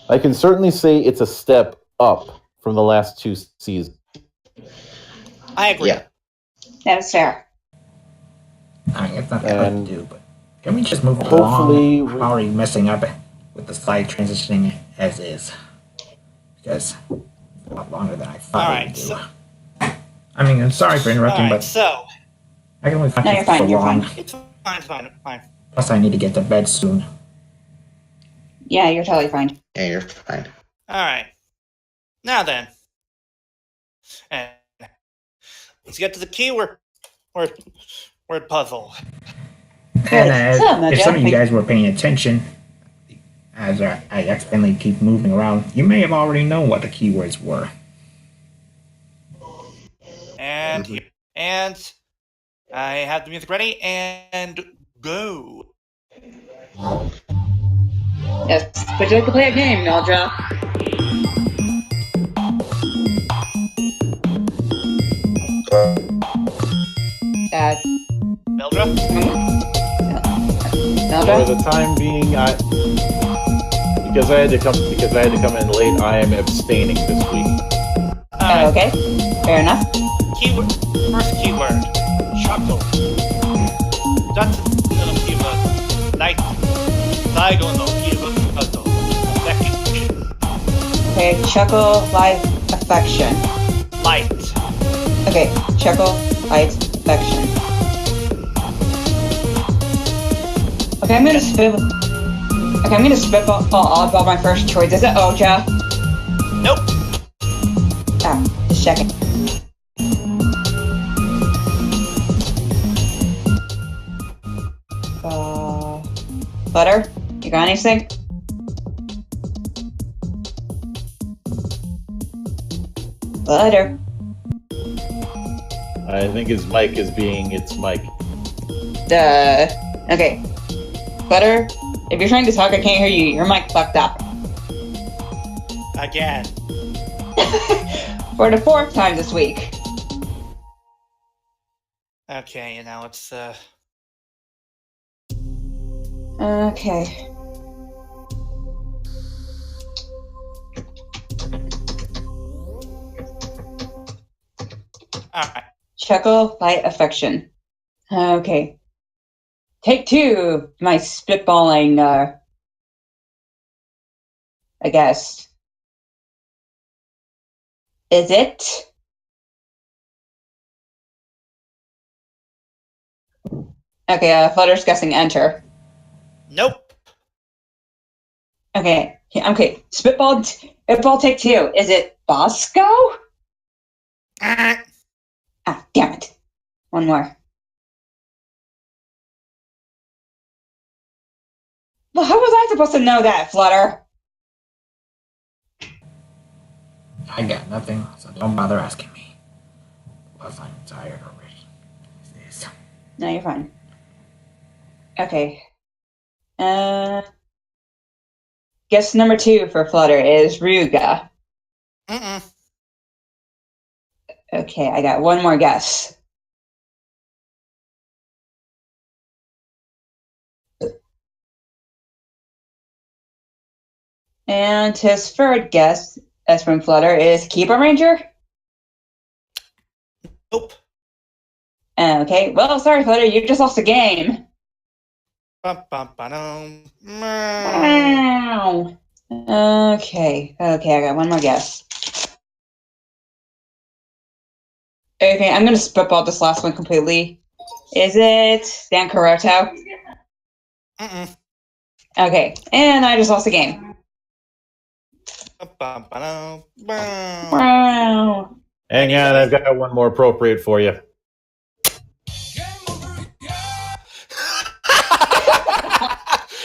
[SPEAKER 5] I can certainly say it's a step up from the last 2 seasons.
[SPEAKER 1] I agree.
[SPEAKER 2] Yeah.
[SPEAKER 4] That's fair.
[SPEAKER 3] I mean, it's not that hard to do, but can we just move
[SPEAKER 5] hopefully
[SPEAKER 3] along? How are you messing up with the slide transitioning as is? Because it's a lot longer than I thought it would do.
[SPEAKER 1] So,
[SPEAKER 3] I mean, I'm sorry for interrupting, but
[SPEAKER 1] so
[SPEAKER 3] I can only talk
[SPEAKER 4] No,
[SPEAKER 3] to
[SPEAKER 4] you're
[SPEAKER 3] you for
[SPEAKER 4] fine,
[SPEAKER 3] so
[SPEAKER 4] you're
[SPEAKER 3] long.
[SPEAKER 4] fine.
[SPEAKER 1] it's fine.
[SPEAKER 3] Plus, I need to get to bed soon.
[SPEAKER 4] Yeah, you're totally fine.
[SPEAKER 2] Yeah, you're fine.
[SPEAKER 1] All right. Now then, and let's get to the keyword word puzzle.
[SPEAKER 3] And
[SPEAKER 4] So,
[SPEAKER 3] if some of you
[SPEAKER 4] Mojo,
[SPEAKER 3] guys were paying attention, as I accidentally keep moving around, you may have already known what the keywords were.
[SPEAKER 1] And I have the music ready and go.
[SPEAKER 4] Yes, but you can play a game, Meldra.
[SPEAKER 1] Meldra?
[SPEAKER 5] For the time being, because I had to come in late, I am abstaining this week.
[SPEAKER 1] Alright.
[SPEAKER 4] Okay, fair enough.
[SPEAKER 1] First keyword. Chuckle. That's the keyword. Light. Daigo no keyword puzzle. Second.
[SPEAKER 4] Okay, chuckle, light, affection.
[SPEAKER 1] Light.
[SPEAKER 4] Okay, chuckle, light, affection. Okay, I'm gonna spitball oddball my first choice. Is it Oja?
[SPEAKER 1] Nope.
[SPEAKER 4] Just checking. Butter? You got anything? Later.
[SPEAKER 5] I think his mic is being its mic.
[SPEAKER 4] Okay. Flutter, if you're trying to talk, I can't hear you. Your mic fucked up.
[SPEAKER 1] Again.
[SPEAKER 4] For the 4th time this week.
[SPEAKER 1] Okay, and now it's
[SPEAKER 4] Okay.
[SPEAKER 1] alright.
[SPEAKER 4] Chuckle, light, affection. Okay. Take 2. My spitballing, I guess. Is it? Okay, Flutter's guessing enter.
[SPEAKER 1] Nope.
[SPEAKER 4] Okay, Spitball take 2. Is it Bosco?
[SPEAKER 1] Ah,
[SPEAKER 4] Ah, damn it. One more. Well, how was I supposed to know that, Flutter?
[SPEAKER 3] I got nothing, so don't bother asking me. Plus, I'm tired already. This.
[SPEAKER 4] No, you're fine. Okay. Guess number 2 for Flutter is Ryuga.
[SPEAKER 1] mm-mm.
[SPEAKER 4] Okay, I got one more guess. And his third guess, as from Flutter, is Ranger.
[SPEAKER 1] Nope.
[SPEAKER 4] Okay, well, sorry, Flutter, you just lost the game.
[SPEAKER 1] Bum-bum-ba-dum.
[SPEAKER 4] Wow. Okay, I got one more guess. Okay, I'm gonna spitball this last one completely. Is it Dan Kuroto?
[SPEAKER 1] Mm-mm.
[SPEAKER 4] Okay, and I just lost the game.
[SPEAKER 1] Bum-bum-ba-dum.
[SPEAKER 4] Wow.
[SPEAKER 5] Hang on, I've got one more appropriate for you.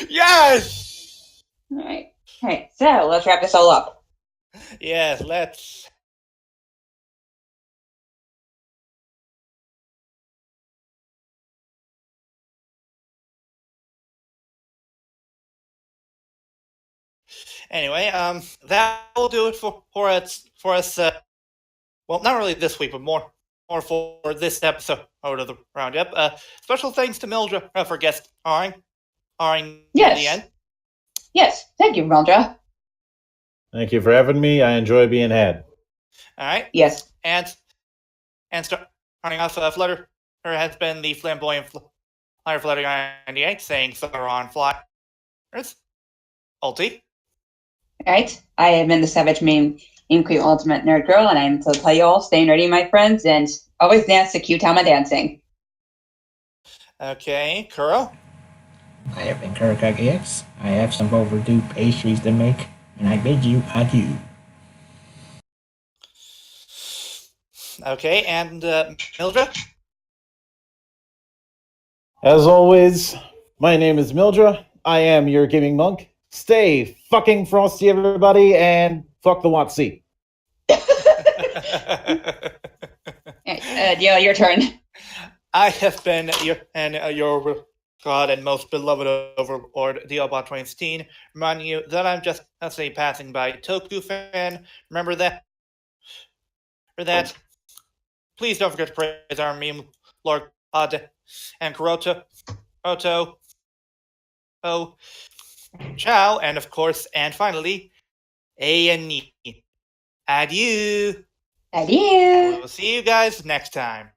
[SPEAKER 1] Yes!
[SPEAKER 4] Alright, so let's wrap this all up.
[SPEAKER 1] Yes, let's. Anyway, that will do it for us. Well, not really this week, but more for this episode of the Roundup. Special thanks to Mildred for guest starring
[SPEAKER 4] Yes.
[SPEAKER 1] at the end.
[SPEAKER 4] Yes, thank you, Rondra.
[SPEAKER 5] Thank you for having me. I enjoy being had.
[SPEAKER 1] All right.
[SPEAKER 4] Yes.
[SPEAKER 1] And starting off, Flutter has been the flamboyant Flyer Flutter 98, saying "Flutter on flyers." Ulti.
[SPEAKER 4] Alright, I have been the Savage Meme Queen Ultimate Nerd Girl, and I'm to tell you all, stay nerdy, my friends, and always dance to cute Tama dancing.
[SPEAKER 1] Okay, Kuro.
[SPEAKER 3] I have been KurikageX. I have some overdue pastries to make, and I bid you adieu.
[SPEAKER 1] Okay, and Mildred.
[SPEAKER 5] As always, my name is Mildra. I am your gaming monk. Stay fucking frosty, everybody, and fuck the Watsy.
[SPEAKER 4] Yeah, your turn.
[SPEAKER 1] I have been your god and most beloved overlord, Diobot 2016, reminding you that I'm just a passing by Toku fan. Remember that. For that, please don't forget to praise our meme lord and Kuroto. Oh, ciao, and of course, and finally, A&E. Adieu.
[SPEAKER 4] Adieu.
[SPEAKER 1] We'll see you guys next time.